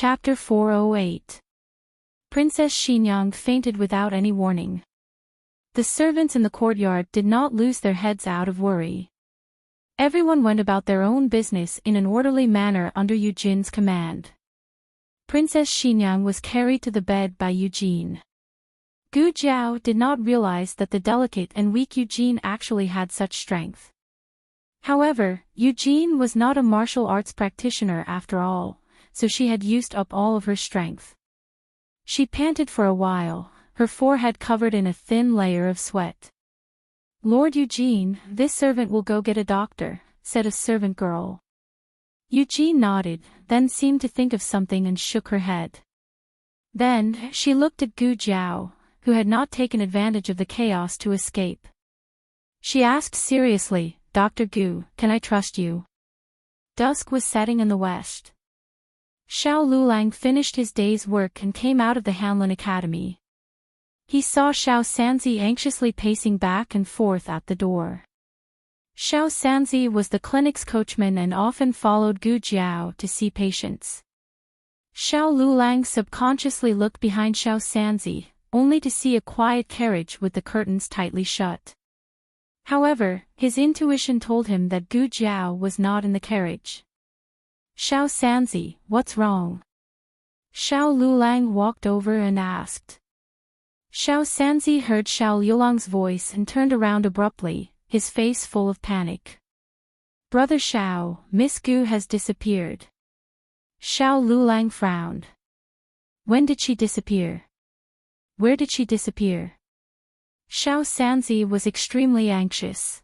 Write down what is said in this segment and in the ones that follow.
Chapter 408. Princess Xinyang fainted without any warning. The servants in the courtyard did not lose their heads out of worry. Everyone went about their own business in an orderly manner under Eugene's command. Princess Xinyang was carried to the bed by Eugene. Gu Jiao did not realize that the delicate and weak Eugene actually had such strength. However, Eugene was not a martial arts practitioner after all, so she had used up all of her strength. She panted for a while, her forehead covered in a thin layer of sweat. "Lord Eugene, this servant will go get a doctor," said a servant girl. Eugene nodded, then seemed to think of something and shook her head. Then, she looked at Gu Jiao, who had not taken advantage of the chaos to escape. She asked seriously, "Dr. Gu, can I trust you?" Dusk was setting in the west. Xiao Lulang finished his day's work and came out of the Hanlin Academy. He saw Xiao Sanzi anxiously pacing back and forth at the door. Xiao Sanzi was the clinic's coachman and often followed Gu Jiao to see patients. Xiao Lulang subconsciously looked behind Xiao Sanzi, only to see a quiet carriage with the curtains tightly shut. However, his intuition told him that Gu Jiao was not in the carriage. "Xiao Sanzi, what's wrong?" Xiao Lulang walked over and asked. Xiao Sanzi heard Xiao Lulang's voice and turned around abruptly, his face full of panic. "Brother Xiao, Miss Gu has disappeared." Xiao Lulang frowned. "When did she disappear? Where did she disappear?" Xiao Sanzi was extremely anxious.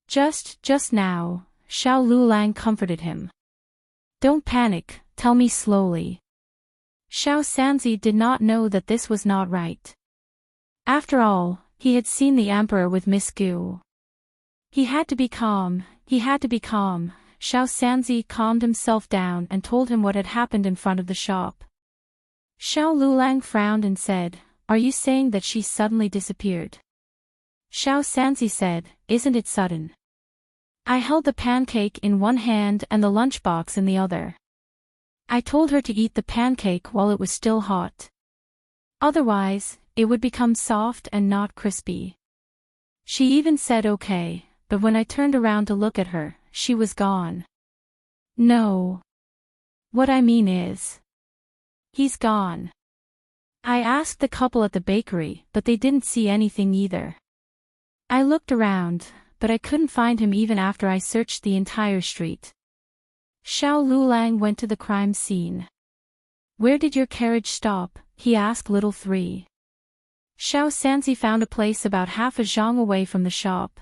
Just now," Xiao Lulang comforted him. "Don't panic, tell me slowly." Xiao Sanzi did not know that this was not right. After all, he had seen the Emperor with Miss Gu. He had to be calm. Xiao Sanzi calmed himself down and told him what had happened in front of the shop. Xiao Lulang frowned and said, "Are you saying that she suddenly disappeared?" Xiao Sanzi said, "Isn't it sudden? I held the pancake in one hand and the lunchbox in the other. I told her to eat the pancake while it was still hot. Otherwise, it would become soft and not crispy. She even said okay, but when I turned around to look at her, she was gone." "No. What I mean is, he's gone. I asked the couple at the bakery, but they didn't see anything either. I looked around, but I couldn't find him even after I searched the entire street." Xiao Lulang went to the crime scene. "Where did your carriage stop?" he asked Little Three. Xiao Sanzi found a place about half a zhang away from the shop.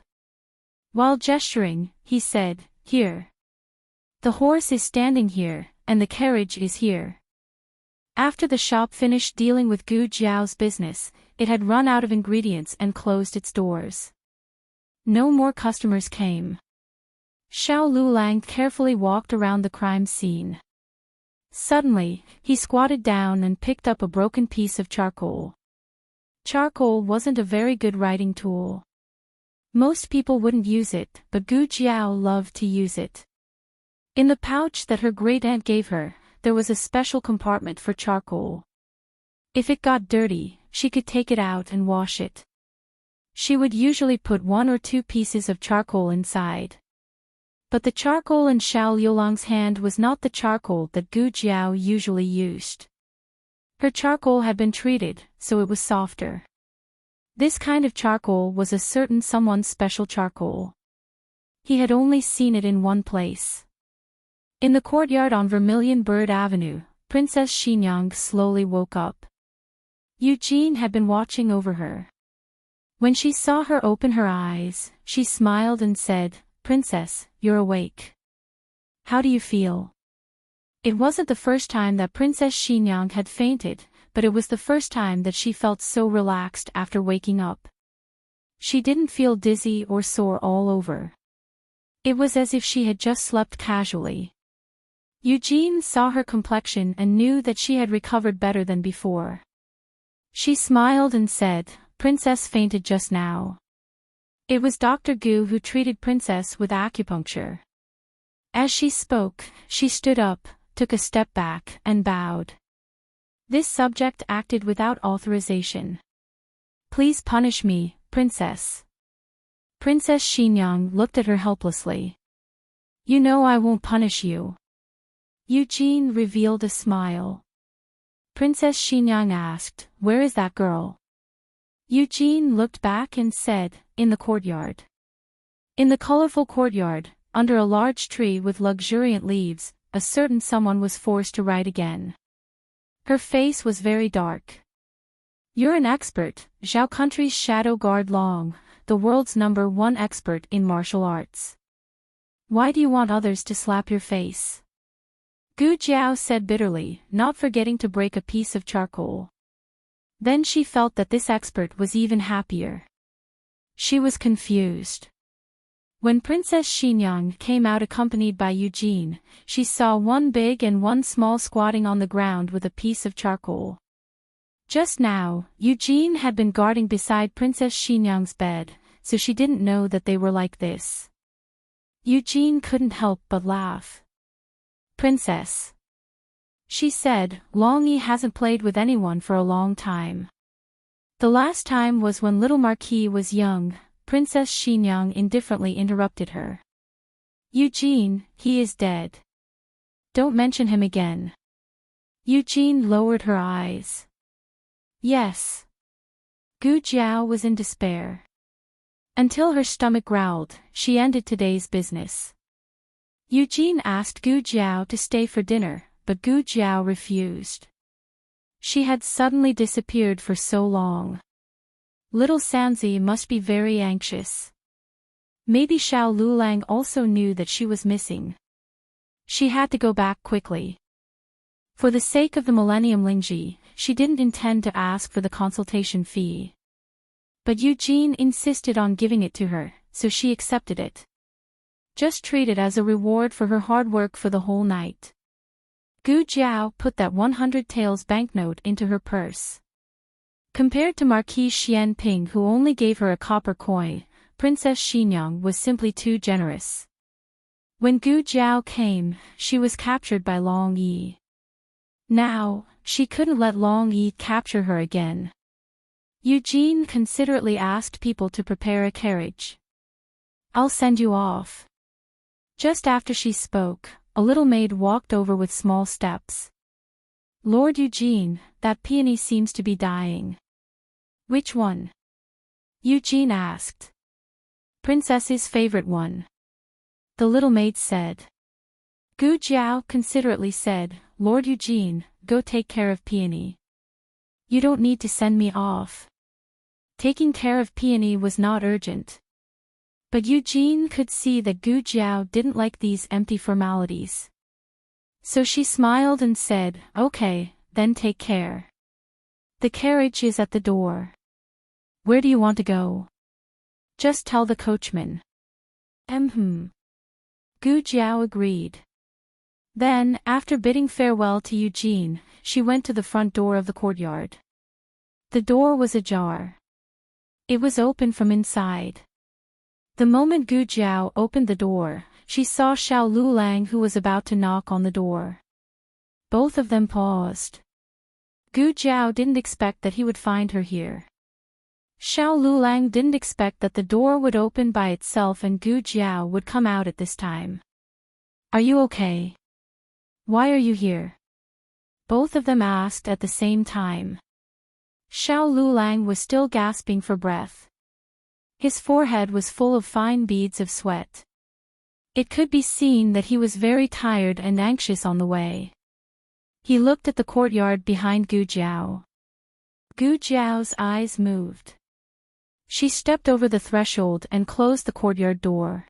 While gesturing, he said, "Here. The horse is standing here, and the carriage is here." After the shop finished dealing with Gu Jiao's business, it had run out of ingredients and closed its doors. No more customers came. Xiao Lulang carefully walked around the crime scene. Suddenly, he squatted down and picked up a broken piece of charcoal. Charcoal wasn't a very good writing tool. Most people wouldn't use it, but Gu Jiao loved to use it. In the pouch that her great-aunt gave her, there was a special compartment for charcoal. If it got dirty, she could take it out and wash it. She would usually put 1 or 2 pieces of charcoal inside. But the charcoal in Xiao Lulang's hand was not the charcoal that Gu Jiao usually used. Her charcoal had been treated, so it was softer. This kind of charcoal was a certain someone's special charcoal. He had only seen it in one place. In the courtyard on Vermilion Bird Avenue, Princess Xinyang slowly woke up. Eugene had been watching over her. When she saw her open her eyes, she smiled and said, "Princess, you're awake. How do you feel?" It wasn't the first time that Princess Xinyang had fainted, but it was the first time that she felt so relaxed after waking up. She didn't feel dizzy or sore all over. It was as if she had just slept casually. Eugene saw her complexion and knew that she had recovered better than before. She smiled and said, "Princess fainted just now. It was Dr. Gu who treated Princess with acupuncture." As she spoke, she stood up, took a step back, and bowed. This subject acted without authorization. "Please punish me, princess." Princess Xingyang looked at her helplessly. "You know I won't punish you." Eugene revealed a smile. Princess Xingyang asked, "Where is that girl?" Eugene looked back and said, "In the courtyard." In the colorful courtyard, under a large tree with luxuriant leaves, a certain someone was forced to write again. Her face was very dark. "You're an expert, Zhao Country's Shadow Guard Long, the world's #1 expert in martial arts. Why do you want others to slap your face?" Gu Jiao said bitterly, not forgetting to break a piece of charcoal. Then she felt that this expert was even happier. She was confused. When Princess Xingyang came out accompanied by Eugene, she saw one big and one small squatting on the ground with a piece of charcoal. Just now, Eugene had been guarding beside Princess Xingyang's bed, so she didn't know that they were like this. Eugene couldn't help but laugh. "Princess," she said, "Long Yi hasn't played with anyone for a long time." "The last time was when little Marquis was young," Princess Xingyang indifferently interrupted her. "Eugene, he is dead. Don't mention him again." Eugene lowered her eyes. "Yes." Gu Jiao was in despair. Until her stomach growled, she ended today's business. Eugene asked Gu Jiao to stay for dinner, but Gu Jiao refused. She had suddenly disappeared for so long. Little Sanzi must be very anxious. Maybe Xiao Lulang also knew that she was missing. She had to go back quickly. For the sake of the Millennium Lingji, she didn't intend to ask for the consultation fee. But Eugene insisted on giving it to her, so she accepted it. Just treat it as a reward for her hard work for the whole night. Gu Jiao put that 100 taels banknote into her purse. Compared to Marquis Xianping, who only gave her a copper coin, Princess Xingyang was simply too generous. When Gu Jiao came, she was captured by Long Yi. Now, she couldn't let Long Yi capture her again. Eugene considerately asked people to prepare a carriage. "I'll send you off." Just after she spoke, a little maid walked over with small steps. "Lord Eugene, that peony seems to be dying." "Which one?" Eugene asked. "Princess's favorite one," the little maid said. Gu Jiao considerately said, "Lord Eugene, go take care of Peony. You don't need to send me off." Taking care of Peony was not urgent. But Eugene could see that Gu Jiao didn't like these empty formalities. So she smiled and said, "Okay, then take care. The carriage is at the door. Where do you want to go?" "Just tell the coachman." Gu Jiao agreed. Then, after bidding farewell to Eugene, she went to the front door of the courtyard. The door was ajar. It was open from inside. The moment Gu Jiao opened the door, she saw Xiao Lulang, who was about to knock on the door. Both of them paused. Gu Jiao didn't expect that he would find her here. Xiao Lulang didn't expect that the door would open by itself and Gu Jiao would come out at this time. "Are you okay? Why are you here?" Both of them asked at the same time. Xiao Lulang was still gasping for breath. His forehead was full of fine beads of sweat. It could be seen that he was very tired and anxious on the way. He looked at the courtyard behind Gu Jiao. Gu Jiao's eyes moved. She stepped over the threshold and closed the courtyard door.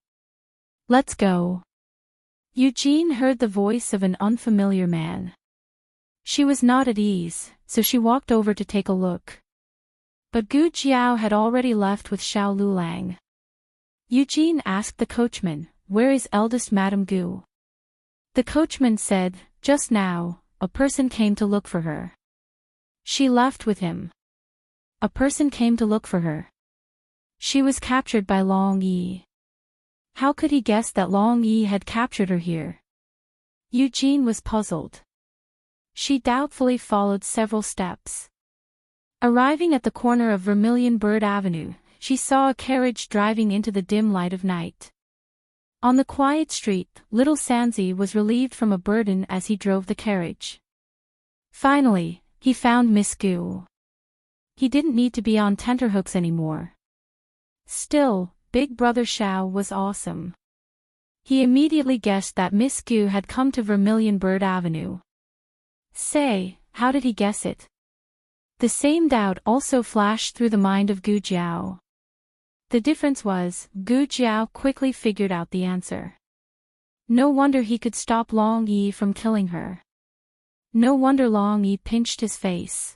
"Let's go." Eugene heard the voice of an unfamiliar man. She was not at ease, so she walked over to take a look. But Gu Jiao had already left with Xiao Lulang. Eugene asked the coachman, "Where is eldest Madame Gu?" The coachman said, "Just now, a person came to look for her." She left with him. A person came to look for her. She was captured by Long Yi. How could he guess that Long Yi had captured her here? Eugene was puzzled. She doubtfully followed several steps. Arriving at the corner of Vermilion Bird Avenue, she saw a carriage driving into the dim light of night. On the quiet street, little Sansy was relieved from a burden as he drove the carriage. Finally, he found Miss Gu. He didn't need to be on tenterhooks anymore. Still, Big Brother Xiao was awesome. He immediately guessed that Miss Gu had come to Vermilion Bird Avenue. Say, how did he guess it? The same doubt also flashed through the mind of Gu Jiao. The difference was, Gu Jiao quickly figured out the answer. No wonder he could stop Long Yi from killing her. No wonder Long Yi pinched his face.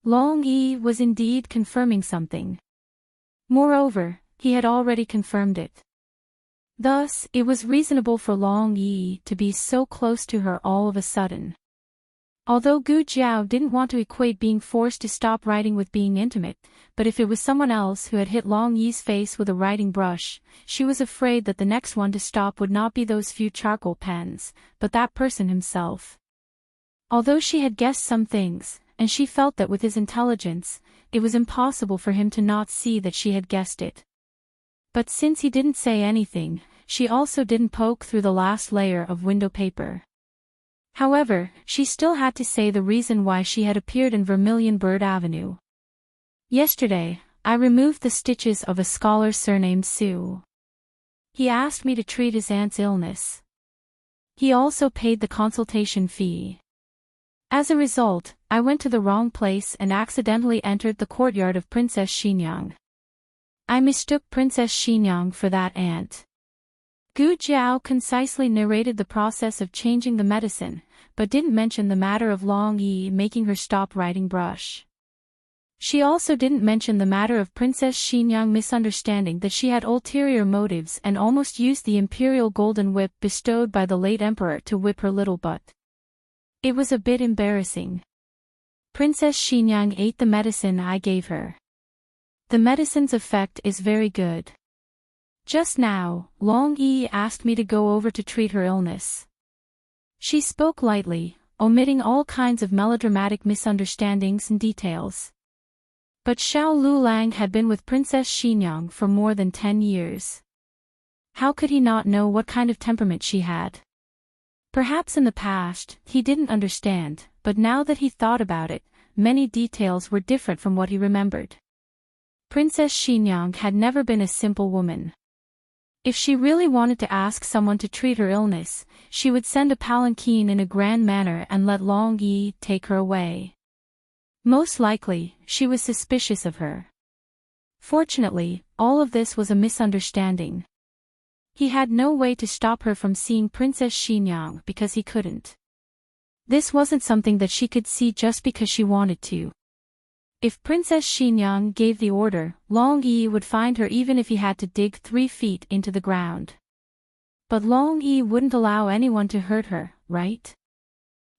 Long Yi was indeed confirming something. Moreover, he had already confirmed it. Thus, it was reasonable for Long Yi to be so close to her all of a sudden. Although Gu Jiao didn't want to equate being forced to stop writing with being intimate, but if it was someone else who had hit Long Yi's face with a writing brush, she was afraid that the next one to stop would not be those few charcoal pens, but that person himself. Although she had guessed some things, and she felt that with his intelligence, it was impossible for him to not see that she had guessed it. But since he didn't say anything, she also didn't poke through the last layer of window paper. However, she still had to say the reason why she had appeared in Vermilion Bird Avenue. Yesterday, I removed the stitches of a scholar surnamed Su. He asked me to treat his aunt's illness. He also paid the consultation fee. As a result, I went to the wrong place and accidentally entered the courtyard of Princess Xinyang. I mistook Princess Xinyang for that aunt. Gu Jiao concisely narrated the process of changing the medicine, but didn't mention the matter of Long Yi making her stop writing brush. She also didn't mention the matter of Princess Xinyang misunderstanding that she had ulterior motives and almost used the imperial golden whip bestowed by the late emperor to whip her little butt. It was a bit embarrassing. Princess Xinyang ate the medicine I gave her. The medicine's effect is very good. Just now, Long Yi asked me to go over to treat her illness. She spoke lightly, omitting all kinds of melodramatic misunderstandings and details. But Xiao Lulang had been with Princess Xinyang for more than 10 years. How could he not know what kind of temperament she had? Perhaps in the past, he didn't understand, but now that he thought about it, many details were different from what he remembered. Princess Xinyang had never been a simple woman. If she really wanted to ask someone to treat her illness, she would send a palanquin in a grand manner and let Long Yi take her away. Most likely, she was suspicious of her. Fortunately, all of this was a misunderstanding. He had no way to stop her from seeing Princess Xinyang because he couldn't. This wasn't something that she could see just because she wanted to. If Princess Xinyang gave the order, Long Yi would find her even if he had to dig 3 feet into the ground. But Long Yi wouldn't allow anyone to hurt her, right?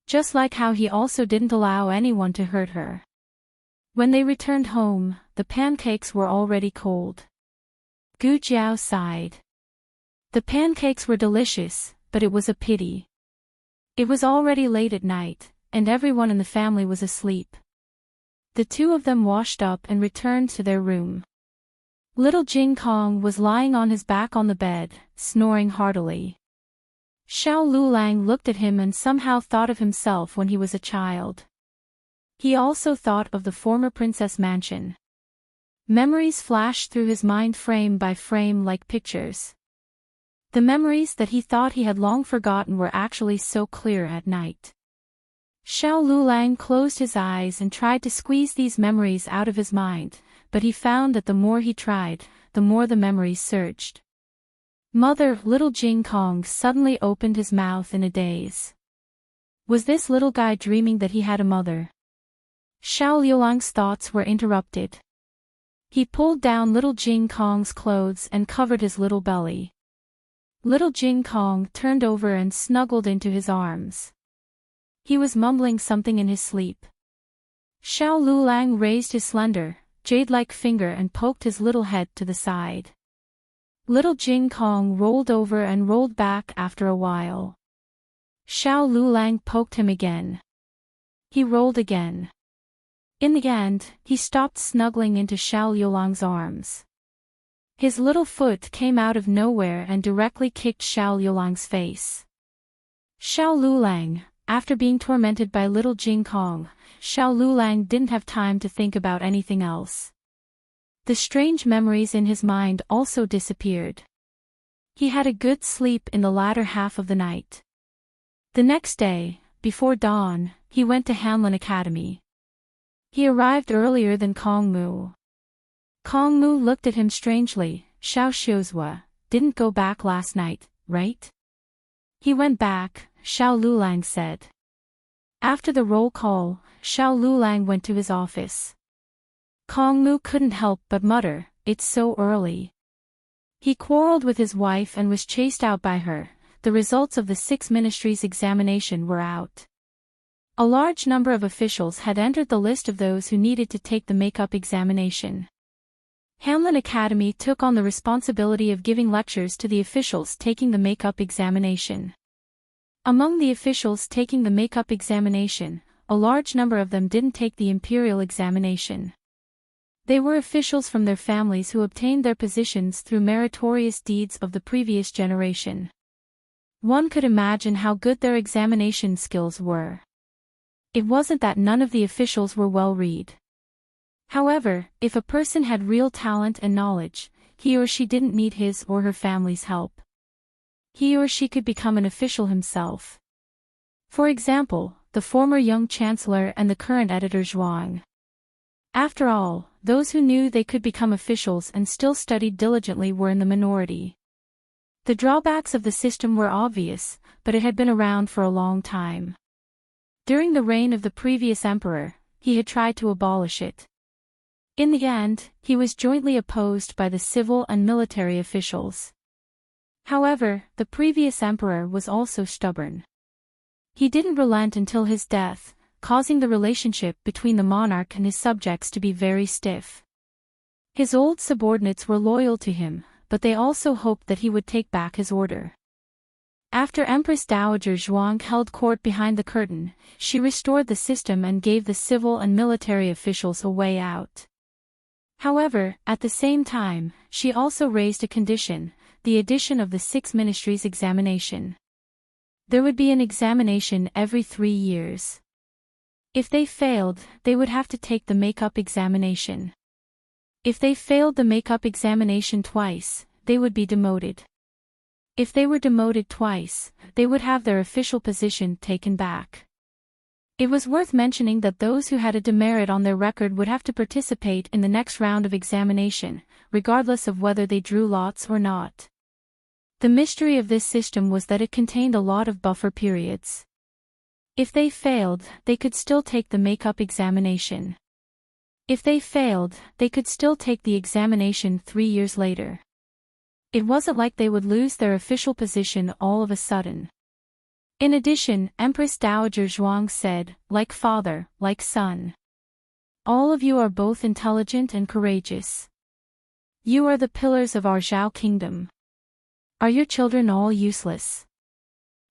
Just like how he also didn't allow anyone to hurt her. When they returned home, the pancakes were already cold. Gu Jiao sighed. The pancakes were delicious, but it was a pity. It was already late at night, and everyone in the family was asleep. The two of them washed up and returned to their room. Little Jing Kong was lying on his back on the bed, snoring heartily. Xiao Lulang looked at him and somehow thought of himself when he was a child. He also thought of the former princess mansion. Memories flashed through his mind frame by frame like pictures. The memories that he thought he had long forgotten were actually so clear at night. Xiao Lulang closed his eyes and tried to squeeze these memories out of his mind, but he found that the more he tried, the more the memories surged. Mother, little Jing Kong suddenly opened his mouth in a daze. Was this little guy dreaming that he had a mother? Xiao Liulang's thoughts were interrupted. He pulled down little Jing Kong's clothes and covered his little belly. Little Jing Kong turned over and snuggled into his arms. He was mumbling something in his sleep. Xiao Lulang raised his slender, jade-like finger and poked his little head to the side. Little Jing Kong rolled over and rolled back after a while. Xiao Lulang poked him again. He rolled again. In the end, he stopped snuggling into Xiao Lulang's arms. His little foot came out of nowhere and directly kicked Xiao Lulang's face. Xiao Lulang, after being tormented by little Jing Kong, Xiao Lulang didn't have time to think about anything else. The strange memories in his mind also disappeared. He had a good sleep in the latter half of the night. The next day, before dawn, he went to Hanlin Academy. He arrived earlier than Kong Mu. Kong Mu looked at him strangely. Xiao Xiuzhua didn't go back last night, right? He went back, Xiao Lulang said. After the roll call, Xiao Lulang went to his office. Kong Mu couldn't help but mutter, "It's so early." He quarreled with his wife and was chased out by her. The results of the 6 ministries examination were out. A large number of officials had entered the list of those who needed to take the makeup examination. Hanlin Academy took on the responsibility of giving lectures to the officials taking the makeup examination. Among the officials taking the makeup examination, a large number of them didn't take the imperial examination. They were officials from their families who obtained their positions through meritorious deeds of the previous generation. One could imagine how good their examination skills were. It wasn't that none of the officials were well-read. However, if a person had real talent and knowledge, he or she didn't need his or her family's help. He or she could become an official himself. For example, the former young chancellor and the current editor Zhuang. After all, those who knew they could become officials and still studied diligently were in the minority. The drawbacks of the system were obvious, but it had been around for a long time. During the reign of the previous emperor, he had tried to abolish it. In the end, he was jointly opposed by the civil and military officials. However, the previous emperor was also stubborn. He didn't relent until his death, causing the relationship between the monarch and his subjects to be very stiff. His old subordinates were loyal to him, but they also hoped that he would take back his order. After Empress Dowager Zhuang held court behind the curtain, she restored the system and gave the civil and military officials a way out. However, at the same time, she also raised a condition, the addition of the 6 ministries examination. There would be an examination every 3 years. If they failed, they would have to take the makeup examination. If they failed the makeup examination twice, they would be demoted. If they were demoted twice, they would have their official position taken back. It was worth mentioning that those who had a demerit on their record would have to participate in the next round of examination, regardless of whether they drew lots or not. The mystery of this system was that it contained a lot of buffer periods. If they failed, they could still take the makeup examination. If they failed, they could still take the examination 3 years later. It wasn't like they would lose their official position all of a sudden. In addition, Empress Dowager Zhuang said, "Like father, like son. All of you are both intelligent and courageous. You are the pillars of our Zhao kingdom. Are your children all useless?"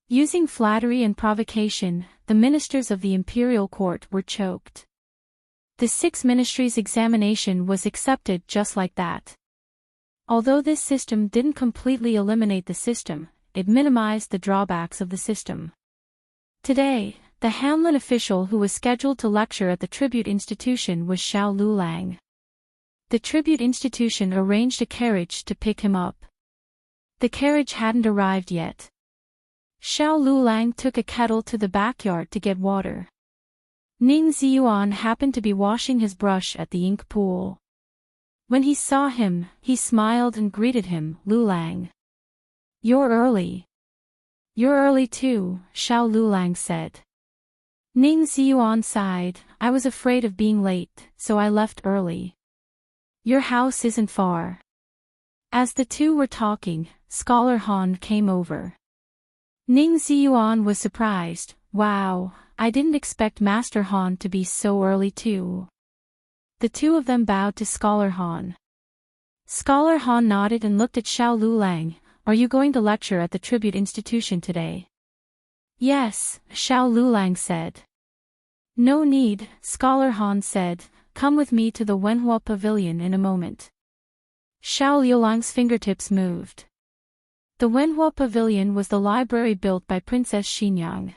Using flattery and provocation, the ministers of the imperial court were choked. The 6 ministries examination was accepted just like that. Although this system didn't completely eliminate the system, it minimized the drawbacks of the system. Today, the Hanlin official who was scheduled to lecture at the tribute institution was Xiao Lulang. The tribute institution arranged a carriage to pick him up. The carriage hadn't arrived yet. Xiao Lulang took a kettle to the backyard to get water. Ning Ziyuan happened to be washing his brush at the ink pool. When he saw him, he smiled and greeted him, "Lulang. You're early." "You're early too," Xiao Lulang said. Ning Ziyuan sighed, "I was afraid of being late, so I left early. Your house isn't far." As the two were talking, Scholar Han came over. Ning Ziyuan was surprised, "Wow, I didn't expect Master Han to be so early too." The two of them bowed to Scholar Han. Scholar Han nodded and looked at Xiao Lulang. "Are you going to lecture at the tribute institution today?" Yes, Xiao Lulang said. No need, Scholar Han said, come with me to the Wenhua Pavilion in a moment. Xiao Lulang's fingertips moved. The Wenhua Pavilion was the library built by Princess Xinyang.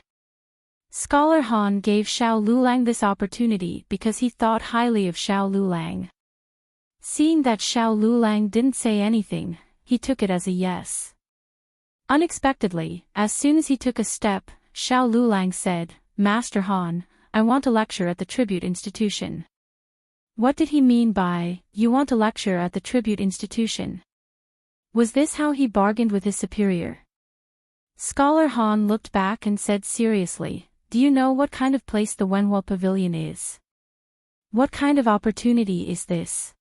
Scholar Han gave Xiao Lulang this opportunity because he thought highly of Xiao Lulang. Seeing that Xiao Lulang didn't say anything, he took it as a yes. Unexpectedly, as soon as he took a step, Xiao Lulang said, Master Han, I want a lecture at the Tribute Institution. What did he mean by, you want a lecture at the Tribute Institution? Was this how he bargained with his superior? Scholar Han looked back and said seriously, do you know what kind of place the Wenhua Pavilion is? What kind of opportunity is this?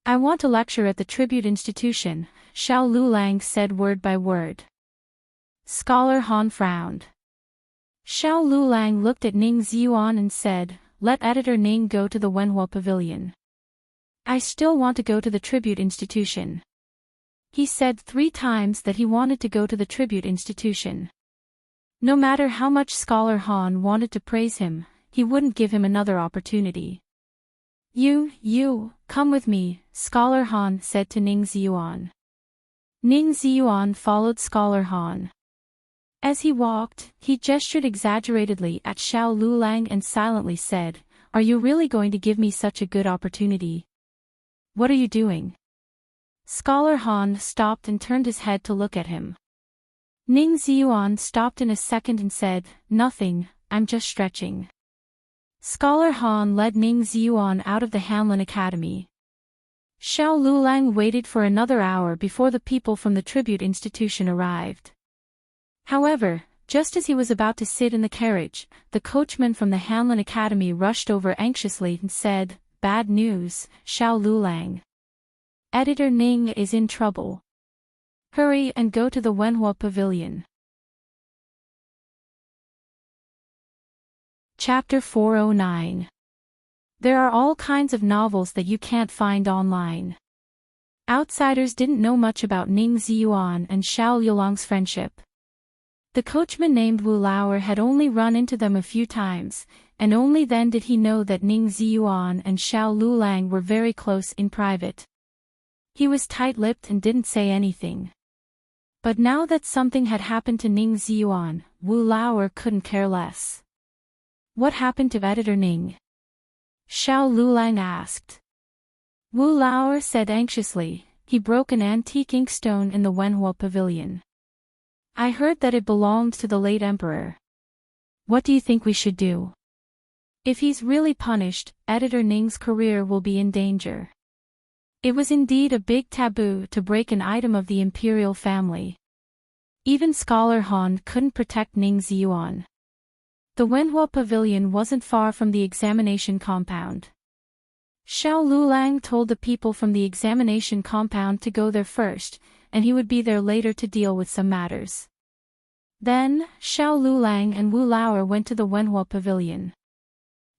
I want a lecture at the Tribute Institution, Xiao Lulang said word by word. Scholar Han frowned. Xiao Lulang looked at Ning Ziyuan and said, let Editor Ning go to the Wenhua Pavilion. I still want to go to the Tribute Institution. He said 3 times that he wanted to go to the Tribute Institution. No matter how much Scholar Han wanted to praise him, he wouldn't give him another opportunity. You, come with me, Scholar Han said to Ning Ziyuan. Ning Ziyuan followed Scholar Han. As he walked, he gestured exaggeratedly at Xiao Lulang and silently said, are you really going to give me such a good opportunity? What are you doing? Scholar Han stopped and turned his head to look at him. Ning Ziyuan stopped in a second and said, nothing, I'm just stretching. Scholar Han led Ning Ziyuan out of the Hanlin Academy. Xiao Lulang waited for another hour before the people from the Tribute Institution arrived. However, just as he was about to sit in the carriage, the coachman from the Hanlin Academy rushed over anxiously and said, bad news, Xiao Lulang. Editor Ning is in trouble. Hurry and go to the Wenhua Pavilion. Chapter 409. There are all kinds of novels that you can't find online. Outsiders didn't know much about Ning Ziyuan and Xiao Lulang's friendship. The coachman named Wu Lauer had only run into them a few times, and only then did he know that Ning Ziyuan and Xiao Lulang were very close in private. He was tight-lipped and didn't say anything. But now that something had happened to Ning Ziyuan, Wu Lauer couldn't care less. What happened to Editor Ning? Xiao Lulang asked. Wu Lauer said anxiously, he broke an antique inkstone in the Wenhua Pavilion. I heard that it belonged to the late emperor. What do you think we should do? If he's really punished, Editor Ning's career will be in danger. It was indeed a big taboo to break an item of the imperial family. Even Scholar Han couldn't protect Ning Ziyuan. The Wenhua Pavilion wasn't far from the examination compound. Xiao Lulang told the people from the examination compound to go there first, and he would be there later to deal with some matters. Then, Xiao Lulang and Wu Lauer went to the Wenhua Pavilion.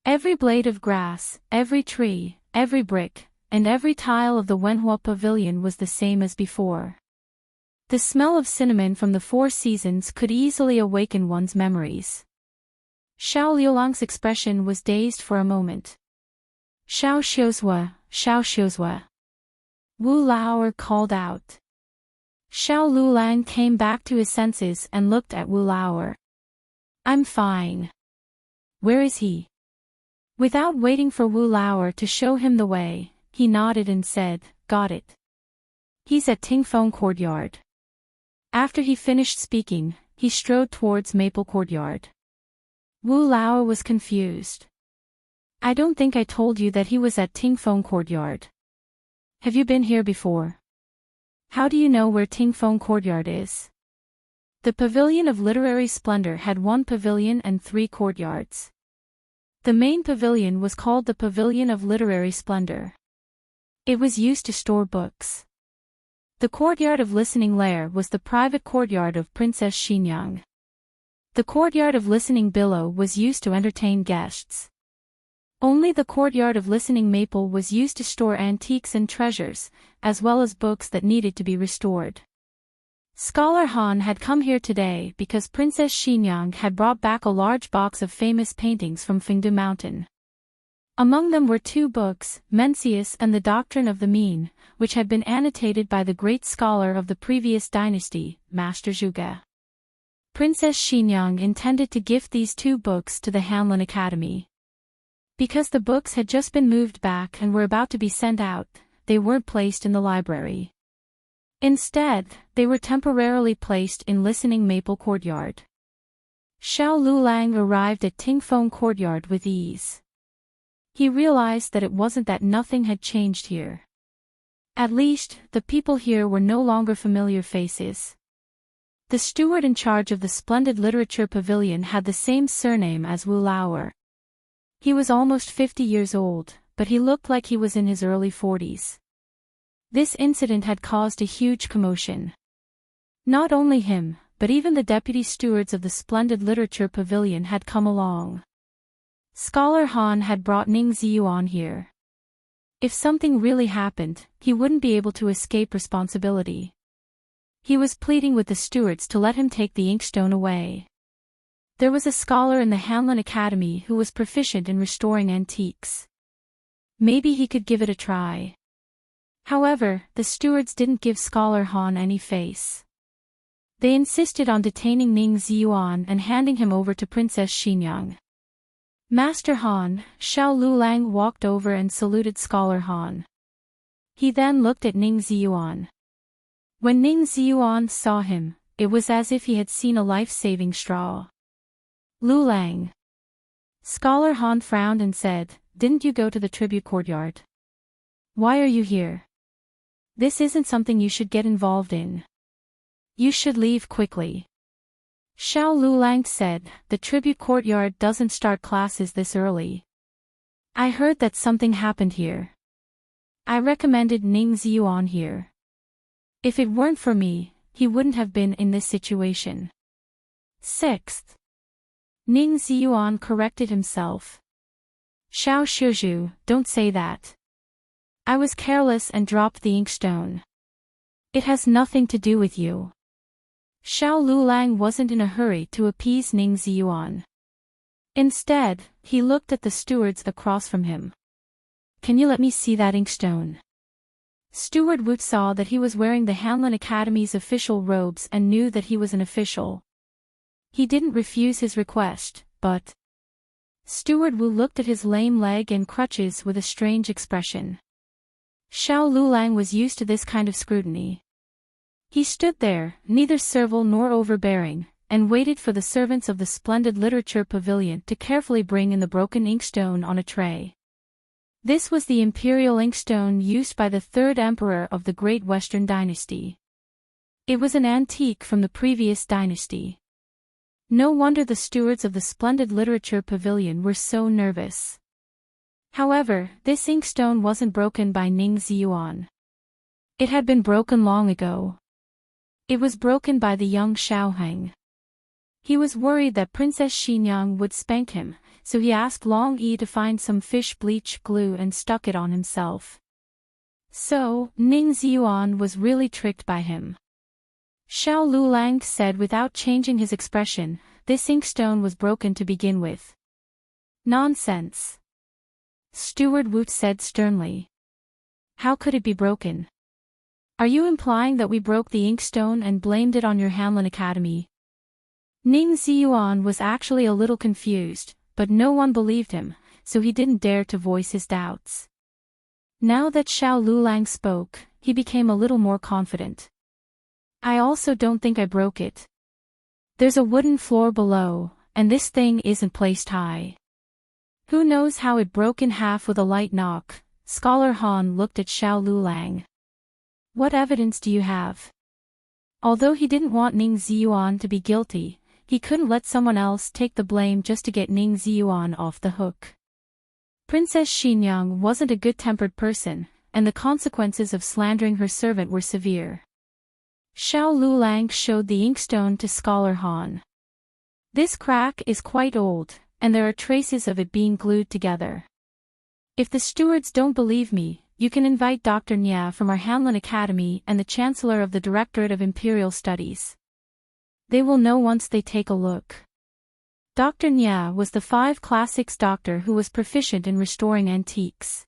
Every blade of grass, every tree, every brick, and every tile of the Wenhua Pavilion was the same as before. The smell of cinnamon from the 4 seasons could easily awaken one's memories. Xiao Lulang's expression was dazed for a moment. Xiao Xiuzhua. Wu Lauer called out. Xiao Lulang came back to his senses and looked at Wu Lauer. I'm fine. Where is he? Without waiting for Wu Lauer to show him the way, he nodded and said, got it. He's at Tingfeng Courtyard. After he finished speaking, he strode towards Maple Courtyard. Wu Lauer was confused. I don't think I told you that he was at Tingfeng Courtyard. Have you been here before? How do you know where Tingfeng Courtyard is? The Pavilion of Literary Splendor had 1 pavilion and 3 courtyards. The main pavilion was called the Pavilion of Literary Splendor. It was used to store books. The courtyard of Listening Lair was the private courtyard of Princess Xinyang. The courtyard of Listening Billow was used to entertain guests. Only the courtyard of Listening Maple was used to store antiques and treasures, as well as books that needed to be restored. Scholar Han had come here today because Princess Xinyang had brought back a large box of famous paintings from Fengdu Mountain. Among them were 2 books, Mencius and the Doctrine of the Mean, which had been annotated by the great scholar of the previous dynasty, Master Zhuge. Princess Xinyang intended to gift these 2 books to the Hanlin Academy. Because the books had just been moved back and were about to be sent out, they weren't placed in the library. Instead, they were temporarily placed in Listening Maple Courtyard. Xiao Lulang arrived at Tingfeng Courtyard with ease. He realized that it wasn't that nothing had changed here. At least, the people here were no longer familiar faces. The steward in charge of the splendid literature pavilion had the same surname as Wu Lauer. He was almost 50 years old, but he looked like he was in his early 40s. This incident had caused a huge commotion. Not only him, but even the deputy stewards of the splendid literature pavilion had come along. Scholar Han had brought Ning Ziyuan here. If something really happened, he wouldn't be able to escape responsibility. He was pleading with the stewards to let him take the inkstone away. There was a scholar in the Hanlin Academy who was proficient in restoring antiques. Maybe he could give it a try. However, the stewards didn't give Scholar Han any face. They insisted on detaining Ning Ziyuan and handing him over to Princess Xinyang. Master Han, Xiao Lulang walked over and saluted Scholar Han. He then looked at Ning Ziyuan. When Ning Ziyuan saw him, it was as if he had seen a life-saving straw. Lulang. Scholar Han frowned and said, "Didn't you go to the tribute courtyard? Why are you here? This isn't something you should get involved in. You should leave quickly." Xiao Lulang said, "The tribute courtyard doesn't start classes this early. I heard that something happened here. I recommended Ning Ziyuan here. If it weren't for me, he wouldn't have been in this situation." 6th. Ning Ziyuan corrected himself. "Xiao Shizhu, don't say that. I was careless and dropped the inkstone. It has nothing to do with you." Xiao Lulang wasn't in a hurry to appease Ning Ziyuan. Instead, he looked at the stewards across from him. "Can you let me see that inkstone?" Steward Wu saw that he was wearing the Hanlin Academy's official robes and knew that he was an official. He didn't refuse his request, but Steward Wu looked at his lame leg and crutches with a strange expression. Xiao Lulang was used to this kind of scrutiny. He stood there, neither servile nor overbearing, and waited for the servants of the splendid literature pavilion to carefully bring in the broken inkstone on a tray. This was the imperial inkstone used by the 3rd emperor of the Great Western Dynasty. It was an antique from the previous dynasty. No wonder the stewards of the splendid literature pavilion were so nervous. However, this inkstone wasn't broken by Ning Ziyuan. It had been broken long ago. It was broken by the young Xiaoheng. He was worried that Princess Xinyang would spank him, so he asked Long Yi to find some fish bleach glue and stuck it on himself. So, Ning Ziyuan was really tricked by him. Xiao Lulang said without changing his expression, "This inkstone was broken to begin with." "Nonsense," Steward Wu said sternly. "How could it be broken? Are you implying that we broke the inkstone and blamed it on your Hanlin Academy?" Ning Ziyuan was actually a little confused, but no one believed him, so he didn't dare to voice his doubts. Now that Xiao Lulang spoke, he became a little more confident. "I also don't think I broke it. There's a wooden floor below, and this thing isn't placed high. Who knows how it broke in half with a light knock?" Scholar Han looked at Xiao Lulang. "What evidence do you have?" Although he didn't want Ning Ziyuan to be guilty, he couldn't let someone else take the blame just to get Ning Ziyuan off the hook. Princess Xinyang wasn't a good-tempered person, and the consequences of slandering her servant were severe. Xiao Lulang showed the inkstone to Scholar Han. "This crack is quite old, and there are traces of it being glued together. If the stewards don't believe me, you can invite Dr. Nya from our Hanlon Academy and the Chancellor of the Directorate of Imperial Studies. They will know once they take a look. Dr. Nya was the 5 Classics doctor who was proficient in restoring antiques.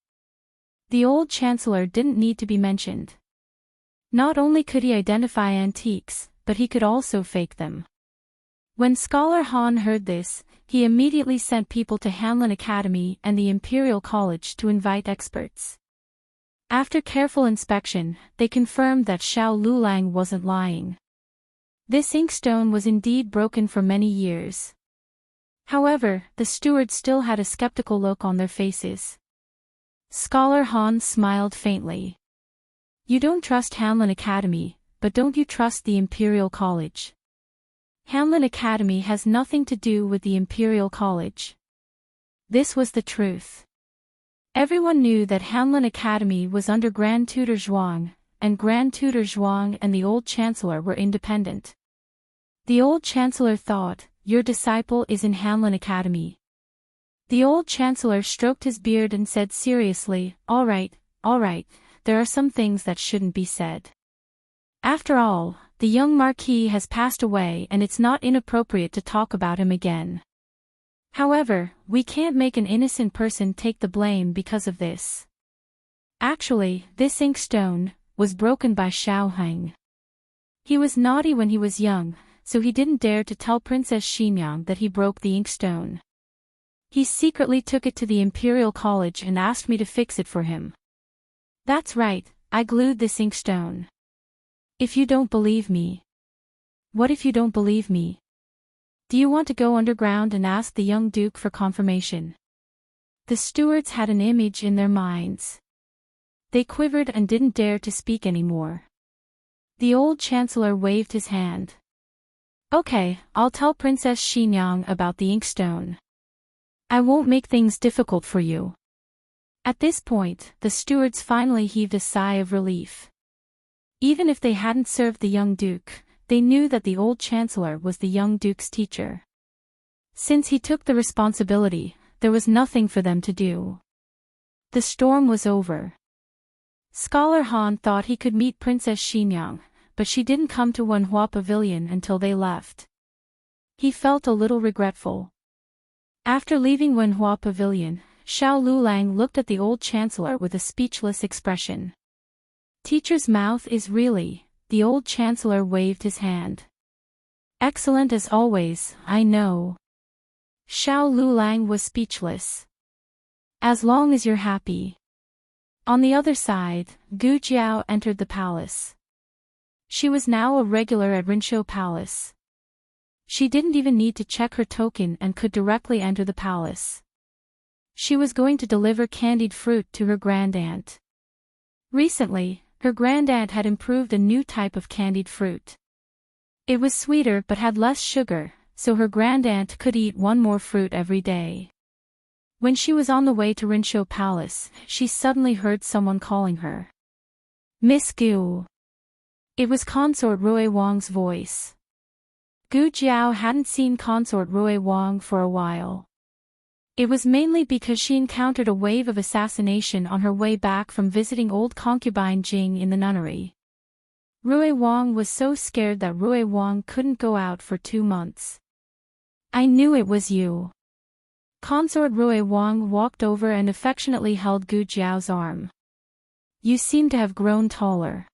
The old Chancellor didn't need to be mentioned. Not only could he identify antiques, but he could also fake them. When Scholar Han heard this, he immediately sent people to Hanlon Academy and the Imperial College to invite experts. After careful inspection, they confirmed that Xiao Lulang wasn't lying. This inkstone was indeed broken for many years. However, the stewards still had a skeptical look on their faces. Scholar Han smiled faintly. You don't trust Hanlon Academy, but don't you trust the Imperial College? Hanlon Academy has nothing to do with the Imperial College. This was the truth. Everyone knew that Hanlon Academy was under Grand Tutor Zhuang, and Grand Tutor Zhuang and the old Chancellor were independent. The old Chancellor thought, your disciple is in Hanlon Academy. The old Chancellor stroked his beard and said seriously, all right, there are some things that shouldn't be said. After all, the young Marquis has passed away and it's not inappropriate to talk about him again. However, we can't make an innocent person take the blame because of this. Actually, this inkstone was broken by Xiao Heng. He was naughty when he was young, so he didn't dare to tell Princess Xinyang that he broke the inkstone. He secretly took it to the Imperial College and asked me to fix it for him. That's right, I glued this inkstone. If you don't believe me. What if you don't believe me? Do you want to go underground and ask the young Duke for confirmation? The stewards had an image in their minds. They quivered and didn't dare to speak anymore. The old Chancellor waved his hand. Okay, I'll tell Princess Xinyang about the inkstone. I won't make things difficult for you. At this point, the stewards finally heaved a sigh of relief. Even if they hadn't served the young Duke, they knew that the old Chancellor was the young Duke's teacher. Since he took the responsibility, there was nothing for them to do. The storm was over. Scholar Han thought he could meet Princess Xinyang, but she didn't come to Wenhua Pavilion until they left. He felt a little regretful. After leaving Wenhua Pavilion, Xiao Lulang looked at the old Chancellor with a speechless expression. Teacher's mouth is really, the old Chancellor waved his hand. Excellent as always, I know. Xiao Lulang was speechless. As long as you're happy. On the other side, Gu Jiao entered the palace. She was now a regular at Rinshou Palace. She didn't even need to check her token and could directly enter the palace. She was going to deliver candied fruit to her grandaunt. Recently, her grandaunt had improved a new type of candied fruit. It was sweeter but had less sugar, so her grandaunt could eat one more fruit every day. When she was on the way to Rinshou Palace, she suddenly heard someone calling her. Miss Gu. It was Consort Rui Wang's voice. Gu Jiao hadn't seen Consort Rui Wang for a while. It was mainly because she encountered a wave of assassination on her way back from visiting old concubine Jing in the nunnery. Rui Wang was so scared that Rui Wang couldn't go out for 2 months. I knew it was you. Consort Rui Wang walked over and affectionately held Gu Jiao's arm. You seem to have grown taller.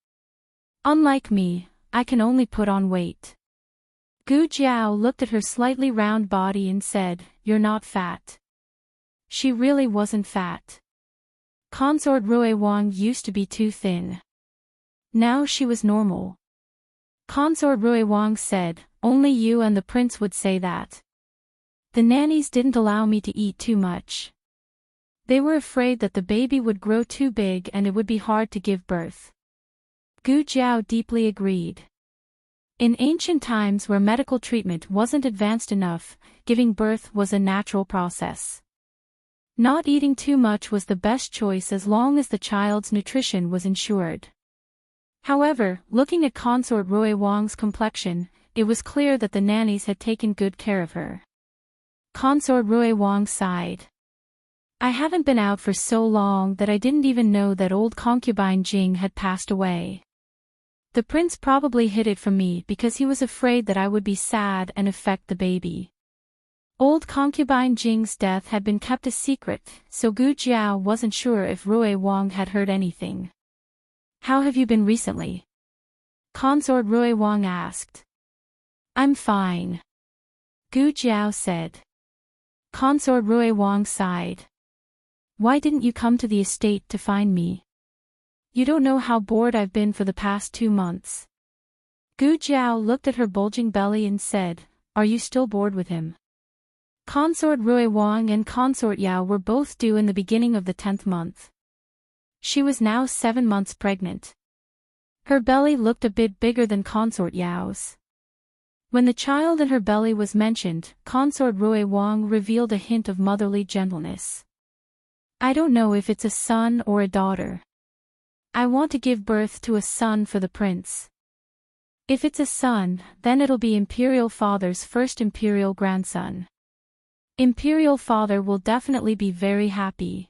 Unlike me, I can only put on weight. Gu Jiao looked at her slightly round body and said, You're not fat. She really wasn't fat. Consort Rui Wang used to be too thin. Now she was normal. Consort Rui Wang said, Only you and the prince would say that. The nannies didn't allow me to eat too much. They were afraid that the baby would grow too big and it would be hard to give birth. Gu Jiao deeply agreed. In ancient times where medical treatment wasn't advanced enough, giving birth was a natural process. Not eating too much was the best choice as long as the child's nutrition was ensured. However, looking at Consort Rui Wang's complexion, it was clear that the nannies had taken good care of her. Consort Rui Wang sighed. I haven't been out for so long that I didn't even know that old concubine Jing had passed away. The prince probably hid it from me because he was afraid that I would be sad and affect the baby. Old concubine Jing's death had been kept a secret, so Gu Jiao wasn't sure if Rui Wang had heard anything. How have you been recently? Consort Rui Wang asked. I'm fine. Gu Jiao said. Consort Rui Wang sighed. Why didn't you come to the estate to find me? You don't know how bored I've been for the past 2 months. Gu Jiao looked at her bulging belly and said, Are you still bored with him? Consort Rui Wang and Consort Yao were both due in the beginning of the 10th month. She was now 7 months pregnant. Her belly looked a bit bigger than Consort Yao's. When the child in her belly was mentioned, Consort Rui Wang revealed a hint of motherly gentleness. I don't know if it's a son or a daughter. I want to give birth to a son for the prince. If it's a son, then it'll be Imperial Father's first Imperial grandson. Imperial Father will definitely be very happy.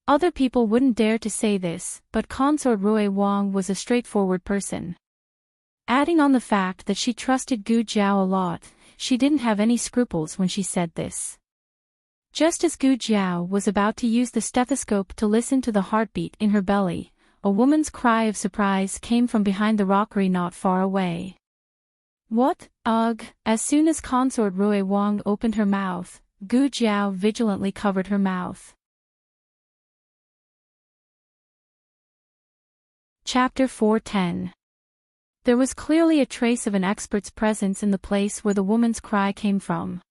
Other people wouldn't dare to say this, but Consort Rui Wang was a straightforward person. Adding on the fact that she trusted Gu Jiao a lot, she didn't have any scruples when she said this. Just as Gu Jiao was about to use the stethoscope to listen to the heartbeat in her belly, a woman's cry of surprise came from behind the rockery not far away. What? Ugh! As soon as Consort Rui Wang opened her mouth, Gu Jiao vigilantly covered her mouth. Chapter 410. There was clearly a trace of an expert's presence in the place where the woman's cry came from.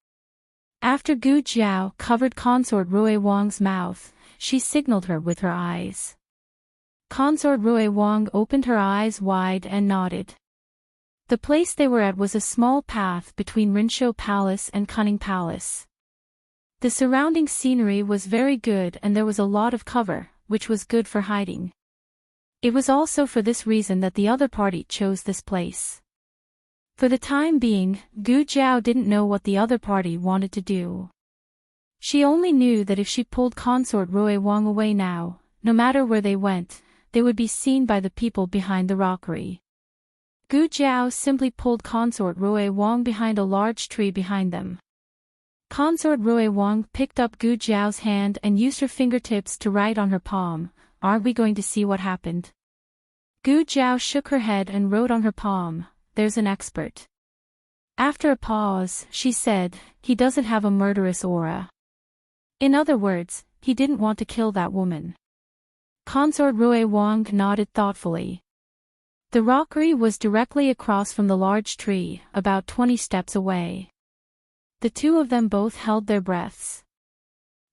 After Gu Jiao covered Consort Rui Wang's mouth, she signaled her with her eyes. Consort Rui Wang opened her eyes wide and nodded. The place they were at was a small path between Rinshou Palace and Cunning Palace. The surrounding scenery was very good and there was a lot of cover, which was good for hiding. It was also for this reason that the other party chose this place. For the time being, Gu Jiao didn't know what the other party wanted to do. She only knew that if she pulled Consort Rui Wang away now, no matter where they went, they would be seen by the people behind the rockery. Gu Jiao simply pulled Consort Rui Wang behind a large tree behind them. Consort Rui Wang picked up Gu Jiao's hand and used her fingertips to write on her palm, Aren't we going to see what happened? Gu Jiao shook her head and wrote on her palm, There's an expert. After a pause, she said, He doesn't have a murderous aura. In other words, he didn't want to kill that woman. Consort Rui Wang nodded thoughtfully. The rockery was directly across from the large tree, about 20 steps away. The two of them both held their breaths.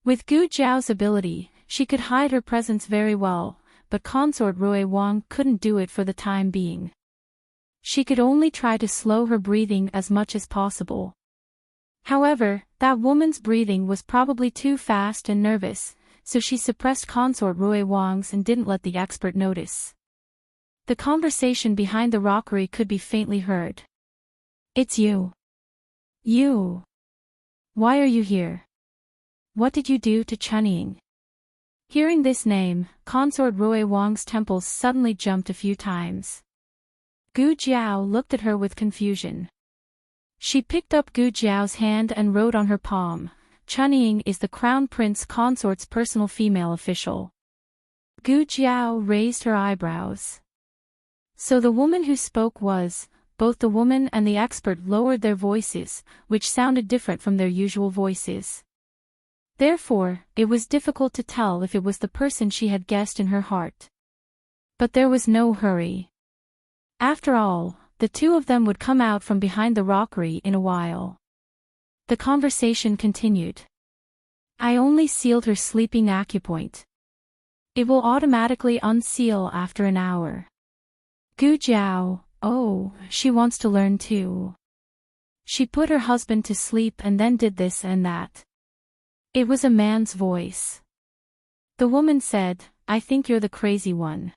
With Gu Jiao's ability, she could hide her presence very well, but Consort Rui Wang couldn't do it for the time being. She could only try to slow her breathing as much as possible. However, that woman's breathing was probably too fast and nervous, so she suppressed Consort Rui Wang's and didn't let the expert notice. The conversation behind the rockery could be faintly heard. It's you. You. Why are you here? What did you do to Chunying? Hearing this name, Consort Rui Wang's temples suddenly jumped a few times. Gu Jiao looked at her with confusion. She picked up Gu Jiao's hand and wrote on her palm, Chunying is the Crown Prince Consort's personal female official. Gu Jiao raised her eyebrows. So the woman who spoke was, both the woman and the expert lowered their voices, which sounded different from their usual voices. Therefore, it was difficult to tell if it was the person she had guessed in her heart. But there was no hurry. After all, the two of them would come out from behind the rockery in a while. The conversation continued. I only sealed her sleeping acupoint. It will automatically unseal after an hour. Gu Jiao, oh, she wants to learn too. She put her husband to sleep and then did this and that. It was a man's voice. The woman said, I think you're the crazy one.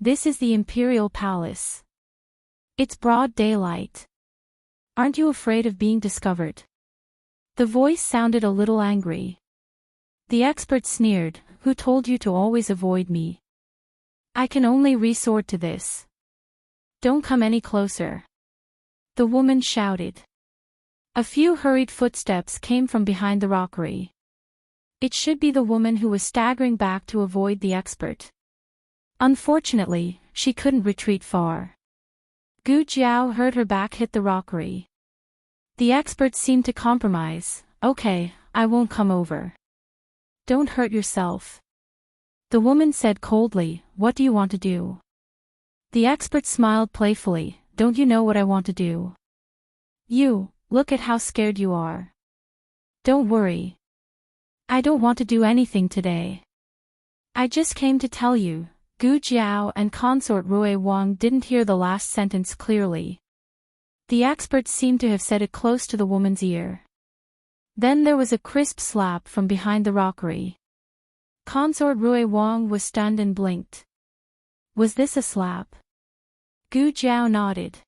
This is the Imperial Palace. It's broad daylight. Aren't you afraid of being discovered? The voice sounded a little angry. The expert sneered, "Who told you to always avoid me? I can only resort to this. Don't come any closer." The woman shouted. A few hurried footsteps came from behind the rockery. It should be the woman who was staggering back to avoid the expert. Unfortunately, she couldn't retreat far. Gu Jiao heard her back hit the rockery. The expert seemed to compromise. "Okay, I won't come over. Don't hurt yourself." The woman said coldly, "What do you want to do?" The expert smiled playfully, "Don't you know what I want to do? You, look at how scared you are. Don't worry. I don't want to do anything today. I just came to tell you." Gu Jiao and consort Rui Wang didn't hear the last sentence clearly. The expert seemed to have said it close to the woman's ear. Then there was a crisp slap from behind the rockery. Consort Rui Wang was stunned and blinked. Was this a slap? Gu Jiao nodded.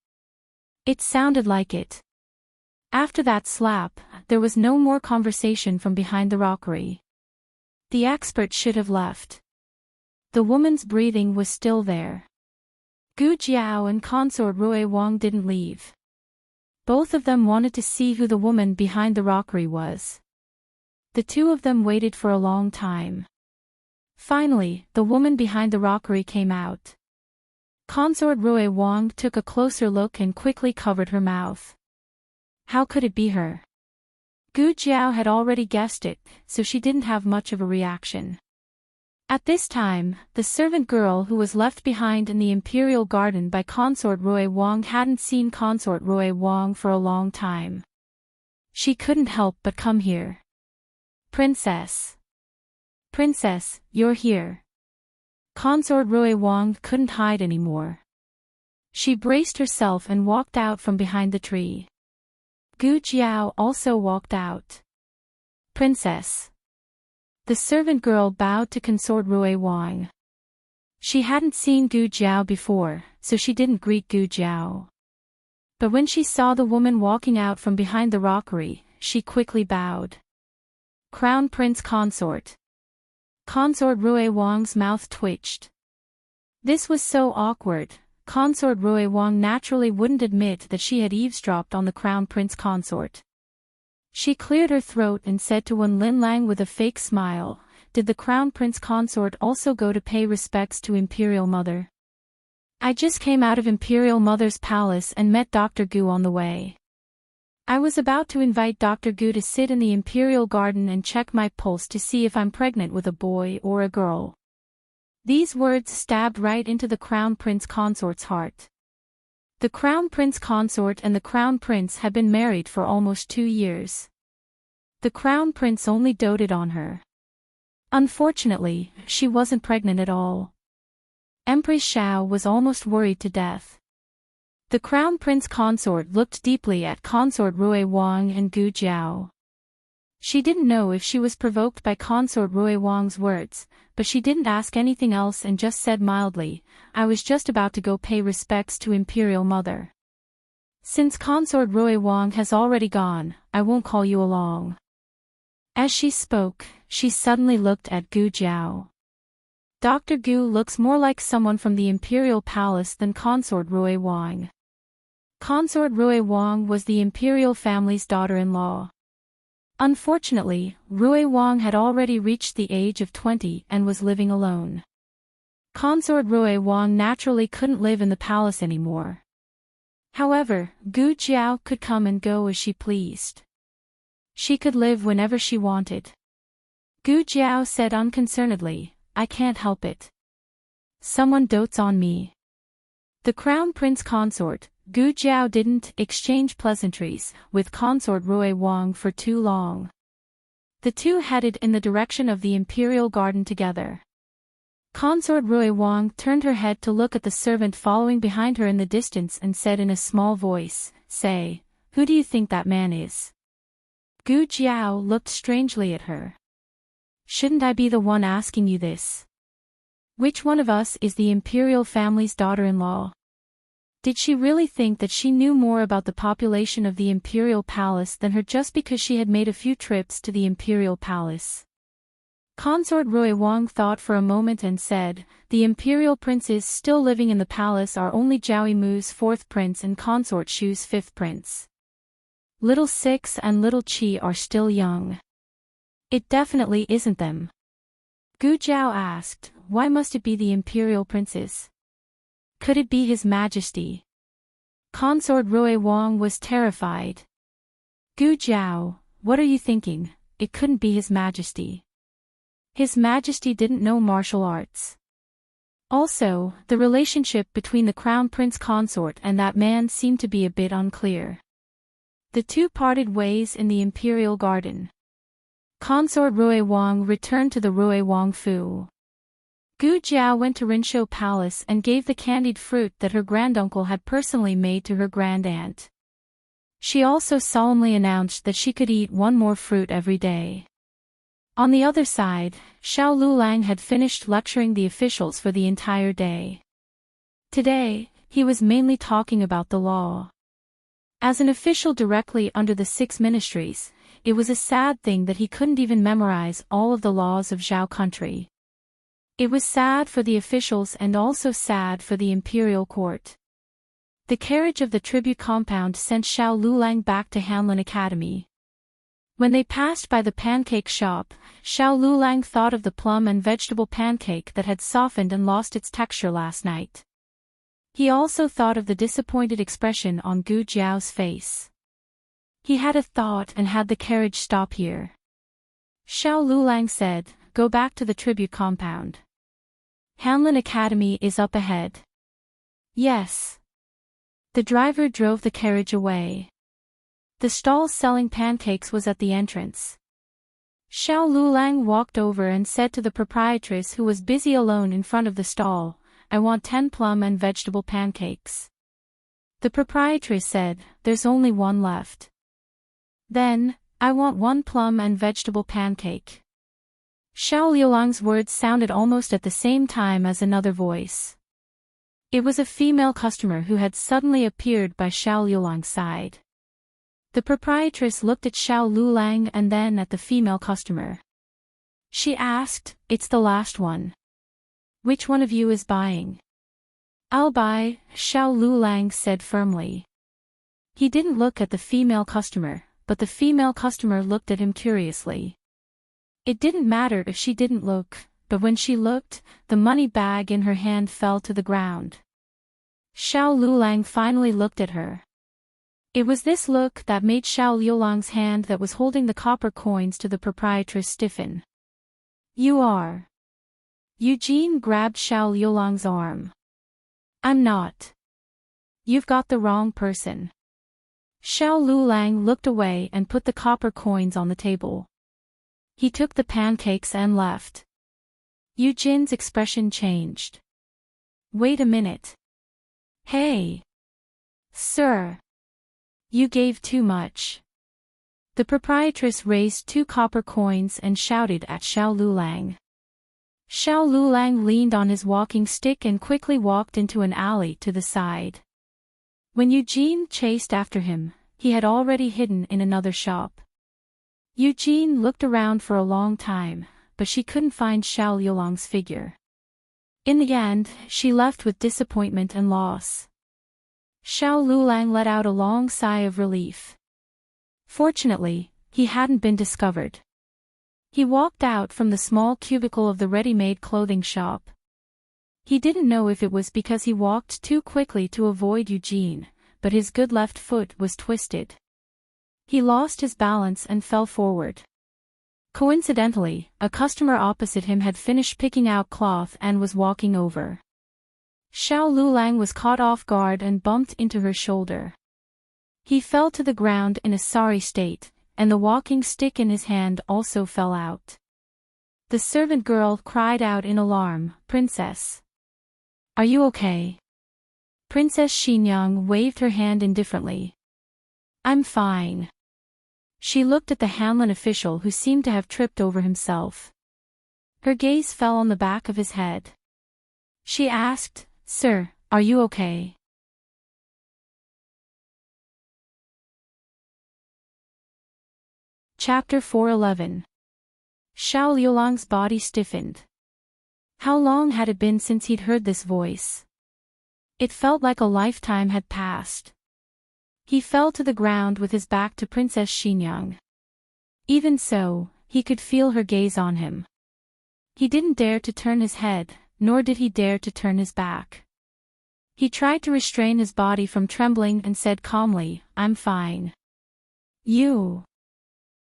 It sounded like it. After that slap, there was no more conversation from behind the rockery. The expert should have left. The woman's breathing was still there. Gu Jiao and consort Rui Wang didn't leave. Both of them wanted to see who the woman behind the rockery was. The two of them waited for a long time. Finally, the woman behind the rockery came out. Consort Rui Wang took a closer look and quickly covered her mouth. How could it be her? Gu Jiao had already guessed it, so she didn't have much of a reaction. At this time, the servant girl who was left behind in the imperial garden by consort Rui Wang hadn't seen consort Rui Wang for a long time. She couldn't help but come here. "Princess. Princess, you're here." Consort Rui Wang couldn't hide anymore. She braced herself and walked out from behind the tree. Gu Jiao also walked out. "Princess." The servant girl bowed to consort Rui Wang. She hadn't seen Gu Jiao before, so she didn't greet Gu Jiao. But when she saw the woman walking out from behind the rockery, she quickly bowed. "Crown Prince Consort." Consort Rui Wang's mouth twitched. This was so awkward. Consort Rui Wang naturally wouldn't admit that she had eavesdropped on the Crown Prince Consort. She cleared her throat and said to Wen Linlang with a fake smile, "Did the Crown Prince Consort also go to pay respects to Imperial Mother?" "I just came out of Imperial Mother's palace and met Dr. Gu on the way. I was about to invite Dr. Gu to sit in the Imperial Garden and check my pulse to see if I'm pregnant with a boy or a girl." These words stabbed right into the Crown Prince Consort's heart. The Crown Prince Consort and the Crown Prince had been married for almost 2 years. The Crown Prince only doted on her. Unfortunately, she wasn't pregnant at all. Empress Xiao was almost worried to death. The Crown Prince Consort looked deeply at Consort Rui Wang and Gu Jiao. She didn't know if she was provoked by Consort Rui Wang's words, but she didn't ask anything else and just said mildly, "I was just about to go pay respects to Imperial Mother. Since Consort Rui Wang has already gone, I won't call you along." As she spoke, she suddenly looked at Gu Jiao. Dr. Gu looks more like someone from the Imperial Palace than Consort Rui Wang. Consort Rui Wang was the Imperial family's daughter-in-law. Unfortunately, Rui Wang had already reached the age of 20 and was living alone. Consort Rui Wang naturally couldn't live in the palace anymore. However, Gu Jiao could come and go as she pleased. She could live whenever she wanted. Gu Jiao said unconcernedly, "I can't help it. Someone dotes on me." The Crown Prince Consort, Gu Jiao, didn't exchange pleasantries with Consort Rui Wang for too long. The two headed in the direction of the Imperial Garden together. Consort Rui Wang turned her head to look at the servant following behind her in the distance and said in a small voice, "Say, who do you think that man is?" Gu Jiao looked strangely at her. "Shouldn't I be the one asking you this? Which one of us is the Imperial family's daughter-in-law?" Did she really think that she knew more about the population of the Imperial Palace than her just because she had made a few trips to the Imperial Palace? Consort Rui Wang thought for a moment and said, "The imperial princes still living in the palace are only Zhao Mu's fourth prince and Consort Shu's fifth prince. Little Six and Little Qi are still young. It definitely isn't them." Gu Zhao asked, "Why must it be the imperial princes? Could it be His Majesty?" Consort Rui Wang was terrified. "Gu Zhao, what are you thinking? It couldn't be His Majesty. His Majesty didn't know martial arts. Also, the relationship between the Crown Prince Consort and that man seemed to be a bit unclear." The two parted ways in the imperial garden. Consort Rui Wang returned to the Rui Wang Fu. Gu Jiao went to Rinshou Palace and gave the candied fruit that her granduncle had personally made to her grandaunt. She also solemnly announced that she could eat one more fruit every day. On the other side, Xiao Lulang had finished lecturing the officials for the entire day. Today, he was mainly talking about the law. As an official directly under the 6 ministries, it was a sad thing that he couldn't even memorize all of the laws of Zhao country. It was sad for the officials and also sad for the imperial court. The carriage of the tribute compound sent Xiao Lulang back to Hanlin Academy. When they passed by the pancake shop, Xiao Lulang thought of the plum and vegetable pancake that had softened and lost its texture last night. He also thought of the disappointed expression on Gu Jiao's face. He had a thought and had the carriage stop here. Xiao Lulang said, "Go back to the tribute compound. Hanlin Academy is up ahead." "Yes." The driver drove the carriage away. The stall selling pancakes was at the entrance. Xiao Lulang walked over and said to the proprietress who was busy alone in front of the stall, "I want 10 plum and vegetable pancakes." The proprietress said, "There's only one left." "Then, I want 1 plum and vegetable pancake." Xiao Liulang's words sounded almost at the same time as another voice. It was a female customer who had suddenly appeared by Xiao Liulang's side. The proprietress looked at Xiao Lulang and then at the female customer. She asked, "It's the last one. Which one of you is buying?" "I'll buy," Xiao Lulang said firmly. He didn't look at the female customer, but the female customer looked at him curiously. It didn't matter if she didn't look, but when she looked, the money bag in her hand fell to the ground. Xiao Lulang finally looked at her. It was this look that made Xiao Liulang's hand that was holding the copper coins to the proprietress stiffen. "You are." Eugene grabbed Xiao Liulang's arm. "I'm not. You've got the wrong person." Xiao Lulang looked away and put the copper coins on the table. He took the pancakes and left. Eugene's expression changed. "Wait a minute. Hey! Sir! You gave too much." The proprietress raised 2 copper coins and shouted at Xiao Lulang. Xiao Lulang leaned on his walking stick and quickly walked into an alley to the side. When Eugene chased after him, he had already hidden in another shop. Eugene looked around for a long time, but she couldn't find Xiao Liulang's figure. In the end, she left with disappointment and loss. Xiao Lulang let out a long sigh of relief. Fortunately, he hadn't been discovered. He walked out from the small cubicle of the ready-made clothing shop. He didn't know if it was because he walked too quickly to avoid Eugene, but his good left foot was twisted. He lost his balance and fell forward. Coincidentally, a customer opposite him had finished picking out cloth and was walking over. Xiao Lulang was caught off guard and bumped into her shoulder. He fell to the ground in a sorry state, and the walking stick in his hand also fell out. The servant girl cried out in alarm, "Princess! Are you okay?" Princess Xinyang waved her hand indifferently. "I'm fine." She looked at the Hanlin official who seemed to have tripped over himself. Her gaze fell on the back of his head. She asked, "Sir, are you okay?" Chapter 411. Xiao Liulang's body stiffened. How long had it been since he'd heard this voice? It felt like a lifetime had passed. He fell to the ground with his back to Princess Xinyang. Even so, he could feel her gaze on him. He didn't dare to turn his head, nor did he dare to turn his back. He tried to restrain his body from trembling and said calmly, "I'm fine." "You?"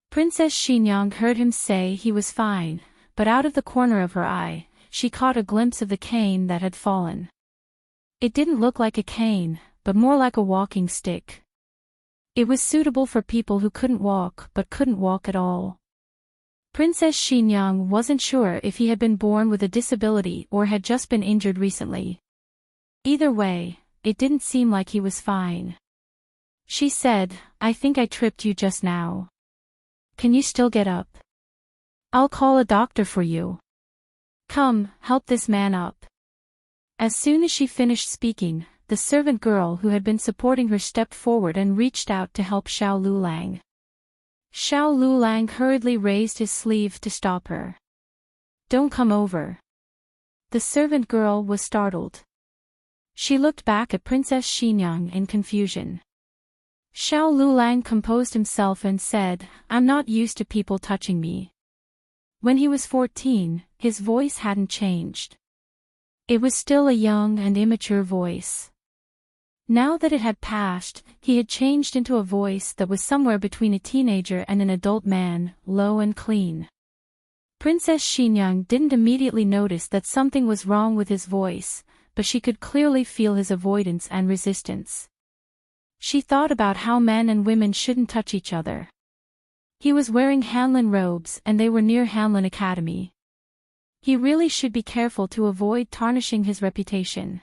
Princess Xinyang heard him say he was fine, but out of the corner of her eye, she caught a glimpse of the cane that had fallen. It didn't look like a cane, but more like a walking stick. It was suitable for people who couldn't walk but couldn't walk at all. Princess Xinyang wasn't sure if he had been born with a disability or had just been injured recently. Either way, it didn't seem like he was fine. She said, "I think I tripped you just now. Can you still get up? I'll call a doctor for you. Come, help this man up." As soon as she finished speaking, the servant girl who had been supporting her stepped forward and reached out to help Xiao Lulang. Xiao Lulang hurriedly raised his sleeve to stop her. "Don't come over." The servant girl was startled. She looked back at Princess Xinyang in confusion. Xiao Lulang composed himself and said, "I'm not used to people touching me." When he was 14, his voice hadn't changed. It was still a young and immature voice. Now that it had passed, he had changed into a voice that was somewhere between a teenager and an adult man, low and clean. Princess Xinyang didn't immediately notice that something was wrong with his voice, but she could clearly feel his avoidance and resistance. She thought about how men and women shouldn't touch each other. He was wearing Hanlin robes and they were near Hanlin Academy. He really should be careful to avoid tarnishing his reputation.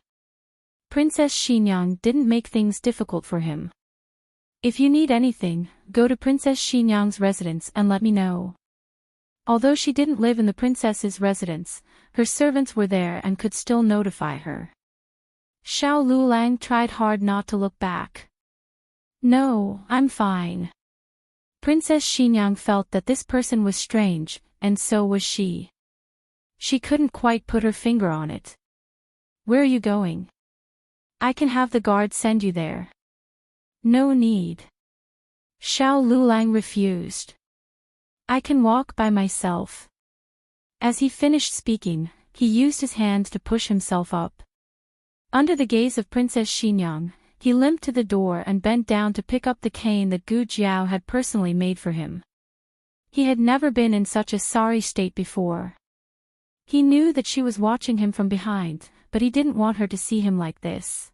Princess Xinyang didn't make things difficult for him. "If you need anything, go to Princess Xinyang's residence and let me know." Although she didn't live in the princess's residence, her servants were there and could still notify her. Xiao Lulang tried hard not to look back. "No, I'm fine." Princess Xinyang felt that this person was strange, and so was she. She couldn't quite put her finger on it. "Where are you going? I can have the guard send you there." "No need." Xiao Lulang refused. "I can walk by myself." As he finished speaking, he used his hand to push himself up. Under the gaze of Princess Xinyang, he limped to the door and bent down to pick up the cane that Gu Jiao had personally made for him. He had never been in such a sorry state before. He knew that she was watching him from behind, but he didn't want her to see him like this.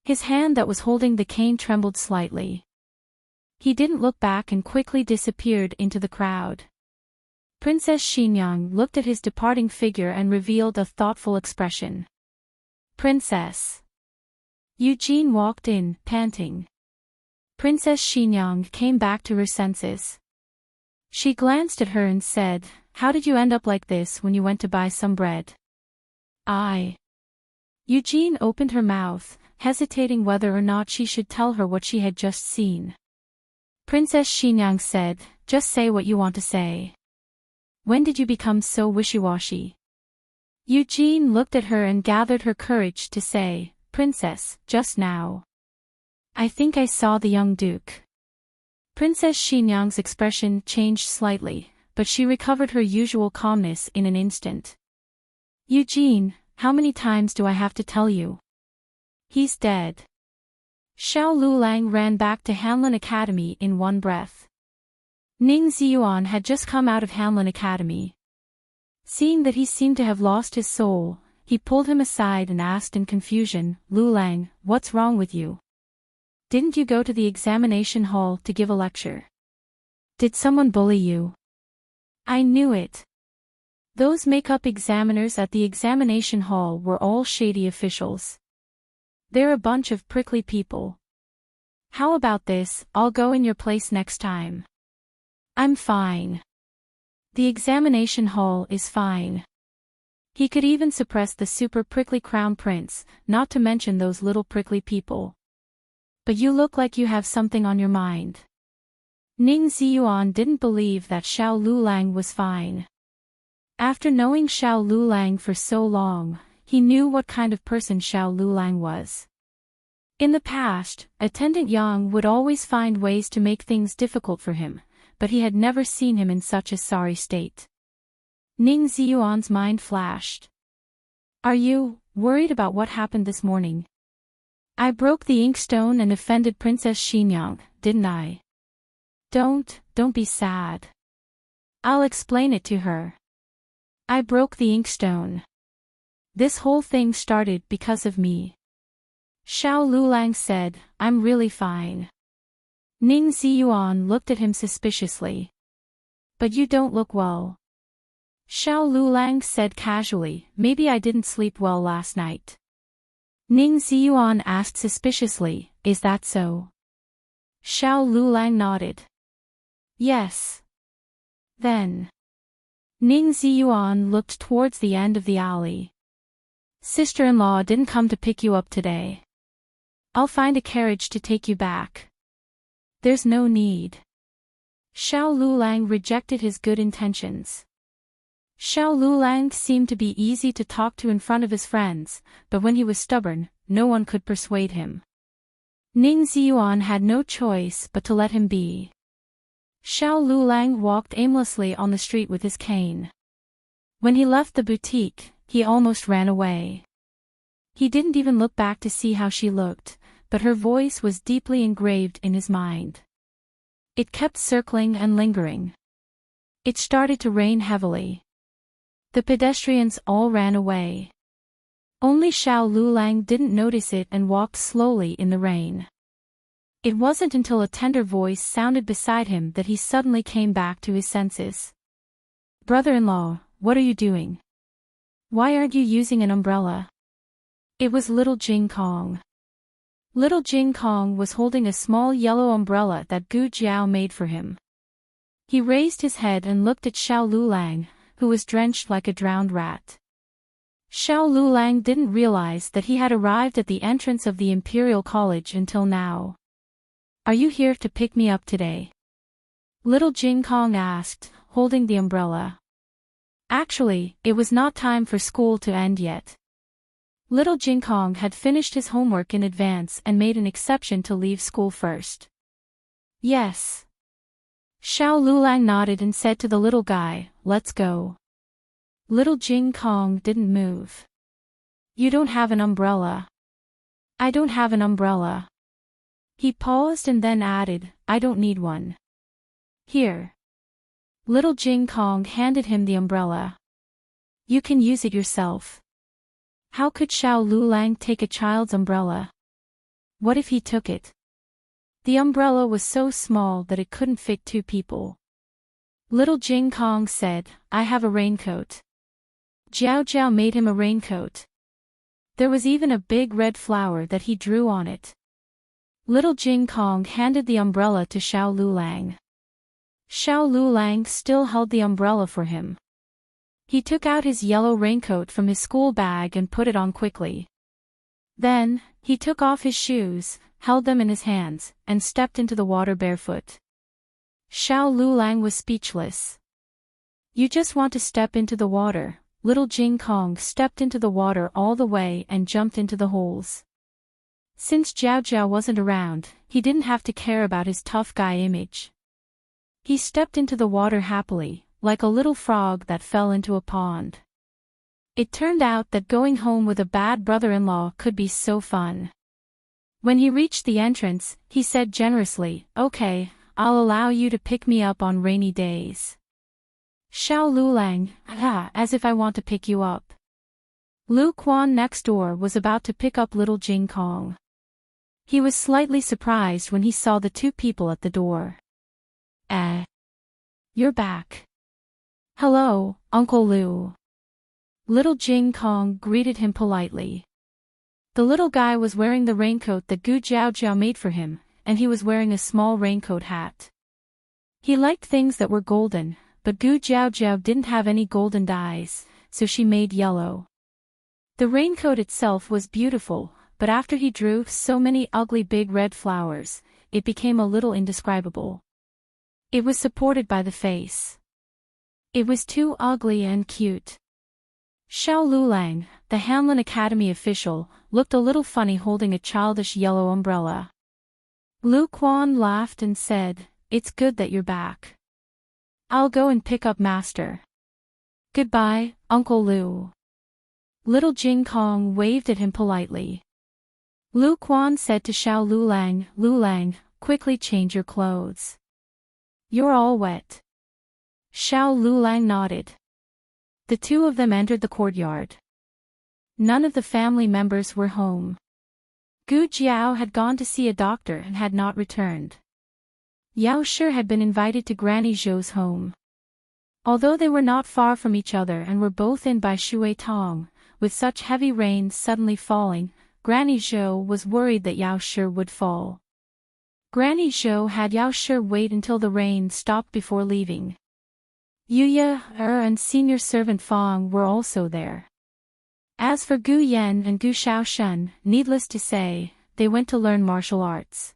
His hand that was holding the cane trembled slightly. He didn't look back and quickly disappeared into the crowd. Princess Xinyang looked at his departing figure and revealed a thoughtful expression. "Princess." Eugene walked in, panting. Princess Xinyang came back to her senses. She glanced at her and said, "How did you end up like this when you went to buy some bread?" Eugene opened her mouth, hesitating whether or not she should tell her what she had just seen. Princess Xinyang said, "Just say what you want to say. When did you become so wishy-washy?" Eugene looked at her and gathered her courage to say, "Princess, just now. I think I saw the young duke." Princess Xinyang's expression changed slightly, but she recovered her usual calmness in an instant. "Eugene, how many times do I have to tell you? He's dead." Xiao Lulang ran back to Hanlin Academy in one breath. Ning Ziyuan had just come out of Hanlin Academy. Seeing that he seemed to have lost his soul, he pulled him aside and asked in confusion, "Lulang, what's wrong with you? Didn't you go to the examination hall to give a lecture? Did someone bully you?" "I knew it. Those makeup examiners at the examination hall were all shady officials. They're a bunch of prickly people. How about this, I'll go in your place next time. I'm fine. The examination hall is fine." He could even suppress the super prickly crown prince, not to mention those little prickly people. "But you look like you have something on your mind." Ning Ziyuan didn't believe that Xiao Lulang was fine. After knowing Xiao Lulang for so long, he knew what kind of person Xiao Lulang was. In the past, Attendant Yang would always find ways to make things difficult for him, but he had never seen him in such a sorry state. Ning Ziyuan's mind flashed. Are you worried about what happened this morning? I broke the inkstone and offended Princess Xinyang, didn't I? Don't be sad. I'll explain it to her. I broke the inkstone. This whole thing started because of me. Xiao Lulang said, I'm really fine. Ning Ziyuan looked at him suspiciously. But you don't look well. Xiao Lulang said casually, maybe I didn't sleep well last night. Ning Ziyuan asked suspiciously, is that so? Xiao Lulang nodded. Yes. Then. Ning Ziyuan looked towards the end of the alley. Sister-in-law didn't come to pick you up today. I'll find a carriage to take you back. There's no need. Xiao Lulang rejected his good intentions. Xiao Lulang seemed to be easy to talk to in front of his friends, but when he was stubborn, no one could persuade him. Ning Ziyuan had no choice but to let him be. Xiao Lulang walked aimlessly on the street with his cane. When he left the boutique, he almost ran away. He didn't even look back to see how she looked, but her voice was deeply engraved in his mind. It kept circling and lingering. It started to rain heavily. The pedestrians all ran away. Only Xiao Lulang didn't notice it and walked slowly in the rain. It wasn't until a tender voice sounded beside him that he suddenly came back to his senses. Brother-in-law, what are you doing? Why aren't you using an umbrella? It was little Jing Kong. Little Jing Kong was holding a small yellow umbrella that Gu Jiao made for him. He raised his head and looked at Xiao Lulang, who was drenched like a drowned rat. Xiao Lulang didn't realize that he had arrived at the entrance of the Imperial College until now. Are you here to pick me up today? Little Jing Kong asked, holding the umbrella. Actually, it was not time for school to end yet. Little Jing Kong had finished his homework in advance and made an exception to leave school first. Yes. Xiao Lulang nodded and said to the little guy, let's go. Little Jing Kong didn't move. You don't have an umbrella. I don't have an umbrella. He paused and then added, I don't need one. Here. Little Jing Kong handed him the umbrella. You can use it yourself. How could Xiao Lulang take a child's umbrella? What if he took it? The umbrella was so small that it couldn't fit two people. Little Jing Kong said, I have a raincoat. Jiao Jiao made him a raincoat. There was even a big red flower that he drew on it. Little Jing Kong handed the umbrella to Xiao Lulang. Xiao Lulang still held the umbrella for him. He took out his yellow raincoat from his school bag and put it on quickly. Then, he took off his shoes, held them in his hands, and stepped into the water barefoot. Xiao Lulang was speechless. You just want to step into the water. Little Jing Kong stepped into the water all the way and jumped into the holes. Since Jiao Jiao wasn't around, he didn't have to care about his tough guy image. He stepped into the water happily, like a little frog that fell into a pond. It turned out that going home with a bad brother-in-law could be so fun. When he reached the entrance, he said generously, okay, I'll allow you to pick me up on rainy days. Xiao Lulang, as if I want to pick you up. Lu Quan next door was about to pick up little Jing Kong. He was slightly surprised when he saw the two people at the door. You're back. Hello, Uncle Lu. Little Jing Kong greeted him politely. The little guy was wearing the raincoat that Gu Jiao Jiao made for him, and he was wearing a small raincoat hat. He liked things that were golden, but Gu Jiao Jiao didn't have any golden dyes, so she made yellow. The raincoat itself was beautiful, but after he drew so many ugly big red flowers, it became a little indescribable. It was supported by the face. It was too ugly and cute. Xiao Lulang, the Hanlin Academy official, looked a little funny holding a childish yellow umbrella. Lu Quan laughed and said, "It's good that you're back. I'll go and pick up Master. Goodbye, Uncle Lu." Little Jing Kong waved at him politely. Lu Quan said to Xiao Lulang, "Lulang, quickly change your clothes. You're all wet." Xiao Lulang nodded. The two of them entered the courtyard. None of the family members were home. Gu Jiao had gone to see a doctor and had not returned. Yao Shi had been invited to Granny Zhou's home. Although they were not far from each other and were both in by Shui Tong, with such heavy rains suddenly falling, Granny Zhou was worried that Yao Shi would fall. Granny Zhou had Yao Shi wait until the rain stopped before leaving. Yuya, and senior servant Fang were also there. As for Gu Yan and Gu Shaoshen, needless to say, they went to learn martial arts.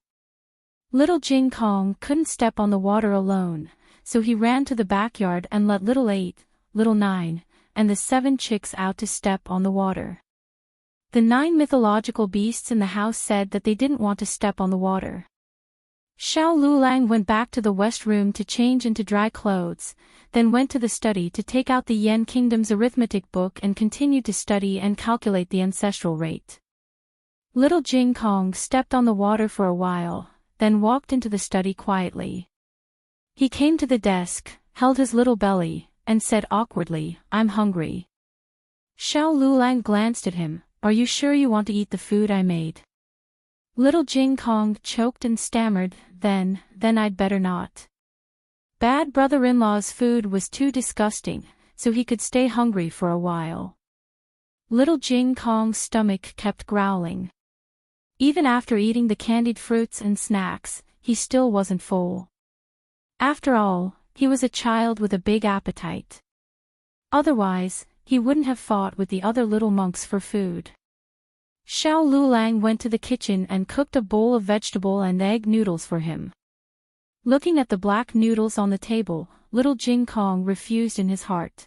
Little Jing Kong couldn't step on the water alone, so he ran to the backyard and let Little 8, Little 9, and the 7 chicks out to step on the water. The 9 mythological beasts in the house said that they didn't want to step on the water. Xiao Lulang went back to the west room to change into dry clothes, then went to the study to take out the Yen Kingdom's arithmetic book and continued to study and calculate the ancestral rate. Little Jing Kong stepped on the water for a while, then walked into the study quietly. He came to the desk, held his little belly, and said awkwardly, "I'm hungry." Xiao Lulang glanced at him, "Are you sure you want to eat the food I made?" Little Jing Kong choked and stammered, then I'd better not. Bad brother-in-law's food was too disgusting, so he could stay hungry for a while. Little Jing Kong's stomach kept growling. Even after eating the candied fruits and snacks, he still wasn't full. After all, he was a child with a big appetite. Otherwise, he wouldn't have fought with the other little monks for food. Xiao Lulang went to the kitchen and cooked a bowl of vegetable and egg noodles for him. Looking at the black noodles on the table, little Jing Kong refused in his heart.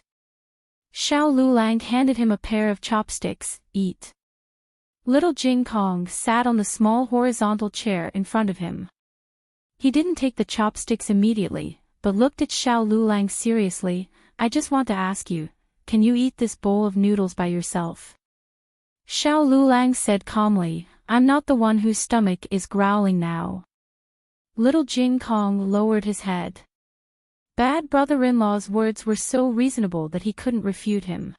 Xiao Lulang handed him a pair of chopsticks, "Eat." Little Jing Kong sat on the small horizontal chair in front of him. He didn't take the chopsticks immediately, but looked at Xiao Lulang seriously. "I just want to ask you, can you eat this bowl of noodles by yourself?" Xiao Lulang said calmly, "I'm not the one whose stomach is growling now." Little Jing Kong lowered his head. Bad brother-in-law's words were so reasonable that he couldn't refute him.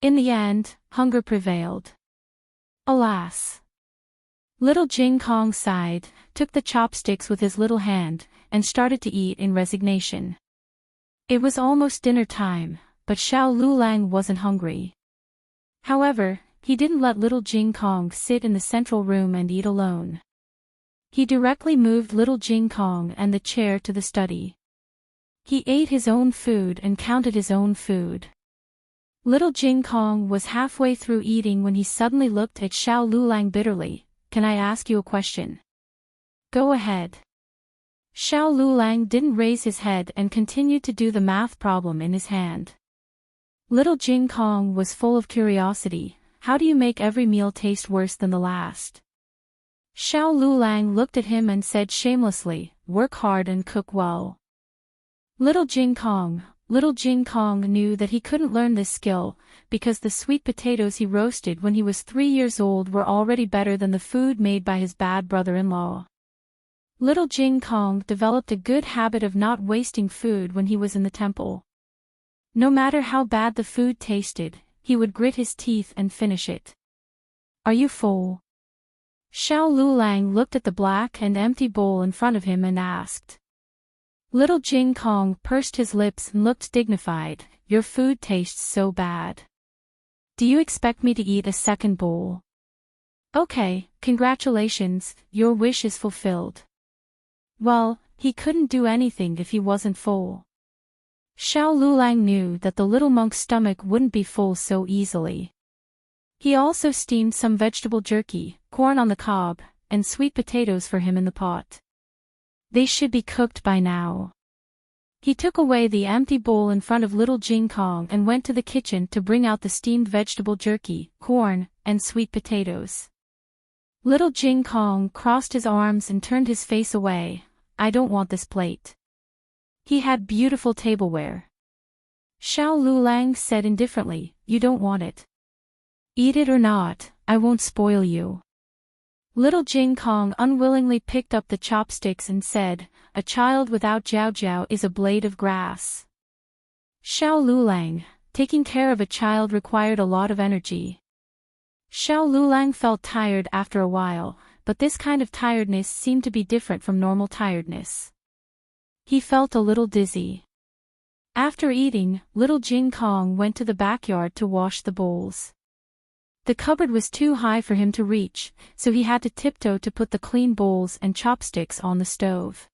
In the end, hunger prevailed. Alas! Little Jing Kong sighed, took the chopsticks with his little hand, and started to eat in resignation. It was almost dinner time, but Xiao Lulang wasn't hungry. However, he didn't let little Jing Kong sit in the central room and eat alone. He directly moved little Jing Kong and the chair to the study. He ate his own food and counted his own food. Little Jing Kong was halfway through eating when he suddenly looked at Xiao Lulang bitterly. "Can I ask you a question?" "Go ahead." Xiao Lulang didn't raise his head and continued to do the math problem in his hand. Little Jing Kong was full of curiosity. "How do you make every meal taste worse than the last?" Xiao Lulang looked at him and said shamelessly, "Work hard and cook well." Little Jing Kong knew that he couldn't learn this skill, because the sweet potatoes he roasted when he was 3 years old were already better than the food made by his bad brother-in-law. Little Jing Kong developed a good habit of not wasting food when he was in the temple. No matter how bad the food tasted, he would grit his teeth and finish it. "Are you full?" Xiao Lulang looked at the black and empty bowl in front of him and asked. Little Jing Kong pursed his lips and looked dignified. "Your food tastes so bad. Do you expect me to eat a second bowl?" "Okay, congratulations, your wish is fulfilled." Well, he couldn't do anything if he wasn't full. Xiao Lulang knew that the little monk's stomach wouldn't be full so easily. He also steamed some vegetable jerky, corn on the cob, and sweet potatoes for him in the pot. They should be cooked by now. He took away the empty bowl in front of little Jing Kong and went to the kitchen to bring out the steamed vegetable jerky, corn, and sweet potatoes. Little Jing Kong crossed his arms and turned his face away. I don't want this plate. He had beautiful tableware. Xiao Lulang said indifferently, you don't want it. Eat it or not, I won't spoil you. Little Jing Kong unwillingly picked up the chopsticks and said, a child without jiao jiao is a blade of grass. Xiao Lulang, taking care of a child required a lot of energy. Xiao Lulang felt tired after a while, but this kind of tiredness seemed to be different from normal tiredness. He felt a little dizzy. After eating, little Jing Kong went to the backyard to wash the bowls. The cupboard was too high for him to reach, so he had to tiptoe to put the clean bowls and chopsticks on the stove.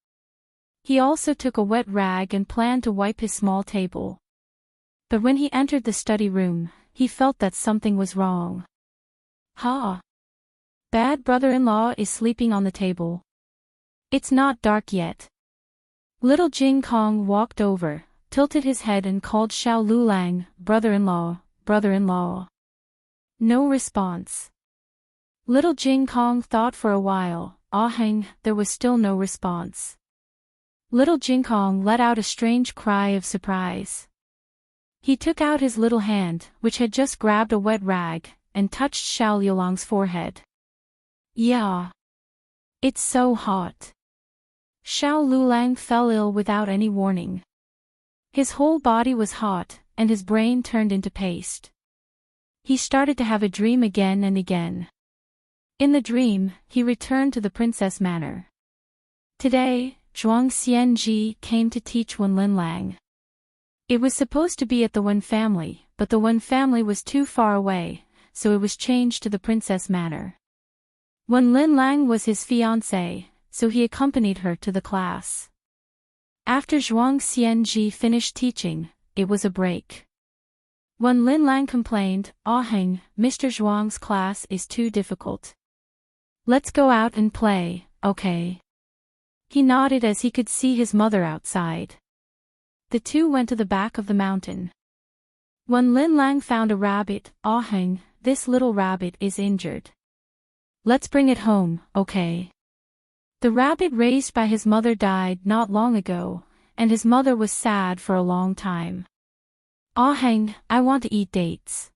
He also took a wet rag and planned to wipe his small table. But when he entered the study room, he felt that something was wrong. Ha! Bad brother-in-law is sleeping on the table. It's not dark yet. Little Jing Kong walked over, tilted his head and called Xiao Lulang, brother-in-law, brother-in-law. No response. Little Jing Kong thought for a while. Ahang, there was still no response. Little Jing Kong let out a strange cry of surprise. He took out his little hand, which had just grabbed a wet rag, and touched Xiao Liulang's forehead. Yeah. It's so hot. Xiao Lulang fell ill without any warning. His whole body was hot, and his brain turned into paste. He started to have a dream again and again. In the dream, he returned to the princess manor. Today, Zhuang Xianji came to teach Wen Linlang. It was supposed to be at the Wen family, but the Wen family was too far away, so it was changed to the princess manor. Wen Linlang was his fiancée, so he accompanied her to the class. After Zhuang Xianji finished teaching, it was a break. Wen Linlang complained, Ahang, Mr. Zhuang's class is too difficult. Let's go out and play, okay? He nodded as he could see his mother outside. The two went to the back of the mountain. Wen Linlang found a rabbit. Ahang, this little rabbit is injured. Let's bring it home, okay? The rabbit raised by his mother died not long ago, and his mother was sad for a long time. Ahang, I want to eat dates.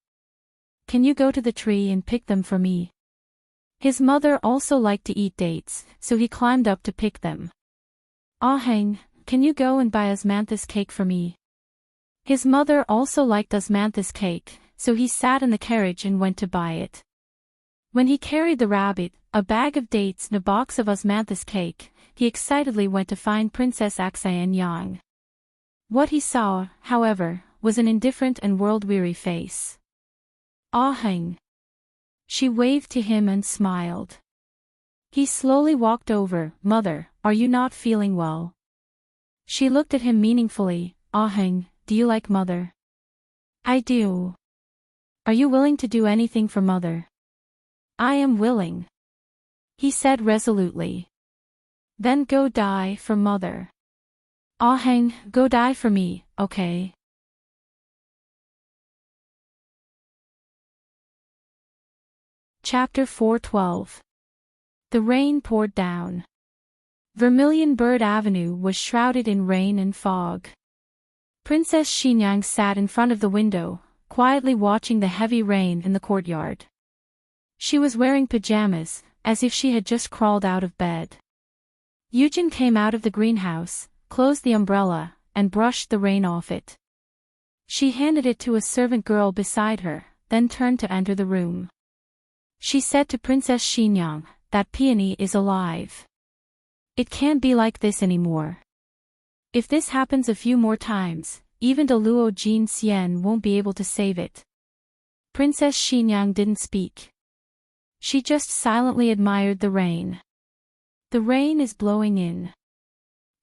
Can you go to the tree and pick them for me? His mother also liked to eat dates, so he climbed up to pick them. Ahang, can you go and buy osmanthus cake for me? His mother also liked osmanthus cake, so he sat in the carriage and went to buy it. When he carried the rabbit, a bag of dates and a box of osmanthus cake, he excitedly went to find Princess Axayan Yang. What he saw, however, was an indifferent and world-weary face. Ahang. She waved to him and smiled. He slowly walked over. Mother, are you not feeling well? She looked at him meaningfully. Ahang, do you like mother? I do. Are you willing to do anything for mother? I am willing. He said resolutely. Then go die for mother. Ahang, go die for me, okay? Chapter 4:12. The rain poured down. Vermilion Bird Avenue was shrouded in rain and fog. Princess Xinyang sat in front of the window, quietly watching the heavy rain in the courtyard. She was wearing pajamas, as if she had just crawled out of bed. Yujin came out of the greenhouse, closed the umbrella, and brushed the rain off it. She handed it to a servant girl beside her, then turned to enter the room. She said to Princess Xinyang, that peony is alive. It can't be like this anymore. If this happens a few more times, even the Luo Jin Xian won't be able to save it. Princess Xinyang didn't speak. She just silently admired the rain. The rain is blowing in.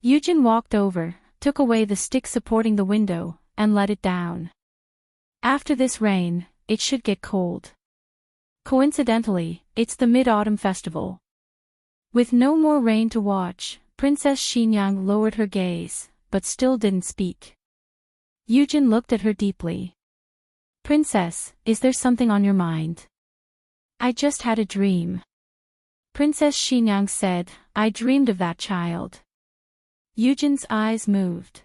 Yujin walked over, took away the stick supporting the window, and let it down. After this rain, it should get cold. Coincidentally, it's the Mid-Autumn Festival. With no more rain to watch, Princess Xinyang lowered her gaze. but still didn't speak. Yujin looked at her deeply. Princess, is there something on your mind? I just had a dream. Princess Xinyang said, I dreamed of that child. Yujin's eyes moved.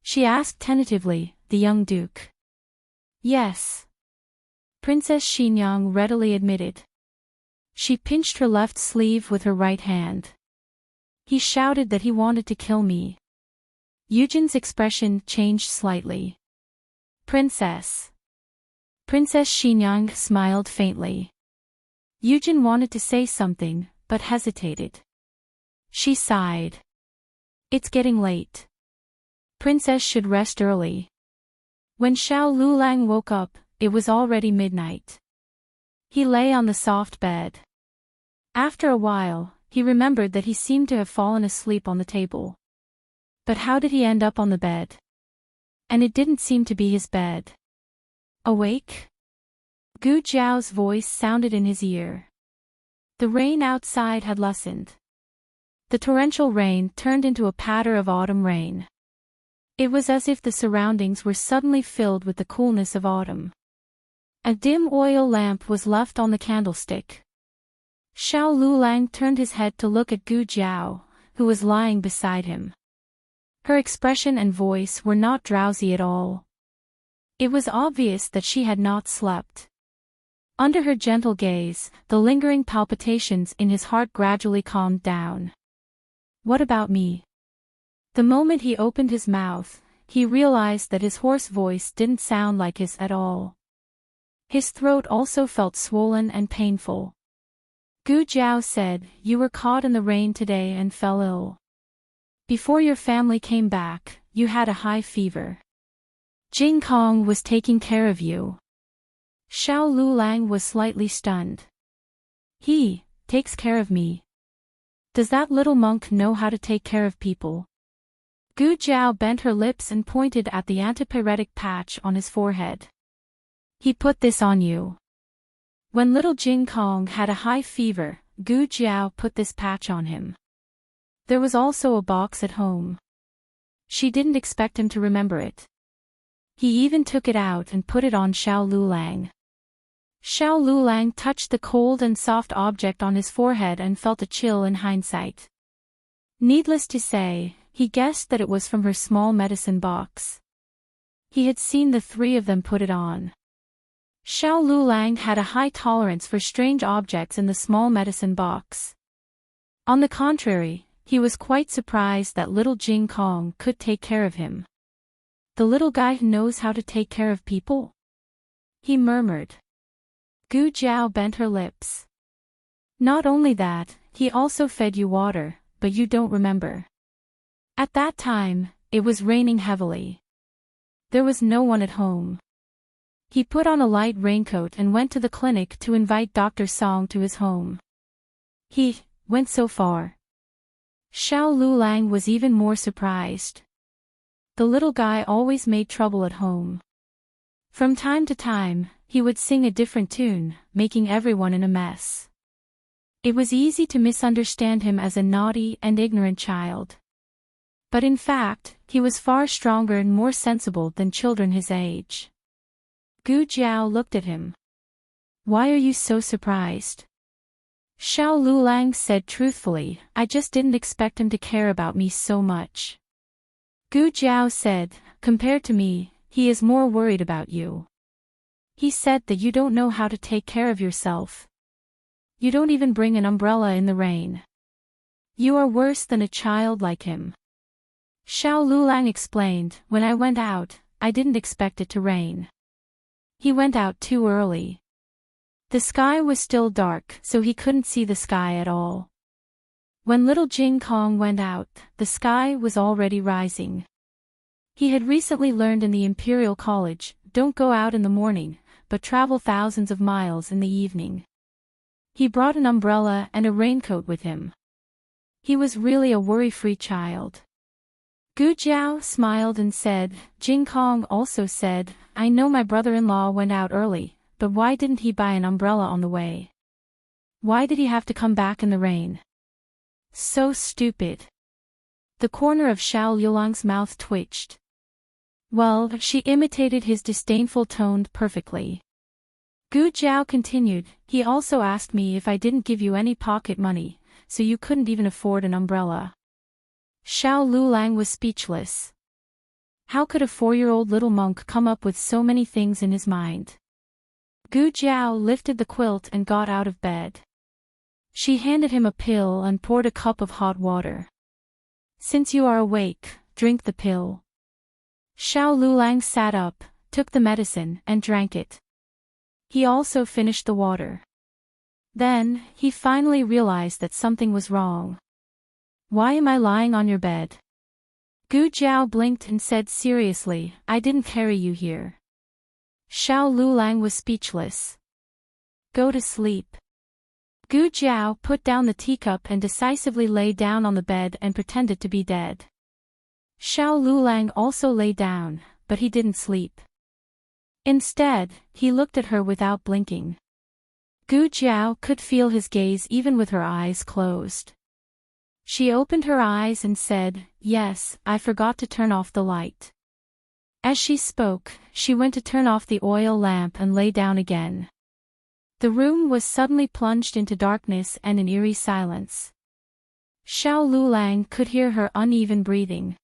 She asked tentatively, the young duke. Yes. Princess Xinyang readily admitted. She pinched her left sleeve with her right hand. He shouted that he wanted to kill me. Yujin's expression changed slightly. Princess. Princess Xinyang smiled faintly. Yujin wanted to say something, but hesitated. She sighed. It's getting late. Princess should rest early. When Xiao Lulang woke up, it was already midnight. He lay on the soft bed. After a while, he remembered that he seemed to have fallen asleep on the table. But how did he end up on the bed? And it didn't seem to be his bed. Awake? Gu Jiao's voice sounded in his ear. The rain outside had lessened. The torrential rain turned into a patter of autumn rain. It was as if the surroundings were suddenly filled with the coolness of autumn. A dim oil lamp was left on the candlestick. Xiao Lulang turned his head to look at Gu Jiao, who was lying beside him. Her expression and voice were not drowsy at all. It was obvious that she had not slept. Under her gentle gaze, the lingering palpitations in his heart gradually calmed down. What about me? The moment he opened his mouth, he realized that his hoarse voice didn't sound like his at all. His throat also felt swollen and painful. Gu Jiao said, You were caught in the rain today and fell ill. Before your family came back, you had a high fever. Jing Kong was taking care of you. Xiao Lulang was slightly stunned. He takes care of me. Does that little monk know how to take care of people? Gu Jiao bent her lips and pointed at the antipyretic patch on his forehead. He put this on you. When little Jing Kong had a high fever, Gu Jiao put this patch on him. There was also a box at home. She didn't expect him to remember it. He even took it out and put it on Xiao Lulang. Xiao Lulang touched the cold and soft object on his forehead and felt a chill in hindsight. Needless to say, he guessed that it was from her small medicine box. He had seen the three of them put it on. Xiao Lulang had a high tolerance for strange objects in the small medicine box. On the contrary, he was quite surprised that little Jing Kong could take care of him. The little guy who knows how to take care of people? He murmured. Gu Jiao bent her lips. Not only that, he also fed you water, but you don't remember. At that time, it was raining heavily. There was no one at home. He put on a light raincoat and went to the clinic to invite Dr. Song to his home. He went so far. Xiao Lulang was even more surprised. The little guy always made trouble at home. From time to time, he would sing a different tune, making everyone in a mess. It was easy to misunderstand him as a naughty and ignorant child. But in fact, he was far stronger and more sensible than children his age. Gu Jiao looked at him. Why are you so surprised? Xiao Lulang said truthfully, I just didn't expect him to care about me so much. Gu Jiao said, compared to me, he is more worried about you. He said that you don't know how to take care of yourself. You don't even bring an umbrella in the rain. You are worse than a child like him. Xiao Lulang explained, when I went out, I didn't expect it to rain. He went out too early. The sky was still dark, so he couldn't see the sky at all. When little Jing Kong went out, the sky was already rising. He had recently learned in the Imperial College, don't go out in the morning, but travel thousands of miles in the evening. He brought an umbrella and a raincoat with him. He was really a worry-free child. Gu Jiao smiled and said, Jing Kong also said, I know my brother-in-law went out early, but why didn't he buy an umbrella on the way? Why did he have to come back in the rain? So stupid. The corner of Xiao Liulang's mouth twitched. Well, she imitated his disdainful tone perfectly. Gu Jiao continued, he also asked me if I didn't give you any pocket money, so you couldn't even afford an umbrella. Xiao Liulang was speechless. How could a 4-year-old little monk come up with so many things in his mind? Gu Jiao lifted the quilt and got out of bed. She handed him a pill and poured a cup of hot water. Since you are awake, drink the pill. Xiao Liulang sat up, took the medicine, and drank it. He also finished the water. Then, he finally realized that something was wrong. Why am I lying on your bed? Gu Jiao blinked and said seriously, I didn't carry you here. Xiao Liulang was speechless. Go to sleep. Gu Jiao put down the teacup and decisively lay down on the bed and pretended to be dead. Xiao Liulang also lay down, but he didn't sleep. Instead, he looked at her without blinking. Gu Jiao could feel his gaze even with her eyes closed. She opened her eyes and said, yes, I forgot to turn off the light. As she spoke, she went to turn off the oil lamp and lay down again. The room was suddenly plunged into darkness and an eerie silence. Xiao Liulang could hear her uneven breathing.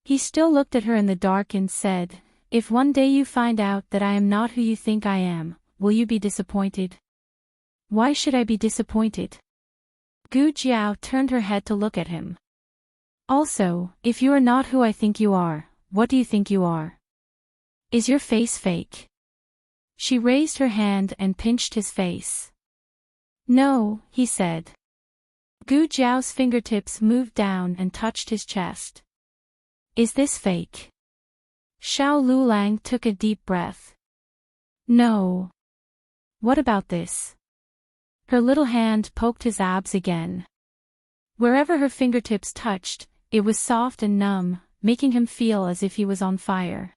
He still looked at her in the dark and said, if one day you find out that I am not who you think I am, will you be disappointed? Why should I be disappointed? Gu Jiao turned her head to look at him. Also, if you are not who I think you are, what do you think you are? Is your face fake? She raised her hand and pinched his face. No, he said. Gu Jiao's fingertips moved down and touched his chest. Is this fake? Xiao Liulang took a deep breath. No. What about this? Her little hand poked his abs again. Wherever her fingertips touched, it was soft and numb, making him feel as if he was on fire.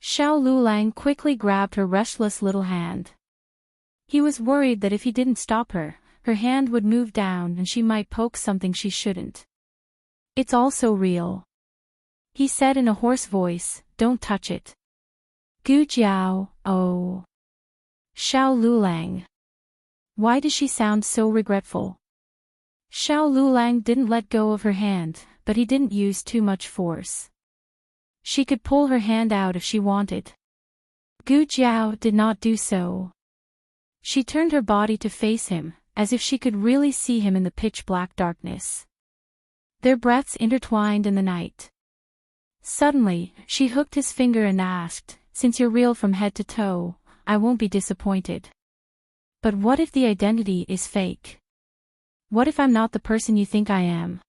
Xiao Liulang quickly grabbed her restless little hand. He was worried that if he didn't stop her, her hand would move down and she might poke something she shouldn't. It's also real. He said in a hoarse voice, don't touch it. Gu Jiao, oh. Xiao Liulang. Why does she sound so regretful? Xiao Liulang didn't let go of her hand, but he didn't use too much force. She could pull her hand out if she wanted. Gu Jiao did not do so. She turned her body to face him, as if she could really see him in the pitch-black darkness. Their breaths intertwined in the night. Suddenly, she hooked his finger and asked, since you're real from head to toe, I won't be disappointed. But what if the identity is fake? What if I'm not the person you think I am?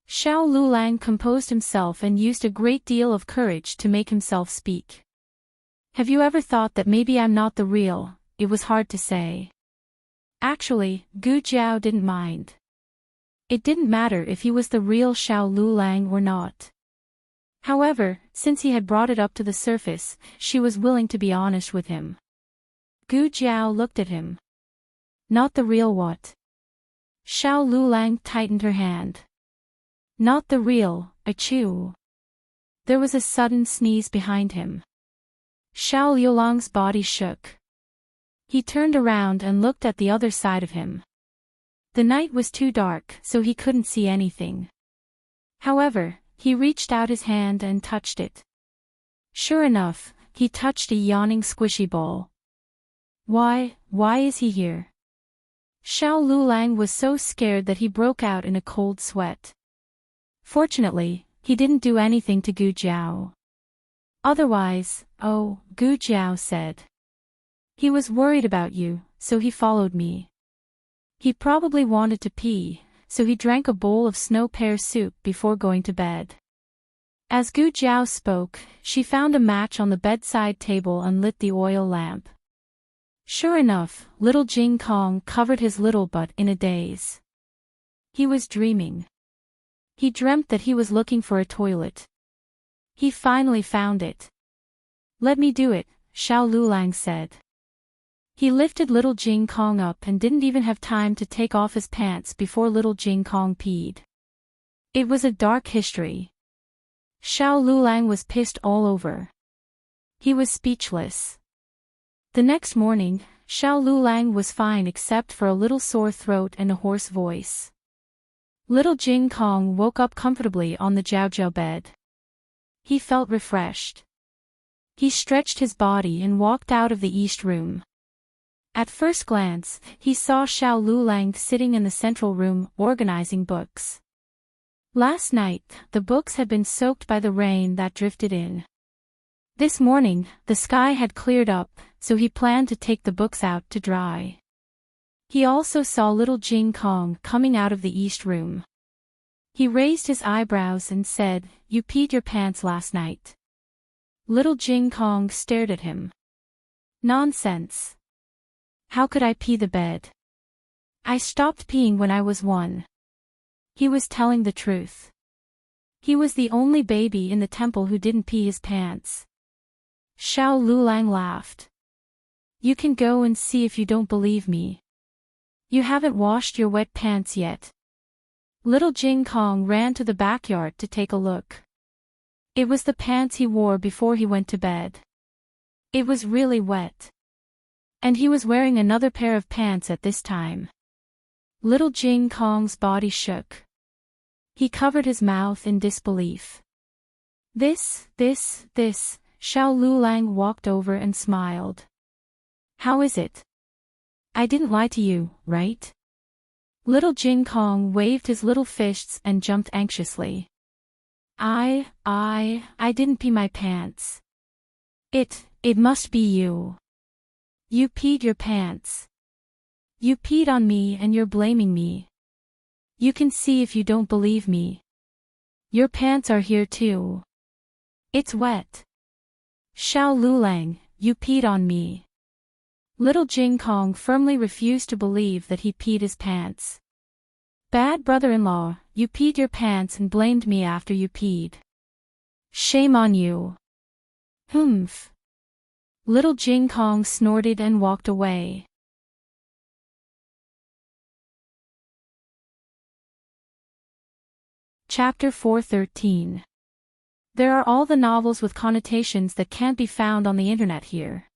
Xiao Liulang composed himself and used a great deal of courage to make himself speak. Have you ever thought that maybe I'm not the real? It was hard to say. Actually, Gu Jiao didn't mind. It didn't matter if he was the real Xiao Liulang or not. However, since he had brought it up to the surface, she was willing to be honest with him. Gu Jiao looked at him. Not the real what? Xiao Liulang tightened her hand. Not the real, achoo. There was a sudden sneeze behind him. Xiao Liulang's body shook. He turned around and looked at the other side of him. The night was too dark, so he couldn't see anything. However, he reached out his hand and touched it. Sure enough, he touched a yawning squishy ball. Why is he here? Xiao Liulang was so scared that he broke out in a cold sweat. Fortunately, he didn't do anything to Gu Jiao. Otherwise, oh, Gu Jiao said. He was worried about you, so he followed me. He probably wanted to pee, so he drank a bowl of snow pear soup before going to bed. As Gu Jiao spoke, she found a match on the bedside table and lit the oil lamp. Sure enough, little Jing Kong covered his little butt in a daze. He was dreaming. He dreamt that he was looking for a toilet. He finally found it. Let me do it, Xiao Liulang said. He lifted little Jing Kong up and didn't even have time to take off his pants before little Jing Kong peed. It was a dark history. Xiao Lulang was pissed all over. He was speechless. The next morning, Xiao Lulang was fine except for a little sore throat and a hoarse voice. Little Jing Kong woke up comfortably on the Jiaojiao bed. He felt refreshed. He stretched his body and walked out of the east room. At first glance, he saw Xiao Lulang sitting in the central room, organizing books. Last night, the books had been soaked by the rain that drifted in. This morning, the sky had cleared up, so he planned to take the books out to dry. He also saw little Jing Kong coming out of the east room. He raised his eyebrows and said, "You peed your pants last night." Little Jing Kong stared at him. "Nonsense. How could I pee the bed? I stopped peeing when I was 1. He was telling the truth. He was the only baby in the temple who didn't pee his pants. Xiao Lulang laughed. "You can go and see if you don't believe me. You haven't washed your wet pants yet." Little Jing Kong ran to the backyard to take a look. It was the pants he wore before he went to bed. It was really wet. And he was wearing another pair of pants at this time. Little Jing Kong's body shook. He covered his mouth in disbelief. This, Xiao Lulang walked over and smiled. "How is it? I didn't lie to you, right?" Little Jing Kong waved his little fists and jumped anxiously. I didn't pee my pants. It must be you. You peed your pants. You peed on me and you're blaming me. You can see if you don't believe me. Your pants are here too. It's wet. Xiao Lulang, you peed on me." Little Jing Kong firmly refused to believe that he peed his pants. "Bad brother-in-law, you peed your pants and blamed me after you peed. Shame on you." "Humph." Little Jing Kong snorted and walked away. Chapter 413. There are all the novels with connotations that can't be found on the internet here.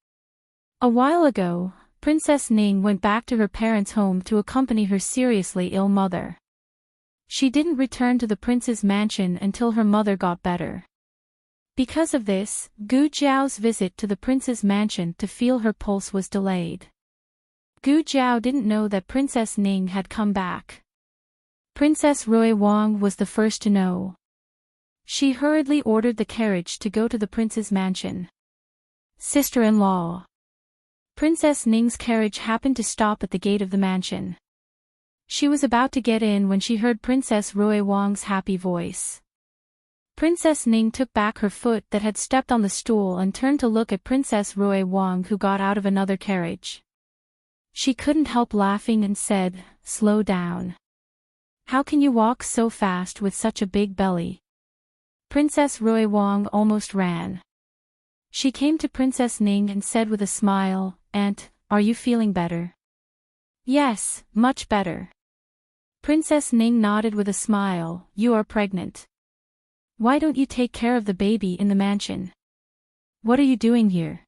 A while ago, Princess Ning went back to her parents' home to accompany her seriously ill mother. She didn't return to the prince's mansion until her mother got better. Because of this, Gu Jiao's visit to the prince's mansion to feel her pulse was delayed. Gu Jiao didn't know that Princess Ning had come back. Princess Rui Wang was the first to know. She hurriedly ordered the carriage to go to the prince's mansion. "Sister-in-law." Princess Ning's carriage happened to stop at the gate of the mansion. She was about to get in when she heard Princess Rui Wang's happy voice. Princess Ning took back her foot that had stepped on the stool and turned to look at Princess Rui Wang, who got out of another carriage. She couldn't help laughing and said, "Slow down. How can you walk so fast with such a big belly?" Princess Rui Wang almost ran. She came to Princess Ning and said with a smile, "Aunt, are you feeling better?" "Yes, much better." Princess Ning nodded with a smile. "You are pregnant. Why don't you take care of the baby in the mansion? What are you doing here?"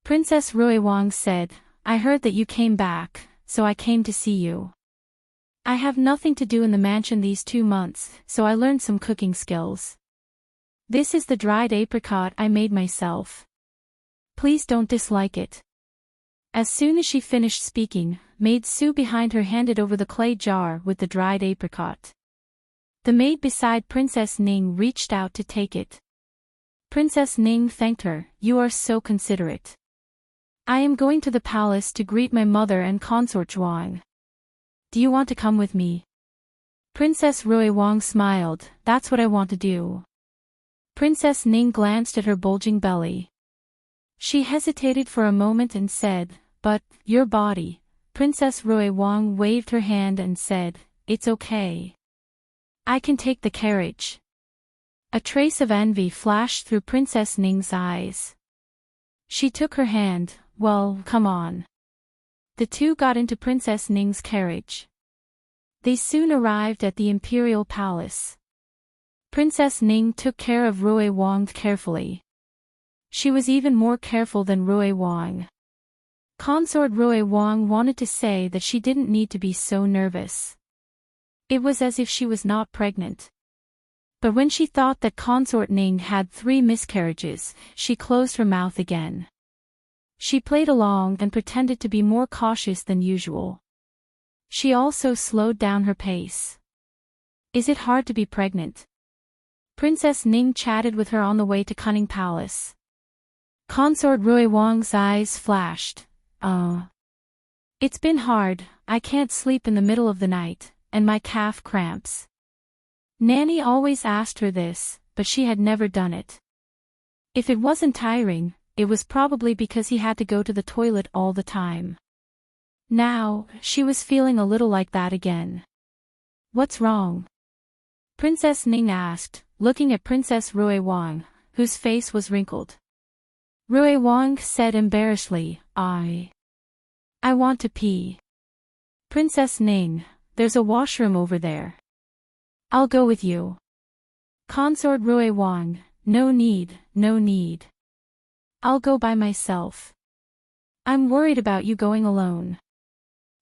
Princess Rui Wang said, "I heard that you came back, so I came to see you. I have nothing to do in the mansion these 2 months, so I learned some cooking skills. This is the dried apricot I made myself. Please don't dislike it." As soon as she finished speaking, maid Su behind her handed over the clay jar with the dried apricot. The maid beside Princess Ning reached out to take it. Princess Ning thanked her. "You are so considerate. I am going to the palace to greet my mother and consort Zhuang. Do you want to come with me?" Princess Rui Wang smiled. "That's what I want to do." Princess Ning glanced at her bulging belly. She hesitated for a moment and said, "But, your body." Princess Rui Wang waved her hand and said, "It's okay. I can take the carriage." A trace of envy flashed through Princess Ning's eyes. She took her hand. "Well, come on." The two got into Princess Ning's carriage. They soon arrived at the imperial palace. Princess Ning took care of Rui Wang carefully. She was even more careful than Rui Wang. Consort Rui Wang wanted to say that she didn't need to be so nervous. It was as if she was not pregnant. But when she thought that Consort Ning had 3 miscarriages, she closed her mouth again. She played along and pretended to be more cautious than usual. She also slowed down her pace. Is it hard to be pregnant? Princess Ning chatted with her on the way to Cunning Palace. Consort Rui Wang's eyes flashed. It's been hard, I can't sleep in the middle of the night, and my calf cramps. Nanny always asked her this, but she had never done it. If it wasn't tiring, it was probably because he had to go to the toilet all the time. Now, she was feeling a little like that again. What's wrong? Princess Ning asked, looking at Princess Rui Wang, whose face was wrinkled. Rui Wang said embarrassedly, I want to pee. Princess Ning, there's a washroom over there. I'll go with you. Consort Rui Wang, no need, no need. I'll go by myself. I'm worried about you going alone.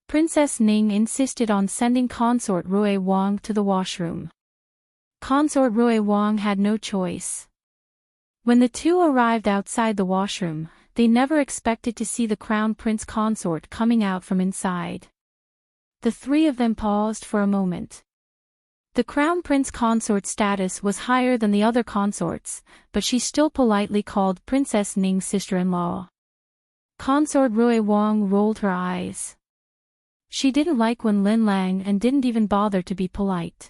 Princess Ning insisted on sending Consort Rui Wang to the washroom. Consort Rui Wang had no choice. When the two arrived outside the washroom, they never expected to see the Crown Prince Consort coming out from inside. The 3 of them paused for a moment. The Crown Prince Consort's status was higher than the other consorts, but she still politely called Princess Ning's sister-in-law. Consort Rui Wang rolled her eyes. She didn't like Wen Lin Lang and didn't even bother to be polite.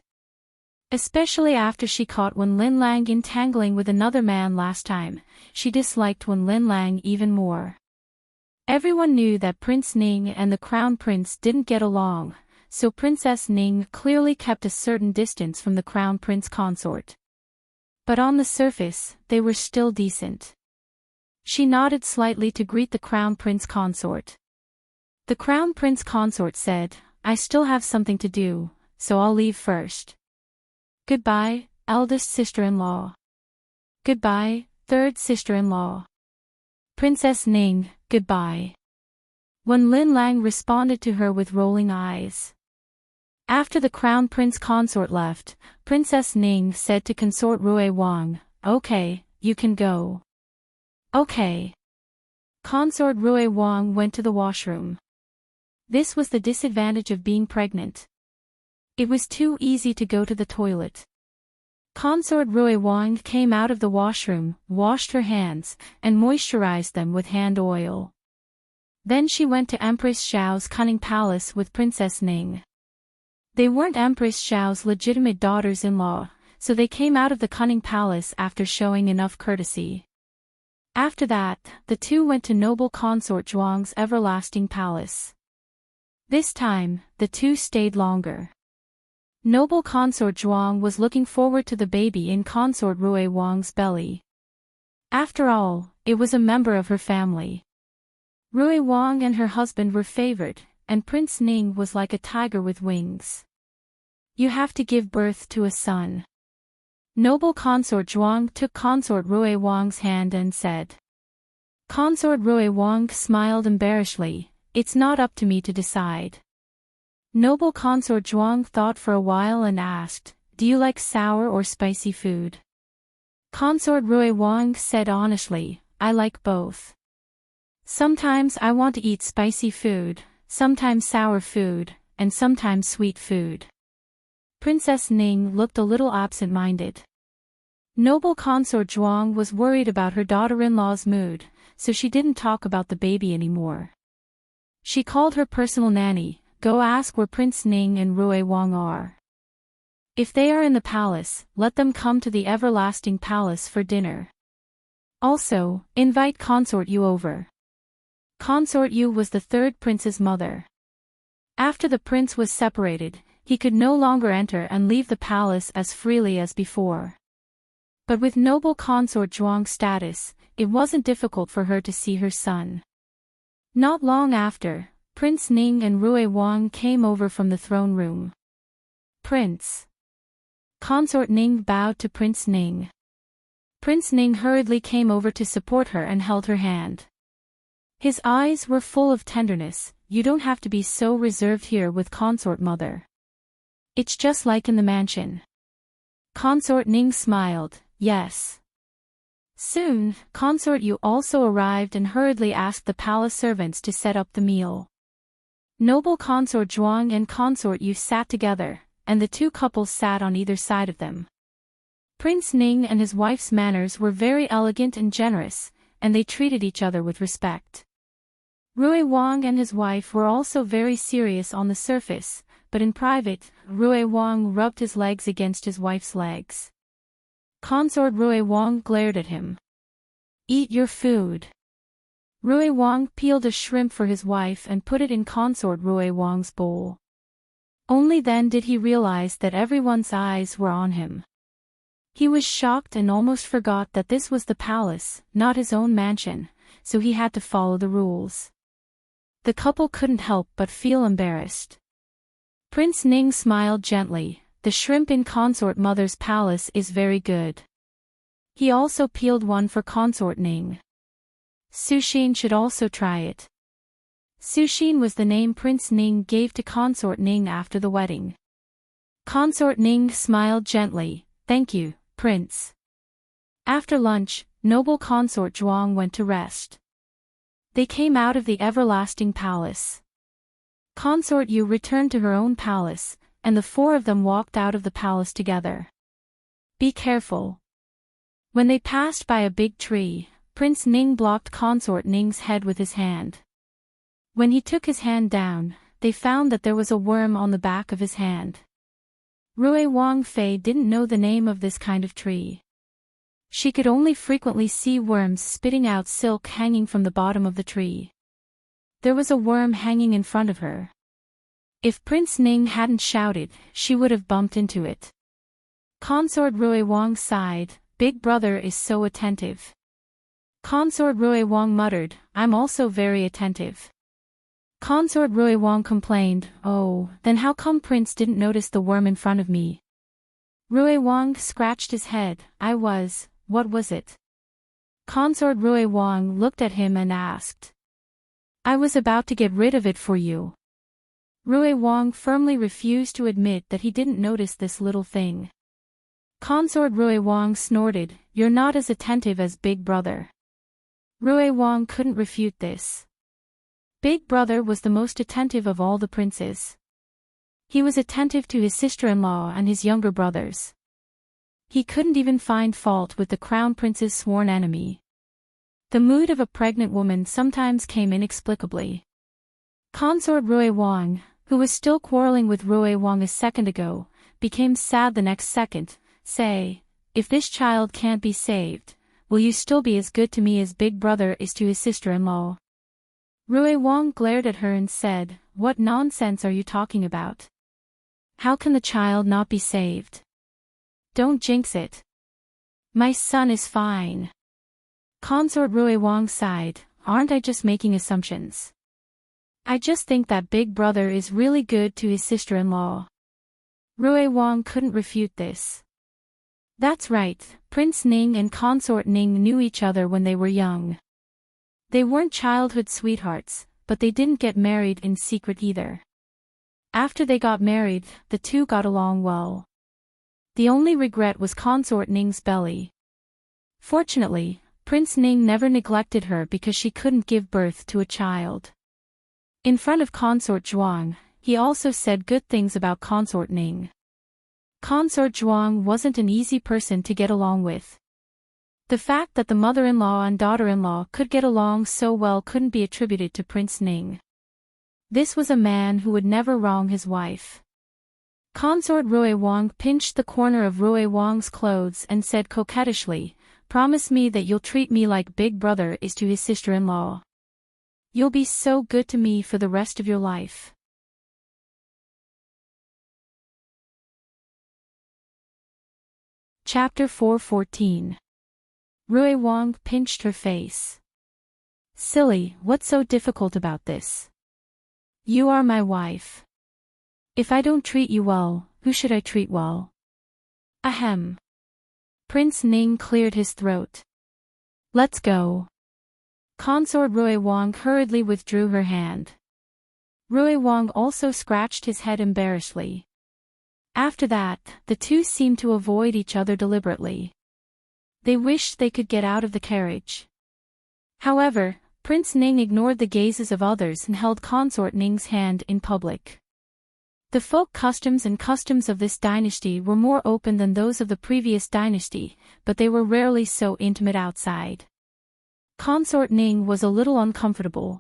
Especially after she caught Wen Lin Lang entangling with another man last time, she disliked Wen Lin Lang even more. Everyone knew that Prince Ning and the Crown Prince didn't get along, so Princess Ning clearly kept a certain distance from the Crown Prince Consort. But on the surface, they were still decent. She nodded slightly to greet the Crown Prince Consort. The Crown Prince Consort said, I still have something to do, so I'll leave first. Goodbye, eldest sister-in-law. Goodbye, third sister-in-law. Princess Ning, goodbye. Wen Lin Lang responded to her with rolling eyes. After the Crown Prince Consort left, Princess Ning said to Consort Rui Wang, Okay, you can go. Okay. Consort Rui Wang went to the washroom. This was the disadvantage of being pregnant. It was too easy to go to the toilet. Consort Rui Wang came out of the washroom, washed her hands, and moisturized them with hand oil. Then she went to Empress Xiao's cunning palace with Princess Ning. They weren't Empress Xiao's legitimate daughters-in-law, so they came out of the cunning palace after showing enough courtesy. After that, the two went to noble consort Zhuang's everlasting palace. This time, the two stayed longer. Noble consort Zhuang was looking forward to the baby in consort Rui Wang's belly. After all, it was a member of her family. Rui Wang and her husband were favored, and Prince Ning was like a tiger with wings. You have to give birth to a son. Noble consort Zhuang took consort Rui Wang's hand and said. Consort Rui Wang smiled embarrassedly, It's not up to me to decide. Noble consort Zhuang thought for a while and asked, Do you like sour or spicy food? Consort Rui Wang said honestly, I like both. Sometimes I want to eat spicy food, sometimes sour food, and sometimes sweet food. Princess Ning looked a little absent-minded. Noble consort Zhuang was worried about her daughter-in-law's mood, so she didn't talk about the baby anymore. She called her personal nanny, Go ask where Prince Ning and Rui Wang are. If they are in the palace, let them come to the everlasting palace for dinner. Also, invite Consort Yu over. Consort Yu was the third prince's mother. After the prince was separated, he could no longer enter and leave the palace as freely as before. But with noble consort Zhuang's status, it wasn't difficult for her to see her son. Not long after, Prince Ning and Rui Wang came over from the throne room. Prince. Consort Ning bowed to Prince Ning. Prince Ning hurriedly came over to support her and held her hand. His eyes were full of tenderness. You don't have to be so reserved here with Consort Mother. It's just like in the mansion. Consort Ning smiled, yes. Soon, Consort Yu also arrived and hurriedly asked the palace servants to set up the meal. Noble Consort Zhuang and Consort Yu sat together, and the two couples sat on either side of them. Prince Ning and his wife's manners were very elegant and generous, and they treated each other with respect. Rui Wang and his wife were also very serious on the surface, but in private, Rui Wang rubbed his legs against his wife's legs. Consort Rui Wang glared at him. Eat your food. Rui Wang peeled a shrimp for his wife and put it in Consort Rui Wang's bowl. Only then did he realize that everyone's eyes were on him. He was shocked and almost forgot that this was the palace, not his own mansion, so he had to follow the rules. The couple couldn't help but feel embarrassed. Prince Ning smiled gently. The shrimp in Consort Mother's palace is very good. He also peeled one for Consort Ning. Sushin should also try it. Sushin was the name Prince Ning gave to Consort Ning after the wedding. Consort Ning smiled gently. Thank you, Prince. After lunch, noble Consort Zhuang went to rest. They came out of the everlasting palace. Consort Yu returned to her own palace, and the four of them walked out of the palace together. Be careful. When they passed by a big tree, Prince Ning blocked Consort Ning's head with his hand. When he took his hand down, they found that there was a worm on the back of his hand. Rui Wang Fei didn't know the name of this kind of tree. She could only frequently see worms spitting out silk hanging from the bottom of the tree. There was a worm hanging in front of her. If Prince Ning hadn't shouted, she would have bumped into it. Consort Rui Wang sighed, Big brother is so attentive. Consort Rui Wang muttered, I'm also very attentive. Consort Rui Wang complained, oh, then how come Prince didn't notice the worm in front of me? Rui Wang scratched his head, what was it? Consort Rui Wang looked at him and asked. I was about to get rid of it for you. Rui Wang firmly refused to admit that he didn't notice this little thing. Consort Rui Wang snorted, you're not as attentive as Big Brother. Rui Wang couldn't refute this. Big Brother was the most attentive of all the princes. He was attentive to his sister-in-law and his younger brothers. He couldn't even find fault with the crown prince's sworn enemy. The mood of a pregnant woman sometimes came inexplicably. Consort Rui Wang, who was still quarreling with Rui Wang a second ago, became sad the next second. Say, if this child can't be saved, will you still be as good to me as Big Brother is to his sister-in-law? Rui Wang glared at her and said, what nonsense are you talking about? How can the child not be saved? Don't jinx it. My son is fine. Consort Rui Wang sighed, aren't I just making assumptions? I just think that Big Brother is really good to his sister-in-law. Rui Wang couldn't refute this. That's right, Prince Ning and Consort Ning knew each other when they were young. They weren't childhood sweethearts, but they didn't get married in secret either. After they got married, the two got along well. The only regret was Consort Ning's belly. Fortunately, Prince Ning never neglected her because she couldn't give birth to a child. In front of Consort Zhuang, he also said good things about Consort Ning. Consort Zhuang wasn't an easy person to get along with. The fact that the mother-in-law and daughter-in-law could get along so well couldn't be attributed to Prince Ning. This was a man who would never wrong his wife. Consort Rui Wang pinched the corner of Rui Wang's clothes and said coquettishly, promise me that you'll treat me like Big Brother is to his sister-in-law. You'll be so good to me for the rest of your life. Chapter 4:14. Rui Wang pinched her face. Silly, what's so difficult about this? You are my wife. If I don't treat you well, who should I treat well? Ahem. Prince Ning cleared his throat. Let's go. Consort Rui Wang hurriedly withdrew her hand. Rui Wang also scratched his head embarrassedly. After that, the two seemed to avoid each other deliberately. They wished they could get out of the carriage. However, Prince Ning ignored the gazes of others and held Consort Ning's hand in public. The folk customs and customs of this dynasty were more open than those of the previous dynasty, but they were rarely so intimate outside. Consort Ning was a little uncomfortable.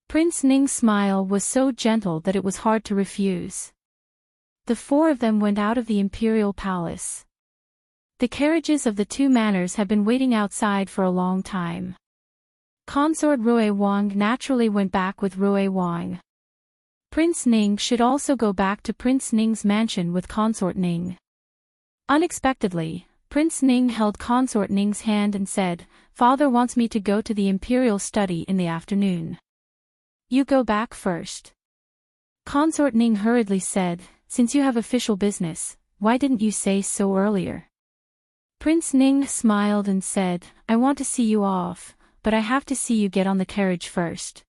Prince Ning's smile was so gentle that it was hard to refuse. The four of them went out of the imperial palace. The carriages of the two manors had been waiting outside for a long time. Consort Rui Wang naturally went back with Rui Wang. Prince Ning should also go back to Prince Ning's mansion with Consort Ning. Unexpectedly, Prince Ning held Consort Ning's hand and said, "Father wants me to go to the imperial study in the afternoon. You go back first." Consort Ning hurriedly said, "Since you have official business, why didn't you say so earlier?" Prince Ning smiled and said, "I want to see you off, but I have to see you get on the carriage first."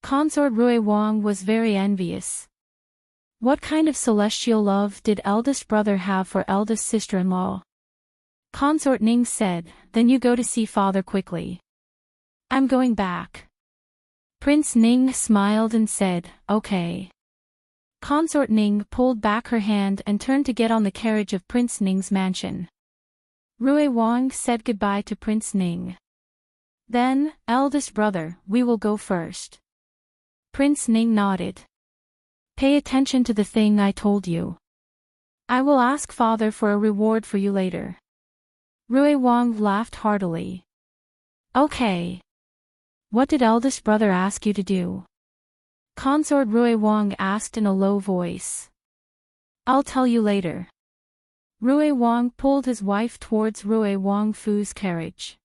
Consort Rui Wang was very envious. What kind of celestial love did eldest brother have for eldest sister-in-law? Consort Ning said, "Then you go to see father quickly." "I'm going back." Prince Ning smiled and said, "Okay." Consort Ning pulled back her hand and turned to get on the carriage of Prince Ning's mansion. Rui Wang said goodbye to Prince Ning. Then, eldest brother, we will go first. Prince Ning nodded. Pay attention to the thing I told you. I will ask father for a reward for you later. Rui Wang laughed heartily. Okay. What did eldest brother ask you to do? Consort Rui Wang asked in a low voice. I'll tell you later. Rui Wang pulled his wife towards Rui Wang Fu's carriage.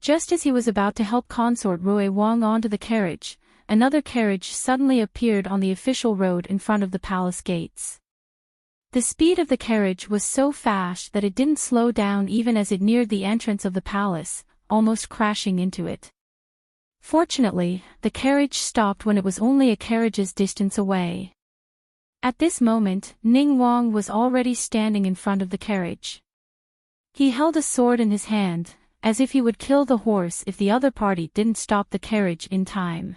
Just as he was about to help Consort Rui Wang onto the carriage, another carriage suddenly appeared on the official road in front of the palace gates. The speed of the carriage was so fast that it didn't slow down even as it neared the entrance of the palace, almost crashing into it. Fortunately, the carriage stopped when it was only a carriage's distance away. At this moment, Ning Wang was already standing in front of the carriage. He held a sword in his hand, as if he would kill the horse if the other party didn't stop the carriage in time.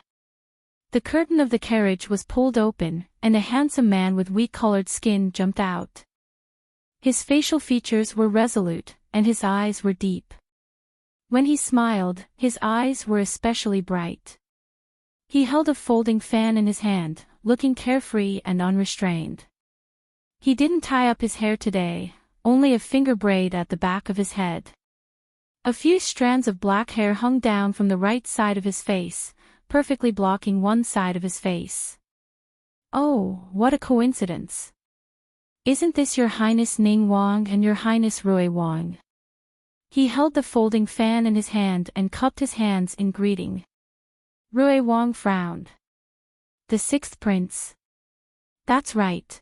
The curtain of the carriage was pulled open, and a handsome man with wheat-colored skin jumped out. His facial features were resolute, and his eyes were deep. When he smiled, his eyes were especially bright. He held a folding fan in his hand, looking carefree and unrestrained. He didn't tie up his hair today, only a finger braid at the back of his head. A few strands of black hair hung down from the right side of his face, perfectly blocking one side of his face. Oh, what a coincidence! Isn't this Your Highness Ning Wang and Your Highness Rui Wang? He held the folding fan in his hand and cupped his hands in greeting. Rui Wang frowned. The sixth prince. That's right.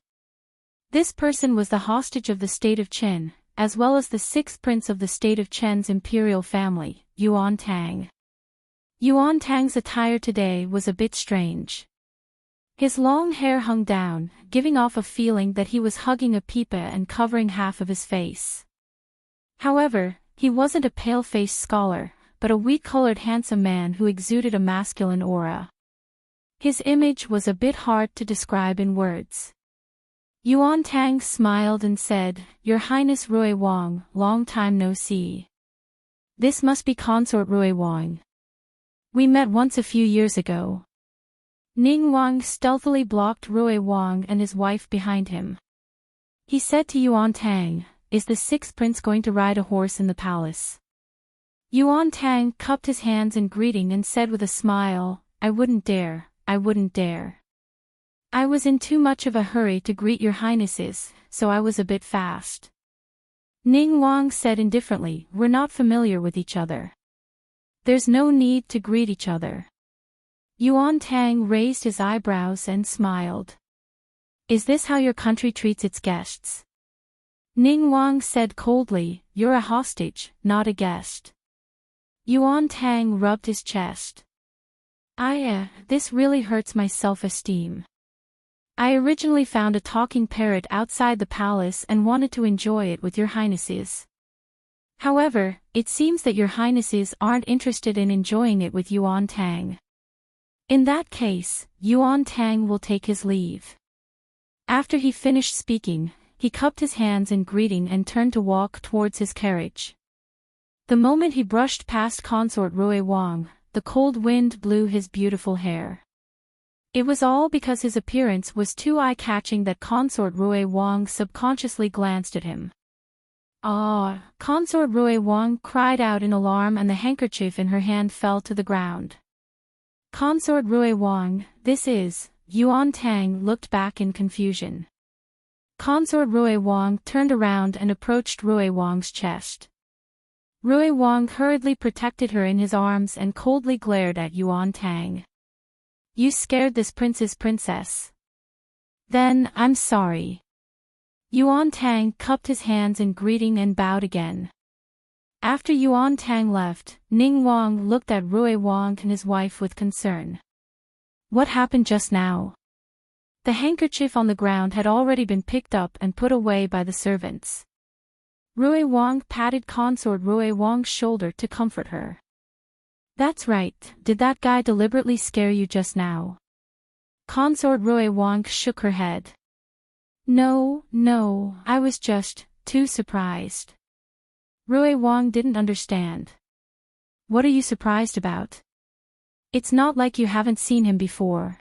This person was the hostage of the state of Chen, as well as the sixth prince of the state of Chen's imperial family, Yuan Tang. Yuan Tang's attire today was a bit strange. His long hair hung down, giving off a feeling that he was hugging a pipa and covering half of his face. However, he wasn't a pale-faced scholar, but a wheat-colored handsome man who exuded a masculine aura. His image was a bit hard to describe in words. Yuan Tang smiled and said, Your Highness Rui Wang, long time no see. This must be Consort Rui Wang. We met once a few years ago. Ning Wang stealthily blocked Rui Wang and his wife behind him. He said to Yuan Tang, Is the sixth prince going to ride a horse in the palace? Yuan Tang cupped his hands in greeting and said with a smile, I wouldn't dare, I wouldn't dare. I was in too much of a hurry to greet your highnesses, so I was a bit fast. Ning Wang said indifferently, We're not familiar with each other. There's no need to greet each other. Yuan Tang raised his eyebrows and smiled. Is this how your country treats its guests? Ning Wang said coldly, you're a hostage, not a guest. Yuan Tang rubbed his chest. This really hurts my self-esteem. I originally found a talking parrot outside the palace and wanted to enjoy it with your highnesses. However, it seems that your highnesses aren't interested in enjoying it with Yuan Tang. In that case, Yuan Tang will take his leave. After he finished speaking, he cupped his hands in greeting and turned to walk towards his carriage. The moment he brushed past Consort Rui Wang, the cold wind blew his beautiful hair. It was all because his appearance was too eye-catching that Consort Rui Wang subconsciously glanced at him. Ah! Consort Rui Wang cried out in alarm and the handkerchief in her hand fell to the ground. Consort Rui Wang, this is... Yuan Tang looked back in confusion. Consort Rui Wang turned around and approached Rui Wang's chest. Rui Wang hurriedly protected her in his arms and coldly glared at Yuan Tang. You scared this princess. Then, I'm sorry. Yuan Tang cupped his hands in greeting and bowed again. After Yuan Tang left, Ning Wang looked at Rui Wang and his wife with concern. What happened just now? The handkerchief on the ground had already been picked up and put away by the servants. Rui Wang patted Consort Rui Wang's shoulder to comfort her. That's right, did that guy deliberately scare you just now? Consort Rui Wang shook her head. No, I was just too surprised. Rui Wang didn't understand. What are you surprised about? It's not like you haven't seen him before.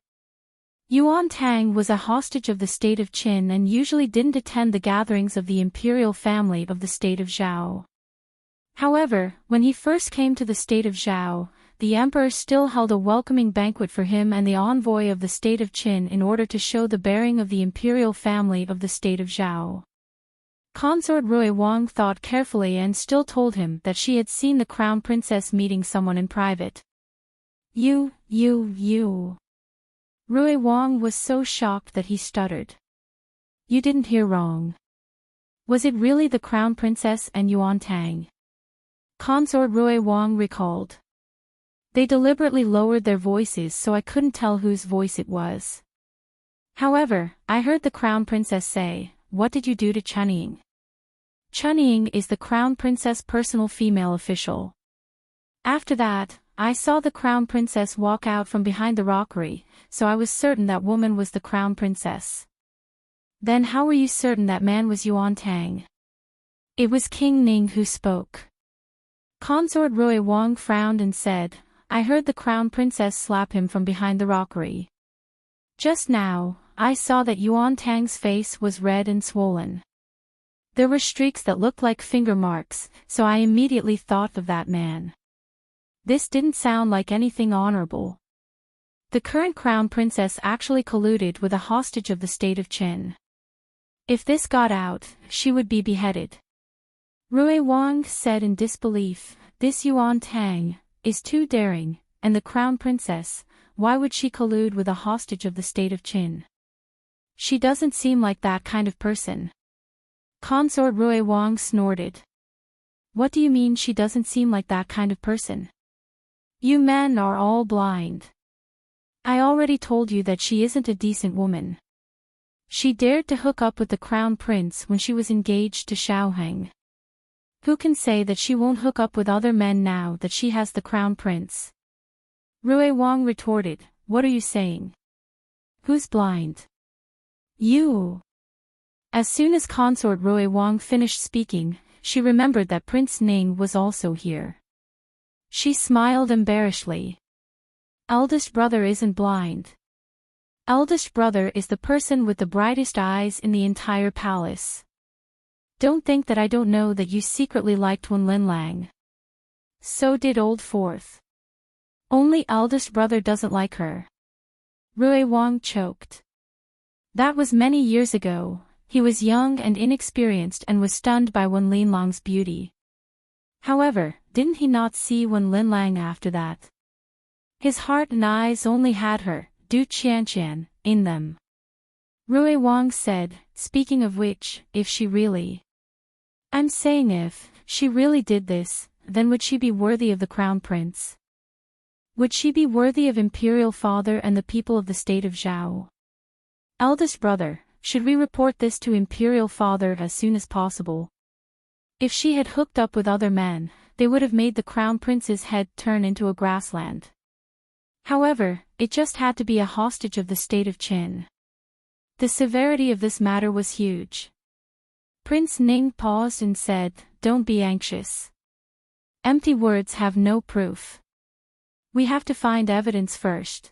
Yuan Tang was a hostage of the state of Qin and usually didn't attend the gatherings of the imperial family of the state of Zhao. However, when he first came to the state of Zhao, the emperor still held a welcoming banquet for him and the envoy of the state of Qin in order to show the bearing of the imperial family of the state of Zhao. Consort Rui Wang thought carefully and still told him that she had seen the crown princess meeting someone in private. You. Rui Wang was so shocked that he stuttered. You didn't hear wrong. Was it really the crown princess and Yuan Tang? Consort Rui Wang recalled. They deliberately lowered their voices so I couldn't tell whose voice it was. However, I heard the crown princess say, what did you do to Chunying? Chunying is the crown princess' personal female official. After that, I saw the crown princess walk out from behind the rockery, so I was certain that woman was the crown princess. Then how were you certain that man was Yuan Tang? It was King Ning who spoke. Consort Rui Wang frowned and said, I heard the crown princess slap him from behind the rockery. Just now, I saw that Yuan Tang's face was red and swollen. There were streaks that looked like finger marks, so I immediately thought of that man. This didn't sound like anything honorable. The current crown princess actually colluded with a hostage of the state of Qin. If this got out, she would be beheaded. Rui Wang said in disbelief, this Yuan Tang is too daring, and the crown princess, why would she collude with a hostage of the state of Qin? She doesn't seem like that kind of person. Consort Rui Wang snorted. What do you mean she doesn't seem like that kind of person? You men are all blind. I already told you that she isn't a decent woman. She dared to hook up with the crown prince when she was engaged to Xiaoheng. Who can say that she won't hook up with other men now that she has the crown prince? Rui Wang retorted, what are you saying? Who's blind? You. As soon as Consort Rui Wang finished speaking, she remembered that Prince Ning was also here. She smiled embarrassedly. Eldest brother isn't blind. Eldest brother is the person with the brightest eyes in the entire palace. Don't think that I don't know that you secretly liked Wen Linlang. So did Old Fourth. Only eldest brother doesn't like her. Rui Wang choked. That was many years ago. He was young and inexperienced and was stunned by Wen Linlang's beauty. However, didn't he not see Wen Linlang after that? His heart and eyes only had her, Du Qianqian, in them. Rui Wang said, speaking of which, if she really... I'm saying if she really did this, then would she be worthy of the crown prince? Would she be worthy of imperial father and the people of the state of Zhao? Eldest brother, should we report this to imperial father as soon as possible? If she had hooked up with other men, they would have made the crown prince's head turn into a grassland. However, it just had to be a hostage of the state of Qin. The severity of this matter was huge. Prince Ning paused and said, "Don't be anxious. Empty words have no proof. We have to find evidence first."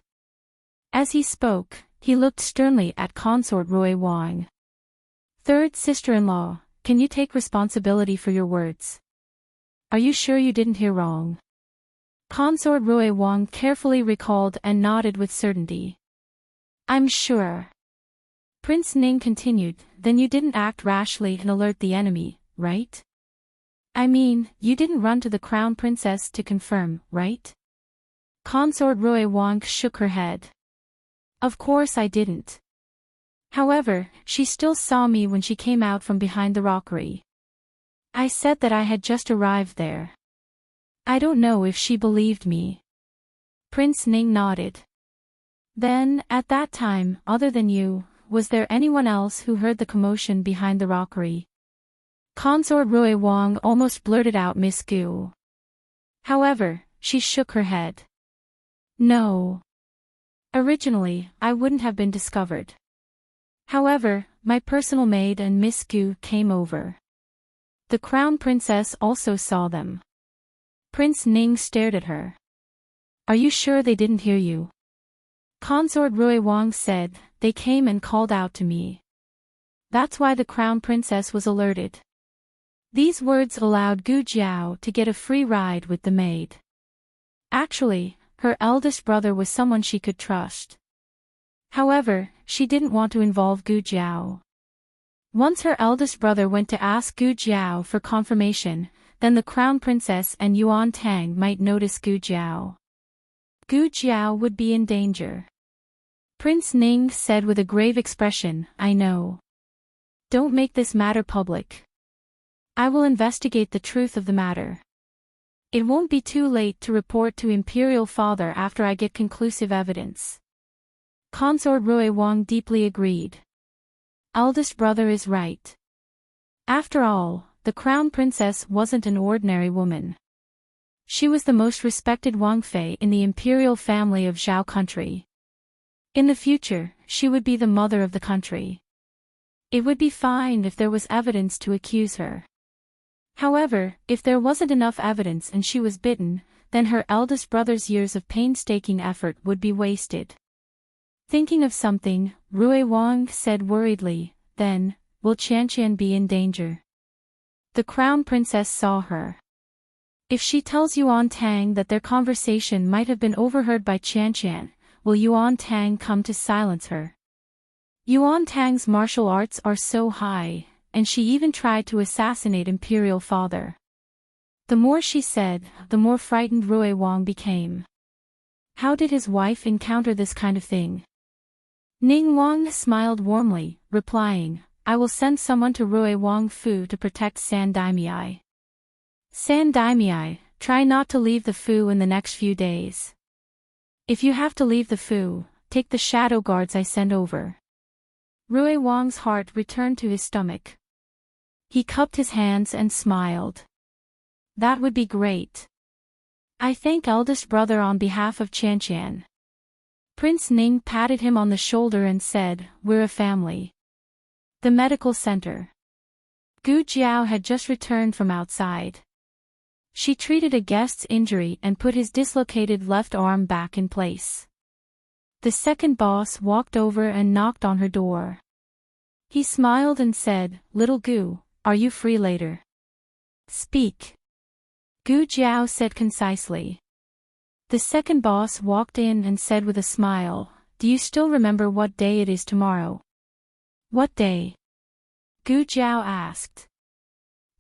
As he spoke, he looked sternly at consort Rui Wang. "Third sister-in-law, can you take responsibility for your words? Are you sure you didn't hear wrong?" Consort Rui Wang carefully recalled and nodded with certainty. "I'm sure." Prince Ning continued, "Then you didn't act rashly and alert the enemy, right? I mean, you didn't run to the crown princess to confirm, right?" Consort Rui Wang shook her head. "Of course I didn't. However, she still saw me when she came out from behind the rockery. I said that I had just arrived there. I don't know if she believed me." Prince Ning nodded. "Then, at that time, other than you, was there anyone else who heard the commotion behind the rockery?" Consort Rui Wang almost blurted out Miss Gu. However, she shook her head. "No. Originally, I wouldn't have been discovered. However, my personal maid and Miss Gu came over. The crown princess also saw them." Prince Ning stared at her. "Are you sure they didn't hear you?" Consort Rui Wang said, "They came and called out to me. That's why the crown princess was alerted." These words allowed Gu Jiao to get a free ride with the maid. Actually, her eldest brother was someone she could trust. However, she didn't want to involve Gu Jiao. Once her eldest brother went to ask Gu Jiao for confirmation, then the crown princess and Yuan Tang might notice Gu Jiao. Gu Jiao would be in danger. Prince Ning said with a grave expression, "I know. Don't make this matter public. I will investigate the truth of the matter. It won't be too late to report to Imperial Father after I get conclusive evidence." Consort Rui Wang deeply agreed. Eldest brother is right. After all, the crown princess wasn't an ordinary woman. She was the most respected Wangfei in the imperial family of Zhao country. In the future, she would be the mother of the country. It would be fine if there was evidence to accuse her. However, if there wasn't enough evidence and she was bitten, then her eldest brother's years of painstaking effort would be wasted. Thinking of something, Rui Wang said worriedly, "Then, will Qianqian be in danger?" The crown princess saw her. If she tells Yuan Tang that their conversation might have been overheard by Qianqian, will Yuan Tang come to silence her? Yuan Tang's martial arts are so high, and she even tried to assassinate Imperial Father. The more she said, the more frightened Rui Wang became. How did his wife encounter this kind of thing? Ning Wang smiled warmly, replying, "I will send someone to Rui Wang Fu to protect San Daimei. San Daimei, try not to leave the Fu in the next few days. If you have to leave the Fu, take the shadow guards I send over." Rui Wang's heart returned to his stomach. He cupped his hands and smiled. "That would be great. I thank eldest brother on behalf of Qianqian." Prince Ning patted him on the shoulder and said, "We're a family." The medical center. Gu Jiao had just returned from outside. She treated a guest's injury and put his dislocated left arm back in place. The second boss walked over and knocked on her door. He smiled and said, "Little Gu, are you free later?" "Speak." Gu Jiao said concisely. The second boss walked in and said with a smile, "Do you still remember what day it is tomorrow?" "What day?" Gu Jiao asked.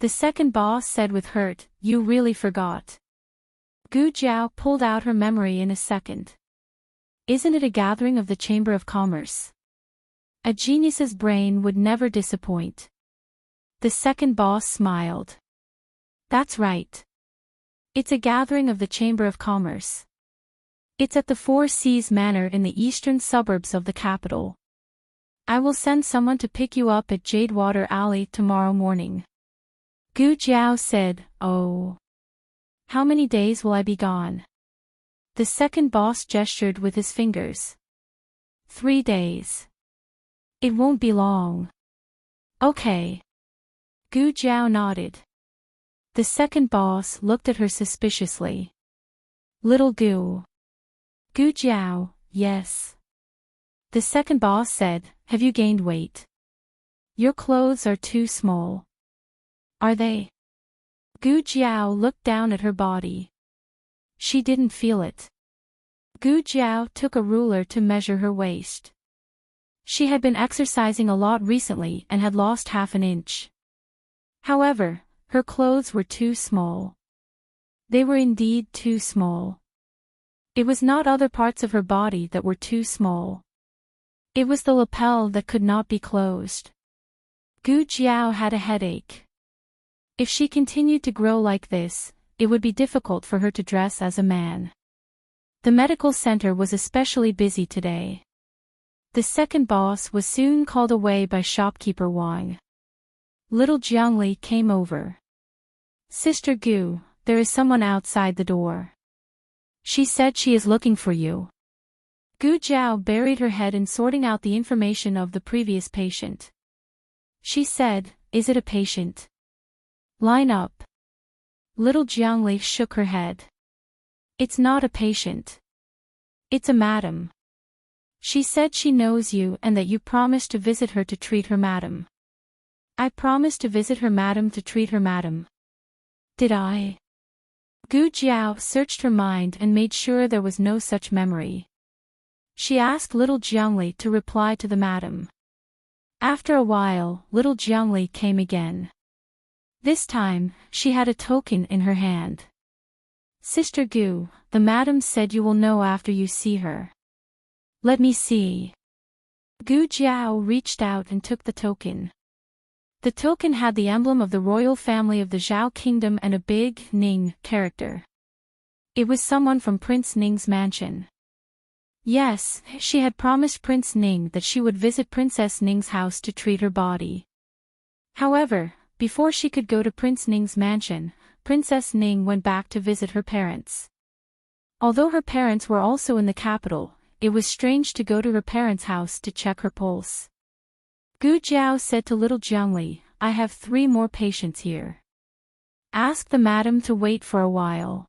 The second boss said with hurt, "You really forgot." Gu Jiao pulled out her memory in a second. "Isn't it a gathering of the Chamber of Commerce?" A genius's brain would never disappoint. The second boss smiled. That's right. It's a gathering of the Chamber of Commerce. It's at the Four Seas Manor in the eastern suburbs of the capital. I will send someone to pick you up at Jadewater Alley tomorrow morning. Gu Jiao said, Oh. How many days will I be gone? The second boss gestured with his fingers. 3 days. It won't be long. Okay. Gu Jiao nodded. The second boss looked at her suspiciously. Little Gu. Gu Jiao, yes. The second boss said, Have you gained weight? Your clothes are too small. Are they? Gu Jiao looked down at her body. She didn't feel it. Gu Jiao took a ruler to measure her waist. She had been exercising a lot recently and had lost half an inch. However, her clothes were too small. They were indeed too small. It was not other parts of her body that were too small. It was the lapel that could not be closed. Gu Jiao had a headache. If she continued to grow like this, it would be difficult for her to dress as a man. The medical center was especially busy today. The second boss was soon called away by shopkeeper Wang. Little Jiangli came over. Sister Gu, there is someone outside the door. She said she is looking for you. Gu Jiao buried her head in sorting out the information of the previous patient. She said, Is it a patient? Line up. Little Jiangli shook her head. It's not a patient. It's a madam. She said she knows you and that you promised to visit her to treat her madam. I promised to visit her madam to treat her madam. Did I? Gu Jiao searched her mind and made sure there was no such memory. She asked little Jiangli to reply to the madam. After a while, little Jiangli came again. This time, she had a token in her hand. Sister Gu, the madam said you will know after you see her. Let me see. Gu Jiao reached out and took the token. The token had the emblem of the royal family of the Zhao kingdom and a big Ning character. It was someone from Prince Ning's mansion. Yes, she had promised Prince Ning that she would visit Princess Ning's house to treat her body. However, before she could go to Prince Ning's mansion, Princess Ning went back to visit her parents. Although her parents were also in the capital, it was strange to go to her parents' house to check her pulse. Gu Jiao said to little Jiangli, I have 3 more patients here. Ask the madam to wait for a while.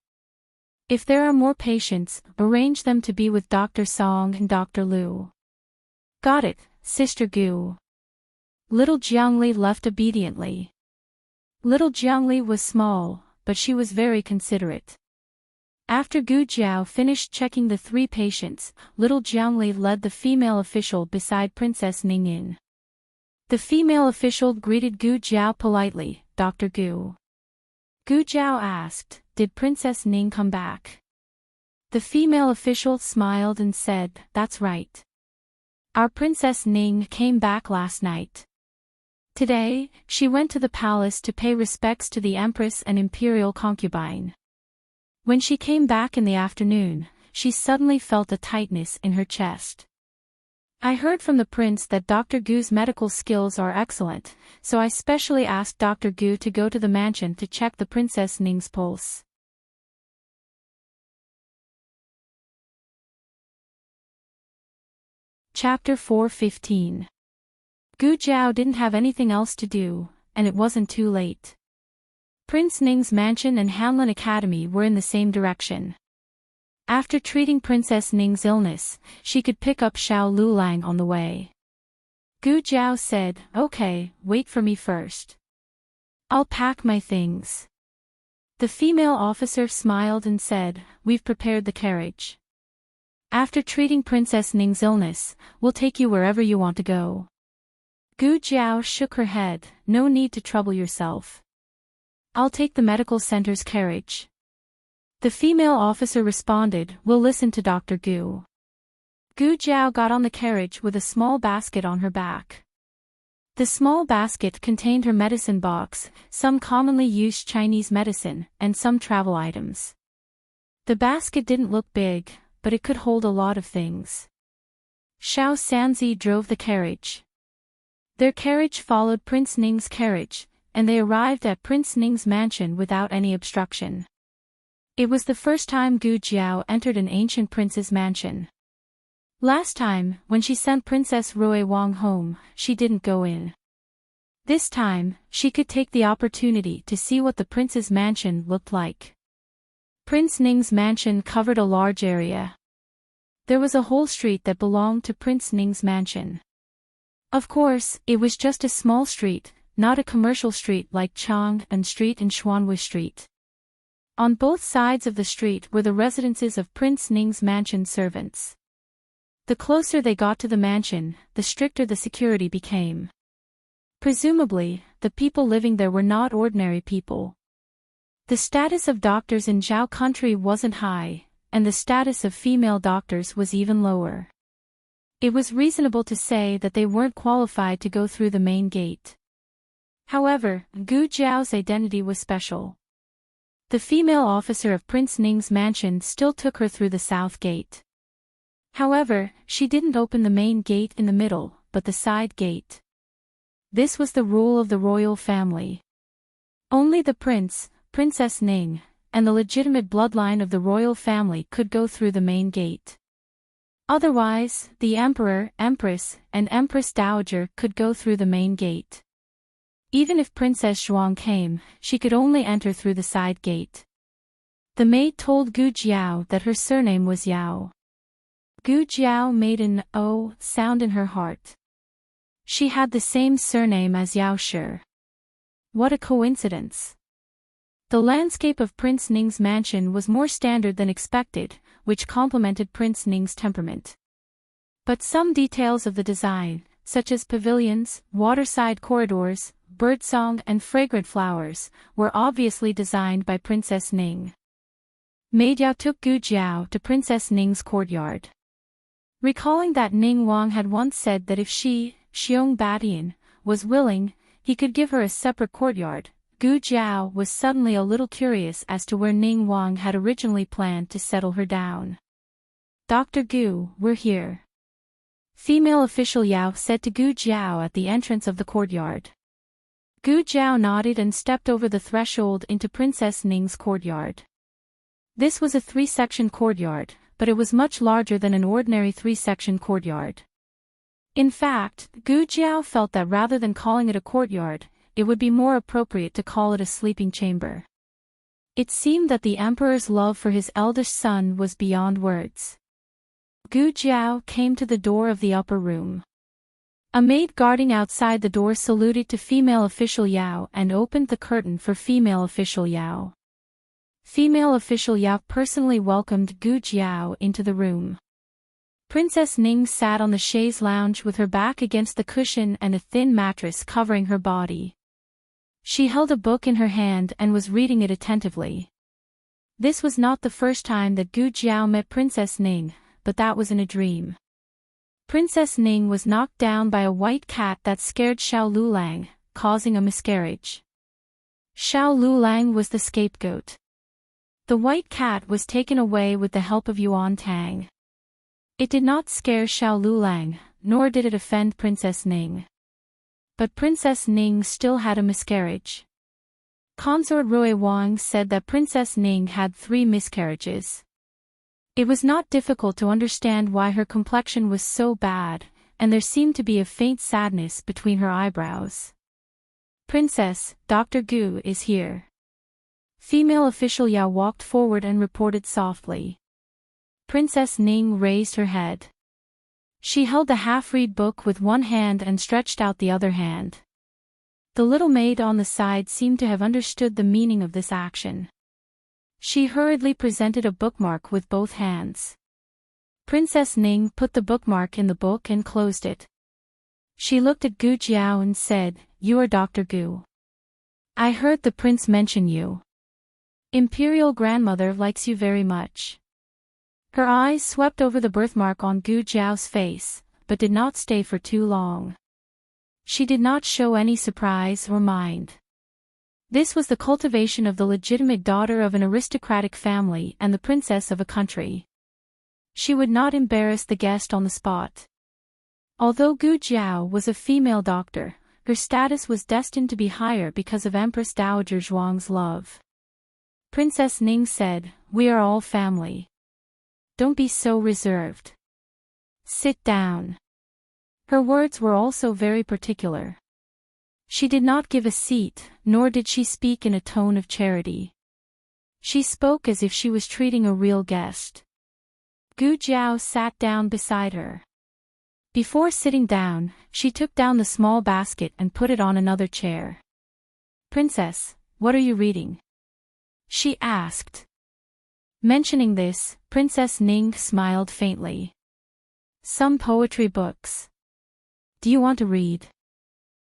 If there are more patients, arrange them to be with Dr. Song and Dr. Liu. Got it, Sister Gu. Little Jiangli left obediently. Little Jiangli was small, but she was very considerate. After Gu Jiao finished checking the 3 patients, little Jiangli led the female official beside Princess Ning in. The female official greeted Gu Jiao politely, Dr. Gu. Gu Jiao asked, Did Princess Ning come back? The female official smiled and said, That's right. Our Princess Ning came back last night. Today, she went to the palace to pay respects to the empress and imperial concubine. When she came back in the afternoon, she suddenly felt a tightness in her chest. I heard from the prince that Dr. Gu's medical skills are excellent, so I specially asked Dr. Gu to go to the mansion to check the Princess Ning's pulse. Chapter 4:15. Gu Jiao didn't have anything else to do, and it wasn't too late. Prince Ning's mansion and Hanlin Academy were in the same direction. After treating Princess Ning's illness, she could pick up Xiao Lulang on the way. Gu Jiao said, Okay, wait for me first. I'll pack my things. The female officer smiled and said, We've prepared the carriage. After treating Princess Ning's illness, we'll take you wherever you want to go. Gu Jiao shook her head, No need to trouble yourself. I'll take the medical center's carriage. The female officer responded, We'll listen to Dr. Gu. Gu Jiao got on the carriage with a small basket on her back. The small basket contained her medicine box, some commonly used Chinese medicine, and some travel items. The basket didn't look big, but it could hold a lot of things. Xiao Sanzi drove the carriage. Their carriage followed Prince Ning's carriage, and they arrived at Prince Ning's mansion without any obstruction. It was the first time Gu Jiao entered an ancient prince's mansion. Last time, when she sent Princess Rui Wang home, she didn't go in. This time, she could take the opportunity to see what the prince's mansion looked like. Prince Ning's mansion covered a large area. There was a whole street that belonged to Prince Ning's mansion. Of course, it was just a small street, not a commercial street like Chang'an Street and Xuanwu Street. On both sides of the street were the residences of Prince Ning's mansion servants. The closer they got to the mansion, the stricter the security became. Presumably, the people living there were not ordinary people. The status of doctors in Zhao country wasn't high, and the status of female doctors was even lower. It was reasonable to say that they weren't qualified to go through the main gate. However, Gu Jiao's identity was special. The female officer of Prince Ning's mansion still took her through the south gate. However, she didn't open the main gate in the middle, but the side gate. This was the rule of the royal family. Only the prince, Princess Ning, and the legitimate bloodline of the royal family could go through the main gate. Otherwise, the emperor, empress, and empress dowager could go through the main gate. Even if Princess Zhuang came, she could only enter through the side gate. The maid told Gu Jiao that her surname was Yao. Gu Jiao made an "oh" sound in her heart. She had the same surname as Yao Shi. What a coincidence. The landscape of Prince Ning's mansion was more standard than expected, which complemented Prince Ning's temperament. But some details of the design, such as pavilions, waterside corridors, birdsong and fragrant flowers, were obviously designed by Princess Ning. Maid Yao took Gu Jiao to Princess Ning's courtyard. Recalling that Ning Wang had once said that if she, Xiong Badian, was willing, he could give her a separate courtyard, Gu Jiao was suddenly a little curious as to where Ning Wang had originally planned to settle her down. "Dr. Gu, we're here." Female official Yao said to Gu Jiao at the entrance of the courtyard. Gu Jiao nodded and stepped over the threshold into Princess Ning's courtyard. This was a 3-section courtyard, but it was much larger than an ordinary 3-section courtyard. In fact, Gu Jiao felt that rather than calling it a courtyard, it would be more appropriate to call it a sleeping chamber. It seemed that the emperor's love for his eldest son was beyond words. Gu Jiao came to the door of the upper room. A maid guarding outside the door saluted to female official Yao and opened the curtain for female official Yao. Female official Yao personally welcomed Gu Jiao into the room. Princess Ning sat on the chaise lounge with her back against the cushion and a thin mattress covering her body. She held a book in her hand and was reading it attentively. This was not the first time that Gu Jiao met Princess Ning, but that was in a dream. Princess Ning was knocked down by a white cat that scared Xiao Lulang, causing a miscarriage. Xiao Lulang was the scapegoat. The white cat was taken away with the help of Yuan Tang. It did not scare Xiao Lulang, nor did it offend Princess Ning. But Princess Ning still had a miscarriage. Consort Rui Wang said that Princess Ning had 3 miscarriages. It was not difficult to understand why her complexion was so bad, and there seemed to be a faint sadness between her eyebrows. "Princess, Dr. Gu is here." Female official Yao walked forward and reported softly. Princess Ning raised her head. She held the half-read book with one hand and stretched out the other hand. The little maid on the side seemed to have understood the meaning of this action. She hurriedly presented a bookmark with both hands. Princess Ning put the bookmark in the book and closed it. She looked at Gu Jiao and said, "You are Dr. Gu. I heard the prince mention you. Imperial grandmother likes you very much." Her eyes swept over the birthmark on Gu Jiao's face, but did not stay for too long. She did not show any surprise or mind. This was the cultivation of the legitimate daughter of an aristocratic family and the princess of a country. She would not embarrass the guest on the spot. Although Gu Jiao was a female doctor, her status was destined to be higher because of Empress Dowager Zhuang's love. Princess Ning said, "We are all family. Don't be so reserved. Sit down." Her words were also very particular. She did not give a seat, nor did she speak in a tone of charity. She spoke as if she was treating a real guest. Gu Jiao sat down beside her. Before sitting down, she took down the small basket and put it on another chair. "Princess, what are you reading?" she asked. Mentioning this, Princess Ning smiled faintly. "Some poetry books. Do you want to read?"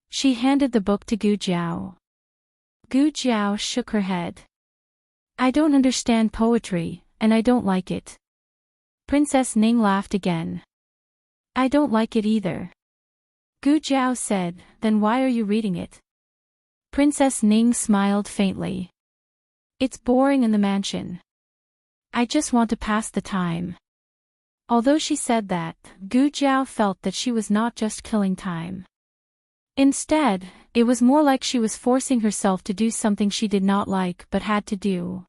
She handed the book to Gu Jiao. Gu Jiao shook her head. "I don't understand poetry, and I don't like it." Princess Ning laughed again. "I don't like it either." Gu Jiao said, "Then why are you reading it?" Princess Ning smiled faintly. "It's boring in the mansion. I just want to pass the time." Although she said that, Gu Jiao felt that she was not just killing time. Instead, it was more like she was forcing herself to do something she did not like but had to do.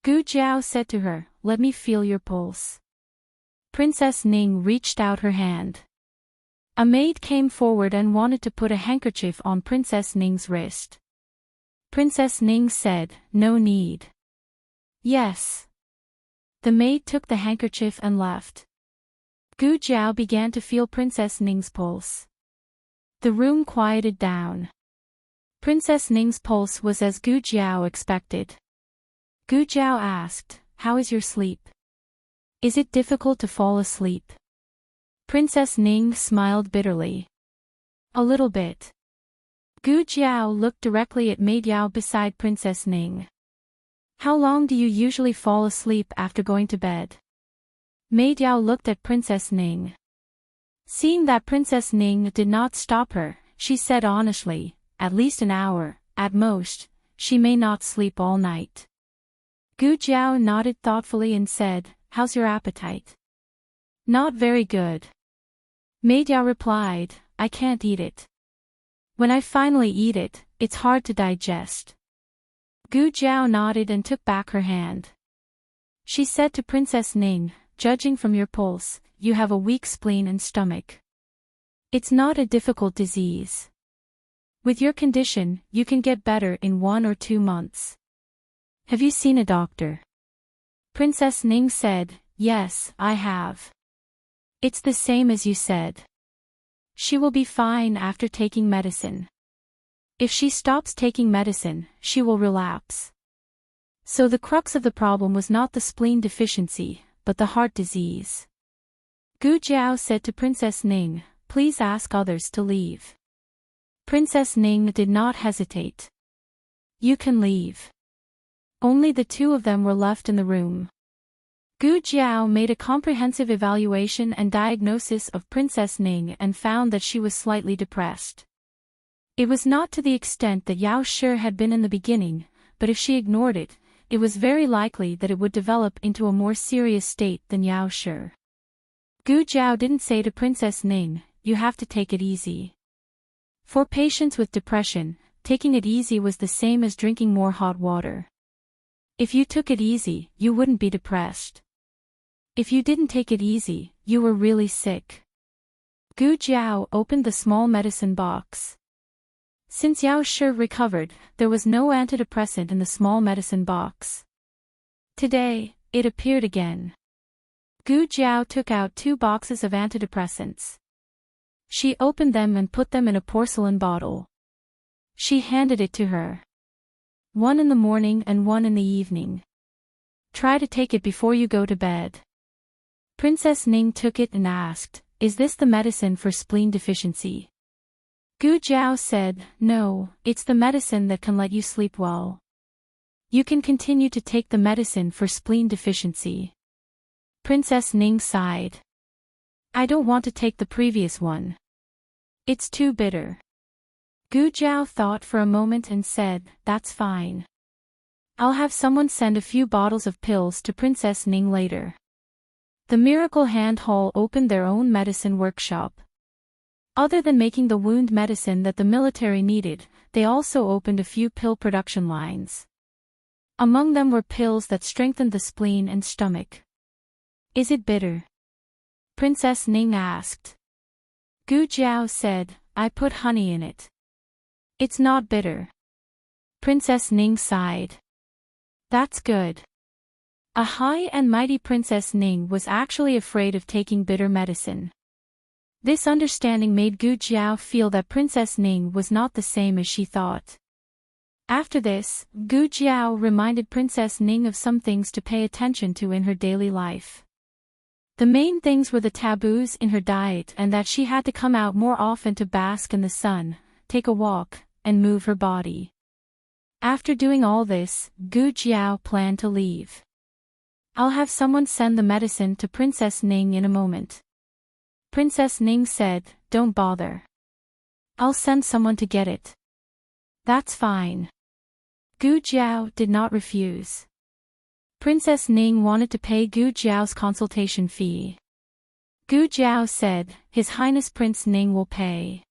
Gu Jiao said to her, "Let me feel your pulse." Princess Ning reached out her hand. A maid came forward and wanted to put a handkerchief on Princess Ning's wrist. Princess Ning said, "No need." "Yes." The maid took the handkerchief and left. Gu Jiao began to feel Princess Ning's pulse. The room quieted down. Princess Ning's pulse was as Gu Jiao expected. Gu Jiao asked, "How is your sleep? Is it difficult to fall asleep?" Princess Ning smiled bitterly. "A little bit." Gu Jiao looked directly at Maid Yao beside Princess Ning. "How long do you usually fall asleep after going to bed?" Maid Yao looked at Princess Ning. Seeing that Princess Ning did not stop her, she said honestly, "At least an hour, at most. She may not sleep all night." Gu Jiao nodded thoughtfully and said, "How's your appetite?" "Not very good." Maid Yao replied, "I can't eat it. When I finally eat it, it's hard to digest." Gu Jiao nodded and took back her hand. She said to Princess Ning, "Judging from your pulse, you have a weak spleen and stomach. It's not a difficult disease. With your condition, you can get better in 1 or 2 months. Have you seen a doctor?" Princess Ning said, "Yes, I have. It's the same as you said. She will be fine after taking medicine. If she stops taking medicine, she will relapse." So the crux of the problem was not the spleen deficiency, but the heart disease. Gu Jiao said to Princess Ning, "Please ask others to leave." Princess Ning did not hesitate. "You can leave." Only the two of them were left in the room. Gu Jiao made a comprehensive evaluation and diagnosis of Princess Ning and found that she was slightly depressed. It was not to the extent that Yao Shi had been in the beginning, but if she ignored it, it was very likely that it would develop into a more serious state than Yao Shi. Gu Jiao didn't say to Princess Ning, "You have to take it easy." For patients with depression, taking it easy was the same as drinking more hot water. If you took it easy, you wouldn't be depressed. If you didn't take it easy, you were really sick. Gu Jiao opened the small medicine box. Since Yao Shi recovered, there was no antidepressant in the small medicine box. Today, it appeared again. Gu Jiao took out 2 boxes of antidepressants. She opened them and put them in a porcelain bottle. She handed it to her. "One in the morning and one in the evening. Try to take it before you go to bed." Princess Ning took it and asked, "Is this the medicine for spleen deficiency?" Gu Jiao said, "No, it's the medicine that can let you sleep well. You can continue to take the medicine for spleen deficiency." Princess Ning sighed. I don't want to take the previous one. It's too bitter. Gu Jiao thought for a moment and said, that's fine. I'll have someone send a few bottles of pills to Princess Ning later. The Miracle Hand Hall opened their own medicine workshop. Other than making the wound medicine that the military needed, they also opened a few pill production lines. Among them were pills that strengthened the spleen and stomach. Is it bitter? Princess Ning asked. Gu Jiao said, I put honey in it. It's not bitter. Princess Ning sighed. That's good. A high and mighty Princess Ning was actually afraid of taking bitter medicine. This understanding made Gu Jiao feel that Princess Ning was not the same as she thought. After this, Gu Jiao reminded Princess Ning of some things to pay attention to in her daily life. The main things were the taboos in her diet and that she had to come out more often to bask in the sun, take a walk, and move her body. After doing all this, Gu Jiao planned to leave. I'll have someone send the medicine to Princess Ning in a moment. Princess Ning said, don't bother. I'll send someone to get it. That's fine. Gu Jiao did not refuse. Princess Ning wanted to pay Gu Jiao's consultation fee. Gu Jiao said, His Highness Prince Ning will pay.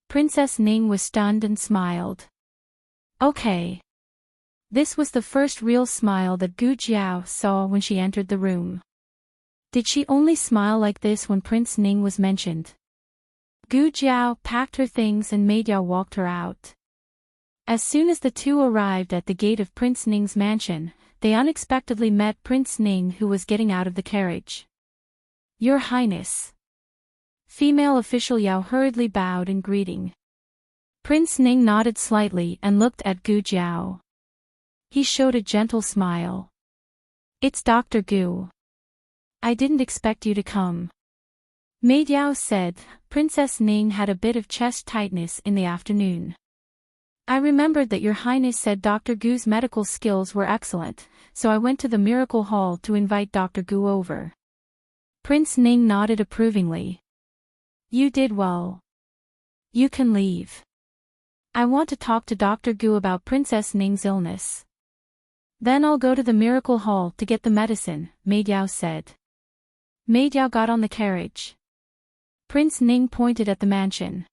Princess Ning was stunned and smiled. Okay. This was the first real smile that Gu Jiao saw when she entered the room. Did she only smile like this when Prince Ning was mentioned? Gu Jiao packed her things and Meiyao walked her out. As soon as the two arrived at the gate of Prince Ning's mansion, they unexpectedly met Prince Ning, who was getting out of the carriage. Your Highness. Female official Yao hurriedly bowed in greeting. Prince Ning nodded slightly and looked at Gu Jiao. He showed a gentle smile. It's Dr. Gu. I didn't expect you to come. Meiyao said. Princess Ning had a bit of chest tightness in the afternoon. I remembered that Your Highness said Dr. Gu's medical skills were excellent, so I went to the Miracle Hall to invite Dr. Gu over. Prince Ning nodded approvingly. You did well. You can leave. I want to talk to Dr. Gu about Princess Ning's illness. Then I'll go to the Miracle Hall to get the medicine, Meiyao said. Meiyao got on the carriage. Prince Ning pointed at the mansion.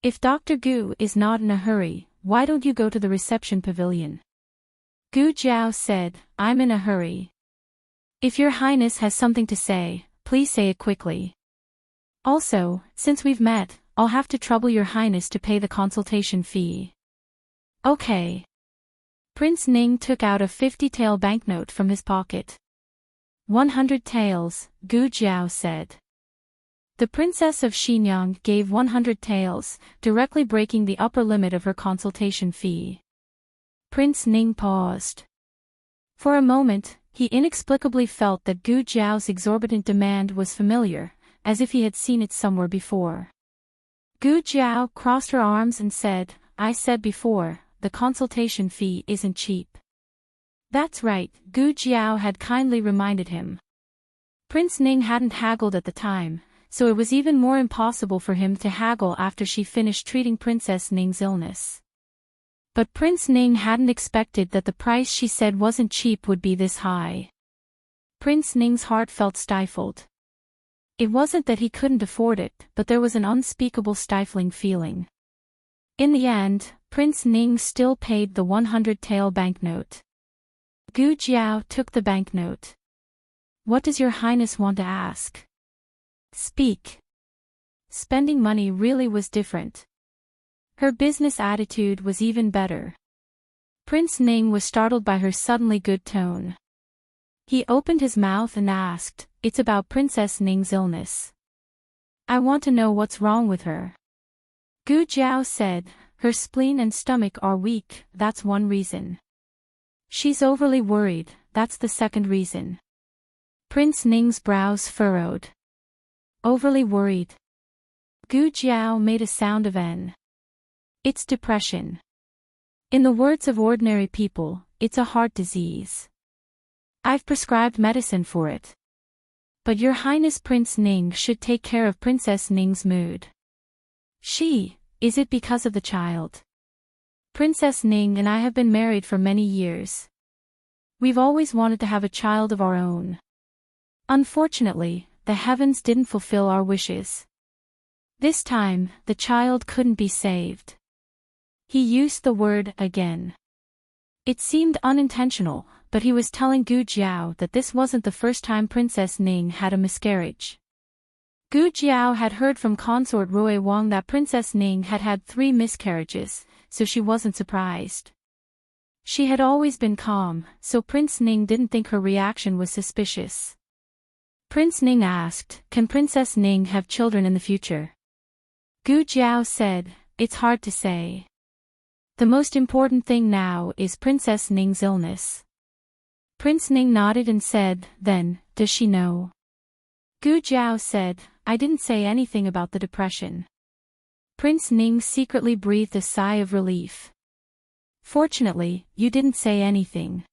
If Dr. Gu is not in a hurry, why don't you go to the reception pavilion? Gu Jiao said, I'm in a hurry. If Your Highness has something to say, please say it quickly. Also, since we've met, I'll have to trouble Your Highness to pay the consultation fee. Okay. Prince Ning took out a 50-tael banknote from his pocket. 100 taels, Gu Jiao said. The Princess of Xinyang gave 100 taels, directly breaking the upper limit of her consultation fee. Prince Ning paused. For a moment, he inexplicably felt that Gu Jiao's exorbitant demand was familiar, as if he had seen it somewhere before. Gu Jiao crossed her arms and said, I said before, the consultation fee isn't cheap. That's right, Gu Jiao had kindly reminded him. Prince Ning hadn't haggled at the time, so it was even more impossible for him to haggle after she finished treating Princess Ning's illness. But Prince Ning hadn't expected that the price she said wasn't cheap would be this high. Prince Ning's heart felt stifled. It wasn't that he couldn't afford it, but there was an unspeakable stifling feeling. In the end, Prince Ning still paid the 100-tael banknote. Gu Jiao took the banknote. What does Your Highness want to ask? Speak. Spending money really was different. Her business attitude was even better. Prince Ning was startled by her suddenly good tone. He opened his mouth and asked, It's about Princess Ning's illness. I want to know what's wrong with her. Gu Jiao said, Her spleen and stomach are weak, that's one reason. She's overly worried, that's the second reason. Prince Ning's brows furrowed. Overly worried. Gu Jiao made a sound of N. It's depression. In the words of ordinary people, it's a heart disease. I've prescribed medicine for it. But Your Highness Prince Ning should take care of Princess Ning's mood. Is it because of the child? Princess Ning and I have been married for many years. We've always wanted to have a child of our own. Unfortunately, the heavens didn't fulfill our wishes. This time, the child couldn't be saved. He used the word again. It seemed unintentional, but he was telling Gu Jiao that this wasn't the first time Princess Ning had a miscarriage. Gu Jiao had heard from consort Rui Wang that Princess Ning had had 3 miscarriages, so she wasn't surprised. She had always been calm, so Prince Ning didn't think her reaction was suspicious. Prince Ning asked, "Can Princess Ning have children in the future?" Gu Jiao said, "It's hard to say. The most important thing now is Princess Ning's illness." Prince Ning nodded and said, "Then, does she know?" Gu Jiao said, "I didn't say anything about the depression." Prince Ning secretly breathed a sigh of relief. "Fortunately, you didn't say anything.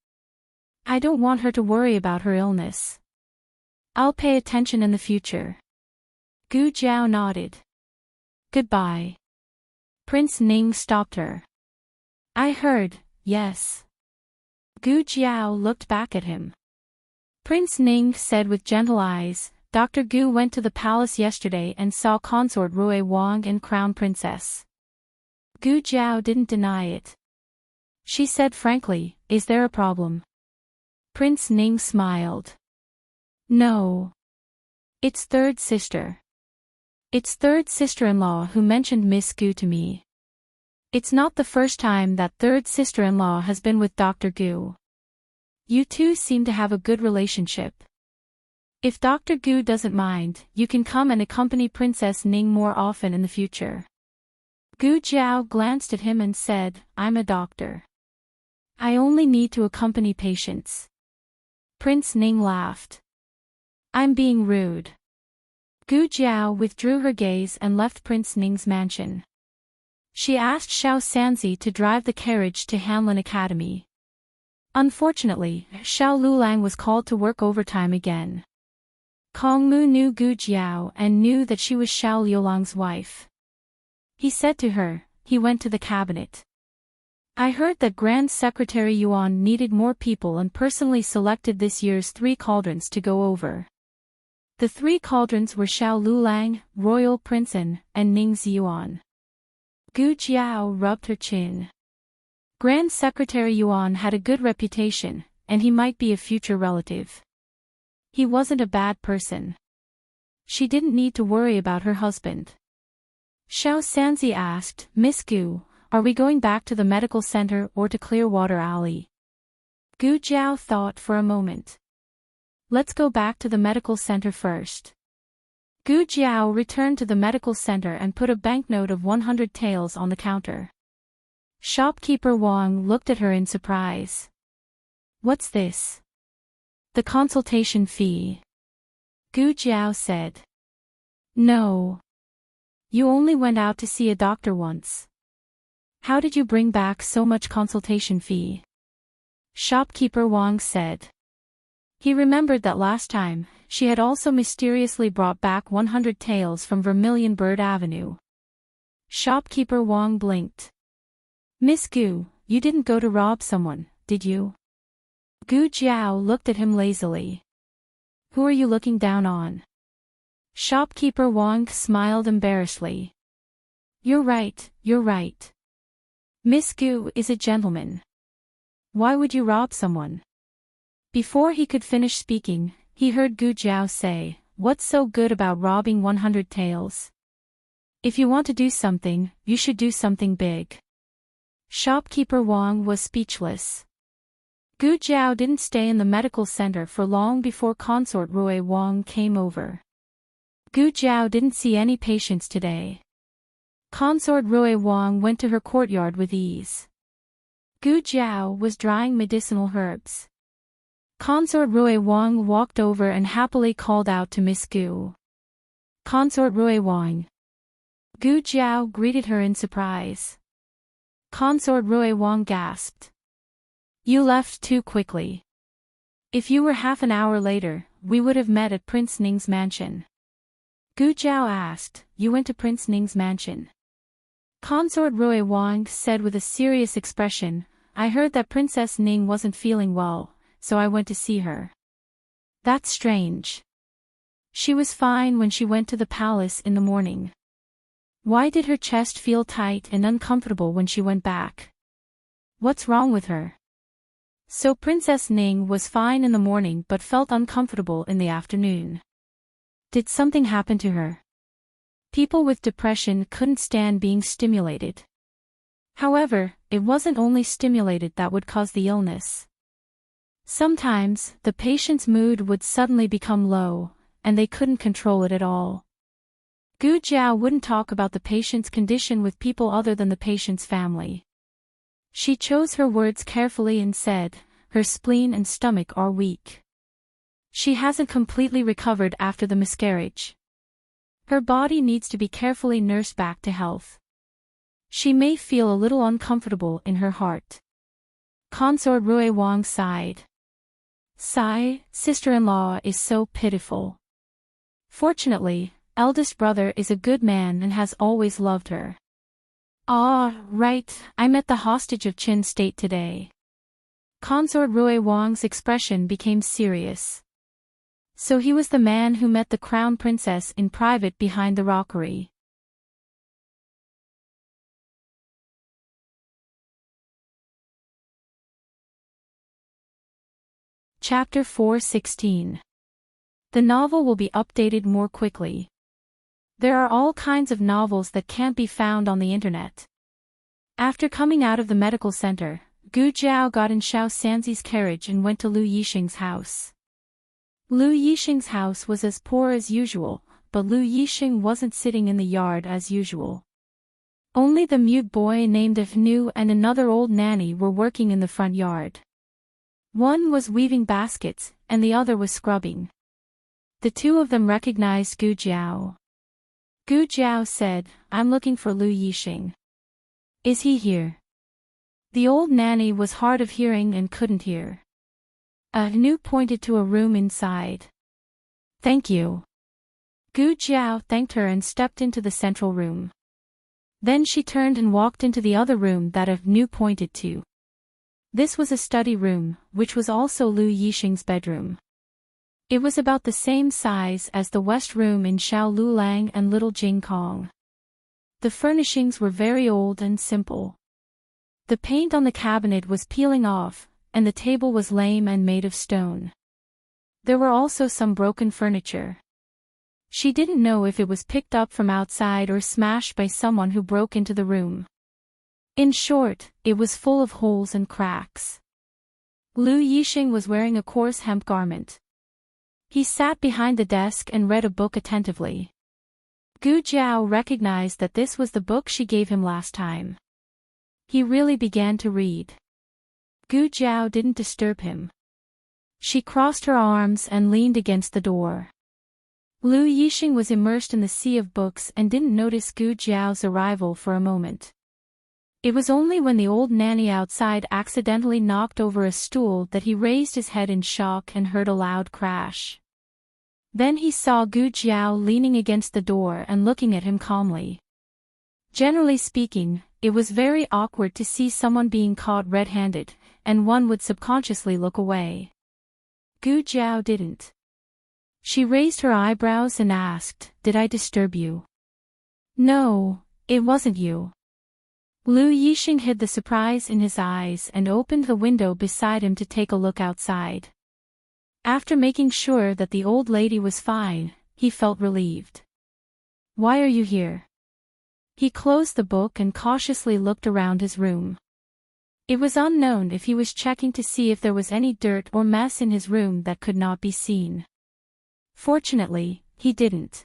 I don't want her to worry about her illness. I'll pay attention in the future." Gu Jiao nodded. "Goodbye." Prince Ning stopped her. "I heard, yes." Gu Jiao looked back at him. Prince Ning said with gentle eyes, "Dr. Gu went to the palace yesterday and saw consort Rui Wang and Crown Princess." Gu Jiao didn't deny it. She said frankly, "Is there a problem?" Prince Ning smiled. "No. It's third sister. It's third sister-in-law who mentioned Miss Gu to me. It's not the first time that third sister-in-law has been with Dr. Gu. You two seem to have a good relationship. If Dr. Gu doesn't mind, you can come and accompany Princess Ning more often in the future." Gu Jiao glanced at him and said, "I'm a doctor. I only need to accompany patients." Prince Ning laughed. "I'm being rude." Gu Jiao withdrew her gaze and left Prince Ning's mansion. She asked Xiao Sanzi to drive the carriage to Hanlin Academy. Unfortunately, Xiao Lulang was called to work overtime again. Kong Mu knew Gu Jiao and knew that she was Xiao Liulang's wife. He said to her, he went to the cabinet. "I heard that Grand Secretary Yuan needed more people and personally selected this year's 3 cauldrons to go over. The 3 cauldrons were Xiao Lulang, Royal Princeton, and Ning's Yuan." Gu Jiao rubbed her chin. Grand Secretary Yuan had a good reputation, and he might be a future relative. He wasn't a bad person. She didn't need to worry about her husband. Xiao Sanzi asked, "Miss Gu, are we going back to the medical center or to Clearwater Alley?" Gu Jiao thought for a moment. "Let's go back to the medical center first." Gu Jiao returned to the medical center and put a banknote of 100 taels on the counter. Shopkeeper Wang looked at her in surprise. "What's this?" "The consultation fee." Gu Jiao said. "No. You only went out to see a doctor once. How did you bring back so much consultation fee?" Shopkeeper Wang said. He remembered that last time, she had also mysteriously brought back 100 taels from Vermilion Bird Avenue. Shopkeeper Wang blinked. "Miss Gu, you didn't go to rob someone, did you?" Gu Jiao looked at him lazily. "Who are you looking down on?" Shopkeeper Wang smiled embarrassedly. You're right. Miss Gu is a gentleman. Why would you rob someone?" Before he could finish speaking, he heard Gu Jiao say, "What's so good about robbing 100 taels? If you want to do something, you should do something big." Shopkeeper Wang was speechless. Gu Jiao didn't stay in the medical center for long before consort Rui Wang came over. Gu Jiao didn't see any patients today. Consort Rui Wang went to her courtyard with ease. Gu Jiao was drying medicinal herbs. Consort Rui Wang walked over and happily called out to Miss Gu. "Consort Rui Wang." Gu Jiao greeted her in surprise. Consort Rui Wang gasped. "You left too quickly. If you were half an hour later, we would have met at Prince Ning's mansion. Gu Zhao asked, "You went to Prince Ning's mansion?" Consort Rui Wang said with a serious expression, "I heard that Princess Ning wasn't feeling well, so I went to see her." "That's strange. She was fine when she went to the palace in the morning. Why did her chest feel tight and uncomfortable when she went back? What's wrong with her?" So Princess Ning was fine in the morning but felt uncomfortable in the afternoon. Did something happen to her? People with depression couldn't stand being stimulated. However, it wasn't only stimulated that would cause the illness. Sometimes, the patient's mood would suddenly become low, and they couldn't control it at all. Gu Zhao wouldn't talk about the patient's condition with people other than the patient's family. She chose her words carefully and said, "Her spleen and stomach are weak. She hasn't completely recovered after the miscarriage. Her body needs to be carefully nursed back to health. She may feel a little uncomfortable in her heart." Consort Rui Wang sighed. "Sigh, sister-in-law is so pitiful. Fortunately, eldest brother is a good man and has always loved her." "Ah, right, I met the hostage of Qin State today." Consort Rui Wang's expression became serious. So he was the man who met the crown princess in private behind the rockery. Chapter 4:16. The novel will be updated more quickly. There are all kinds of novels that can't be found on the internet. After coming out of the medical center, Gu Zhao got in Xiao Sanzi's carriage and went to Lu Yixing's house. Lu Yixing's house was as poor as usual, but Lu Yixing wasn't sitting in the yard as usual. Only the mute boy named Afnu and another old nanny were working in the front yard. One was weaving baskets, and the other was scrubbing. The two of them recognized Gu Zhao. Gu Zhao said, "I'm looking for Lu Yixing. Is he here?" The old nanny was hard of hearing and couldn't hear. Afnu pointed to a room inside. "Thank you." Gu Zhao thanked her and stepped into the central room. Then she turned and walked into the other room that Afnu pointed to. This was a study room, which was also Lu Yixing's bedroom. It was about the same size as the west room in Xiao Lulang and Little Jing Kong. The furnishings were very old and simple. The paint on the cabinet was peeling off, and the table was lame and made of stone. There were also some broken furniture. She didn't know if it was picked up from outside or smashed by someone who broke into the room. In short, it was full of holes and cracks. Lu Yixing was wearing a coarse hemp garment. He sat behind the desk and read a book attentively. Gu Zhao recognized that this was the book she gave him last time. He really began to read. Gu Zhao didn't disturb him. She crossed her arms and leaned against the door. Lu Yixing was immersed in the sea of books and didn't notice Gu Zhao's arrival for a moment. It was only when the old nanny outside accidentally knocked over a stool that he raised his head in shock and heard a loud crash. Then he saw Gu Zhao leaning against the door and looking at him calmly. Generally speaking, it was very awkward to see someone being caught red-handed, and one would subconsciously look away. Gu Zhao didn't. She raised her eyebrows and asked, "Did I disturb you?" "No, it wasn't you." Lu Yixing hid the surprise in his eyes and opened the window beside him to take a look outside. After making sure that the old lady was fine, he felt relieved. "Why are you here?" He closed the book and cautiously looked around his room. It was unknown if he was checking to see if there was any dirt or mess in his room that could not be seen. Fortunately, he didn't.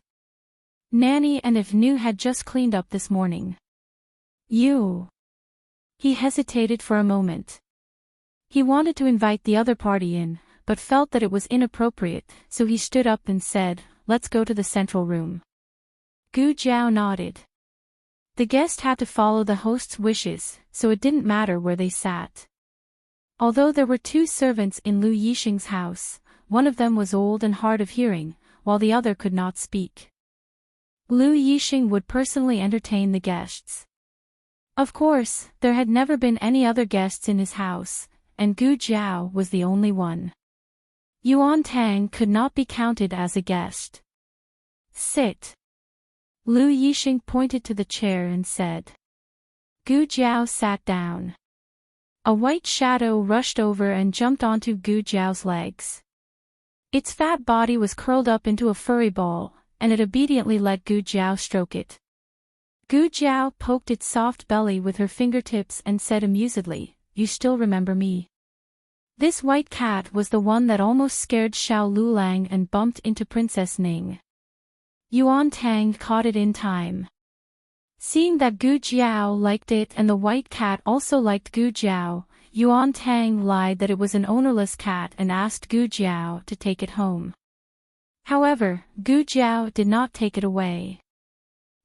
Nanny and Afnu had just cleaned up this morning. "You." He hesitated for a moment. He wanted to invite the other party in, but felt that it was inappropriate, so he stood up and said, "Let's go to the central room." Gu Zhao nodded. The guest had to follow the host's wishes, so it didn't matter where they sat. Although there were two servants in Lu Yixing's house, one of them was old and hard of hearing, while the other could not speak. Lu Yixing would personally entertain the guests. Of course, there had never been any other guests in his house, and Gu Jiao was the only one. Yuan Tang could not be counted as a guest. Sit. Lu Yixing pointed to the chair and said. Gu Jiao sat down. A white shadow rushed over and jumped onto Gu Jiao's legs. Its fat body was curled up into a furry ball, and it obediently let Gu Jiao stroke it. Gu Jiao poked its soft belly with her fingertips and said amusedly, "You still remember me?" This white cat was the one that almost scared Xiao Lulang and bumped into Princess Ning. Yuan Tang caught it in time. Seeing that Gu Jiao liked it and the white cat also liked Gu Jiao, Yuan Tang lied that it was an ownerless cat and asked Gu Jiao to take it home. However, Gu Jiao did not take it away.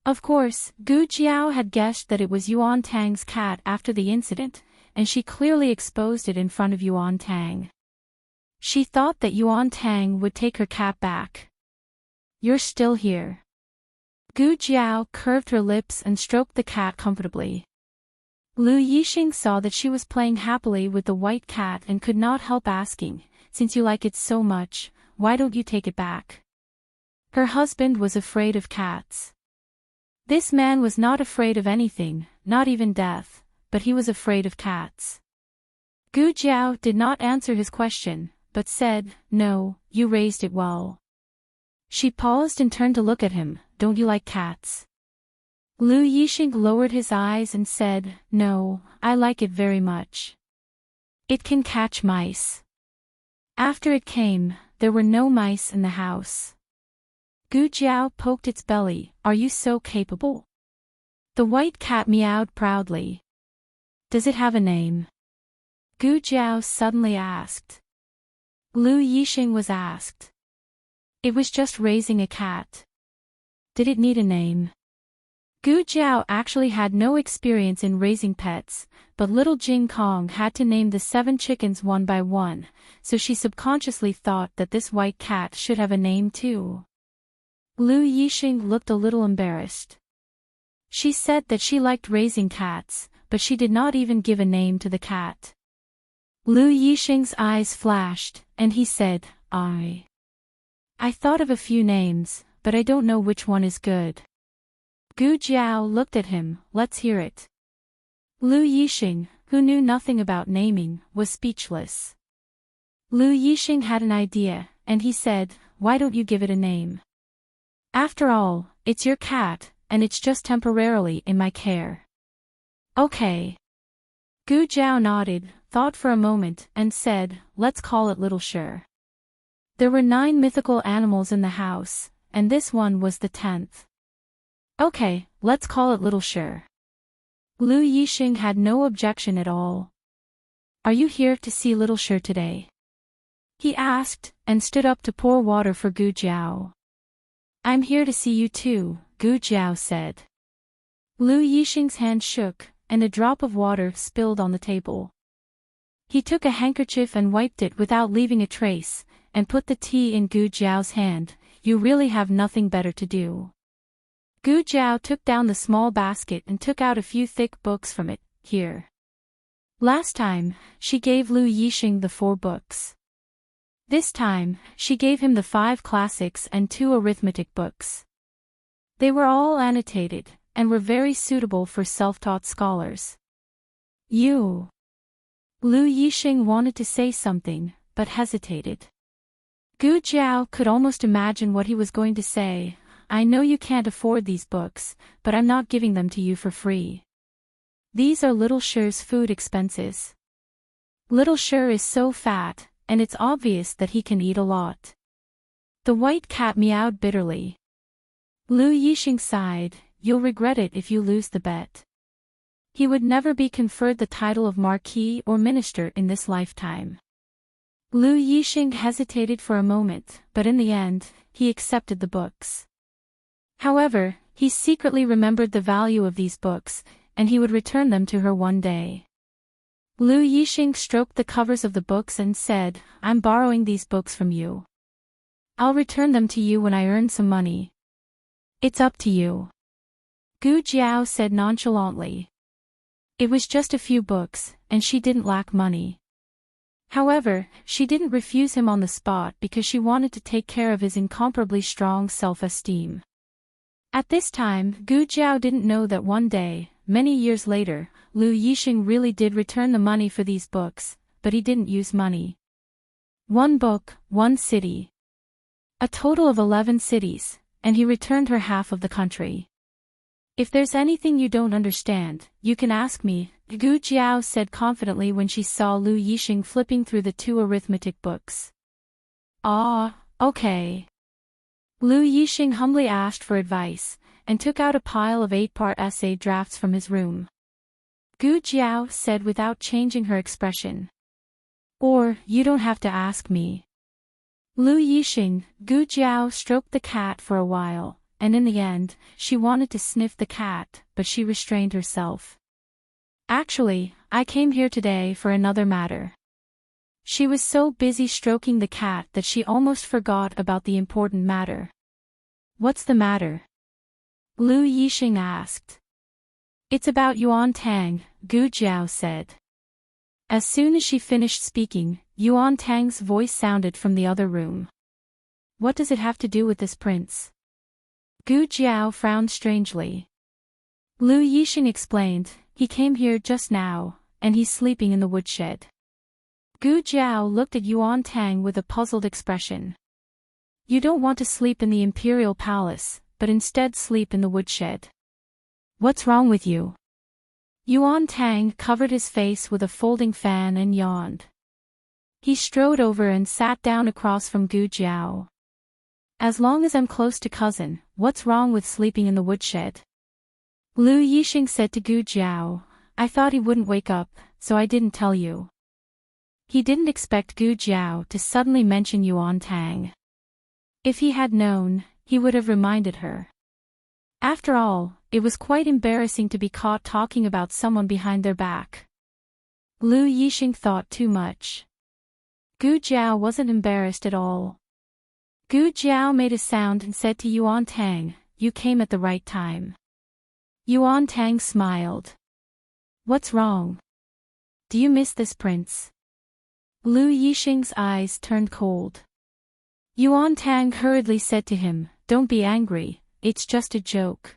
Of course, Gu Jiao had guessed that it was Yuan Tang's cat after the incident, and she clearly exposed it in front of Yuan Tang. She thought that Yuan Tang would take her cat back. "You're still here." Gu Jiao curved her lips and stroked the cat comfortably. Lu Yixing saw that she was playing happily with the white cat and could not help asking, "Since you like it so much, why don't you take it back?" Her husband was afraid of cats. This man was not afraid of anything, not even death, but he was afraid of cats. Gu Jiao did not answer his question, but said, "No, you raised it well." She paused and turned to look at him. "Don't you like cats?" Lu Yixing lowered his eyes and said, "No, I like it very much. It can catch mice." After it came, there were no mice in the house. Gu Jiao poked its belly. "Are you so capable?" The white cat meowed proudly. "Does it have a name?" Gu Jiao suddenly asked. Lu Yixing was asked. "It was just raising a cat." "Did it need a name?" Gu Jiao actually had no experience in raising pets, but little Jing Kong had to name the 7 chickens one by one, so she subconsciously thought that this white cat should have a name too. Lu Yixing looked a little embarrassed. She said that she liked raising cats, but she did not even give a name to the cat. Lu Yixing's eyes flashed, and he said, I thought of a few names, but I don't know which one is good." Gu Jiao looked at him. "Let's hear it." Lu Yixing, who knew nothing about naming, was speechless. Lu Yixing had an idea, and he said, "Why don't you give it a name? After all, it's your cat, and it's just temporarily in my care." "Okay." Gu Jiao nodded, thought for a moment, and said, "Let's call it Little Sure." There were 9 mythical animals in the house, and this one was the 10th. "Okay, let's call it Little Sure." Lu Yixing had no objection at all. "Are you here to see Little Sure today?" he asked, and stood up to pour water for Gu Jiao. "I'm here to see you too," Gu Jiao said. Lu Yixing's hand shook, and a drop of water spilled on the table. He took a handkerchief and wiped it without leaving a trace, and put the tea in Gu Jiao's hand. "You really have nothing better to do." Gu Jiao took down the small basket and took out a few thick books from it. "Here." Last time, she gave Lu Yixing the 4 books. This time, she gave him the 5 classics and 2 arithmetic books. They were all annotated, and were very suitable for self-taught scholars. "You." Lu Yixing wanted to say something, but hesitated. Gu Jiao could almost imagine what he was going to say. "I know you can't afford these books, but I'm not giving them to you for free. These are Little Sure's food expenses. Little Sure is so fat, and it's obvious that he can eat a lot." The white cat meowed bitterly. Lu Yixing sighed. "You'll regret it if you lose the bet." He would never be conferred the title of Marquis or Minister in this lifetime. Lu Yixing hesitated for a moment, but in the end, he accepted the books. However, he secretly remembered the value of these books, and he would return them to her one day. Lu Yixing stroked the covers of the books and said, I'm borrowing these books from you. I'll return them to you when I earn some money. It's up to you. Gu Jiao said nonchalantly. It was just a few books, and she didn't lack money. However, she didn't refuse him on the spot because she wanted to take care of his incomparably strong self-esteem. At this time, Gu Jiao didn't know that one day, many years later, Lu Yixing really did return the money for these books, but he didn't use money. One book, one city. A total of 11 cities, and he returned her half of the country. If there's anything you don't understand, you can ask me, Gu Jiao said confidently when she saw Lu Yixing flipping through the 2 arithmetic books. Ah, okay. Lu Yixing humbly asked for advice, and took out a pile of 8-part essay drafts from his room. Gu Jiao said without changing her expression. Or, you don't have to ask me. Lu Yixing, Gu Jiao stroked the cat for a while, and in the end, she wanted to sniff the cat, but she restrained herself. Actually, I came here today for another matter. She was so busy stroking the cat that she almost forgot about the important matter. What's the matter? Lu Yixing asked. It's about Yuan Tang, Gu Jiao said. As soon as she finished speaking, Yuan Tang's voice sounded from the other room. What does it have to do with this prince? Gu Jiao frowned strangely. Lu Yixing explained, he came here just now, and he's sleeping in the woodshed. Gu Jiao looked at Yuan Tang with a puzzled expression. You don't want to sleep in the imperial palace, but instead sleep in the woodshed. What's wrong with you? Yuan Tang covered his face with a folding fan and yawned. He strode over and sat down across from Gu Jiao. As long as I'm close to cousin, what's wrong with sleeping in the woodshed? Lu Yixing said to Gu Jiao, I thought he wouldn't wake up, so I didn't tell you. He didn't expect Gu Jiao to suddenly mention Yuan Tang. If he had known, he would have reminded her. After all, it was quite embarrassing to be caught talking about someone behind their back. Lu Yixing thought too much. Gu Jiao wasn't embarrassed at all. Gu Jiao made a sound and said to Yuan Tang, you came at the right time. Yuan Tang smiled. What's wrong? Do you miss this prince? Lu Yixing's eyes turned cold. Yuan Tang hurriedly said to him, don't be angry, it's just a joke.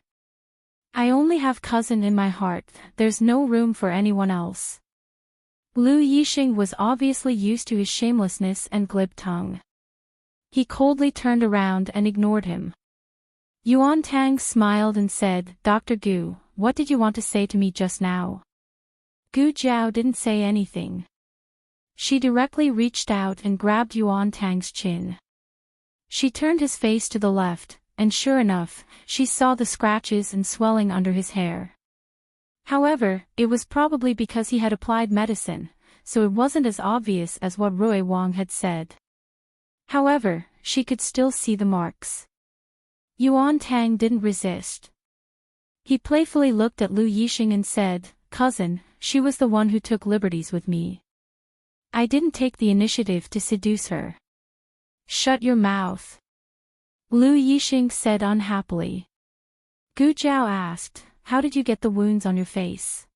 I only have cousin in my heart, there's no room for anyone else. Lu Yixing was obviously used to his shamelessness and glib tongue. He coldly turned around and ignored him. Yuan Tang smiled and said, Dr. Gu, what did you want to say to me just now? Gu Jiao didn't say anything. She directly reached out and grabbed Yuan Tang's chin. She turned his face to the left, and sure enough, she saw the scratches and swelling under his hair. However, it was probably because he had applied medicine, so it wasn't as obvious as what Rui Wang had said. However, she could still see the marks. Yuan Tang didn't resist. He playfully looked at Lu Yixing and said, Cousin, she was the one who took liberties with me. I didn't take the initiative to seduce her. Shut your mouth. Lu Yixing said unhappily. Gu Jiao asked, how did you get the wounds on your face?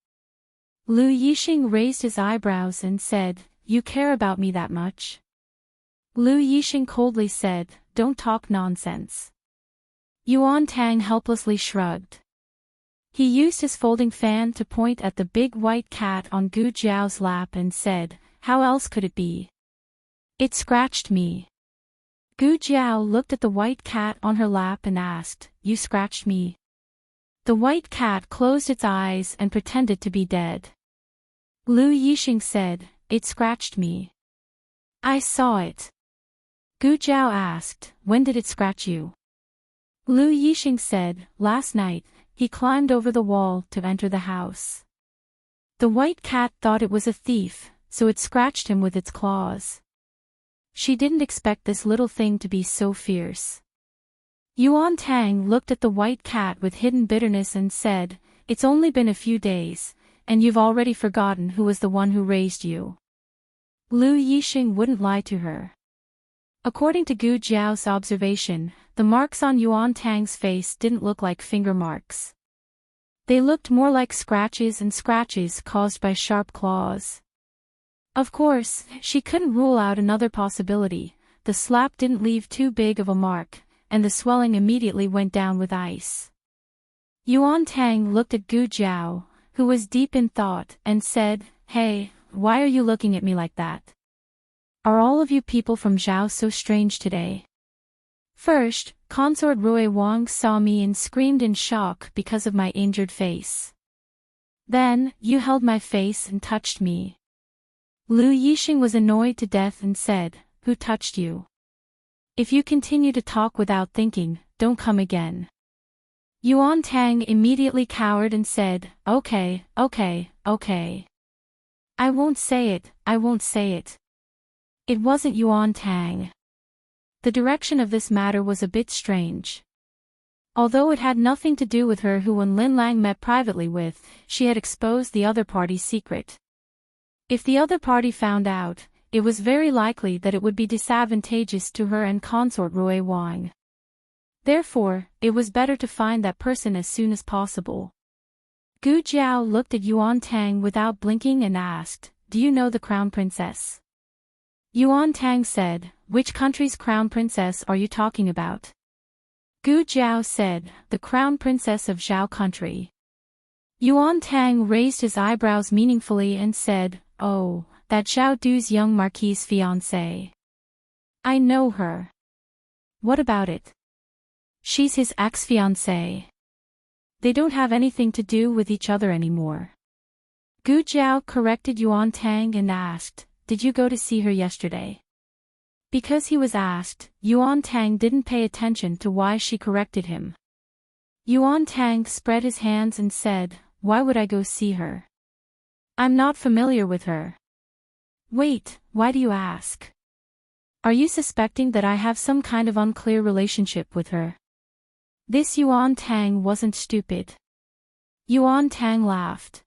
Lu Yixing raised his eyebrows and said, you care about me that much? Lu Yixing coldly said, don't talk nonsense. Yuan Tang helplessly shrugged. He used his folding fan to point at the big white cat on Gu Jiao's lap and said, how else could it be? It scratched me. Gu Jiao looked at the white cat on her lap and asked, you scratched me? The white cat closed its eyes and pretended to be dead. Lu Yixing said, it scratched me. I saw it. Gu Jiao asked, when did it scratch you? Lu Yixing said, last night, he climbed over the wall to enter the house. The white cat thought it was a thief, so it scratched him with its claws. She didn't expect this little thing to be so fierce. Yuan Tang looked at the white cat with hidden bitterness and said, it's only been a few days, and you've already forgotten who was the one who raised you. Lu Yixing wouldn't lie to her. According to Gu Jiao's observation, the marks on Yuan Tang's face didn't look like finger marks. They looked more like scratches and scratches caused by sharp claws. Of course, she couldn't rule out another possibility. The slap didn't leave too big of a mark, and the swelling immediately went down with ice. Yuan Tang looked at Gu Jiao, who was deep in thought, and said, "Hey, why are you looking at me like that? Are all of you people from Zhao so strange today? First, Consort Rui Wang saw me and screamed in shock because of my injured face. Then, you held my face and touched me." Lu Yixing was annoyed to death and said, "Who touched you? If you continue to talk without thinking, don't come again." Yuan Tang immediately cowered and said, Okay. I won't say it. It wasn't Yuan Tang. The direction of this matter was a bit strange. Although it had nothing to do with her who Wen Lin Lang met privately with, she had exposed the other party's secret. If the other party found out, it was very likely that it would be disadvantageous to her and Consort Rui Wang. Therefore, it was better to find that person as soon as possible. Gu Jiao looked at Yuan Tang without blinking and asked, "Do you know the Crown Princess?" Yuan Tang said, "Which country's Crown Princess are you talking about?" Gu Jiao said, "The Crown Princess of Zhao Country." Yuan Tang raised his eyebrows meaningfully and said, "Oh, that Zhao Du's young marquis's fiancée. I know her." "What about it?" "She's his ex-fiancée. They don't have anything to do with each other anymore." Gu Jiao corrected Yuan Tang and asked, "Did you go to see her yesterday?" Because he was asked, Yuan Tang didn't pay attention to why she corrected him. Yuan Tang spread his hands and said, "Why would I go see her? I'm not familiar with her." "Wait, why do you ask? Are you suspecting that I have some kind of unclear relationship with her?" This Yuan Tang wasn't stupid. Yuan Tang laughed.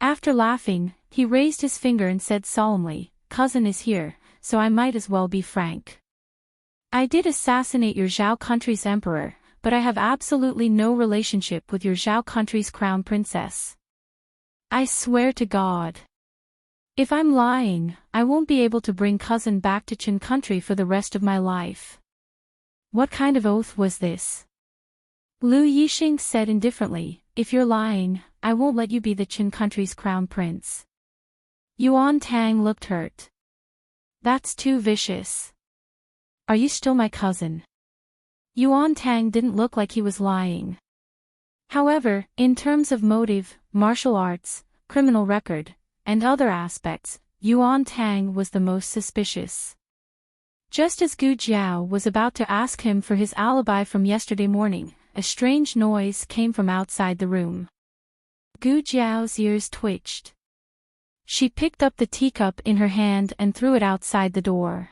After laughing, he raised his finger and said solemnly, "Cousin is here, so I might as well be frank. I did assassinate your Zhao country's emperor, but I have absolutely no relationship with your Zhao country's crown princess. I swear to God. If I'm lying, I won't be able to bring cousin back to Qin country for the rest of my life." "What kind of oath was this?" Lu Yixing said indifferently, "If you're lying, I won't let you be the Qin country's crown prince." Yuan Tang looked hurt. "That's too vicious. Are you still my cousin?" Yuan Tang didn't look like he was lying. However, in terms of motive, martial arts, criminal record, and other aspects, Yuan Tang was the most suspicious. Just as Gu Jiao was about to ask him for his alibi from yesterday morning, a strange noise came from outside the room. Gu Jiao's ears twitched. She picked up the teacup in her hand and threw it outside the door.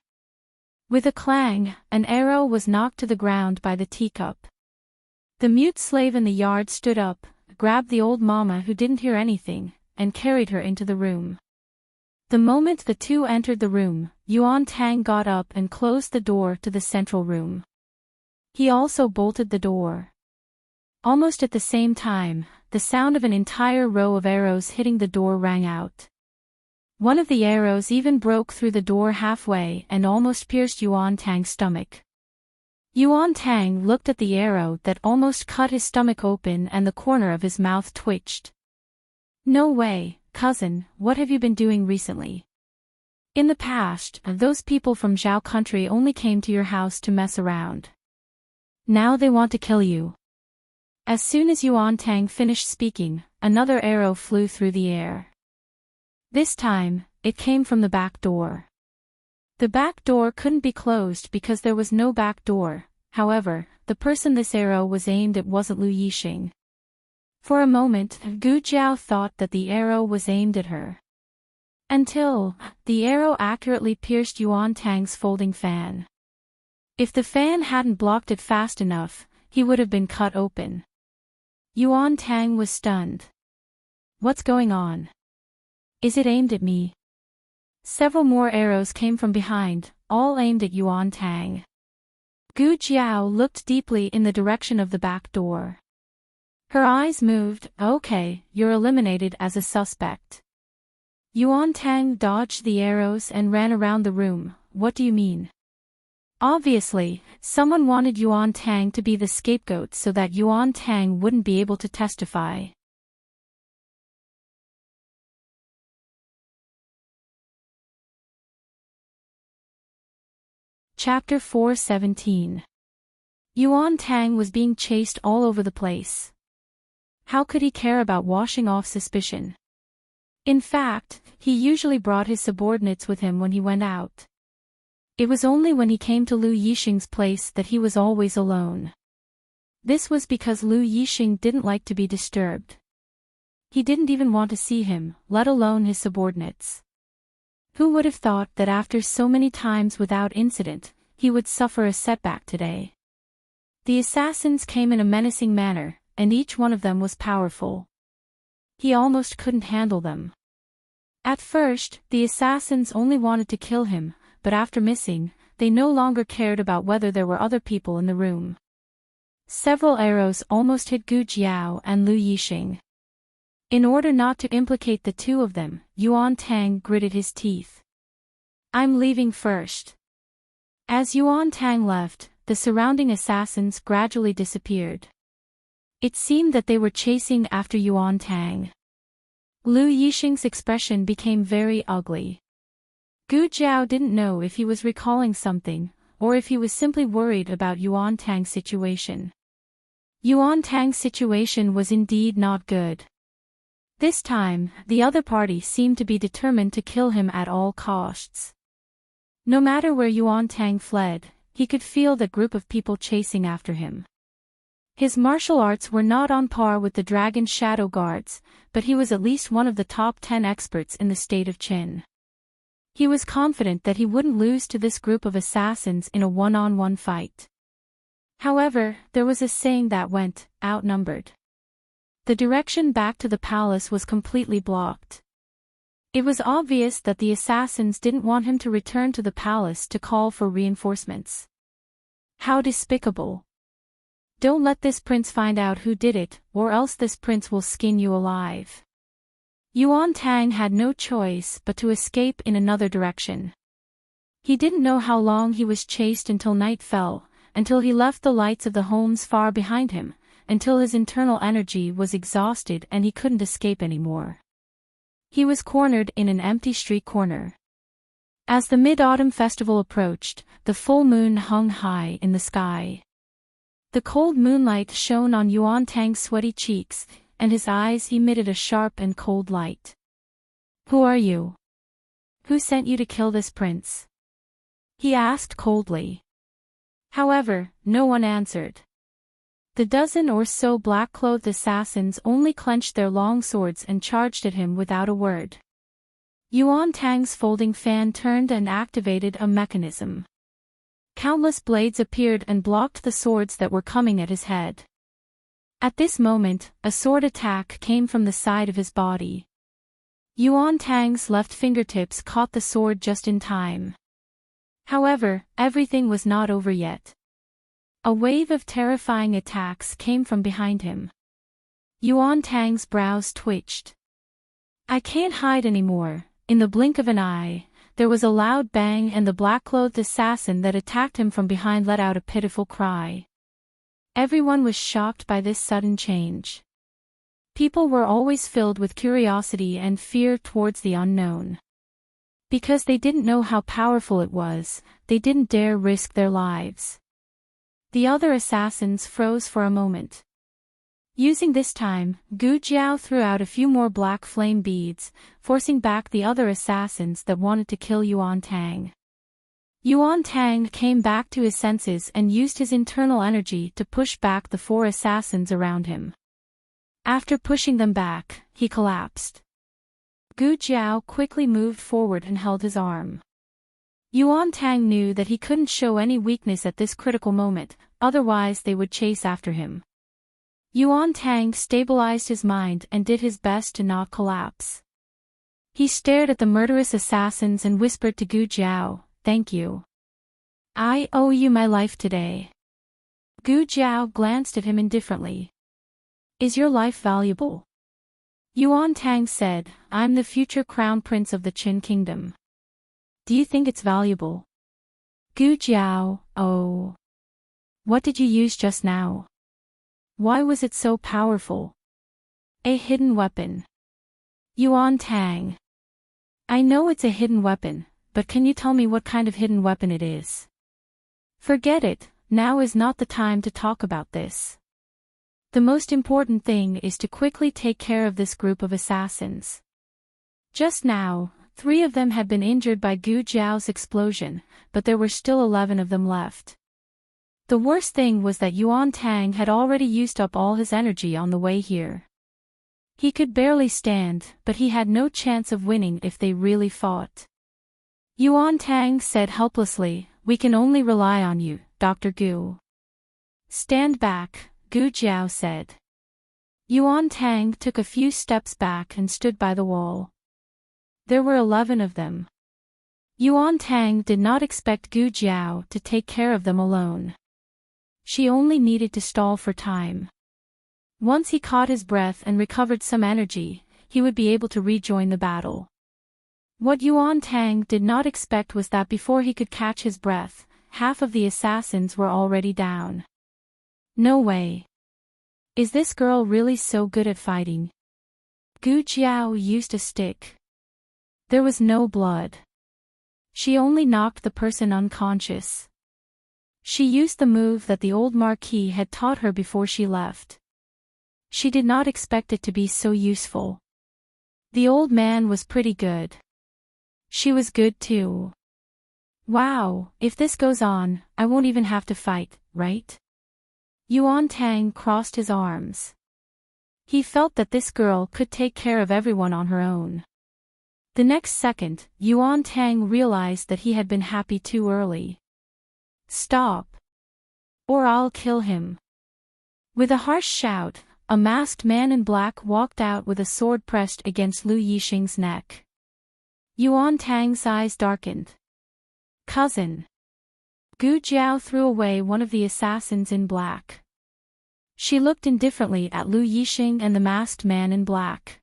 With a clang, an arrow was knocked to the ground by the teacup. The mute slave in the yard stood up, grabbed the old mama who didn't hear anything, and carried her into the room. The moment the two entered the room, Yuan Tang got up and closed the door to the central room. He also bolted the door. Almost at the same time, the sound of an entire row of arrows hitting the door rang out. One of the arrows even broke through the door halfway and almost pierced Yuan Tang's stomach. Yuan Tang looked at the arrow that almost cut his stomach open and the corner of his mouth twitched. "No way, cousin, what have you been doing recently? In the past, those people from Zhao country only came to your house to mess around. Now they want to kill you." As soon as Yuan Tang finished speaking, another arrow flew through the air. This time, it came from the back door. The back door couldn't be closed because there was no back door. However, the person this arrow was aimed at wasn't Lu Yixing. For a moment, Gu Jiao thought that the arrow was aimed at her. Until, the arrow accurately pierced Yuan Tang's folding fan. If the fan hadn't blocked it fast enough, he would have been cut open. Yuan Tang was stunned. What's going on? Is it aimed at me? Several more arrows came from behind, all aimed at Yuan Tang. Gu Jiao looked deeply in the direction of the back door. Her eyes moved. Okay, you're eliminated as a suspect. Yuan Tang dodged the arrows and ran around the room. What do you mean? Obviously, someone wanted Yuan Tang to be the scapegoat so that Yuan Tang wouldn't be able to testify. Chapter 417. Yuan Tang was being chased all over the place. How could he care about washing off suspicion? In fact, he usually brought his subordinates with him when he went out. It was only when he came to Lu Yixing's place that he was always alone. This was because Lu Yixing didn't like to be disturbed. He didn't even want to see him, let alone his subordinates. Who would have thought that after so many times without incident, he would suffer a setback today? The assassins came in a menacing manner, and each one of them was powerful. He almost couldn't handle them. At first, the assassins only wanted to kill him, but after missing, they no longer cared about whether there were other people in the room. Several arrows almost hit Gu Jiao and Lu Yixing. In order not to implicate the two of them, Yuan Tang gritted his teeth. I'm leaving first. As Yuan Tang left, the surrounding assassins gradually disappeared. It seemed that they were chasing after Yuan Tang. Lu Yixing's expression became very ugly. Gu Jiao didn't know if he was recalling something, or if he was simply worried about Yuan Tang's situation. Yuan Tang's situation was indeed not good. This time, the other party seemed to be determined to kill him at all costs. No matter where Yuan Tang fled, he could feel the group of people chasing after him. His martial arts were not on par with the Dragon Shadow Guards, but he was at least one of the top 10 experts in the state of Qin. He was confident that he wouldn't lose to this group of assassins in a one-on-one fight. However, there was a saying that went, outnumbered. The direction back to the palace was completely blocked. It was obvious that the assassins didn't want him to return to the palace to call for reinforcements. How despicable. Don't let this prince find out who did it, or else this prince will skin you alive. Yuan Tang had no choice but to escape in another direction. He didn't know how long he was chased until night fell, until he left the lights of the homes far behind him, until his internal energy was exhausted and he couldn't escape anymore. He was cornered in an empty street corner. As the Mid-Autumn Festival approached, the full moon hung high in the sky. The cold moonlight shone on Yuan Tang's sweaty cheeks, and his eyes emitted a sharp and cold light. Who are you? Who sent you to kill this prince? He asked coldly. However, no one answered. The dozen or so black-clothed assassins only clenched their long swords and charged at him without a word. Yuan Tang's folding fan turned and activated a mechanism. Countless blades appeared and blocked the swords that were coming at his head. At this moment, a sword attack came from the side of his body. Yuan Tang's left fingertips caught the sword just in time. However, everything was not over yet. A wave of terrifying attacks came from behind him. Yuan Tang's brows twitched. I can't hide anymore. In the blink of an eye, there was a loud bang and the black-clothed assassin that attacked him from behind let out a pitiful cry. Everyone was shocked by this sudden change. People were always filled with curiosity and fear towards the unknown. Because they didn't know how powerful it was, they didn't dare risk their lives. The other assassins froze for a moment. Using this time, Gu Jiao threw out a few more black flame beads, forcing back the other assassins that wanted to kill Yuan Tang. Yuan Tang came back to his senses and used his internal energy to push back the 4 assassins around him. After pushing them back, he collapsed. Gu Jiao quickly moved forward and held his arm. Yuan Tang knew that he couldn't show any weakness at this critical moment, otherwise they would chase after him. Yuan Tang stabilized his mind and did his best to not collapse. He stared at the murderous assassins and whispered to Gu Jiao, "Thank you. I owe you my life today." Gu Jiao glanced at him indifferently. "Is your life valuable?" Yuan Tang said, "I'm the future crown prince of the Qin kingdom. Do you think it's valuable?" Gu Jiao, "Oh. What did you use just now? Why was it so powerful?" "A hidden weapon." Yuan Tang. "I know it's a hidden weapon, but can you tell me what kind of hidden weapon it is?" "Forget it, now is not the time to talk about this. The most important thing is to quickly take care of this group of assassins." Just now, 3 of them had been injured by Gu Jiao's explosion, but there were still 11 of them left. The worst thing was that Yuan Tang had already used up all his energy on the way here. He could barely stand, but he had no chance of winning if they really fought. Yuan Tang said helplessly, "We can only rely on you, Dr. Gu." "Stand back," Gu Jiao said. Yuan Tang took a few steps back and stood by the wall. There were 11 of them. Yuan Tang did not expect Gu Jiao to take care of them alone. She only needed to stall for time. Once he caught his breath and recovered some energy, he would be able to rejoin the battle. What Yuan Tang did not expect was that before he could catch his breath, half of the assassins were already down. No way. Is this girl really so good at fighting? Gu Jiao used a stick. There was no blood. She only knocked the person unconscious. She used the move that the old Marquis had taught her before she left. She did not expect it to be so useful. The old man was pretty good. She was good too. Wow, if this goes on, I won't even have to fight, right? Yuan Tang crossed his arms. He felt that this girl could take care of everyone on her own. The next second, Yuan Tang realized that he had been happy too early. "Stop! Or I'll kill him." With a harsh shout, a masked man in black walked out with a sword pressed against Lu Yixing's neck. Yuan Tang's eyes darkened. "Cousin." Gu Jiao threw away one of the assassins in black. She looked indifferently at Lu Yixing and the masked man in black.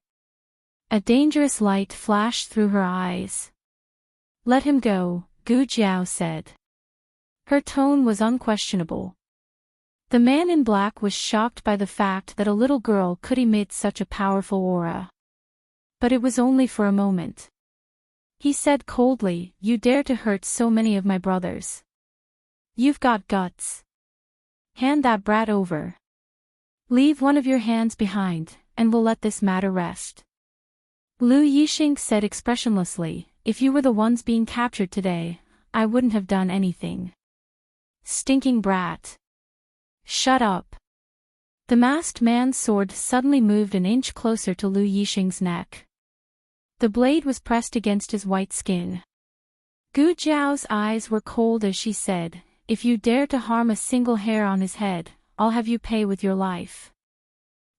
A dangerous light flashed through her eyes. "Let him go," Gu Jiao said. Her tone was unquestionable. The man in black was shocked by the fact that a little girl could emit such a powerful aura. But it was only for a moment. He said coldly, "You dare to hurt so many of my brothers. You've got guts. Hand that brat over. Leave one of your hands behind, and we'll let this matter rest." Lu Yixing said expressionlessly, "If you were the ones being captured today, I wouldn't have done anything." "Stinking brat. Shut up." The masked man's sword suddenly moved an inch closer to Lu Yixing's neck. The blade was pressed against his white skin. Gu Jiao's eyes were cold as she said, "If you dare to harm a single hair on his head, I'll have you pay with your life."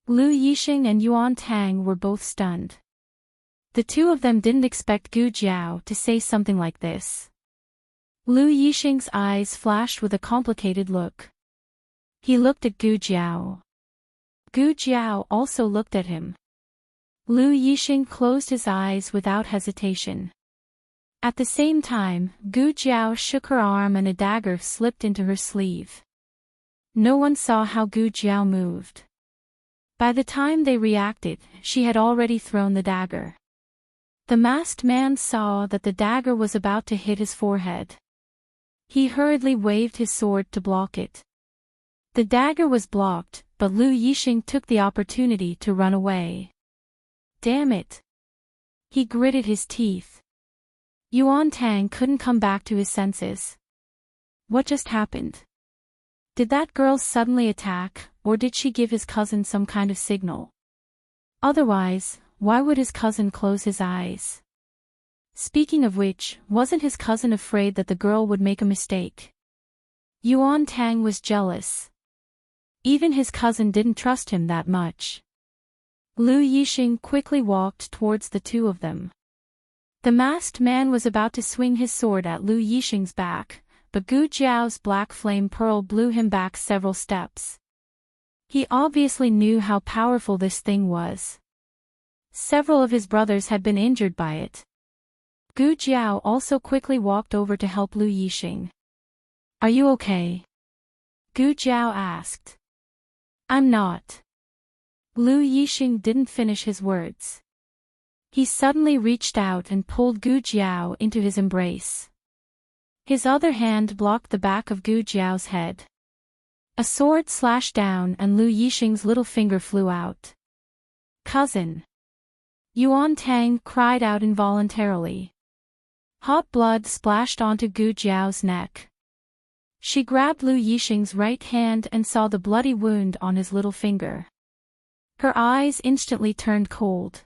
Lu Yixing and Yuan Tang were both stunned. The two of them didn't expect Gu Jiao to say something like this. Lu Yixing's eyes flashed with a complicated look. He looked at Gu Jiao. Gu Jiao also looked at him. Lu Yixing closed his eyes without hesitation. At the same time, Gu Jiao shook her arm and a dagger slipped into her sleeve. No one saw how Gu Jiao moved. By the time they reacted, she had already thrown the dagger. The masked man saw that the dagger was about to hit his forehead. He hurriedly waved his sword to block it. The dagger was blocked, but Lu Yixing took the opportunity to run away. Damn it! He gritted his teeth. Yuan Tang couldn't come back to his senses. What just happened? Did that girl suddenly attack, or did she give his cousin some kind of signal? Otherwise, why would his cousin close his eyes? Speaking of which, wasn't his cousin afraid that the girl would make a mistake? Yuan Tang was jealous. Even his cousin didn't trust him that much. Lu Yixing quickly walked towards the two of them. The masked man was about to swing his sword at Lu Yixing's back, but Gu Jiao's black flame pearl blew him back several steps. He obviously knew how powerful this thing was. Several of his brothers had been injured by it. Gu Jiao also quickly walked over to help Lu Yixing. "Are you okay?" Gu Jiao asked. "I'm not." Lu Yixing didn't finish his words. He suddenly reached out and pulled Gu Jiao into his embrace. His other hand blocked the back of Gu Jiao's head. A sword slashed down and Lu Yixing's little finger flew out. "Cousin!" Yuan Tang cried out involuntarily. Hot blood splashed onto Gu Jiao's neck. She grabbed Lu Yixing's right hand and saw the bloody wound on his little finger. Her eyes instantly turned cold.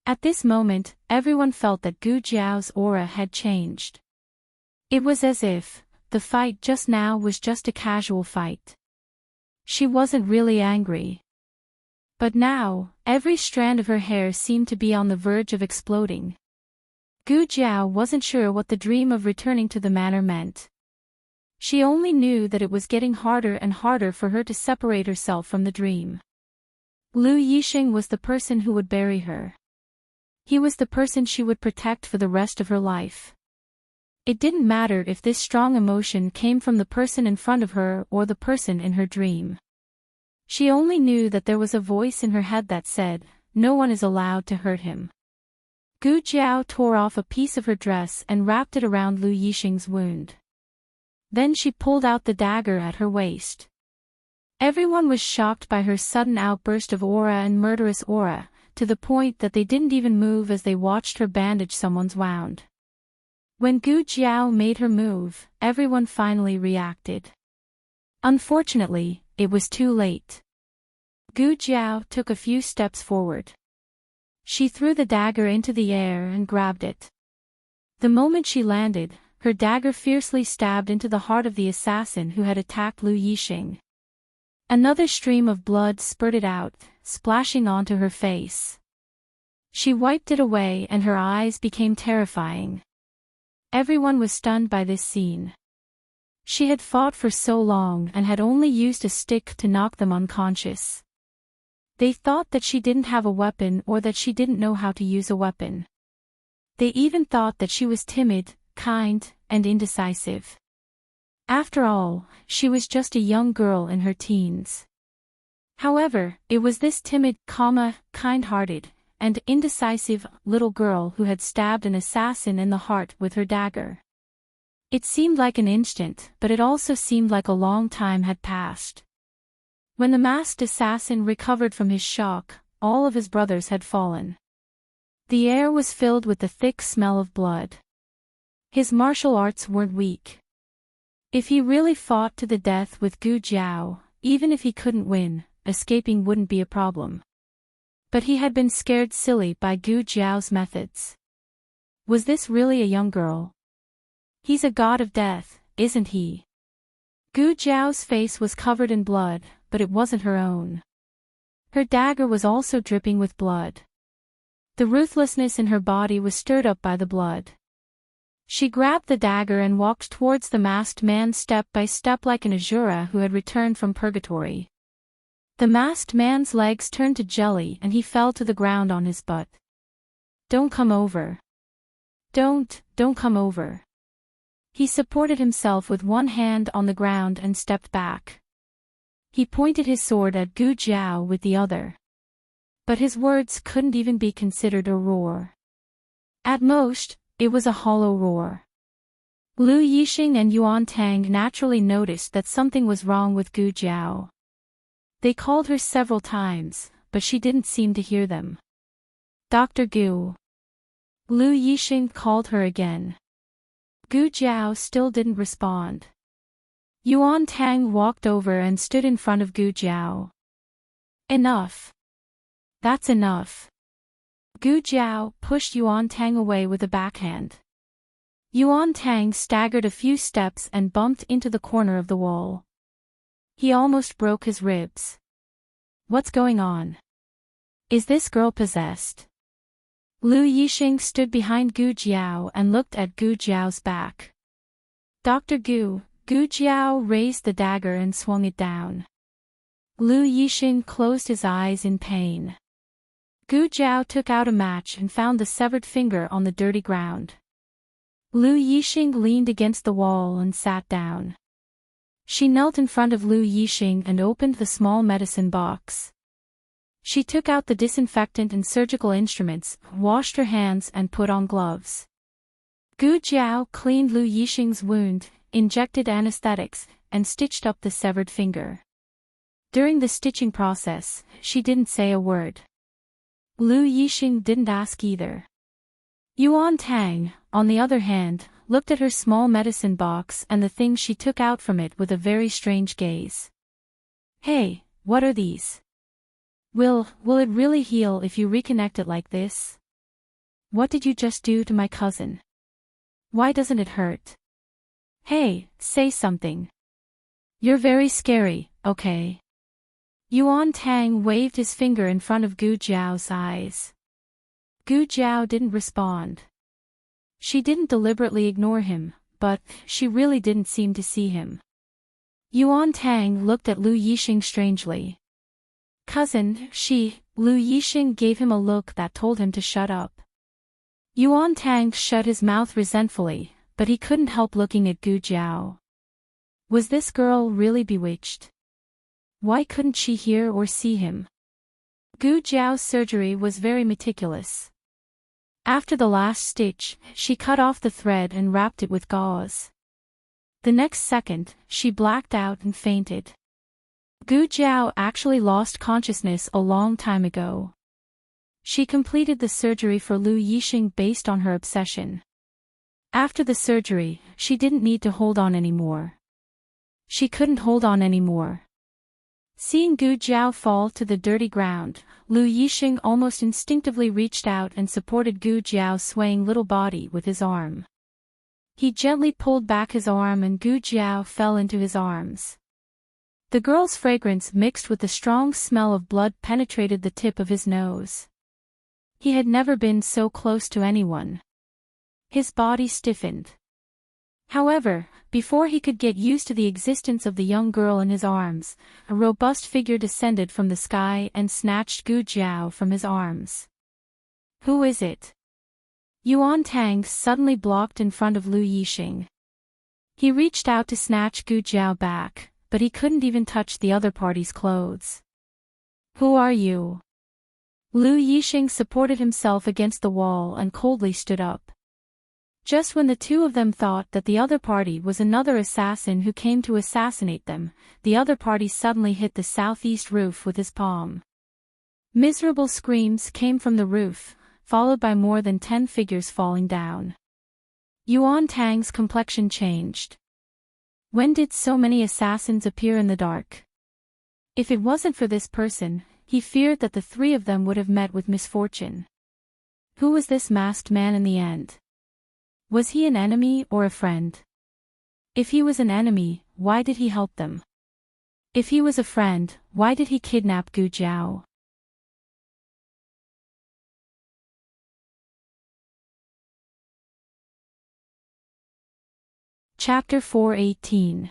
At this moment, everyone felt that Gu Jiao's aura had changed. It was as if the fight just now was just a casual fight. She wasn't really angry. But now, every strand of her hair seemed to be on the verge of exploding. Gu Jiao wasn't sure what the dream of returning to the manor meant. She only knew that it was getting harder and harder for her to separate herself from the dream. Lu Yixing was the person who would bury her. He was the person she would protect for the rest of her life. It didn't matter if this strong emotion came from the person in front of her or the person in her dream. She only knew that there was a voice in her head that said, "No one is allowed to hurt him." Gu Jiao tore off a piece of her dress and wrapped it around Lu Yixing's wound. Then she pulled out the dagger at her waist. Everyone was shocked by her sudden outburst of aura and murderous aura, to the point that they didn't even move as they watched her bandage someone's wound. When Gu Jiao made her move, everyone finally reacted. Unfortunately, it was too late. Gu Jiao took a few steps forward. She threw the dagger into the air and grabbed it. The moment she landed, her dagger fiercely stabbed into the heart of the assassin who had attacked Lu Yixing. Another stream of blood spurted out, splashing onto her face. She wiped it away and her eyes became terrifying. Everyone was stunned by this scene. She had fought for so long and had only used a stick to knock them unconscious. They thought that she didn't have a weapon or that she didn't know how to use a weapon. They even thought that she was timid, kind, and indecisive. After all, she was just a young girl in her teens. However, it was this timid, kind-hearted, and indecisive little girl who had stabbed an assassin in the heart with her dagger. It seemed like an instant, but it also seemed like a long time had passed. When the masked assassin recovered from his shock, all of his brothers had fallen. The air was filled with the thick smell of blood. His martial arts weren't weak. If he really fought to the death with Gu Jiao, even if he couldn't win, escaping wouldn't be a problem. But he had been scared silly by Gu Jiao's methods. Was this really a young girl? He's a god of death, isn't he? Gu Jiao's face was covered in blood, but it wasn't her own. Her dagger was also dripping with blood. The ruthlessness in her body was stirred up by the blood. She grabbed the dagger and walked towards the masked man step by step like an Asura who had returned from purgatory. The masked man's legs turned to jelly and he fell to the ground on his butt. "Don't come over. Don't come over." He supported himself with one hand on the ground and stepped back. He pointed his sword at Gu Jiao with the other. But his words couldn't even be considered a roar. At most, it was a hollow roar. Lu Yixing and Yuan Tang naturally noticed that something was wrong with Gu Jiao. They called her several times, but she didn't seem to hear them. "Dr. Gu." Lu Yixing called her again. Gu Jiao still didn't respond. Yuan Tang walked over and stood in front of Gu Jiao. "Enough. That's enough." Gu Jiao pushed Yuan Tang away with a backhand. Yuan Tang staggered a few steps and bumped into the corner of the wall. He almost broke his ribs. What's going on? Is this girl possessed? Lu Yixing stood behind Gu Jiao and looked at Gu Jiao's back. Dr. Gu Jiao raised the dagger and swung it down. Lu Yixing closed his eyes in pain. Gu Jiao took out a match and found the severed finger on the dirty ground. Lu Yixing leaned against the wall and sat down. She knelt in front of Lu Yixing and opened the small medicine box. She took out the disinfectant and surgical instruments, washed her hands and put on gloves. Gu Jiao cleaned Lu Yixing's wound, injected anesthetics, and stitched up the severed finger. During the stitching process, she didn't say a word. Lu Yixing didn't ask either. Yuan Tang, on the other hand, looked at her small medicine box and the things she took out from it with a very strange gaze. Hey, what are these? Will it really heal if you reconnect it like this? What did you just do to my cousin? Why doesn't it hurt? Hey, say something. You're very scary, okay? Yuan Tang waved his finger in front of Gu Jiao's eyes. Gu Jiao didn't respond. She didn't deliberately ignore him, but she really didn't seem to see him. Yuan Tang looked at Lu Yixing strangely. Cousin, Lu Yixing gave him a look that told him to shut up. Yuan Tang shut his mouth resentfully, but he couldn't help looking at Gu Jiao. Was this girl really bewitched? Why couldn't she hear or see him? Gu Jiao's surgery was very meticulous. After the last stitch, she cut off the thread and wrapped it with gauze. The next second, she blacked out and fainted. Gu Jiao actually lost consciousness a long time ago. She completed the surgery for Lu Yixing based on her obsession. After the surgery, she didn't need to hold on anymore. She couldn't hold on anymore. Seeing Gu Jiao fall to the dirty ground, Lu Yixing almost instinctively reached out and supported Gu Jiao's swaying little body with his arm. He gently pulled back his arm and Gu Jiao fell into his arms. The girl's fragrance mixed with the strong smell of blood penetrated the tip of his nose. He had never been so close to anyone. His body stiffened. However, before he could get used to the existence of the young girl in his arms, a robust figure descended from the sky and snatched Gu Jiao from his arms. Who is it? Yuan Tang suddenly blocked in front of Lu Yixing. He reached out to snatch Gu Jiao back, but he couldn't even touch the other party's clothes. Who are you? Lu Yixing supported himself against the wall and coldly stood up. Just when the two of them thought that the other party was another assassin who came to assassinate them, the other party suddenly hit the southeast roof with his palm. Miserable screams came from the roof, followed by more than 10 figures falling down. Yuan Tang's complexion changed. When did so many assassins appear in the dark? If it wasn't for this person, he feared that the three of them would have met with misfortune. Who was this masked man in the end? Was he an enemy or a friend? If he was an enemy, why did he help them? If he was a friend, why did he kidnap Gu Jiao? Chapter 4:18.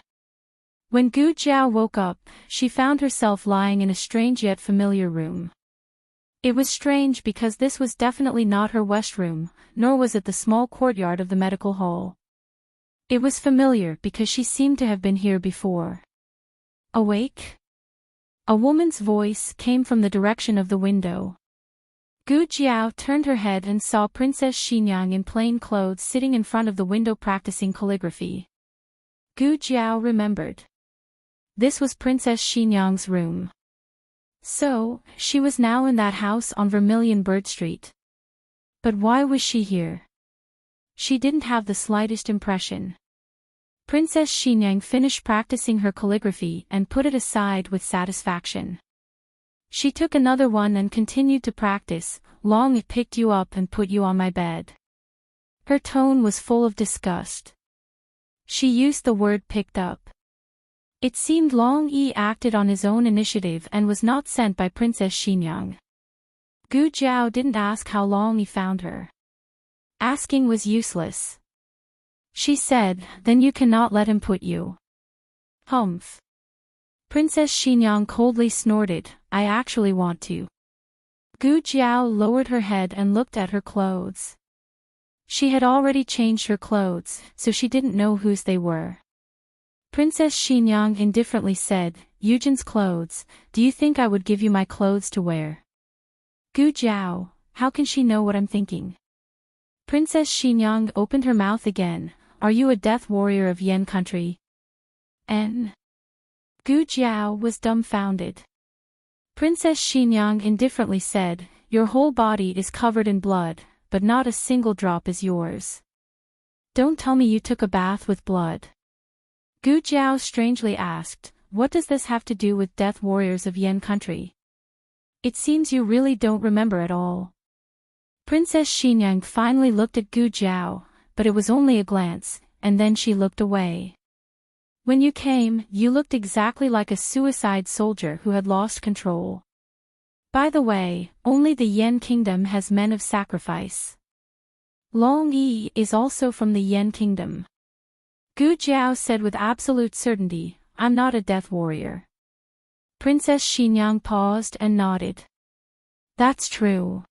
When Gu Jiao woke up, she found herself lying in a strange yet familiar room. It was strange because this was definitely not her west room, nor was it the small courtyard of the medical hall. It was familiar because she seemed to have been here before. Awake? A woman's voice came from the direction of the window. Gu Jiao turned her head and saw Princess Xinyang in plain clothes sitting in front of the window practicing calligraphy. Gu Jiao remembered. This was Princess Xinyang's room. So, she was now in that house on Vermilion Bird Street. But why was she here? She didn't have the slightest impression. Princess Xinyang finished practicing her calligraphy and put it aside with satisfaction. She took another one and continued to practice. Long it picked you up and put you on my bed. Her tone was full of disgust. She used the word picked up. It seemed Long Yi acted on his own initiative and was not sent by Princess Xinyang. Gu Jiao didn't ask how Long Yi found her. Asking was useless. She said, "Then you cannot let him put you." Humph. Princess Xinyang coldly snorted, "I actually want to." Gu Jiao lowered her head and looked at her clothes. She had already changed her clothes, so she didn't know whose they were. Princess Xinyang indifferently said, "Eugen's clothes, do you think I would give you my clothes to wear?" Gu Jiao, how can she know what I'm thinking? Princess Xinyang opened her mouth again, "Are you a death warrior of Yan country?" N. Gu Jiao was dumbfounded. Princess Xinyang indifferently said, "Your whole body is covered in blood, but not a single drop is yours. Don't tell me you took a bath with blood." Gu Jiao strangely asked, "What does this have to do with death warriors of Yan country? It seems you really don't remember at all." Princess Xinyang finally looked at Gu Jiao, but it was only a glance, and then she looked away. "When you came, you looked exactly like a suicide soldier who had lost control. By the way, only the Yan kingdom has men of sacrifice. Long Yi is also from the Yan kingdom." Gu Jiao said with absolute certainty, "I'm not a death warrior." Princess Xinyang paused and nodded. "That's true.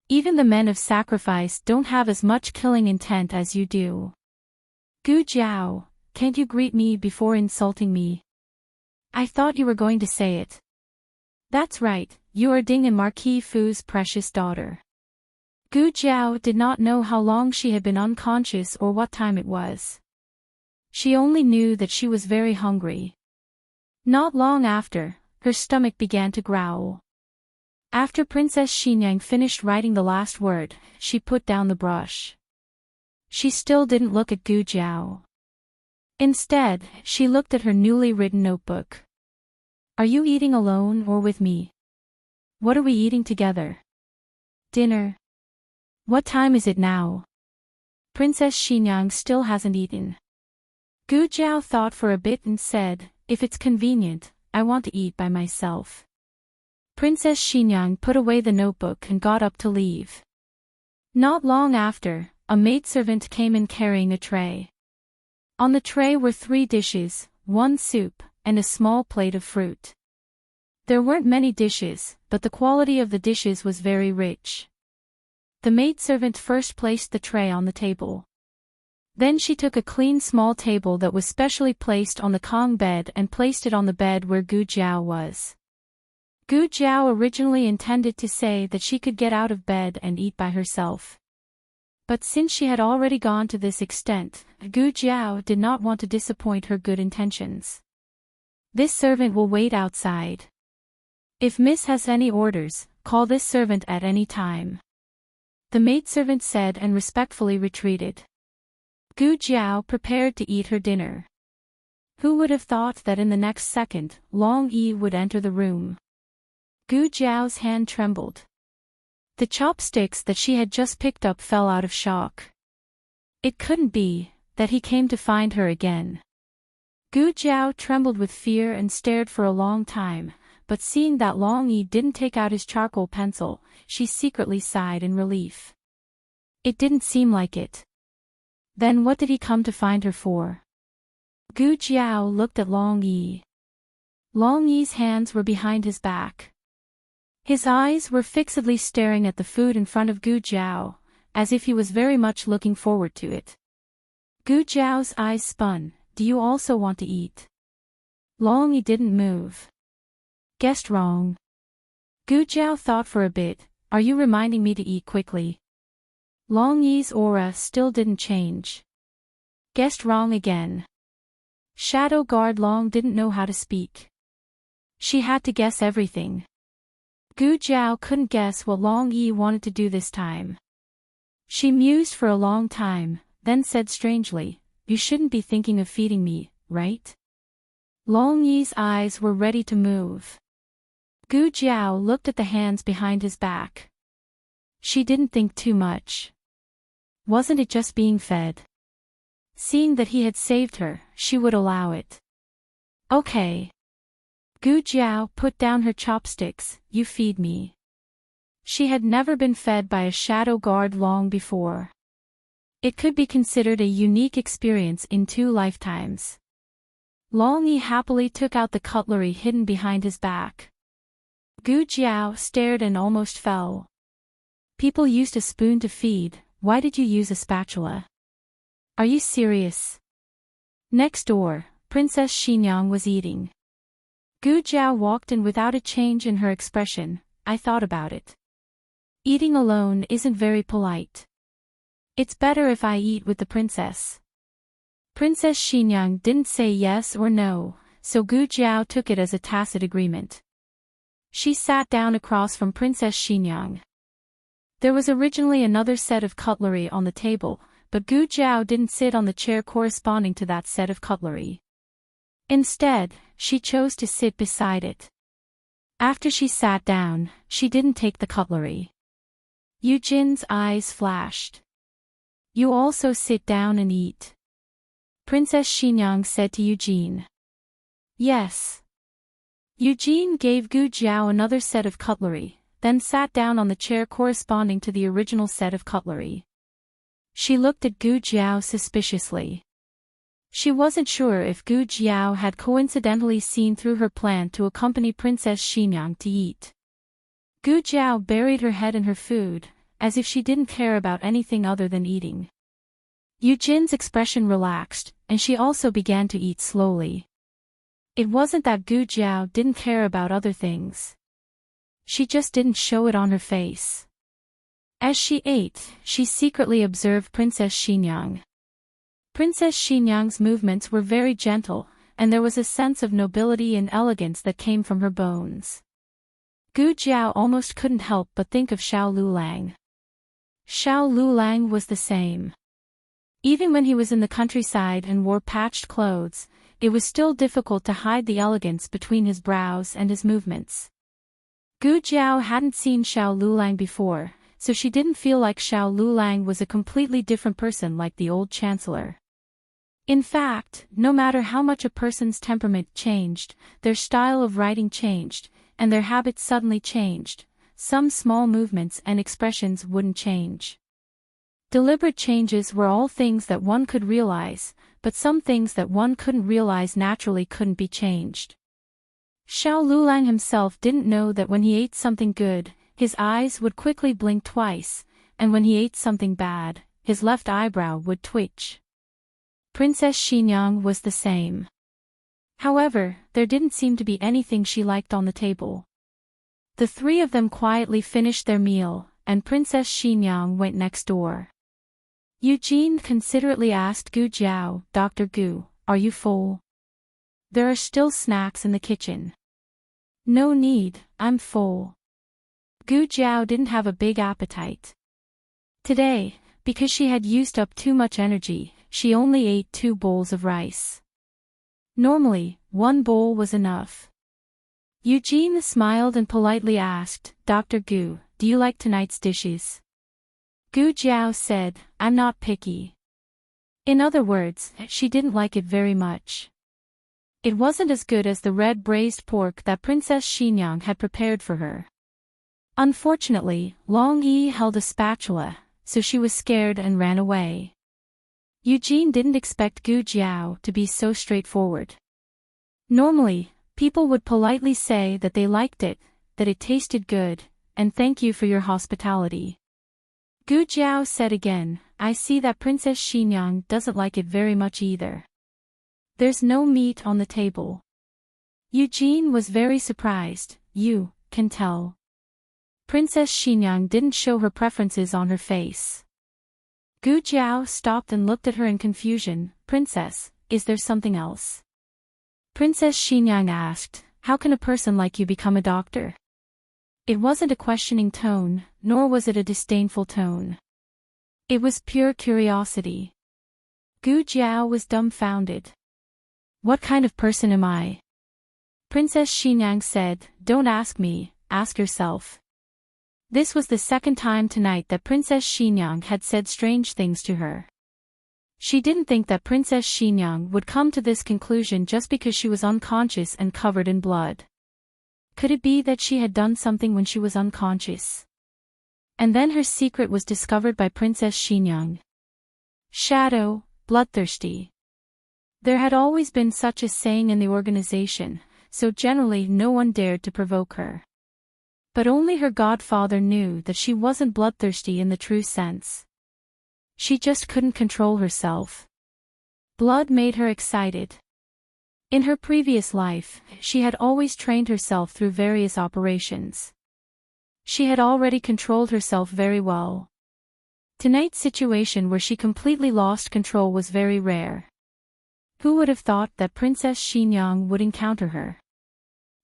Even the men of sacrifice don't have as much killing intent as you do. Gu Jiao, can't you greet me before insulting me?" "I thought you were going to say it." "That's right, you are Ding and Marquis Fu's precious daughter." Gu Jiao did not know how long she had been unconscious or what time it was. She only knew that she was very hungry. Not long after, her stomach began to growl. After Princess Xinyang finished writing the last word, she put down the brush. She still didn't look at Gu Jiao. Instead, she looked at her newly written notebook. "Are you eating alone or with me? What are we eating together?" "Dinner." "What time is it now?" Princess Xinyang still hasn't eaten. Gu Jiao thought for a bit and said, "If it's convenient, I want to eat by myself." Princess Xinyang put away the notebook and got up to leave. Not long after, a maidservant came in carrying a tray. On the tray were 3 dishes, 1 soup, and a small plate of fruit. There weren't many dishes, but the quality of the dishes was very rich. The maidservant first placed the tray on the table. Then she took a clean small table that was specially placed on the Kong bed and placed it on the bed where Gu Jiao was. Gu Jiao originally intended to say that she could get out of bed and eat by herself. But since she had already gone to this extent, Gu Jiao did not want to disappoint her good intentions. "This servant will wait outside. If Miss has any orders, call this servant at any time." The maidservant said and respectfully retreated. Gu Jiao prepared to eat her dinner. Who would have thought that in the next second, Long Yi would enter the room? Gu Jiao's hand trembled. The chopsticks that she had just picked up fell out of shock. It couldn't be that he came to find her again. Gu Jiao trembled with fear and stared for a long time, but seeing that Long Yi didn't take out his charcoal pencil, she secretly sighed in relief. It didn't seem like it. Then what did he come to find her for? Gu Jiao looked at Long Yi. Long Yi's hands were behind his back. His eyes were fixedly staring at the food in front of Gu Jiao, as if he was very much looking forward to it. Gu Jiao's eyes spun. "Do you also want to eat?" Long Yi didn't move. "Guessed wrong." Gu Jiao thought for a bit. "Are you reminding me to eat quickly?" Long Yi's aura still didn't change. "Guessed wrong again." Shadow Guard Long didn't know how to speak. She had to guess everything. Gu Jiao couldn't guess what Long Yi wanted to do this time. She mused for a long time, then said strangely, "You shouldn't be thinking of feeding me, right?" Long Yi's eyes were ready to move. Gu Jiao looked at the hands behind his back. She didn't think too much. Wasn't it just being fed? Seeing that he had saved her, she would allow it. Okay. Gu Jiao put down her chopsticks, you feed me. She had never been fed by a shadow guard long before. It could be considered a unique experience in 2 lifetimes. Long Yi happily took out the cutlery hidden behind his back. Gu Jiao stared and almost fell. People used a spoon to feed, why did you use a spatula? Are you serious? Next door, Princess Xinyang was eating. Gu Jiao walked in without a change in her expression. I thought about it. Eating alone isn't very polite. It's better if I eat with the princess. Princess Xinyang didn't say yes or no, so Gu Jiao took it as a tacit agreement. She sat down across from Princess Xinyang. There was originally another set of cutlery on the table, but Gu Jiao didn't sit on the chair corresponding to that set of cutlery. Instead, she chose to sit beside it. After she sat down, she didn't take the cutlery. Eugene's eyes flashed. You also sit down and eat. Princess Xinyang said to Eugene. Yes. Eugene gave Gu Jiao another set of cutlery, then sat down on the chair corresponding to the original set of cutlery. She looked at Gu Jiao suspiciously. She wasn't sure if Gu Jiao had coincidentally seen through her plan to accompany Princess Xinyang to eat. Gu Jiao buried her head in her food, as if she didn't care about anything other than eating. Eugene's expression relaxed, and she also began to eat slowly. It wasn't that Gu Jiao didn't care about other things. She just didn't show it on her face. As she ate, she secretly observed Princess Xinyang. Princess Xinyang's movements were very gentle, and there was a sense of nobility and elegance that came from her bones. Gu Jiao almost couldn't help but think of Xiao Lulang. Xiao Lulang was the same. Even when he was in the countryside and wore patched clothes, it was still difficult to hide the elegance between his brows and his movements. Gu Jiao hadn't seen Xiao Lulang before, so she didn't feel like Xiao Lulang was a completely different person like the old chancellor. In fact, no matter how much a person's temperament changed, their style of writing changed, and their habits suddenly changed, some small movements and expressions wouldn't change. Deliberate changes were all things that one could realize, but some things that one couldn't realize naturally couldn't be changed. Xiao Lulang himself didn't know that when he ate something good, his eyes would quickly blink twice, and when he ate something bad, his left eyebrow would twitch. Princess Xinyang was the same. However, there didn't seem to be anything she liked on the table. The 3 of them quietly finished their meal, and Princess Xinyang went next door. Eugene considerately asked Gu Jiao, Dr. Gu, are you full? There are still snacks in the kitchen. No need, I'm full. Gu Jiao didn't have a big appetite. Today, because she had used up too much energy, she only ate 2 bowls of rice. Normally, 1 bowl was enough. Eugene smiled and politely asked, Dr. Gu, do you like tonight's dishes? Gu Jiao said, I'm not picky. In other words, she didn't like it very much. It wasn't as good as the red braised pork that Princess Xinyang had prepared for her. Unfortunately, Long Yi held a spatula, so she was scared and ran away. Eugene didn't expect Gu Jiao to be so straightforward. Normally, people would politely say that they liked it, that it tasted good, and thank you for your hospitality. Gu Jiao said again, I see that Princess Xinyang doesn't like it very much either. There's no meat on the table. Eugene was very surprised. You can tell. Princess Xinyang didn't show her preferences on her face. Gu Jiao stopped and looked at her in confusion. Princess, is there something else? Princess Xinyang asked, how can a person like you become a doctor? It wasn't a questioning tone, nor was it a disdainful tone. It was pure curiosity. Gu Jiao was dumbfounded. What kind of person am I? Princess Xinyang said, don't ask me, ask yourself. This was the second time tonight that Princess Xinyang had said strange things to her. She didn't think that Princess Xinyang would come to this conclusion just because she was unconscious and covered in blood. Could it be that she had done something when she was unconscious? And then her secret was discovered by Princess Xinyang. Shadow, bloodthirsty. There had always been such a saying in the organization, so generally no one dared to provoke her. But only her godfather knew that she wasn't bloodthirsty in the true sense. She just couldn't control herself. Blood made her excited. In her previous life, she had always trained herself through various operations. She had already controlled herself very well. Tonight's situation where she completely lost control was very rare. Who would have thought that Princess Xinyang would encounter her?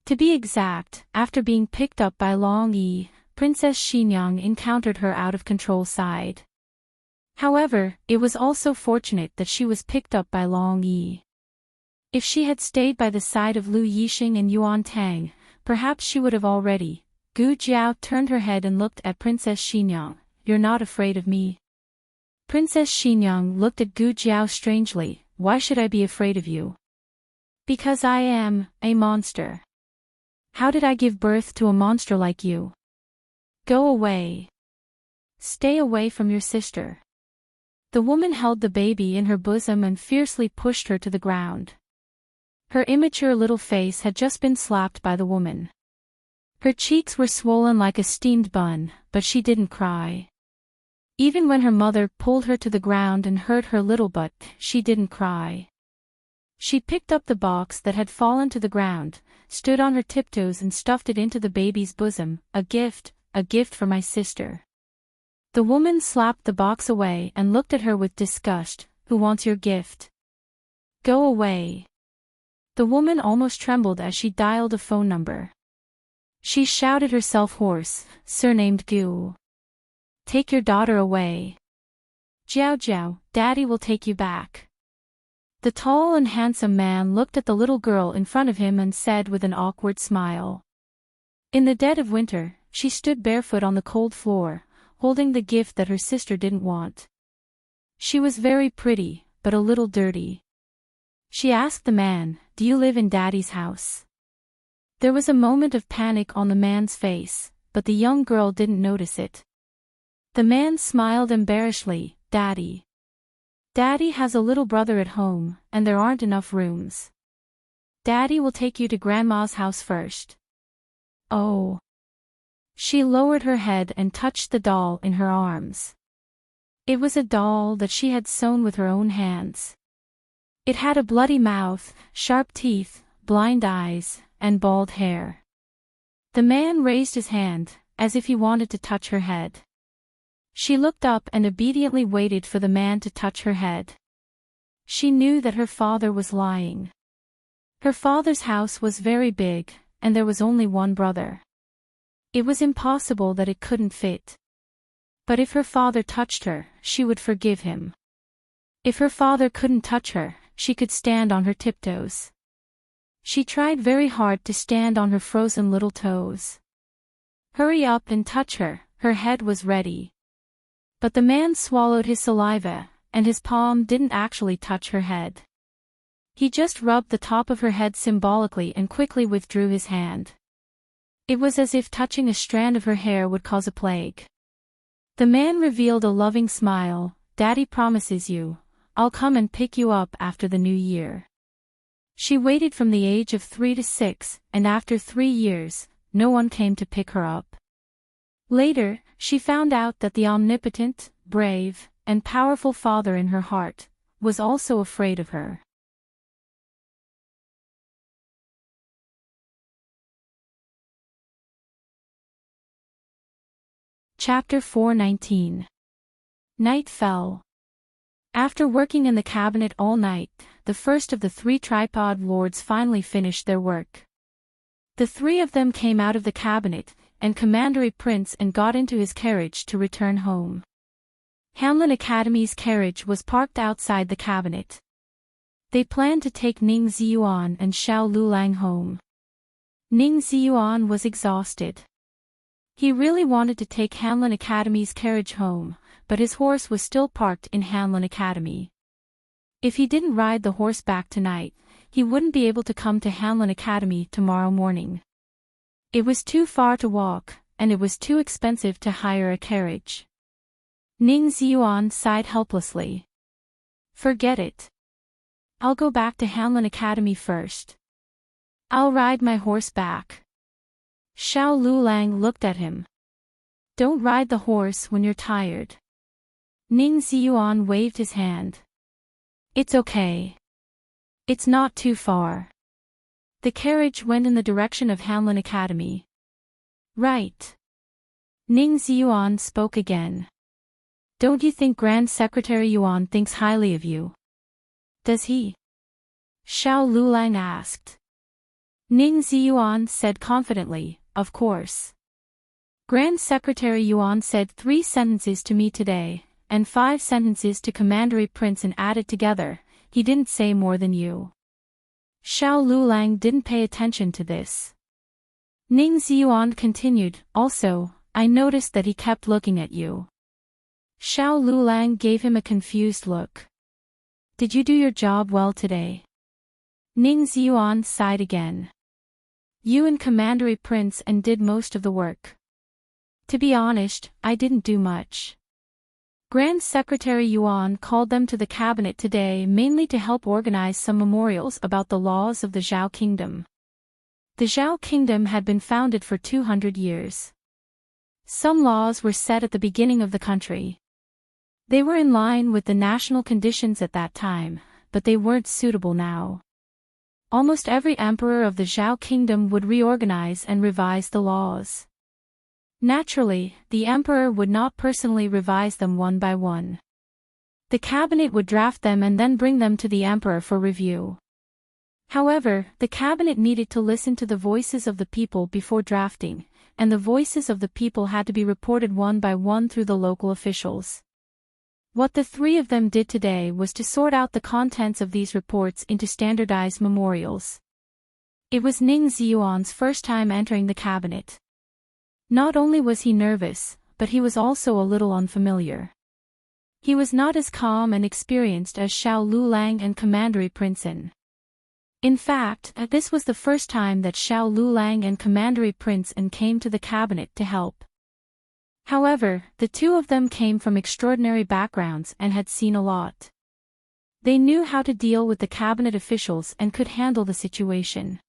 To be exact, after being picked up by Long Yi, Princess Xinyang encountered her out-of-control side. However, it was also fortunate that she was picked up by Long Yi. If she had stayed by the side of Lu Yixing and Yuan Tang, perhaps she would have already. Gu Jiao turned her head and looked at Princess Xinyang. "You're not afraid of me?" Princess Xinyang looked at Gu Jiao strangely. "Why should I be afraid of you?" "Because I am a monster." "How did I give birth to a monster like you?" "Go away. Stay away from your sister." The woman held the baby in her bosom and fiercely pushed her to the ground. Her immature little face had just been slapped by the woman. Her cheeks were swollen like a steamed bun, but she didn't cry. Even when her mother pulled her to the ground and hurt her little butt, she didn't cry. She picked up the box that had fallen to the ground, stood on her tiptoes and stuffed it into the baby's bosom. A gift for my sister." The woman slapped the box away and looked at her with disgust. "Who wants your gift? Go away." The woman almost trembled as she dialed a phone number. She shouted herself hoarse, surnamed Gu. "Take your daughter away. Jiao Jiao, Daddy will take you back." The tall and handsome man looked at the little girl in front of him and said with an awkward smile. In the dead of winter, she stood barefoot on the cold floor, holding the gift that her sister didn't want. She was very pretty, but a little dirty. She asked the man, "Do you live in Daddy's house?" There was a moment of panic on the man's face, but the young girl didn't notice it. The man smiled embarrassedly. "Daddy. Daddy has a little brother at home, and there aren't enough rooms. Daddy will take you to Grandma's house first." "Oh." She lowered her head and touched the doll in her arms. It was a doll that she had sewn with her own hands. It had a bloody mouth, sharp teeth, blind eyes, and bald hair. The man raised his hand, as if he wanted to touch her head. She looked up and obediently waited for the man to touch her head. She knew that her father was lying. Her father's house was very big, and there was only one brother. It was impossible that it couldn't fit. But if her father touched her, she would forgive him. If her father couldn't touch her, she could stand on her tiptoes. She tried very hard to stand on her frozen little toes. "Hurry up and touch her," her head was ready. But the man swallowed his saliva, and his palm didn't actually touch her head. He just rubbed the top of her head symbolically and quickly withdrew his hand. It was as if touching a strand of her hair would cause a plague. The man revealed a loving smile. "Daddy promises you, I'll come and pick you up after the new year." She waited from the age of 3 to 6, and after 3 years, no one came to pick her up. Later, she found out that the omnipotent, brave, and powerful father in her heart was also afraid of her. Chapter 419. Night fell. After working in the cabinet all night, the first of the 3 tripod lords finally finished their work. The 3 of them came out of the cabinet, and Commandery Prince and got into his carriage to return home. Hanlin Academy's carriage was parked outside the cabinet. They planned to take Ning Ziyuan and Xiao Lulang home. Ning Ziyuan was exhausted. He really wanted to take Hanlin Academy's carriage home, but his horse was still parked in Hanlin Academy. If he didn't ride the horse back tonight, he wouldn't be able to come to Hanlon Academy tomorrow morning. It was too far to walk, and it was too expensive to hire a carriage. Ning Ziyuan sighed helplessly. Forget it. I'll go back to Hanlon Academy first. I'll ride my horse back. Xiao Lulang looked at him. Don't ride the horse when you're tired. Ning Ziyuan waved his hand. It's okay. It's not too far. The carriage went in the direction of Hanlon Academy. Right. Ning Ziyuan spoke again. Don't you think Grand Secretary Yuan thinks highly of you? Does he? Xiao Lulang asked. Ning Ziyuan said confidently, of course. Grand Secretary Yuan said 3 sentences to me today, and 5 sentences to Commandery Prince and added together, he didn't say more than you. Xiao Lulang didn't pay attention to this. Ning Ziyuan continued, also, I noticed that he kept looking at you. Xiao Lulang gave him a confused look. Did you do your job well today? Ning Ziyuan sighed again. You and Commandery Prince and did most of the work. To be honest, I didn't do much. Grand Secretary Yuan called them to the cabinet today mainly to help organize some memorials about the laws of the Zhao Kingdom. The Zhao Kingdom had been founded for 200 years. Some laws were set at the beginning of the country. They were in line with the national conditions at that time, but they weren't suitable now. Almost every emperor of the Zhao Kingdom would reorganize and revise the laws. Naturally, the emperor would not personally revise them one by one. The cabinet would draft them and then bring them to the emperor for review. However, the cabinet needed to listen to the voices of the people before drafting, and the voices of the people had to be reported one by one through the local officials. What the 3 of them did today was to sort out the contents of these reports into standardized memorials. It was Ning Ziyuan's first time entering the cabinet. Not only was he nervous, but he was also a little unfamiliar. He was not as calm and experienced as Xiao Lulang and Commandery Prince. In fact, this was the first time that Xiao Lulang and Commandery Prince came to the cabinet to help. However, the 2 of them came from extraordinary backgrounds and had seen a lot. They knew how to deal with the cabinet officials and could handle the situation.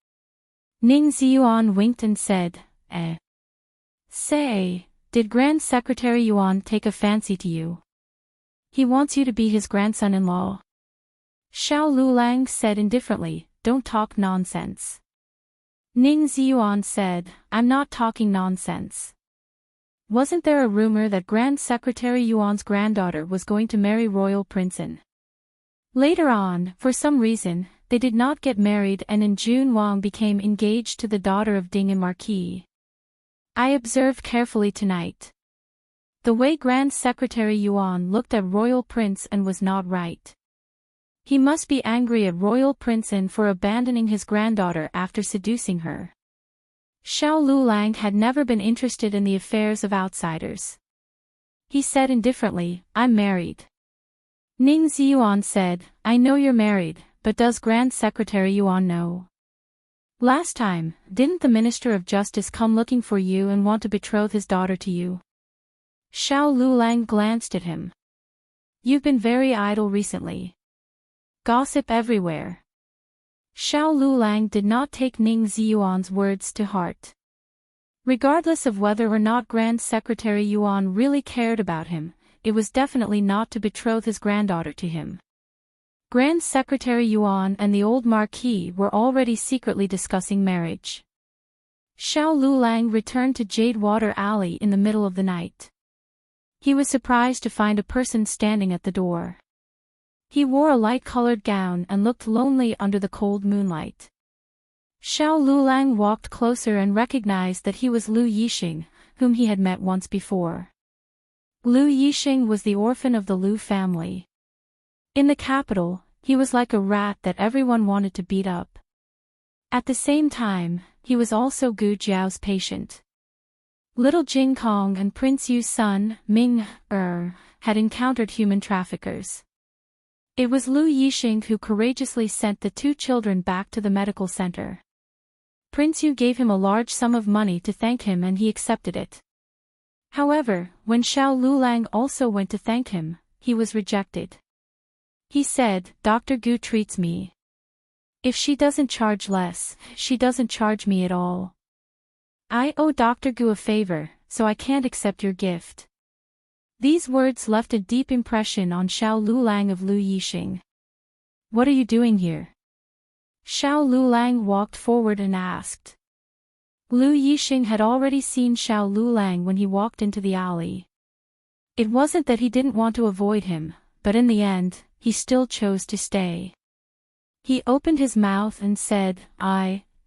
Ning Ziyuan winked and said, Say, did Grand Secretary Yuan take a fancy to you? He wants you to be his grandson-in-law. Xiao Lulang said indifferently, don't talk nonsense. Ning Ziyuan said, I'm not talking nonsense. Wasn't there a rumor that Grand Secretary Yuan's granddaughter was going to marry Royal Prince? Later on, for some reason, they did not get married and in June Wang became engaged to the daughter of Ding and Marquis. I observed carefully tonight. The way Grand Secretary Yuan looked at Royal Prince was not right. He must be angry at Royal Prince for abandoning his granddaughter after seducing her. Xiao Lulang had never been interested in the affairs of outsiders. He said indifferently, I'm married. Ning Ziyuan said, I know you're married, but does Grand Secretary Yuan know? Last time, didn't the Minister of Justice come looking for you and want to betroth his daughter to you? Xiao Lulang glanced at him. You've been very idle recently. Gossip everywhere. Xiao Lulang did not take Ning Ziyuan's words to heart. Regardless of whether or not Grand Secretary Yuan really cared about him, it was definitely not to betroth his granddaughter to him. Grand Secretary Yuan and the old Marquis were already secretly discussing marriage. Xiao Lulang returned to Jade Water Alley in the middle of the night. He was surprised to find a person standing at the door. He wore a light-colored gown and looked lonely under the cold moonlight. Xiao Lulang walked closer and recognized that he was Lu Yixing, whom he had met once before. Lu Yixing was the orphan of the Lu family. In the capital, he was like a rat that everyone wanted to beat up. At the same time, he was also Gu Jiao's patient. Little Jing Kong and Prince Yu's son, Ming had encountered human traffickers. It was Lu Yixing who courageously sent the two children back to the medical center. Prince Yu gave him a large sum of money to thank him and he accepted it. However, when Xiao Lulang also went to thank him, he was rejected. He said, "Dr. Gu treats me. If she doesn't charge less, she doesn't charge me at all. I owe Dr. Gu a favor, so I can't accept your gift." These words left a deep impression on Xiao Lulang of Lu Yixing. "What are you doing here?" Xiao Lulang walked forward and asked. Lu Yixing had already seen Xiao Lulang when he walked into the alley. It wasn't that he didn't want to avoid him, but in the end, he still chose to stay. He opened his mouth and said,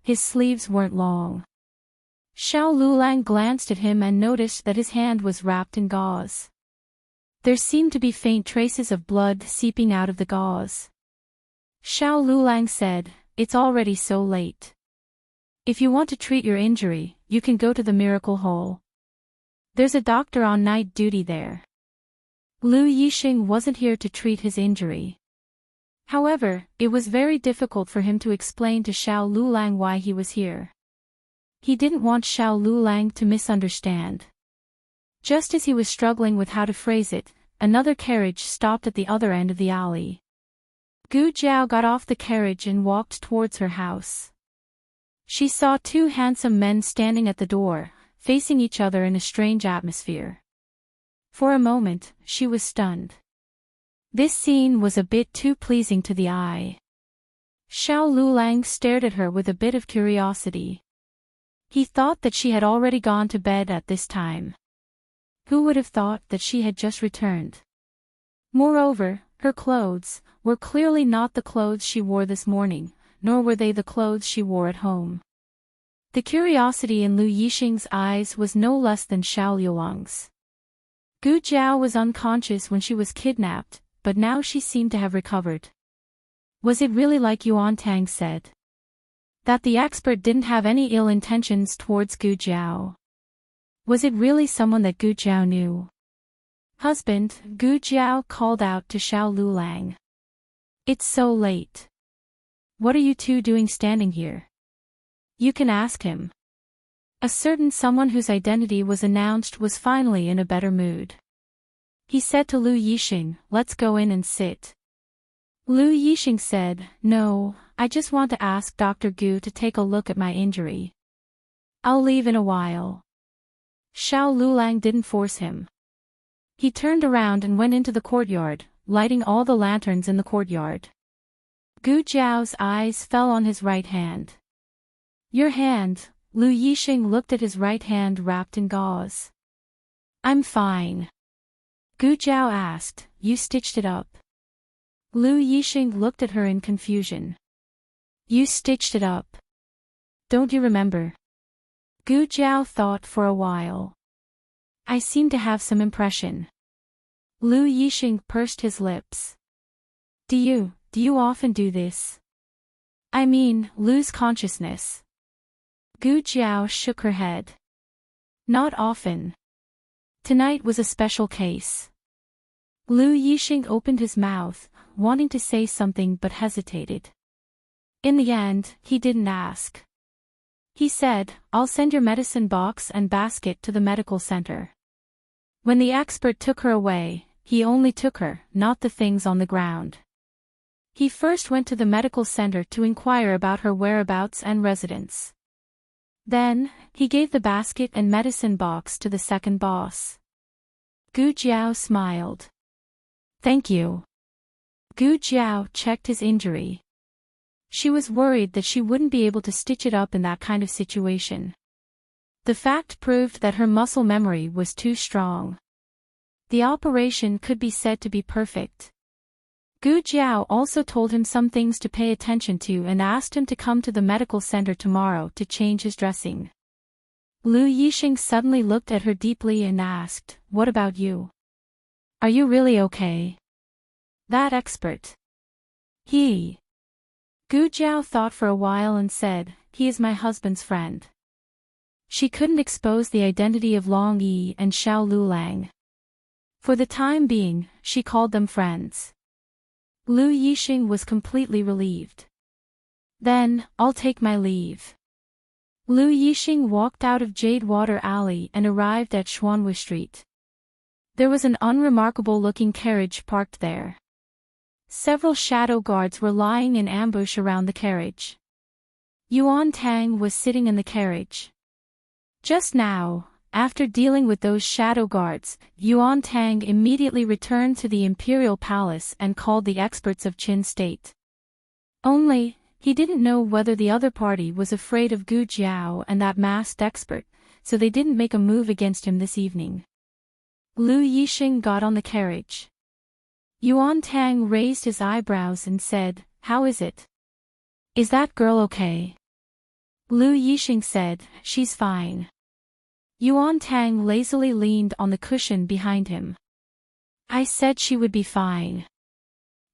his sleeves weren't long. Xiao Lulang glanced at him and noticed that his hand was wrapped in gauze. There seemed to be faint traces of blood seeping out of the gauze. Xiao Lulang said, "It's already so late. If you want to treat your injury, you can go to the miracle hole. There's a doctor on night duty there." Lu Yixing wasn't here to treat his injury. However, it was very difficult for him to explain to Xiao Lulang why he was here. He didn't want Xiao Lulang to misunderstand. Just as he was struggling with how to phrase it, another carriage stopped at the other end of the alley. Gu Jiao got off the carriage and walked towards her house. She saw two handsome men standing at the door, facing each other in a strange atmosphere. For a moment, she was stunned. This scene was a bit too pleasing to the eye. Xiao Lulang stared at her with a bit of curiosity. He thought that she had already gone to bed at this time. Who would have thought that she had just returned? Moreover, her clothes were clearly not the clothes she wore this morning, nor were they the clothes she wore at home. The curiosity in Lu Yixing's eyes was no less than Xiao Luang's. Gu Jiao was unconscious when she was kidnapped, but now she seemed to have recovered. Was it really like Yuan Tang said? That the expert didn't have any ill intentions towards Gu Jiao? Was it really someone that Gu Jiao knew? "Husband," Gu Jiao called out to Xiao Lulang. "It's so late. What are you two doing standing here? You can ask him." A certain someone whose identity was announced was finally in a better mood. He said to Lu Yixing, "Let's go in and sit." Lu Yixing said, "No, I just want to ask Dr. Gu to take a look at my injury. I'll leave in a while." Xiao Lulang didn't force him. He turned around and went into the courtyard, lighting all the lanterns in the courtyard. Gu Jiao's eyes fell on his right hand. "Your hand," Lu Yixing looked at his right hand wrapped in gauze. "I'm fine." Gu Jiao asked, "You stitched it up?" Lu Yixing looked at her in confusion. "You stitched it up? Don't you remember?" Gu Jiao thought for a while. "I seem to have some impression." Lu Yixing pursed his lips. Do you often do this? I mean, lose consciousness?" Gu Jiao shook her head. "Not often. Tonight was a special case." Lu Yixing opened his mouth, wanting to say something but hesitated. In the end, he didn't ask. He said, "I'll send your medicine box and basket to the medical center." When the expert took her away, he only took her, not the things on the ground. He first went to the medical center to inquire about her whereabouts and residence. Then, he gave the basket and medicine box to the second boss. Gu Jiao smiled. "Thank you." Gu Jiao checked his injury. She was worried that she wouldn't be able to stitch it up in that kind of situation. The fact proved that her muscle memory was too strong. The operation could be said to be perfect. Gu Jiao also told him some things to pay attention to and asked him to come to the medical center tomorrow to change his dressing. Lu Yixing suddenly looked at her deeply and asked, "What about you? Are you really okay?" "That expert. Gu Jiao thought for a while and said, "He is my husband's friend." She couldn't expose the identity of Long Yi and Xiao Lulang. For the time being, she called them friends. Lu Yixing was completely relieved. Then, I'll take my leave. Lu Yixing walked out of Jadewater Alley and arrived at Xuanwu Street. There was an unremarkable-looking carriage parked there. Several shadow guards were lying in ambush around the carriage. Yuan Tang was sitting in the carriage. Just now, after dealing with those shadow guards, Yuan Tang immediately returned to the Imperial Palace and called the experts of Qin State. Only, he didn't know whether the other party was afraid of Gu Jiao and that masked expert, so they didn't make a move against him this evening. Lu Yixing got on the carriage. Yuan Tang raised his eyebrows and said, "How is it? Is that girl okay?" Lu Yixing said, "She's fine." Yuan Tang lazily leaned on the cushion behind him. "I said she would be fine."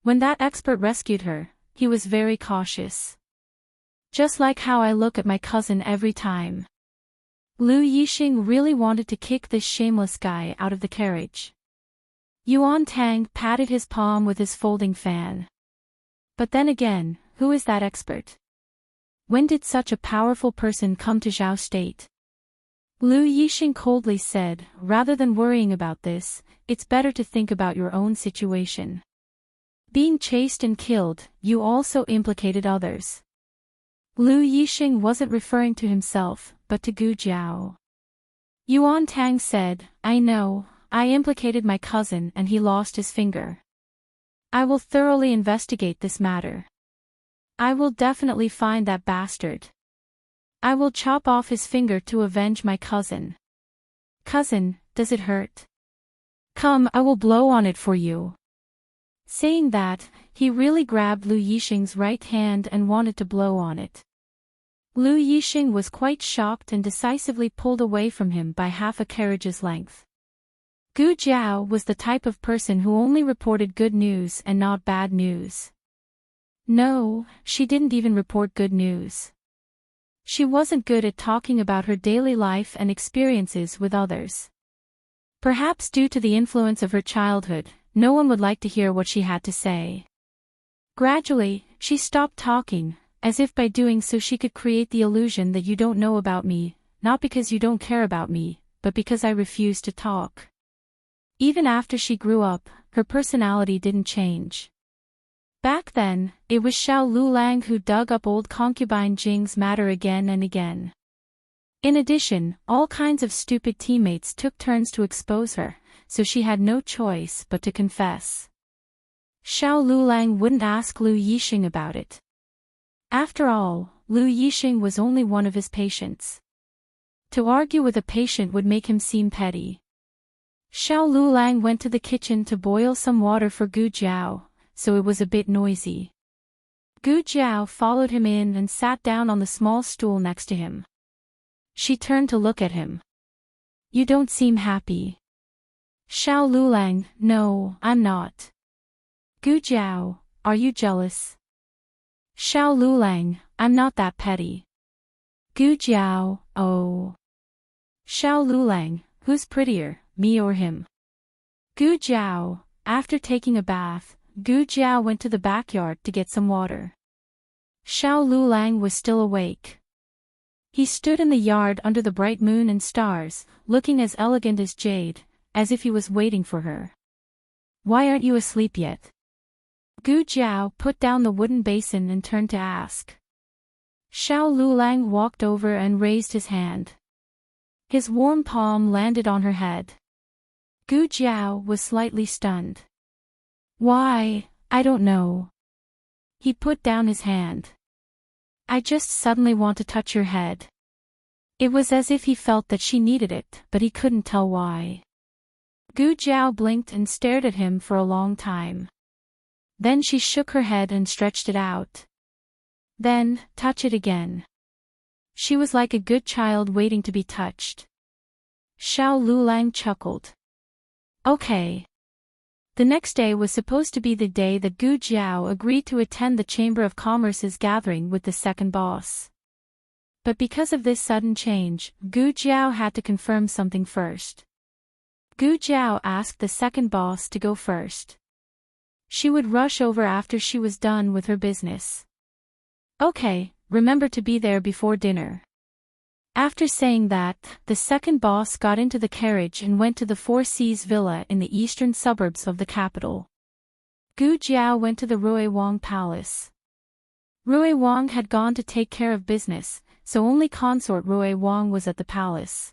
When that expert rescued her, he was very cautious. "Just like how I look at my cousin every time." Lu Yixing really wanted to kick this shameless guy out of the carriage. Yuan Tang patted his palm with his folding fan. But then again, who is that expert? When did such a powerful person come to Zhao State? Lu Yixing coldly said, "Rather than worrying about this, it's better to think about your own situation. Being chased and killed, you also implicated others." Lu Yixing wasn't referring to himself, but to Gu Jiao. Yuan Tang said, "I know, I implicated my cousin and he lost his finger. I will thoroughly investigate this matter. I will definitely find that bastard. I will chop off his finger to avenge my cousin." "Cousin, does it hurt? Come, I will blow on it for you." Saying that, he really grabbed Lu Yixing's right hand and wanted to blow on it. Lu Yixing was quite shocked and decisively pulled away from him by half a carriage's length. Gu Jiao was the type of person who only reported good news and not bad news. No, she didn't even report good news. She wasn't good at talking about her daily life and experiences with others. Perhaps due to the influence of her childhood, no one would like to hear what she had to say. Gradually, she stopped talking, as if by doing so she could create the illusion that you don't know about me, not because you don't care about me, but because I refuse to talk. Even after she grew up, her personality didn't change. Back then, it was Xiao Lulang who dug up old concubine Jing's matter again and again. In addition, all kinds of stupid teammates took turns to expose her, so she had no choice but to confess. Xiao Lulang wouldn't ask Lu Yixing about it. After all, Lu Yixing was only one of his patients. To argue with a patient would make him seem petty. Xiao Lulang went to the kitchen to boil some water for Gu Jiao, so it was a bit noisy. Gu Jiao followed him in and sat down on the small stool next to him. She turned to look at him. "You don't seem happy." Xiao Lulang, "No, I'm not." Gu Jiao, "Are you jealous?" Xiao Lulang, "I'm not that petty." Gu Jiao, "Oh." Xiao Lulang, "Who's prettier, me or him?" Gu Jiao, after taking a bath, Gu Jiao went to the backyard to get some water. Xiao Lulang was still awake. He stood in the yard under the bright moon and stars, looking as elegant as jade, as if he was waiting for her. "Why aren't you asleep yet?" Gu Jiao put down the wooden basin and turned to ask. Xiao Lulang walked over and raised his hand. His warm palm landed on her head. Gu Jiao was slightly stunned. "Why, I don't know." He put down his hand. "I just suddenly want to touch your head." It was as if he felt that she needed it, but he couldn't tell why. Gu Jiao blinked and stared at him for a long time. Then she shook her head and stretched it out. "Then, touch it again." She was like a good child waiting to be touched. Xiao Lulang chuckled. "Okay." The next day was supposed to be the day that Gu Jiao agreed to attend the Chamber of Commerce's gathering with the second boss. But because of this sudden change, Gu Jiao had to confirm something first. Gu Jiao asked the second boss to go first. She would rush over after she was done with her business. Okay, remember to be there before dinner. After saying that, the second boss got into the carriage and went to the Four Seas Villa in the eastern suburbs of the capital. Gu Jiao went to the Rui Wang Palace. Rui Wang had gone to take care of business, so only consort Rui Wang was at the palace.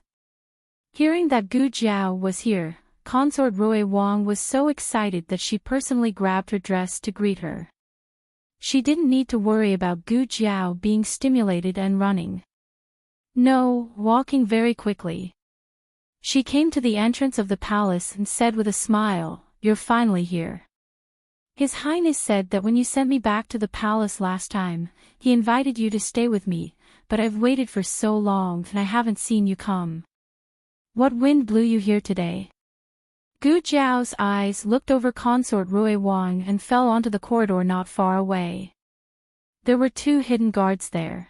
Hearing that Gu Jiao was here, consort Rui Wang was so excited that she personally grabbed her dress to greet her. She didn't need to worry about Gu Jiao being stimulated and running. No, walking very quickly. She came to the entrance of the palace and said with a smile, "You're finally here." His Highness said that when you sent me back to the palace last time, he invited you to stay with me, but I've waited for so long and I haven't seen you come. What wind blew you here today? Gu Jiao's eyes looked over consort Rui Wang and fell onto the corridor not far away. There were 2 hidden guards there.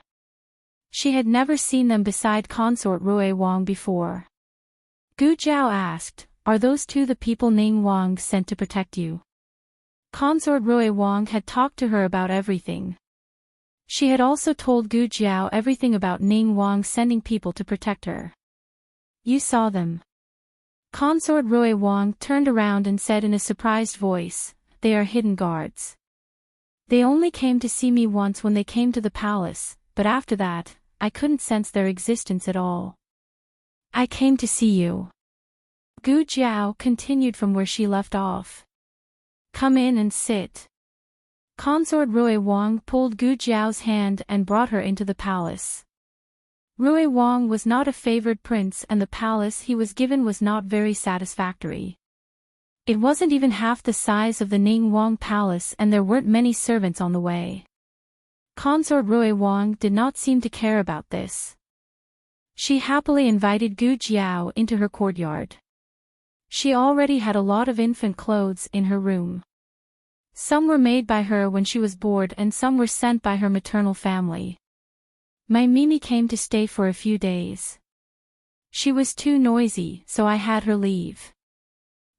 She had never seen them beside consort Rui Wang before. Gu Jiao asked, "Are those 2 the people Ning Wang sent to protect you?" Consort Rui Wang had talked to her about everything. She had also told Gu Jiao everything about Ning Wang sending people to protect her. You saw them. Consort Rui Wang turned around and said in a surprised voice, "They are hidden guards. They only came to see me once when they came to the palace, but after that, I couldn't sense their existence at all." "I came to see you." Gu Jiao continued from where she left off. "Come in and sit." Consort Rui Wang pulled Gu Jiao's hand and brought her into the palace. Rui Wang was not a favored prince and the palace he was given was not very satisfactory. It wasn't even half the size of the Ning Wang palace and there weren't many servants on the way. Consort Rui Wang did not seem to care about this. She happily invited Gu Jiao into her courtyard. She already had a lot of infant clothes in her room. Some were made by her when she was bored and some were sent by her maternal family. My Mimi came to stay for a few days. She was too noisy, so I had her leave.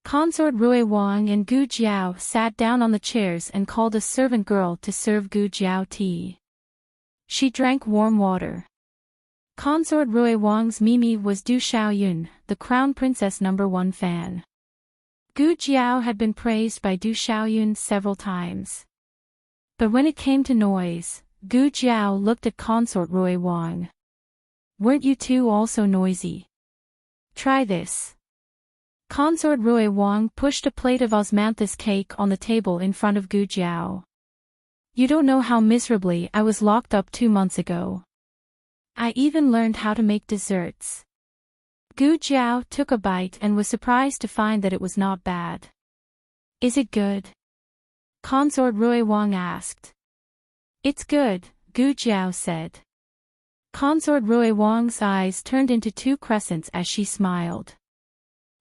Consort Rui Wang and Gu Jiao sat down on the chairs and called a servant girl to serve Gu Jiao tea. She drank warm water. Consort Rui Wang's Mimi was Du Xiaoyun, the Crown Princess #1 fan. Gu Jiao had been praised by Du Xiaoyun several times. But when it came to noise, Gu Jiao looked at consort Rui Wang. "Weren't you 2 also noisy? Try this." Consort Rui Wang pushed a plate of osmanthus cake on the table in front of Gu Jiao. "You don't know how miserably I was locked up 2 months ago. I even learned how to make desserts." Gu Jiao took a bite and was surprised to find that it was not bad. "Is it good?" Consort Rui Wang asked. "It's good," Gu Jiao said. Consort Rui Wang's eyes turned into 2 crescents as she smiled.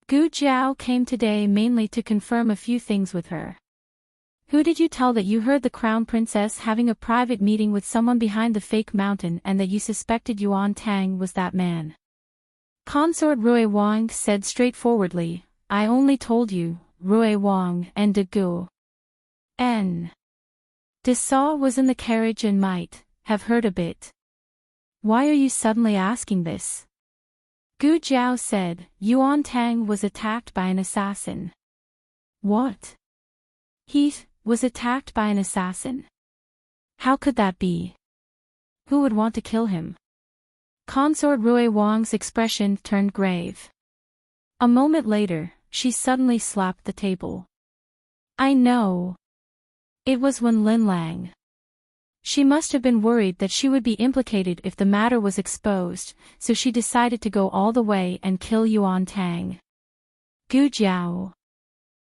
Gu Jiao came today mainly to confirm a few things with her. "Who did you tell that you heard the Crown Princess having a private meeting with someone behind the fake mountain and that you suspected Yuan Tang was that man?" Consort Rui Wang said straightforwardly, "I only told you, Rui Wang and de Gu. N. De Sa was in the carriage and might have heard a bit." "Why are you suddenly asking this?" Gu Jiao said, "Yuan Tang was attacked by an assassin." "What? He was attacked by an assassin? How could that be? Who would want to kill him?" Consort Rui Wang's expression turned grave. A moment later, she suddenly slapped the table. "I know. It was Wen Linlang. She must have been worried that she would be implicated if the matter was exposed, so she decided to go all the way and kill Yuan Tang." Gu Jiao.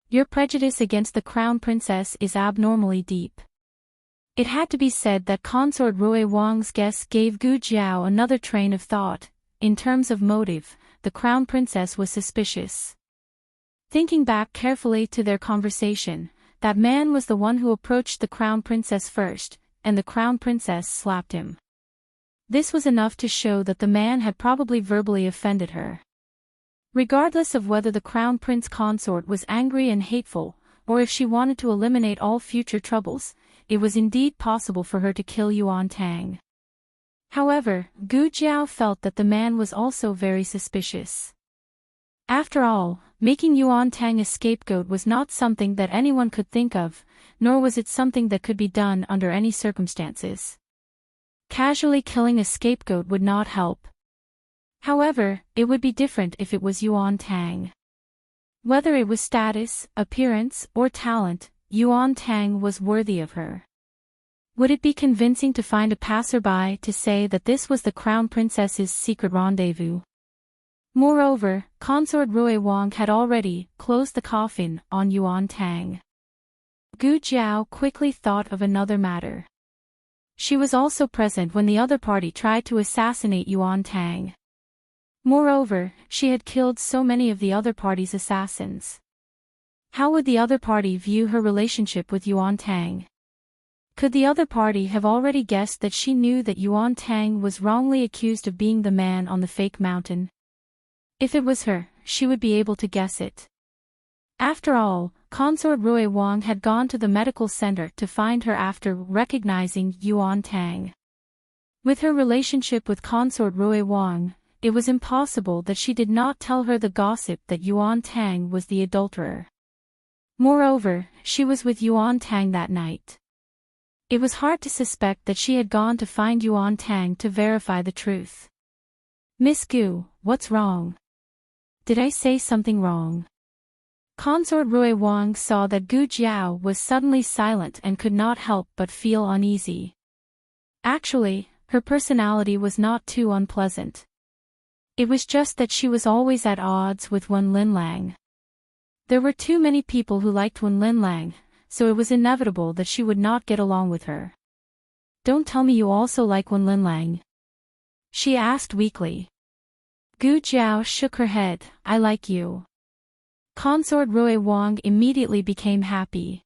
Your prejudice against the Crown Princess is abnormally deep. It had to be said that consort Rui Wang's guess gave Gu Jiao another train of thought. In terms of motive, the Crown Princess was suspicious. Thinking back carefully to their conversation, that man was the one who approached the Crown Princess first, and the Crown Princess slapped him. This was enough to show that the man had probably verbally offended her. Regardless of whether the Crown Prince consort was angry and hateful, or if she wanted to eliminate all future troubles, it was indeed possible for her to kill Yuan Tang. However, Gu Jiao felt that the man was also very suspicious. After all, making Yuan Tang a scapegoat was not something that anyone could think of, nor was it something that could be done under any circumstances. Casually killing a scapegoat would not help. However, it would be different if it was Yuan Tang. Whether it was status, appearance, or talent, Yuan Tang was worthy of her. Would it be convincing to find a passerby to say that this was the crown princess's secret rendezvous? Moreover, Consort Rui Wang had already closed the coffin on Yuan Tang. Gu Jiao quickly thought of another matter. She was also present when the other party tried to assassinate Yuan Tang. Moreover, she had killed so many of the other party's assassins. How would the other party view her relationship with Yuan Tang? Could the other party have already guessed that she knew that Yuan Tang was wrongly accused of being the man on the fake mountain? If it was her, she would be able to guess it. After all, Consort Rui Wang had gone to the medical center to find her after recognizing Yuan Tang. With her relationship with Consort Rui Wang, it was impossible that she did not tell her the gossip that Yuan Tang was the adulterer. Moreover, she was with Yuan Tang that night. It was hard to suspect that she had gone to find Yuan Tang to verify the truth. Miss Gu, what's wrong? Did I say something wrong? Consort Rui Wang saw that Gu Jiao was suddenly silent and could not help but feel uneasy. Actually, her personality was not too unpleasant. It was just that she was always at odds with Wen Linlang. There were too many people who liked Wen Linlang, so it was inevitable that she would not get along with her. Don't tell me you also like Wen Linlang? She asked weakly. Gu Jiao shook her head. I like you. Consort Rui Wang immediately became happy.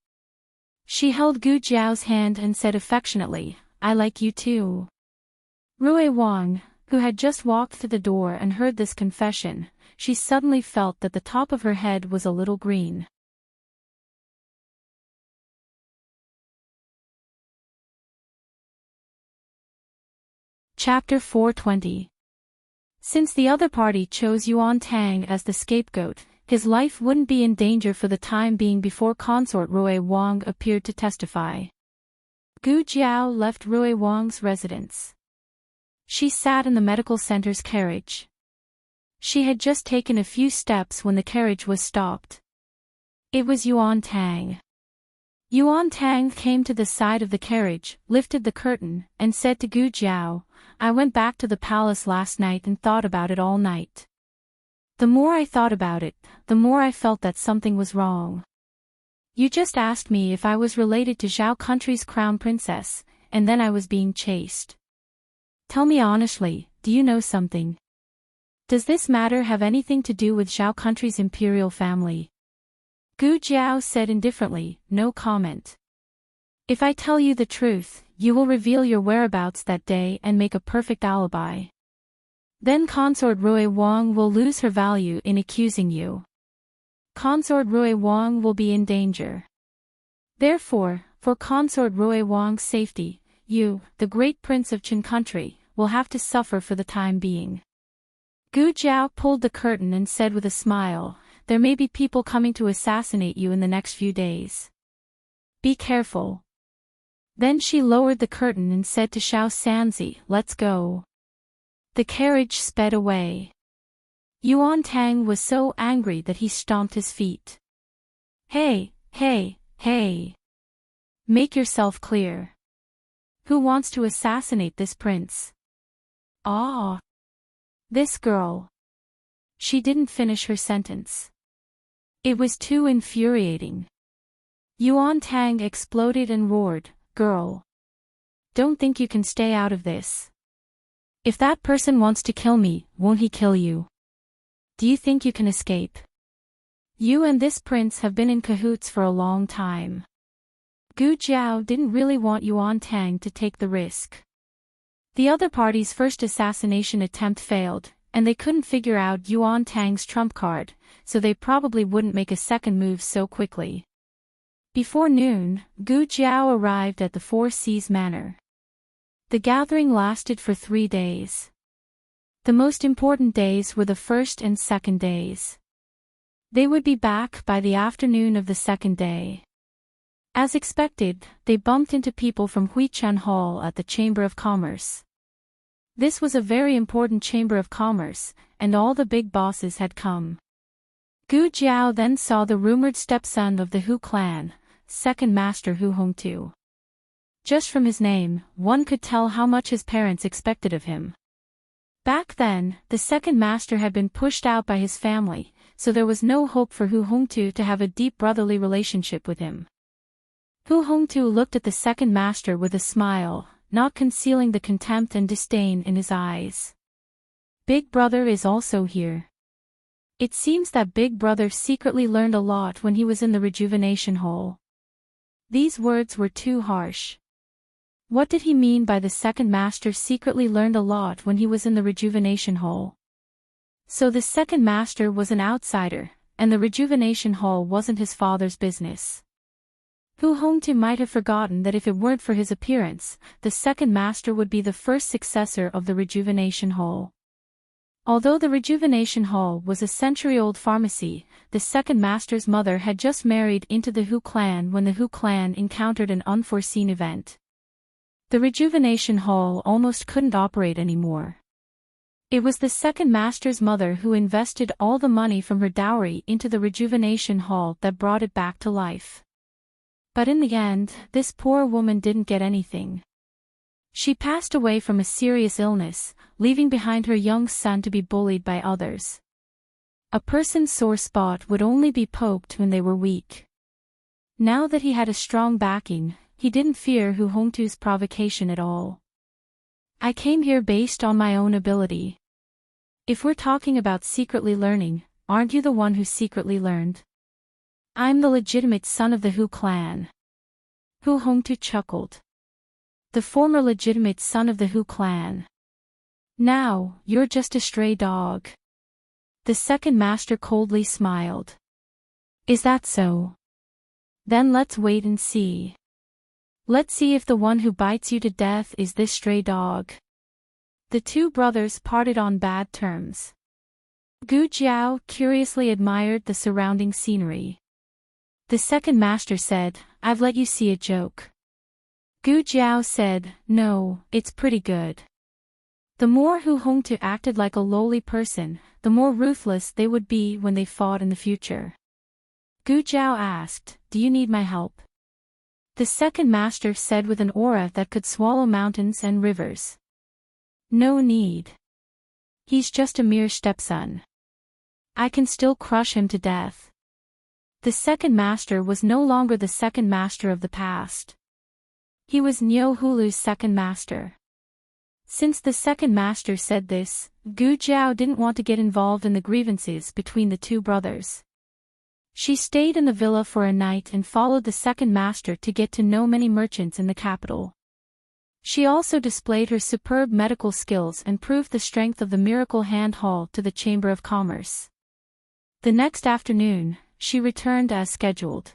She held Gu Jiao's hand and said affectionately, I like you too. Rui Wang, who had just walked through the door and heard this confession, she suddenly felt that the top of her head was a little green. Chapter 420. Since the other party chose Yuan Tang as the scapegoat, his life wouldn't be in danger for the time being before Consort Rui Wang appeared to testify. Gu Jiao left Rui Wang's residence. She sat in the medical center's carriage. She had just taken a few steps when the carriage was stopped. It was Yuan Tang. Yuan Tang came to the side of the carriage, lifted the curtain, and said to Gu Jiao, I went back to the palace last night and thought about it all night. The more I thought about it, the more I felt that something was wrong. You just asked me if I was related to Zhao country's crown princess, and then I was being chased. Tell me honestly, do you know something? Does this matter have anything to do with Zhao country's imperial family? Gu Jiao said indifferently, no comment. If I tell you the truth, you will reveal your whereabouts that day and make a perfect alibi. Then Consort Rui Wang will lose her value in accusing you. Consort Rui Wang will be in danger. Therefore, for Consort Rui Wang's safety, you, the great prince of Qin country, will have to suffer for the time being. Gu Jiao pulled the curtain and said with a smile, there may be people coming to assassinate you in the next few days. Be careful. Then she lowered the curtain and said to Xiao Sanzi, let's go. The carriage sped away. Yuan Tang was so angry that he stomped his feet. Hey, hey, hey. Make yourself clear. Who wants to assassinate this prince? Ah. This girl. She didn't finish her sentence. It was too infuriating. Yuan Tang exploded and roared, girl. Don't think you can stay out of this. If that person wants to kill me, won't he kill you? Do you think you can escape? You and this prince have been in cahoots for a long time. Gu Jiao didn't really want Yuan Tang to take the risk. The other party's first assassination attempt failed, and they couldn't figure out Yuan Tang's trump card, so they probably wouldn't make a second move so quickly. Before noon, Gu Jiao arrived at the Four Seas Manor. The gathering lasted for 3 days. The most important days were the first and second days. They would be back by the afternoon of the second day. As expected, they bumped into people from Huichuan Hall at the Chamber of Commerce. This was a very important Chamber of Commerce, and all the big bosses had come. Gu Jiao then saw the rumored stepson of the Hu clan, second master Hu Hongtu. Just from his name, one could tell how much his parents expected of him. Back then, the second master had been pushed out by his family, so there was no hope for Hu Hongtu to have a deep brotherly relationship with him. Hu Hongtu looked at the second master with a smile, not concealing the contempt and disdain in his eyes. Big brother is also here. It seems that Big Brother secretly learned a lot when he was in the rejuvenation hall. These words were too harsh. What did he mean by the second master secretly learned a lot when he was in the rejuvenation hall? So the second master was an outsider, and the rejuvenation hall wasn't his father's business. Hu Hongtu might have forgotten that if it weren't for his appearance, the second master would be the first successor of the rejuvenation hall. Although the rejuvenation hall was a century-old pharmacy, the second master's mother had just married into the Hu clan when the Hu clan encountered an unforeseen event. The rejuvenation hall almost couldn't operate anymore. It was the second master's mother who invested all the money from her dowry into the rejuvenation hall that brought it back to life. But in the end, this poor woman didn't get anything. She passed away from a serious illness, leaving behind her young son to be bullied by others. A person's sore spot would only be poked when they were weak. Now that he had a strong backing, he didn't fear Hu Hongtu's provocation at all. I came here based on my own ability. If we're talking about secretly learning, aren't you the one who secretly learned? I'm the legitimate son of the Hu clan. Hu Hongtu chuckled. The former legitimate son of the Hu clan. Now, you're just a stray dog. The second master coldly smiled. Is that so? Then let's wait and see. Let's see if the one who bites you to death is this stray dog. The two brothers parted on bad terms. Gu Jiao curiously admired the surrounding scenery. The second master said, I've let you see a joke. Gu Jiao said, no, it's pretty good. The more Hu Hongtu acted like a lowly person, the more ruthless they would be when they fought in the future. Gu Jiao asked, do you need my help? The second master said with an aura that could swallow mountains and rivers. No need. He's just a mere stepson. I can still crush him to death. The second master was no longer the second master of the past. He was Niu Hulu's second master. Since the second master said this, Gu Jiao didn't want to get involved in the grievances between the two brothers. She stayed in the villa for a night and followed the second master to get to know many merchants in the capital. She also displayed her superb medical skills and proved the strength of the Miracle Hand Hall to the Chamber of Commerce. The next afternoon, she returned as scheduled.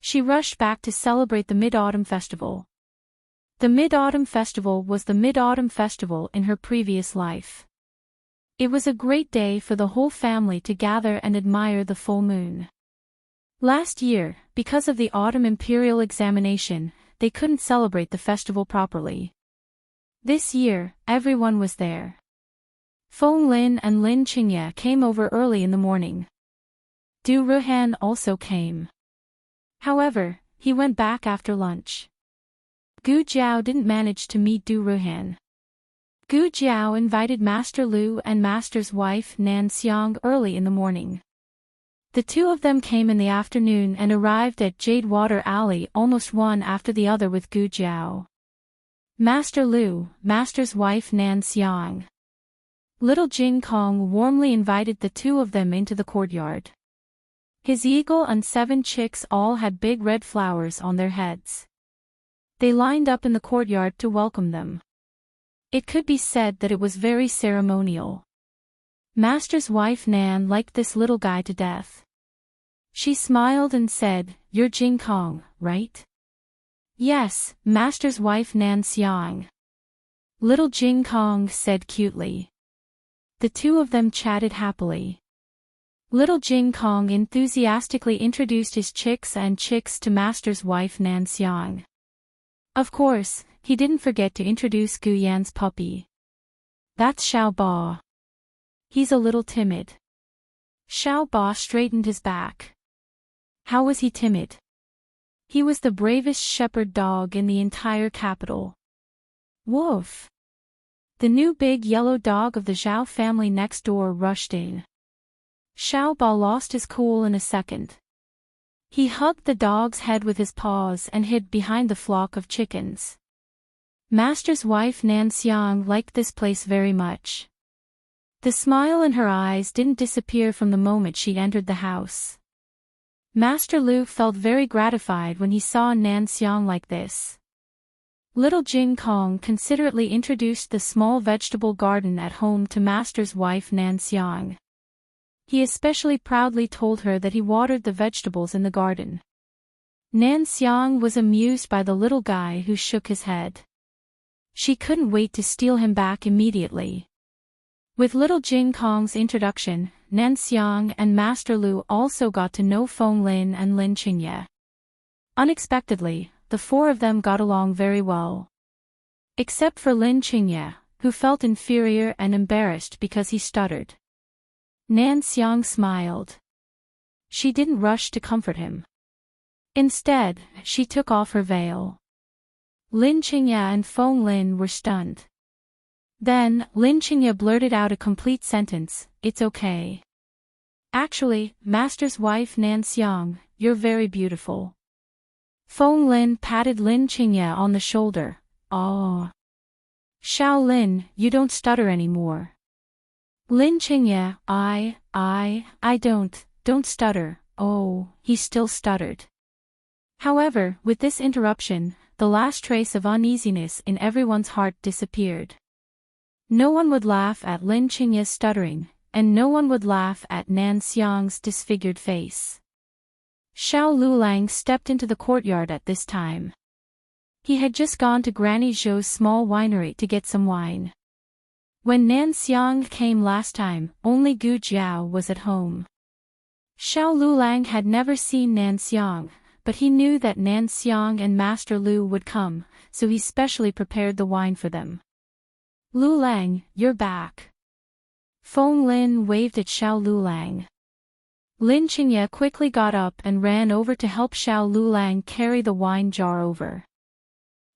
She rushed back to celebrate the Mid-Autumn Festival. The Mid-Autumn Festival was the Mid-Autumn Festival in her previous life. It was a great day for the whole family to gather and admire the full moon. Last year, because of the autumn imperial examination, they couldn't celebrate the festival properly. This year, everyone was there. Feng Lin and Lin Qingye came over early in the morning. Du Ruhan also came. However, he went back after lunch. Gu Jiao didn't manage to meet Du Ruhan. Gu Jiao invited Master Lu and Master's wife Nan Xiang early in the morning. The two of them came in the afternoon and arrived at Jade Water Alley almost one after the other with Gu Jiao. Master Lu, Master's wife Nan Xiang. Little Jing Kong warmly invited the two of them into the courtyard. His eagle and 7 chicks all had big red flowers on their heads. They lined up in the courtyard to welcome them. It could be said that it was very ceremonial. Master's wife Nan liked this little guy to death. She smiled and said, "You're Jing Kong, right?" "Yes, Master's wife Nan Xiang." Little Jing Kong said cutely. The two of them chatted happily. Little Jing Kong enthusiastically introduced his chicks to Master's wife Nan Xiang. Of course, he didn't forget to introduce Gu Yan's puppy. "That's Xiao Ba. He's a little timid." Xiao Ba straightened his back. How was he timid? He was the bravest shepherd dog in the entire capital. Woof! The new big yellow dog of the Zhao family next door rushed in. Xiao Ba lost his cool in a second. He hugged the dog's head with his paws and hid behind the flock of chickens. Master's wife Nan Xiang liked this place very much. The smile in her eyes didn't disappear from the moment she entered the house. Master Lu felt very gratified when he saw Nan Xiang like this. Little Jing Kong considerately introduced the small vegetable garden at home to Master's wife Nan Xiang. He especially proudly told her that he watered the vegetables in the garden. Nan Xiang was amused by the little guy who shook his head. She couldn't wait to steal him back immediately. With little Jing Kong's introduction, Nan Xiang and Master Lu also got to know Feng Lin and Lin Qingye. Unexpectedly, the four of them got along very well. Except for Lin Qingye, who felt inferior and embarrassed because he stuttered. Nan Xiang smiled. She didn't rush to comfort him. Instead, she took off her veil. Lin Qingye and Feng Lin were stunned. Then, Lin Qingye blurted out a complete sentence, "It's okay. Actually, Master's wife Nan Xiang, you're very beautiful." Feng Lin patted Lin Qingye on the shoulder. "Oh. Xiao Lin, you don't stutter anymore." Lin Qingye, I don't stutter." Oh, he still stuttered. However, with this interruption, the last trace of uneasiness in everyone's heart disappeared. No one would laugh at Lin Qingye's stuttering, and no one would laugh at Nan Xiang's disfigured face. Xiao Lulang stepped into the courtyard at this time. He had just gone to Granny Zhou's small winery to get some wine. When Nan Xiang came last time, only Gu Jiao was at home. Xiao Lulang had never seen Nan Xiang, but he knew that Nan Xiang and Master Lu would come, so he specially prepared the wine for them. "Lulang, you're back." Feng Lin waved at Xiao Lulang. Lin Qingye quickly got up and ran over to help Xiao Lulang carry the wine jar over.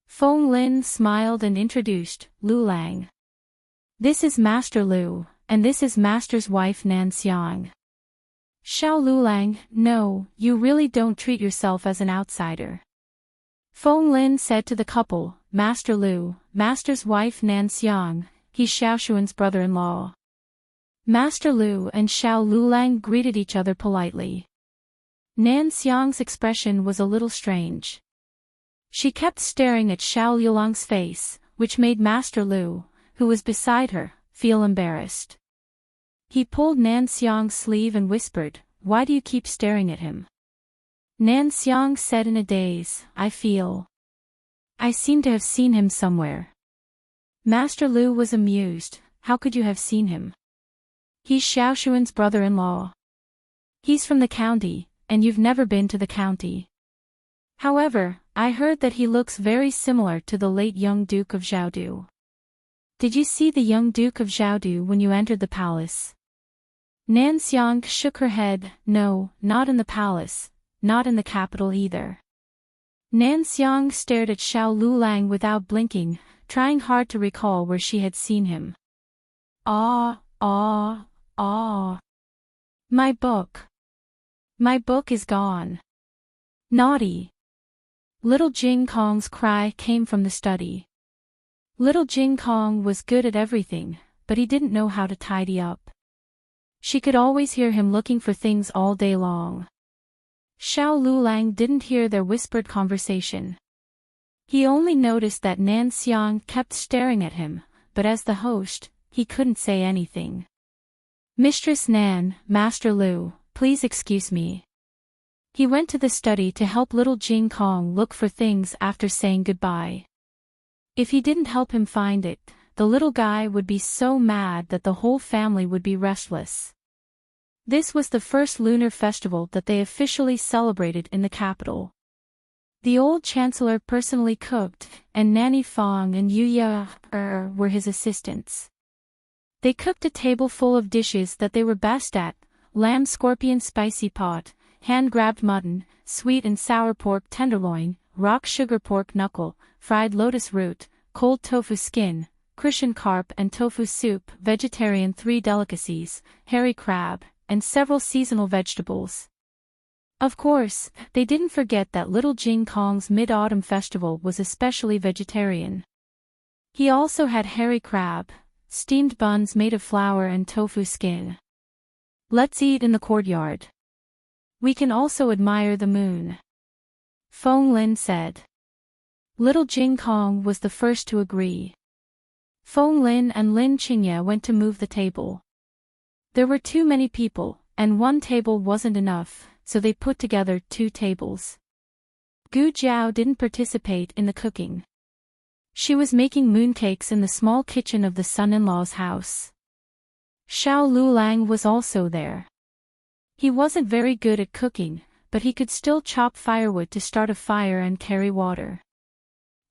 Feng Lin smiled and introduced Lulang. "This is Master Lu, and this is Master's wife Nan Xiang." Xiao Lulang, "No, you really don't treat yourself as an outsider." Feng Lin said to the couple, "Master Lu, Master's wife Nan Xiang, he's Xiaoshuan's brother-in-law." Master Lu and Xiao Lulang greeted each other politely. Nan Xiang's expression was a little strange. She kept staring at Xiao Lulang's face, which made Master Lu, who was beside her, feel embarrassed. He pulled Nan Xiang's sleeve and whispered, "Why do you keep staring at him?" Nan Xiang said in a daze, I seem to have seen him somewhere." Master Lu was amused. "How could you have seen him? He's Xiaoshuan's brother-in-law. He's from the county, and you've never been to the county. However, I heard that he looks very similar to the late young Duke of Zhaodu. Did you see the young Duke of Zhaodu when you entered the palace?" Nan Xiang shook her head. "No, not in the palace, not in the capital either." Nan Xiang stared at Xiao Lulang without blinking, trying hard to recall where she had seen him. Ah. My book. My book is gone. Naughty. Little Jing Kong's cry came from the study. Little Jing Kong was good at everything, but he didn't know how to tidy up. She could always hear him looking for things all day long. Xiao Lulang didn't hear their whispered conversation. He only noticed that Nan Xiang kept staring at him, but as the host, he couldn't say anything. "Mistress Nan, Master Lu, please excuse me. He went to the study to help little Jing Kong look for things after saying goodbye. If he didn't help him find it, the little guy would be so mad that the whole family would be restless. This was the first lunar festival that they officially celebrated in the capital. The old chancellor personally cooked, and Nanny Fong and Yuya were his assistants. They cooked a table full of dishes that they were best at: lamb scorpion spicy pot, hand-grabbed mutton, sweet and sour pork tenderloin, rock sugar pork knuckle, fried lotus root, cold tofu skin, Christian carp and tofu soup, vegetarian 3 delicacies, hairy crab, and several seasonal vegetables. Of course, they didn't forget that little Jing Kong's Mid-Autumn Festival was especially vegetarian. He also had hairy crab, steamed buns made of flour and tofu skin. Let's eat in the courtyard. We can also admire the moon, Fong Lin said. Little Jing Kong was the first to agree. Fong Lin and Lin Qingye went to move the table. There were too many people, and one table wasn't enough, so they put together 2 tables. Gu Jiao didn't participate in the cooking. She was making mooncakes in the small kitchen of the son-in-law's house. Xiao Lulang was also there. He wasn't very good at cooking, but he could still chop firewood to start a fire and carry water.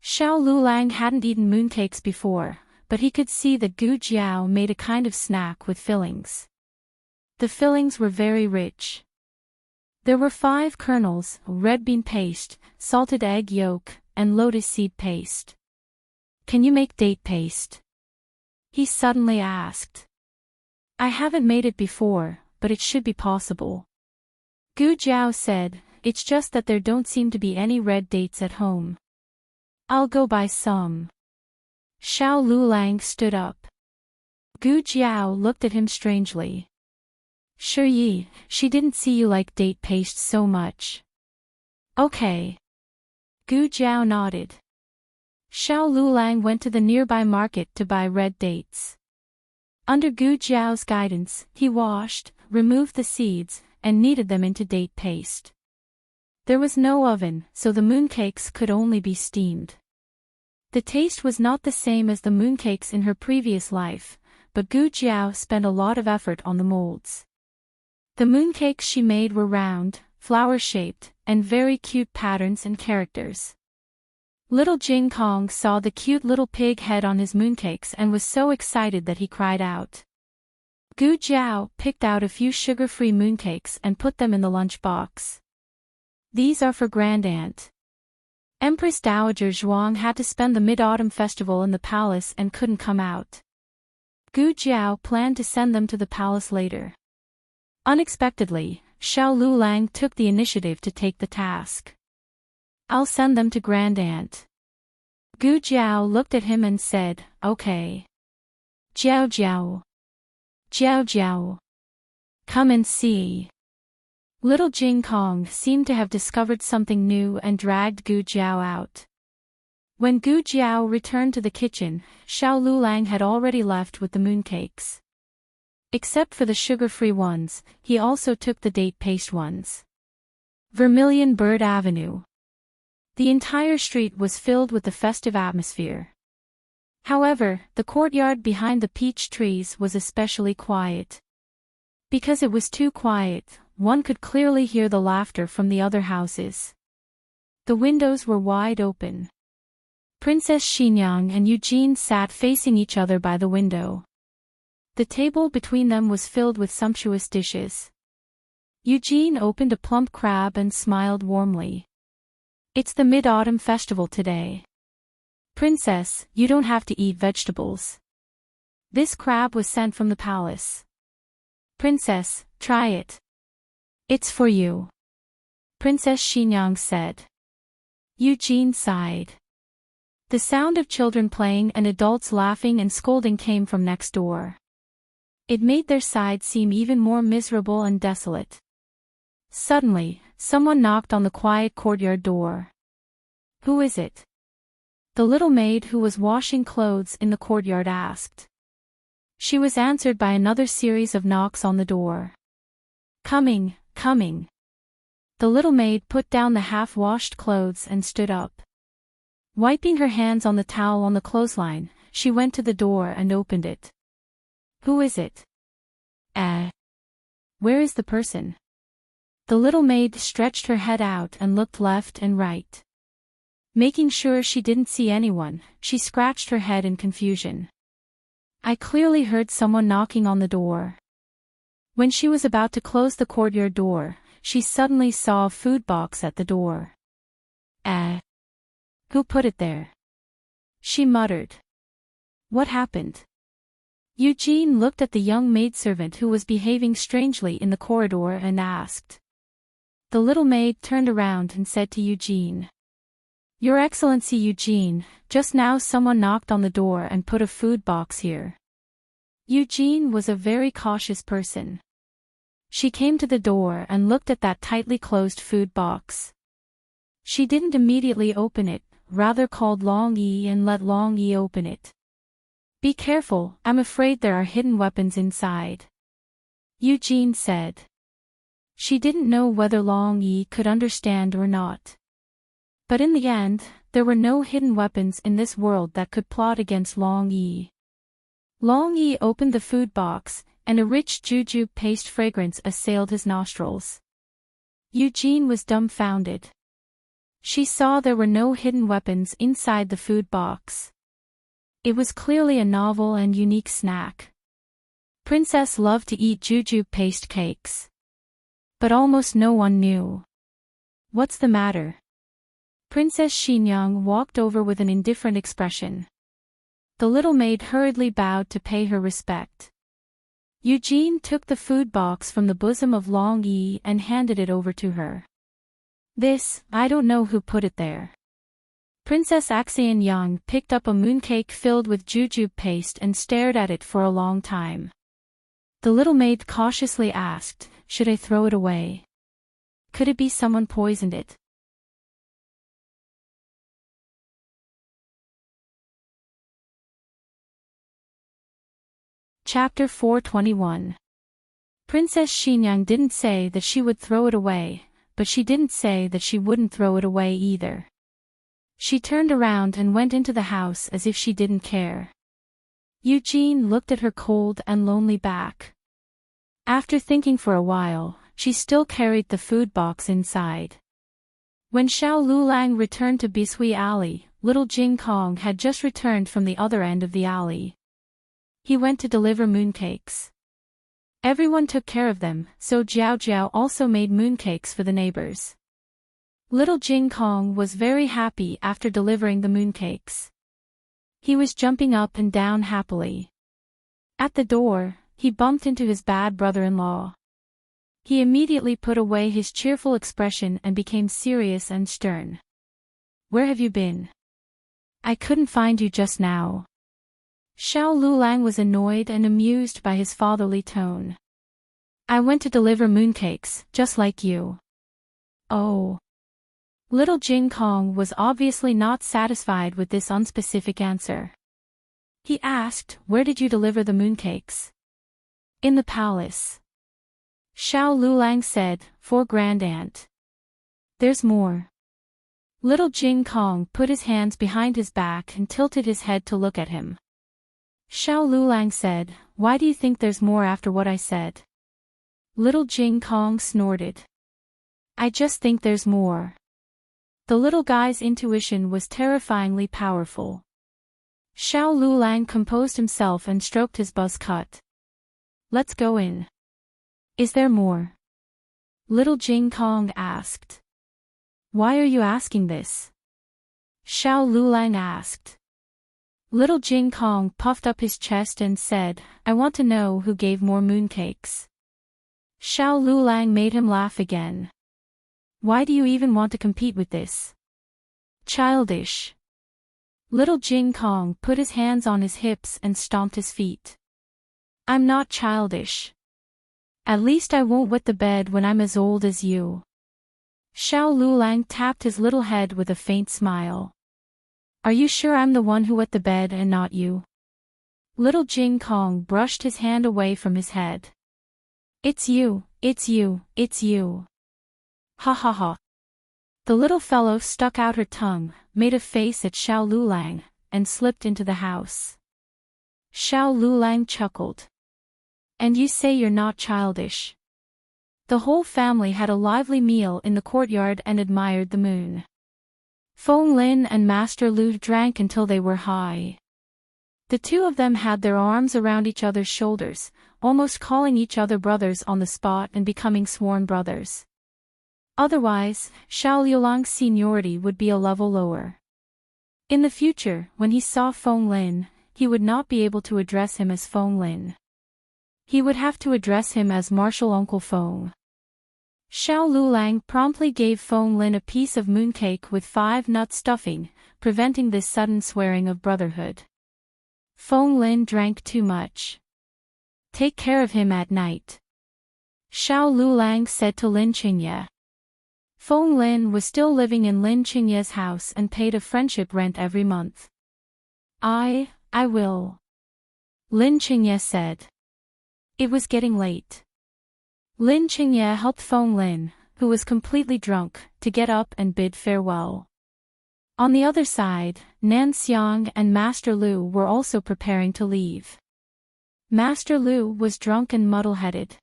Xiao Lulang hadn't eaten mooncakes before, but he could see that Gu Jiao made a kind of snack with fillings. The fillings were very rich. There were 5 kernels, red bean paste, salted egg yolk, and lotus seed paste. Can you make date paste? He suddenly asked. I haven't made it before, but it should be possible. Gu Jiao said, it's just that there don't seem to be any red dates at home. I'll go buy some. Xiao Lulang stood up. Gu Jiao looked at him strangely. Sure ye, she didn't see you like date paste so much. Okay. Gu Jiao nodded. Xiao Lulang went to the nearby market to buy red dates. Under Gu Jiao's guidance, he washed, removed the seeds, and kneaded them into date paste. There was no oven, so the mooncakes could only be steamed. The taste was not the same as the mooncakes in her previous life, but Gu Jiao spent a lot of effort on the molds. The mooncakes she made were round, flower-shaped, and very cute patterns and characters. Little Jing Kong saw the cute little pig head on his mooncakes and was so excited that he cried out. Gu Jiao picked out a few sugar-free mooncakes and put them in the lunchbox. These are for Grandaunt. Empress Dowager Zhuang had to spend the Mid-Autumn Festival in the palace and couldn't come out. Gu Jiao planned to send them to the palace later. Unexpectedly, Xiao Lulang took the initiative to take the task. I'll send them to Grandaunt. Gu Jiao looked at him and said, okay. Jiao Jiao. Jiao Jiao. Come and see. Little Jing Kong seemed to have discovered something new and dragged Gu Jiao out. When Gu Jiao returned to the kitchen, Xiao Lulang had already left with the mooncakes. Except for the sugar-free ones, he also took the date paste ones. Vermilion Bird Avenue. The entire street was filled with the festive atmosphere. However, the courtyard behind the peach trees was especially quiet. Because it was too quiet, one could clearly hear the laughter from the other houses. The windows were wide open. Princess Xinyang and Eugene sat facing each other by the window. The table between them was filled with sumptuous dishes. Eugene opened a plump crab and smiled warmly. It's the Mid-Autumn Festival today. Princess, you don't have to eat vegetables. This crab was sent from the palace. Princess, try it. It's for you. Princess Xinyang said. Eugene sighed. The sound of children playing and adults laughing and scolding came from next door. It made their side seem even more miserable and desolate. Suddenly, someone knocked on the quiet courtyard door. Who is it? The little maid who was washing clothes in the courtyard asked. She was answered by another series of knocks on the door. Coming, coming. The little maid put down the half-washed clothes and stood up. Wiping her hands on the towel on the clothesline, she went to the door and opened it. Who is it? Where is the person? The little maid stretched her head out and looked left and right. Making sure she didn't see anyone, she scratched her head in confusion. I clearly heard someone knocking on the door. When she was about to close the courtyard door, she suddenly saw a food box at the door. Who put it there? She muttered. What happened? Eugene looked at the young maidservant who was behaving strangely in the corridor and asked. The little maid turned around and said to Eugene. Your Excellency Eugene, just now someone knocked on the door and put a food box here. Eugene was a very cautious person. She came to the door and looked at that tightly closed food box. She didn't immediately open it, rather called Long Yi and let Long Yi open it. Be careful, I'm afraid there are hidden weapons inside. Eugene said. She didn't know whether Long Yi could understand or not. But in the end, there were no hidden weapons in this world that could plot against Long Yi. Long Yi opened the food box, and a rich jujube paste fragrance assailed his nostrils. Eugene was dumbfounded. She saw there were no hidden weapons inside the food box. It was clearly a novel and unique snack. Princess loved to eat jujube paste cakes. But almost no one knew. What's the matter? Princess Xingyang walked over with an indifferent expression. The little maid hurriedly bowed to pay her respect. Eugene took the food box from the bosom of Long Yi and handed it over to her. I don't know who put it there. Princess Axian Yang picked up a mooncake filled with jujube paste and stared at it for a long time. The little maid cautiously asked, should I throw it away? Could it be someone poisoned it? Chapter 421. Princess Xingyang didn't say that she would throw it away, but she didn't say that she wouldn't throw it away either. She turned around and went into the house as if she didn't care. Eugene looked at her cold and lonely back. After thinking for a while, she still carried the food box inside. When Xiao Lulang returned to Bishui Alley, little Jing Kong had just returned from the other end of the alley. He went to deliver mooncakes. Everyone took care of them, so Jiao Jiao also made mooncakes for the neighbors. Little Jing Kong was very happy after delivering the mooncakes. He was jumping up and down happily. At the door, he bumped into his bad brother-in-law. He immediately put away his cheerful expression and became serious and stern. Where have you been? I couldn't find you just now. Xiao Lulang was annoyed and amused by his fatherly tone. I went to deliver mooncakes, just like you. Oh. Little Jing Kong was obviously not satisfied with this unspecific answer. He asked, where did you deliver the mooncakes? In the palace. Xiao Lulang said, for Grandaunt. There's more. Little Jing Kong put his hands behind his back and tilted his head to look at him. Xiao Lulang said, why do you think there's more after what I said? Little Jing Kong snorted. I just think there's more. The little guy's intuition was terrifyingly powerful. Xiao Lulang composed himself and stroked his buzz cut. Let's go in. Is there more? Little Jing Kong asked. Why are you asking this? Xiao Lulang asked. Little Jing Kong puffed up his chest and said, I want to know who gave more mooncakes. Xiao Lulang made him laugh again. Why do you even want to compete with this? Childish. Little Jing Kong put his hands on his hips and stomped his feet. I'm not childish. At least I won't wet the bed when I'm as old as you. Xiao Lulang tapped his little head with a faint smile. Are you sure I'm the one who wet the bed and not you? Little Jing Kong brushed his hand away from his head. It's you, it's you, it's you. Ha ha ha. The little fellow stuck out her tongue, made a face at Xiao Lulang, and slipped into the house. Xiao Lulang chuckled. And you say you're not childish. The whole family had a lively meal in the courtyard and admired the moon. Feng Lin and Master Lu drank until they were high. The two of them had their arms around each other's shoulders, almost calling each other brothers on the spot and becoming sworn brothers. Otherwise, Xiao Liulang's seniority would be a level lower. In the future, when he saw Feng Lin, he would not be able to address him as Feng Lin. He would have to address him as Martial Uncle Feng. Xiao Lulang promptly gave Feng Lin a piece of mooncake with 5-nut stuffing, preventing this sudden swearing of brotherhood. Feng Lin drank too much. Take care of him at night, Xiao Lulang said to Lin Qingye. Feng Lin was still living in Lin Qingye's house and paid a friendship rent every month. I will, Lin Qingye said. It was getting late. Lin Qingye helped Feng Lin, who was completely drunk, to get up and bid farewell. On the other side, Nan Xiang and Master Lu were also preparing to leave. Master Lu was drunk and muddle-headed.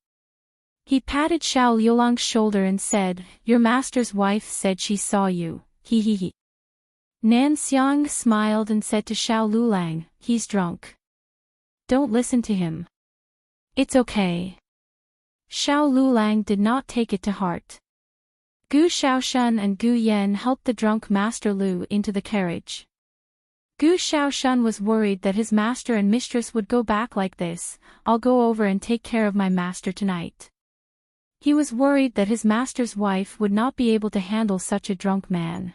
He patted Xiao Liulang's shoulder and said, "Your master's wife said she saw you, he he he." Nan Xiang smiled and said to Xiao Liulang, "He's drunk. Don't listen to him. It's okay." Xiao Liulang did not take it to heart. Gu Xiaoshan and Gu Yan helped the drunk Master Lu into the carriage. Gu Xiaoshan was worried that his master and mistress would go back like this. "I'll go over and take care of my master tonight." He was worried that his master's wife would not be able to handle such a drunk man.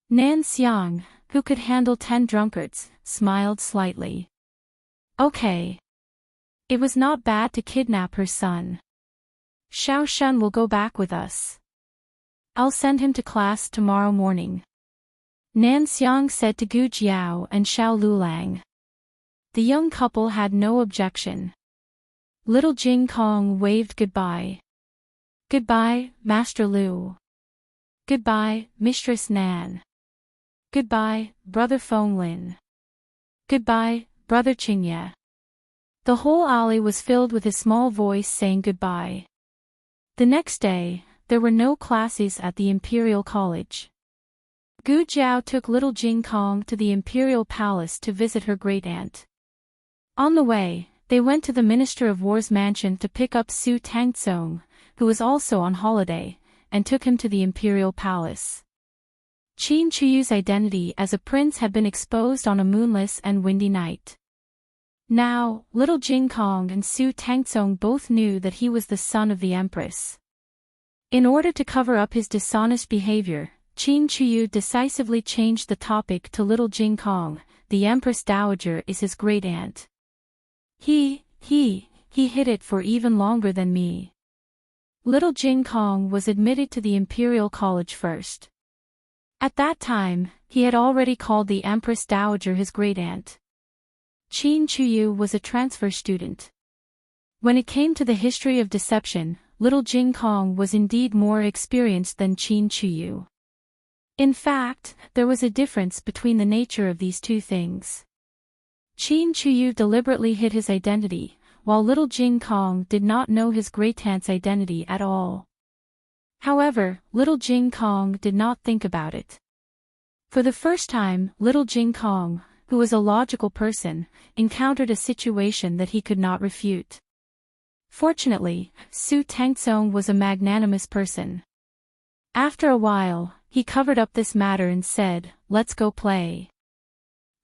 Nan Xiang, who could handle 10 drunkards, smiled slightly. Okay. It was not bad to kidnap her son. Xiao Shun will go back with us. I'll send him to class tomorrow morning, Nan Xiang said to Gu Jiao and Xiao Lulang. The young couple had no objection. Little Jing Kong waved goodbye. Goodbye, Master Lu. Goodbye, Mistress Nan. Goodbye, Brother Feng Lin. Goodbye, Brother Qingye. The whole alley was filled with his small voice saying goodbye. The next day, there were no classes at the Imperial College. Gu Jiao took little Jing Kong to the Imperial Palace to visit her great-aunt. On the way, they went to the Minister of War's mansion to pick up Su Tangtsong, who was also on holiday, and took him to the Imperial Palace. Qin Chuyu's identity as a prince had been exposed on a moonless and windy night. Now, little Jing Kong and Su Tangtsong both knew that he was the son of the Empress. In order to cover up his dishonest behavior, Qin Chuyu decisively changed the topic to little Jing Kong. The Empress Dowager is his great-aunt. He hid it for even longer than me. Little Jing Kong was admitted to the Imperial College first. At that time, he had already called the Empress Dowager his great-aunt. Qin Chuyu was a transfer student. When it came to the history of deception, little Jing Kong was indeed more experienced than Qin Chuyu. In fact, there was a difference between the nature of these two things. Qin Chuyu deliberately hid his identity, while little Jing Kong did not know his great-aunt's identity at all. However, little Jing Kong did not think about it. For the first time, little Jing Kong, who was a logical person, encountered a situation that he could not refute. Fortunately, Su Tangtsong was a magnanimous person. After a while, he covered up this matter and said, "Let's go play."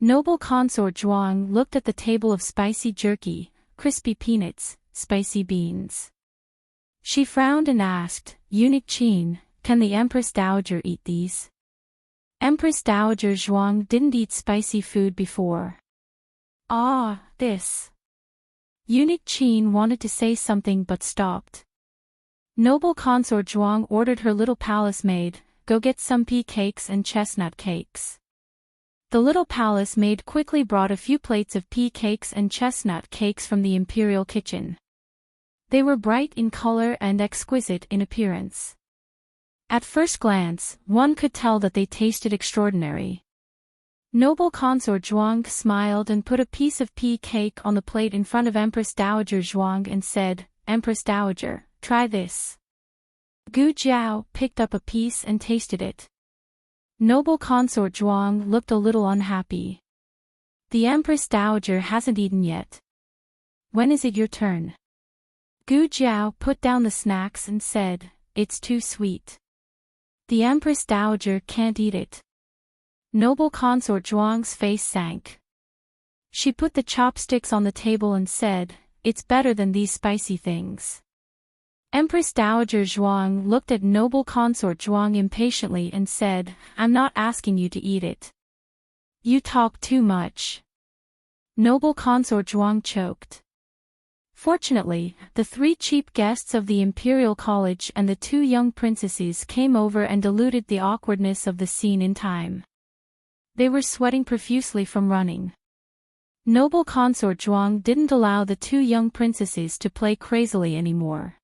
Noble consort Zhuang looked at the table of spicy jerky, crispy peanuts, spicy beans. She frowned and asked, "Eunuch Qin, can the Empress Dowager eat these?" Empress Dowager Zhuang didn't eat spicy food before. This. Eunuch Qin wanted to say something but stopped. Noble consort Zhuang ordered her little palace maid, "Go get some pea cakes and chestnut cakes." The little palace maid quickly brought a few plates of pea cakes and chestnut cakes from the imperial kitchen. They were bright in color and exquisite in appearance. At first glance, one could tell that they tasted extraordinary. Noble Consort Zhuang smiled and put a piece of pea cake on the plate in front of Empress Dowager Zhuang and said, "Empress Dowager, try this." Gu Jiao picked up a piece and tasted it. Noble Consort Zhuang looked a little unhappy. "The Empress Dowager hasn't eaten yet. When is it your turn?" Gu Jiao put down the snacks and said, "It's too sweet. The Empress Dowager can't eat it." Noble Consort Zhuang's face sank. She put the chopsticks on the table and said, "It's better than these spicy things." Empress Dowager Zhuang looked at Noble Consort Zhuang impatiently and said, "I'm not asking you to eat it. You talk too much." Noble Consort Zhuang choked. Fortunately, the 3 cheap guests of the Imperial College and the 2 young princesses came over and diluted the awkwardness of the scene in time. They were sweating profusely from running. Noble Consort Zhuang didn't allow the 2 young princesses to play crazily anymore.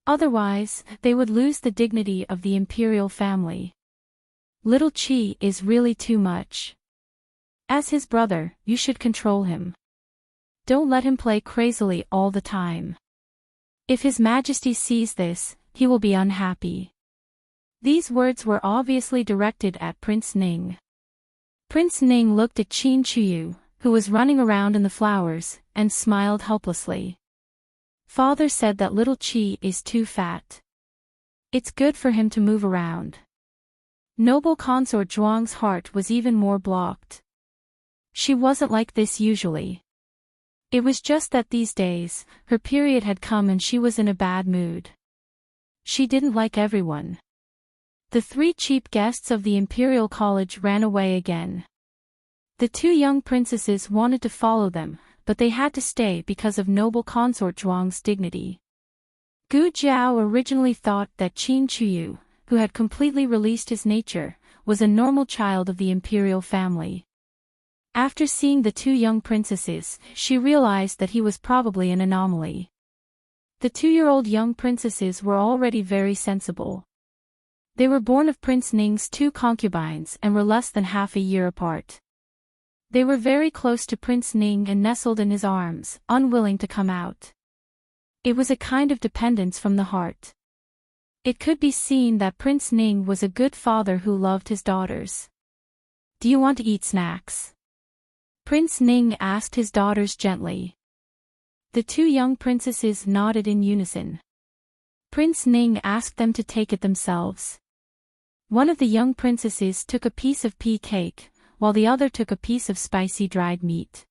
Otherwise, they would lose the dignity of the imperial family. Little Qi is really too much. As his brother, you should control him. Don't let him play crazily all the time. If His Majesty sees this, he will be unhappy. These words were obviously directed at Prince Ning. Prince Ning looked at Qin Chuyu, who was running around in the flowers, and smiled helplessly. Father said that little Qi is too fat. It's good for him to move around. Noble Consort Zhuang's heart was even more blocked. She wasn't like this usually. It was just that these days, her period had come and she was in a bad mood. She didn't like everyone. The 3 cheap guests of the Imperial College ran away again. The 2 young princesses wanted to follow them, but they had to stay because of Noble Consort Zhuang's dignity. Gu Jiao originally thought that Qin Chuyu, who had completely released his nature, was a normal child of the imperial family. After seeing the 2 young princesses, she realized that he was probably an anomaly. The 2-year-old young princesses were already very sensible. They were born of Prince Ning's 2 concubines and were less than half a year apart. They were very close to Prince Ning and nestled in his arms, unwilling to come out. It was a kind of dependence from the heart. It could be seen that Prince Ning was a good father who loved his daughters. "Do you want to eat snacks?" Prince Ning asked his daughters gently. The 2 young princesses nodded in unison. Prince Ning asked them to take it themselves. One of the young princesses took a piece of pea cake, while the other took a piece of spicy dried meat.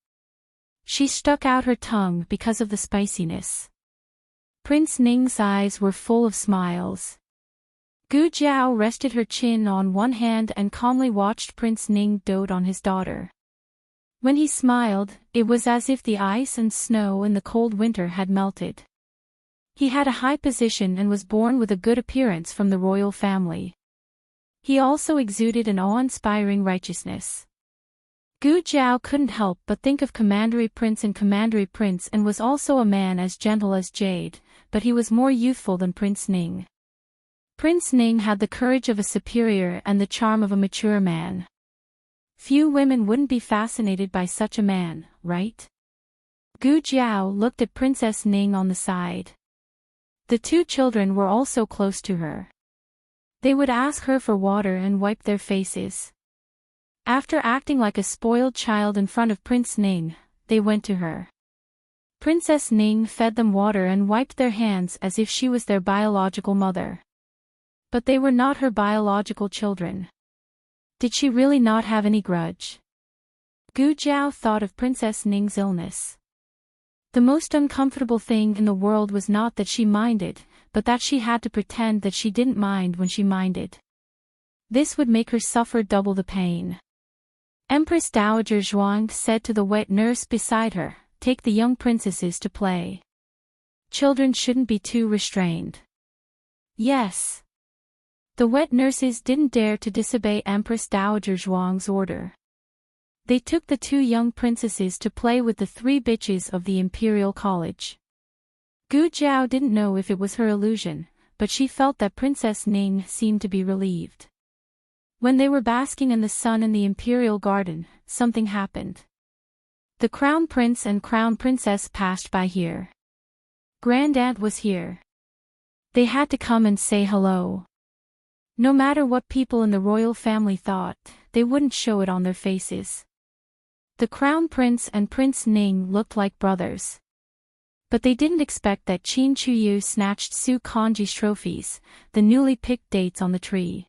She stuck out her tongue because of the spiciness. Prince Ning's eyes were full of smiles. Gu Jiao rested her chin on one hand and calmly watched Prince Ning dote on his daughter. When he smiled, it was as if the ice and snow in the cold winter had melted. He had a high position and was born with a good appearance from the royal family. He also exuded an awe-inspiring righteousness. Gu Jiao couldn't help but think of Commandery Prince and was also a man as gentle as jade, but he was more youthful than Prince Ning. Prince Ning had the courage of a superior and the charm of a mature man. Few women wouldn't be fascinated by such a man, right? Gu Jiao looked at Princess Ning on the side. The 2 children were also close to her. They would ask her for water and wipe their faces. After acting like a spoiled child in front of Prince Ning, they went to her. Princess Ning fed them water and wiped their hands as if she was their biological mother. But they were not her biological children. Did she really not have any grudge? Gu Jiao thought of Princess Ning's illness. The most uncomfortable thing in the world was not that she minded, but that she had to pretend that she didn't mind when she minded. This would make her suffer double the pain. Empress Dowager Zhuang said to the wet nurse beside her, "Take the young princesses to play. Children shouldn't be too restrained." Yes. The wet nurses didn't dare to disobey Empress Dowager Zhuang's order. They took the 2 young princesses to play with the 3 bitches of the Imperial College. Gu Jiao didn't know if it was her illusion, but she felt that Princess Ning seemed to be relieved. When they were basking in the sun in the imperial garden, something happened. The Crown Prince and Crown Princess passed by here. Grand Aunt was here. They had to come and say hello. No matter what people in the royal family thought, they wouldn't show it on their faces. The Crown Prince and Prince Ning looked like brothers. But they didn't expect that Qin Chuyu snatched Su Kanji's trophies, the newly picked dates on the tree.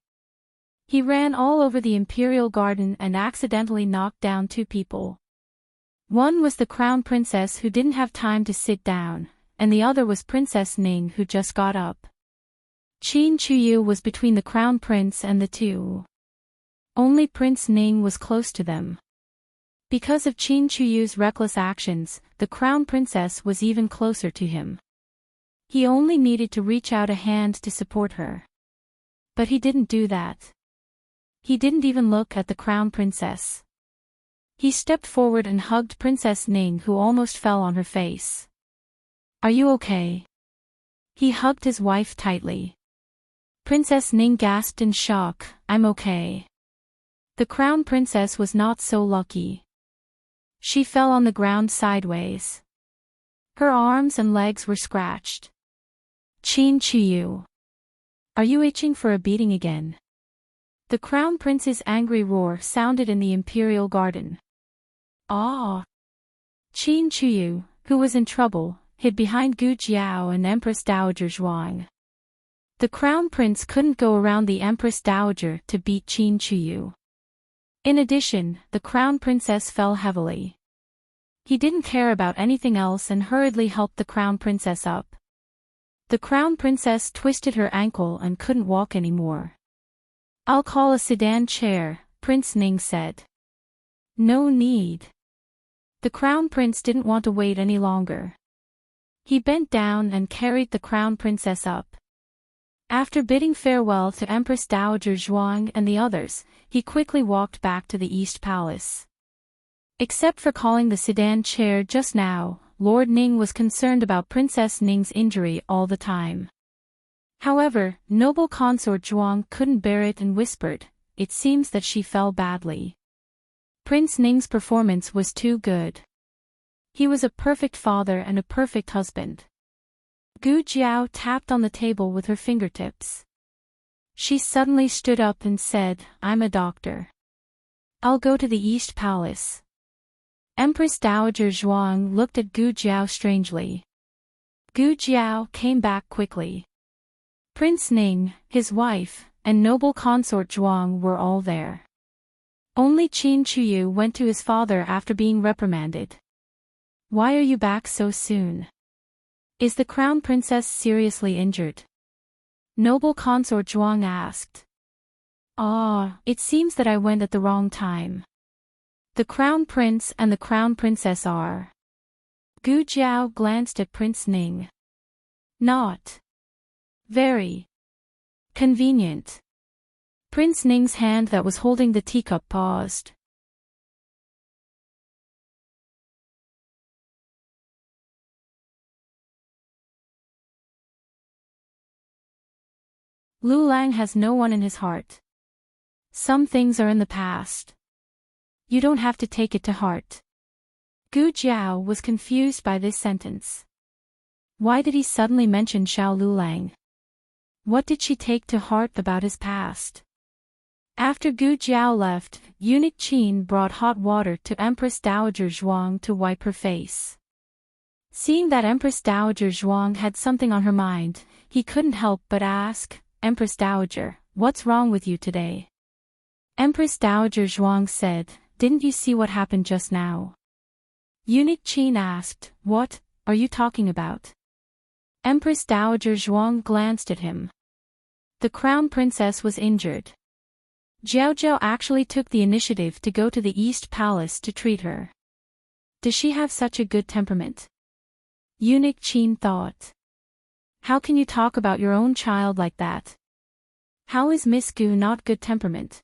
He ran all over the imperial garden and accidentally knocked down 2 people. One was the Crown Princess who didn't have time to sit down, and the other was Princess Ning who just got up. Qin Chuyu was between the Crown Prince and the 2. Only Prince Ning was close to them. Because of Qin Chuyu's reckless actions, the Crown Princess was even closer to him. He only needed to reach out a hand to support her. But he didn't do that. He didn't even look at the Crown Princess. He stepped forward and hugged Princess Ning, who almost fell on her face. "Are you okay?" He hugged his wife tightly. Princess Ning gasped in shock, "I'm okay." The Crown Princess was not so lucky. She fell on the ground sideways. Her arms and legs were scratched. "Qin Chuyu, are you itching for a beating again?" The Crown Prince's angry roar sounded in the imperial garden. Ah! Qin Chuyu, who was in trouble, hid behind Gu Jiao and Empress Dowager Zhuang. The Crown Prince couldn't go around the Empress Dowager to beat Qin Chuyu. In addition, the Crown Princess fell heavily. He didn't care about anything else and hurriedly helped the Crown Princess up. The Crown Princess twisted her ankle and couldn't walk anymore. "I'll call a sedan chair," Prince Ning said. "No need." The Crown Prince didn't want to wait any longer. He bent down and carried the Crown Princess up. After bidding farewell to Empress Dowager Zhuang and the others, he quickly walked back to the East Palace. Except for calling the sedan chair just now, Lord Ning was concerned about Princess Ning's injury all the time. However, noble consort Zhuang couldn't bear it and whispered, "It seems that she fell badly." Prince Ning's performance was too good. He was a perfect father and a perfect husband. Gu Jiao tapped on the table with her fingertips. She suddenly stood up and said, "I'm a doctor. I'll go to the East Palace." Empress Dowager Zhuang looked at Gu Jiao strangely. Gu Jiao came back quickly. Prince Ning, his wife, and noble consort Zhuang were all there. Only Qin Chuyu went to his father after being reprimanded. "Why are you back so soon? Is the Crown Princess seriously injured?" Noble consort Zhuang asked. "Ah, it seems that I went at the wrong time. The Crown Prince and the Crown Princess are." Gu Jiao glanced at Prince Ning. "Not very convenient." Prince Ning's hand that was holding the teacup paused. Lu Lang has no one in his heart. Some things are in the past. You don't have to take it to heart. Gu Jiao was confused by this sentence. Why did he suddenly mention Xiao Lu Lang? What did she take to heart about his past? After Gu Jiao left, eunuch Qin brought hot water to Empress Dowager Zhuang to wipe her face. Seeing that Empress Dowager Zhuang had something on her mind, he couldn't help but ask, "Empress Dowager, what's wrong with you today?" Empress Dowager Zhuang said, "Didn't you see what happened just now?" Eunuch Qin asked, "What are you talking about?" Empress Dowager Zhuang glanced at him. The Crown Princess was injured. Jiao Jiao actually took the initiative to go to the East Palace to treat her. Does she have such a good temperament? Eunuch Qin thought. How can you talk about your own child like that? How is Miss Gu not good temperament?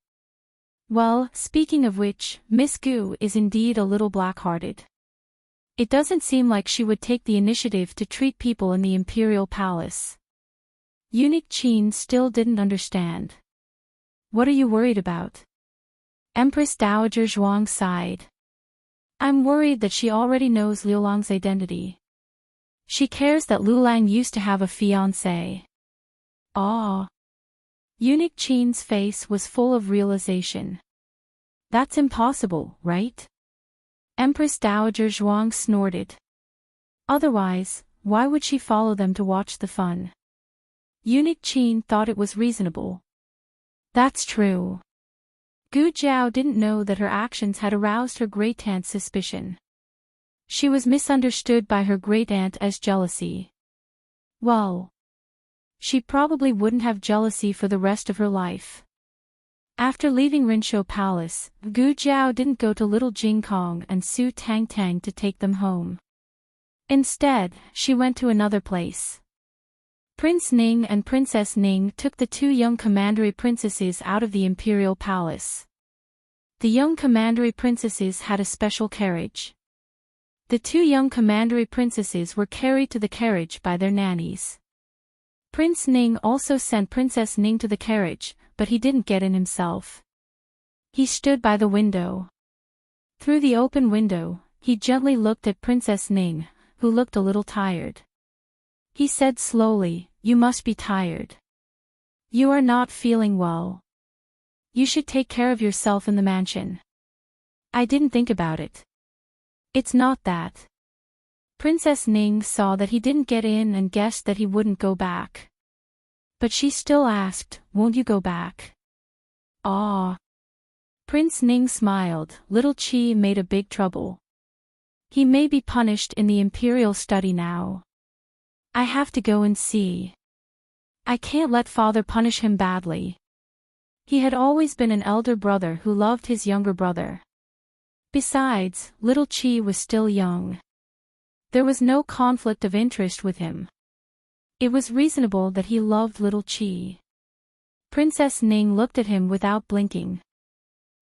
Well, speaking of which, Miss Gu is indeed a little black-hearted. It doesn't seem like she would take the initiative to treat people in the Imperial Palace. Eunuch Qin still didn't understand. What are you worried about? Empress Dowager Zhuang sighed. I'm worried that she already knows Liu Lang's identity. She cares that Liu Lang used to have a fiancé. Ah. Eunuch Qin's face was full of realization. That's impossible, right? Empress Dowager Zhuang snorted. Otherwise, why would she follow them to watch the fun? Eunuch Qin thought it was reasonable. That's true. Gu Jiao didn't know that her actions had aroused her great-aunt's suspicion. She was misunderstood by her great-aunt as jealousy. Well, she probably wouldn't have jealousy for the rest of her life. After leaving Rinshou Palace, Gu Jiao didn't go to Little Jingkong and Su Tang Tang to take them home. Instead, she went to another place. Prince Ning and Princess Ning took the two young commandery princesses out of the imperial palace. The young commandery princesses had a special carriage. The two young commandery princesses were carried to the carriage by their nannies. Prince Ning also sent Princess Ning to the carriage, but he didn't get in himself. He stood by the window. Through the open window, he gently looked at Princess Ning, who looked a little tired. He said slowly, "You must be tired. You are not feeling well. You should take care of yourself in the mansion." I didn't think about it. It's not that. Princess Ning saw that he didn't get in and guessed that he wouldn't go back. But she still asked, "Won't you go back?" Ah. Prince Ning smiled. Little Qi made a big trouble. He may be punished in the imperial study now. I have to go and see. I can't let father punish him badly. He had always been an elder brother who loved his younger brother. Besides, Little Qi was still young. There was no conflict of interest with him. It was reasonable that he loved Little Qi. Princess Ning looked at him without blinking.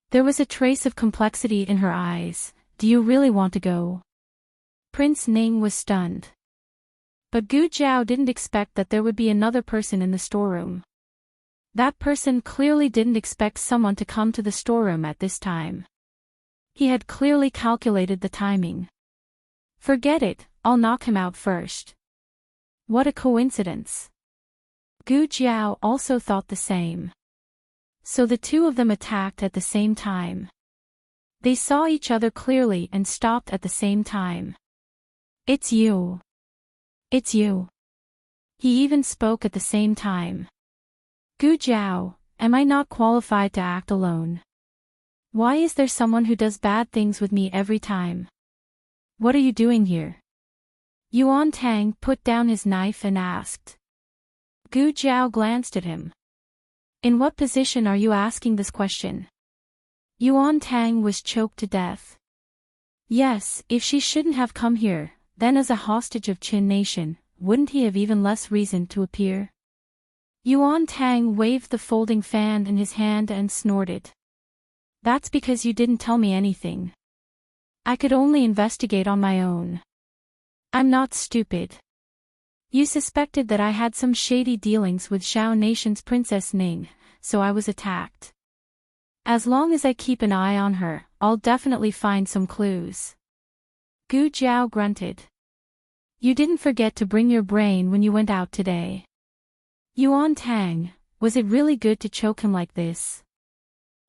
There was a trace of complexity in her eyes. "Do you really want to go?" Prince Ning was stunned. But Gu Jiao didn't expect that there would be another person in the storeroom. That person clearly didn't expect someone to come to the storeroom at this time. He had clearly calculated the timing. Forget it, I'll knock him out first. What a coincidence. Gu Jiao also thought the same. So the two of them attacked at the same time. They saw each other clearly and stopped at the same time. "It's you. It's you." He even spoke at the same time. "Gu Jiao, am I not qualified to act alone? Why is there someone who does bad things with me every time? What are you doing here?" Yuan Tang put down his knife and asked. Gu Jiao glanced at him. "In what position are you asking this question?" Yuan Tang was choked to death. Yes, if she shouldn't have come here, then as a hostage of Qin Nation, wouldn't he have even less reason to appear? Yuan Tang waved the folding fan in his hand and snorted. "That's because you didn't tell me anything. I could only investigate on my own. I'm not stupid. You suspected that I had some shady dealings with Zhao Nation's Princess Ning, so I was attacked. As long as I keep an eye on her, I'll definitely find some clues." Gu Jiao grunted. "You didn't forget to bring your brain when you went out today." Yuan Tang, was it really good to choke him like this?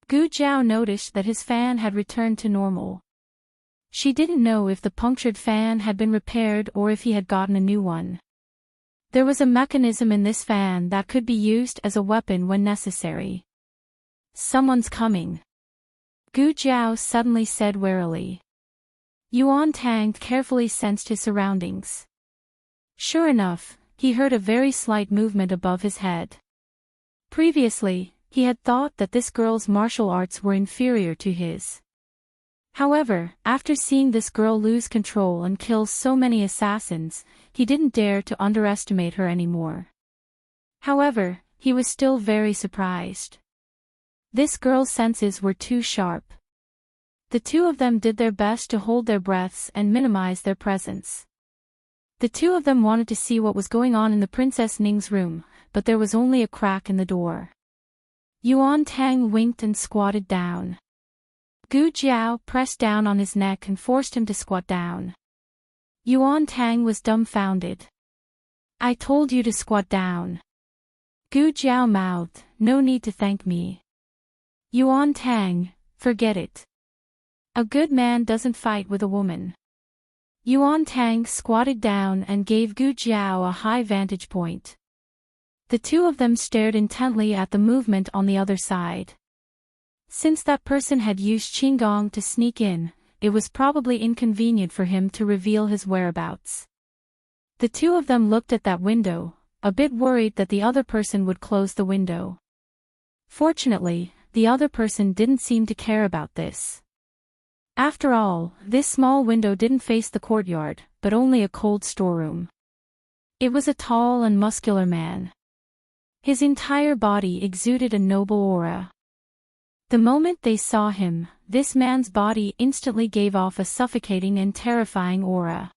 Gu Jiao noticed that his fan had returned to normal. She didn't know if the punctured fan had been repaired or if he had gotten a new one. There was a mechanism in this fan that could be used as a weapon when necessary. "Someone's coming," Gu Jiao suddenly said warily. Yuan Tang carefully sensed his surroundings. Sure enough, he heard a very slight movement above his head. Previously, he had thought that this girl's martial arts were inferior to his. However, after seeing this girl lose control and kill so many assassins, he didn't dare to underestimate her anymore. However, he was still very surprised. This girl's senses were too sharp. The two of them did their best to hold their breaths and minimize their presence. The two of them wanted to see what was going on in the Princess Ning's room, but there was only a crack in the door. Yuan Tang winked and squatted down. Gu Jiao pressed down on his neck and forced him to squat down. Yuan Tang was dumbfounded. "I told you to squat down." Gu Jiao mouthed, "No need to thank me." Yuan Tang, "Forget it. A good man doesn't fight with a woman." Yuan Tang squatted down and gave Gu Jiao a high vantage point. The two of them stared intently at the movement on the other side. Since that person had used Qinggong to sneak in, it was probably inconvenient for him to reveal his whereabouts. The two of them looked at that window, a bit worried that the other person would close the window. Fortunately, the other person didn't seem to care about this. After all, this small window didn't face the courtyard, but only a cold storeroom. It was a tall and muscular man. His entire body exuded a noble aura. The moment they saw him, this man's body instantly gave off a suffocating and terrifying aura.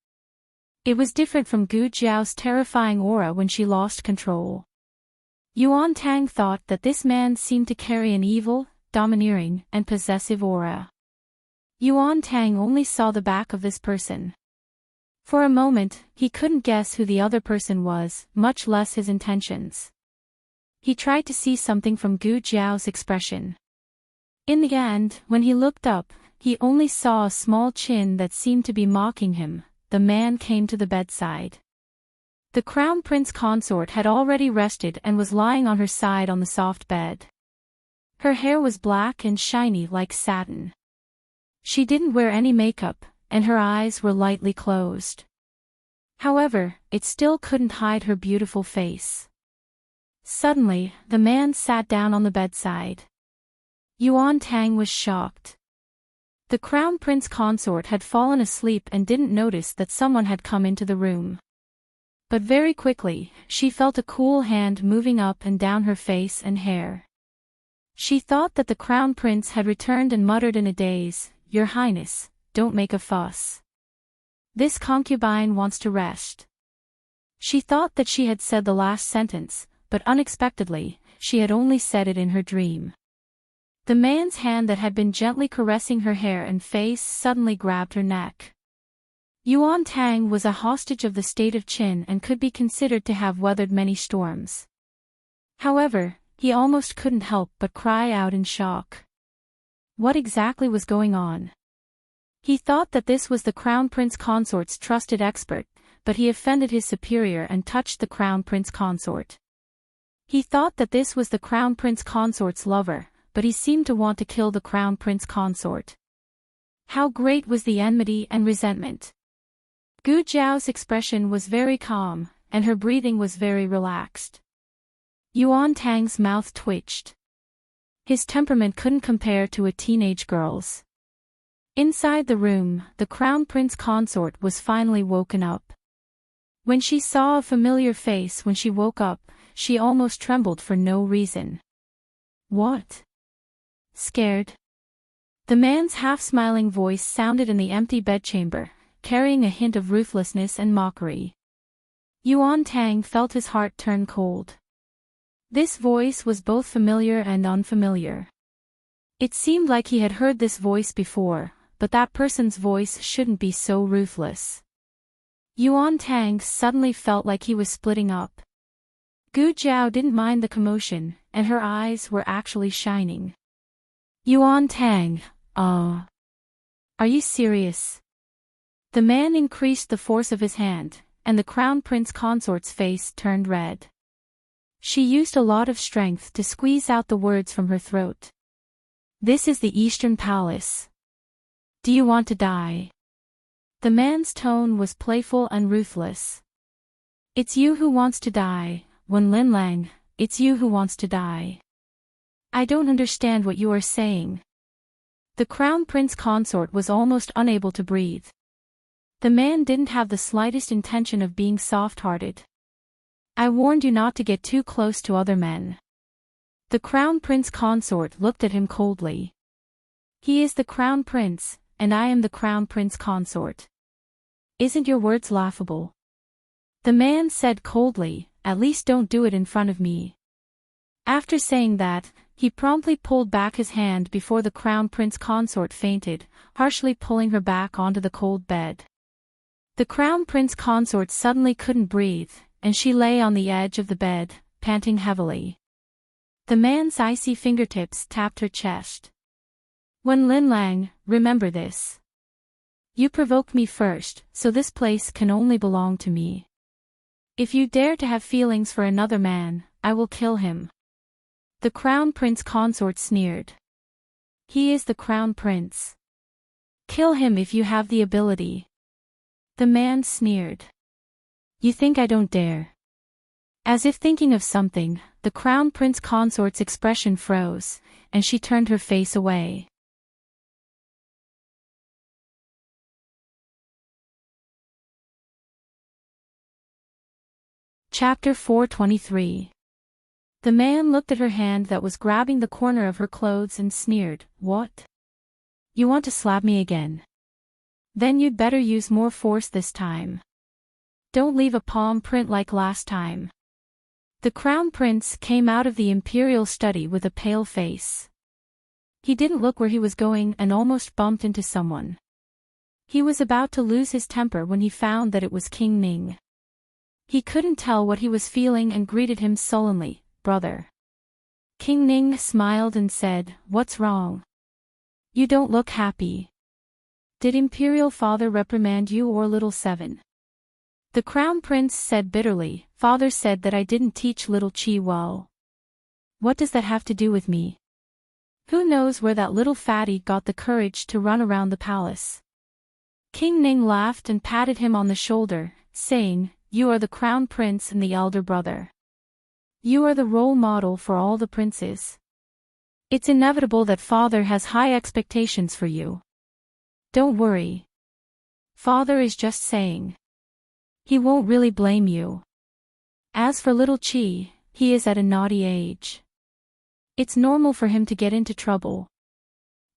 It was different from Gu Jiao's terrifying aura when she lost control. Yuan Tang thought that this man seemed to carry an evil, domineering, and possessive aura. Yuan Tang only saw the back of this person. For a moment, he couldn't guess who the other person was, much less his intentions. He tried to see something from Gu Jiao's expression. In the end, when he looked up, he only saw a small chin that seemed to be mocking him. The man came to the bedside. The Crown Prince consort had already rested and was lying on her side on the soft bed. Her hair was black and shiny like satin. She didn't wear any makeup, and her eyes were lightly closed. However, it still couldn't hide her beautiful face. Suddenly, the man sat down on the bedside. Yuan Tang was shocked. The Crown Prince consort had fallen asleep and didn't notice that someone had come into the room. But very quickly, she felt a cool hand moving up and down her face and hair. She thought that the Crown Prince had returned and muttered in a daze, "Your Highness, don't make a fuss. This concubine wants to rest." She thought that she had said the last sentence, but unexpectedly, she had only said it in her dream. The man's hand that had been gently caressing her hair and face suddenly grabbed her neck. Yuan Tang was a hostage of the state of Qin and could be considered to have weathered many storms. However, he almost couldn't help but cry out in shock. What exactly was going on? He thought that this was the Crown Prince consort's trusted expert, but he offended his superior and touched the Crown Prince consort. He thought that this was the Crown Prince consort's lover, but he seemed to want to kill the Crown Prince consort. How great was the enmity and resentment! Gu Jiao's expression was very calm, and her breathing was very relaxed. Yuan Tang's mouth twitched. His temperament couldn't compare to a teenage girl's. Inside the room, the Crown Prince consort was finally woken up. When she saw a familiar face when she woke up, she almost trembled for no reason. What? Scared? The man's half-smiling voice sounded in the empty bedchamber, carrying a hint of ruthlessness and mockery. Yuan Tang felt his heart turn cold. This voice was both familiar and unfamiliar. It seemed like he had heard this voice before, but that person's voice shouldn't be so ruthless. Yuan Tang suddenly felt like he was splitting up. Gu Jiao didn't mind the commotion, and her eyes were actually shining. Yuan Tang, are you serious? The man increased the force of his hand, and the Crown Prince consort's face turned red. She used a lot of strength to squeeze out the words from her throat. This is the Eastern Palace. Do you want to die? The man's tone was playful and ruthless. It's you who wants to die, Wen Lin Lang, it's you who wants to die. I don't understand what you are saying. The Crown Prince consort was almost unable to breathe. The man didn't have the slightest intention of being soft-hearted. I warned you not to get too close to other men. The Crown Prince consort looked at him coldly. He is the Crown Prince, and I am the Crown Prince consort. Isn't your words laughable? The man said coldly, at least don't do it in front of me." After saying that, he promptly pulled back his hand before the crown prince consort fainted, harshly pulling her back onto the cold bed. The crown prince consort suddenly couldn't breathe, and she lay on the edge of the bed, panting heavily. The man's icy fingertips tapped her chest. "When Lin Lang, remember this. You provoked me first, so this place can only belong to me. If you dare to have feelings for another man, I will kill him." The crown prince consort sneered. "He is the crown prince. Kill him if you have the ability." The man sneered. "You think I don't dare?" As if thinking of something, the crown prince consort's expression froze, and she turned her face away. Chapter 423. The man looked at her hand that was grabbing the corner of her clothes and sneered. "What? You want to slap me again? Then you'd better use more force this time. Don't leave a palm print like last time." The crown prince came out of the imperial study with a pale face. He didn't look where he was going and almost bumped into someone. He was about to lose his temper when he found that it was King Ning. He couldn't tell what he was feeling and greeted him sullenly. "Brother." King Ning smiled and said, "What's wrong? You don't look happy. Did Imperial Father reprimand you or Little Seven?" The crown prince said bitterly, "Father said that I didn't teach Little Chi well. What does that have to do with me? Who knows where that little fatty got the courage to run around the palace?" King Ning laughed and patted him on the shoulder, saying, "You are the crown prince and the elder brother. You are the role model for all the princes. It's inevitable that Father has high expectations for you. Don't worry. Father is just saying. He won't really blame you. As for Little Chi, he is at a naughty age. It's normal for him to get into trouble.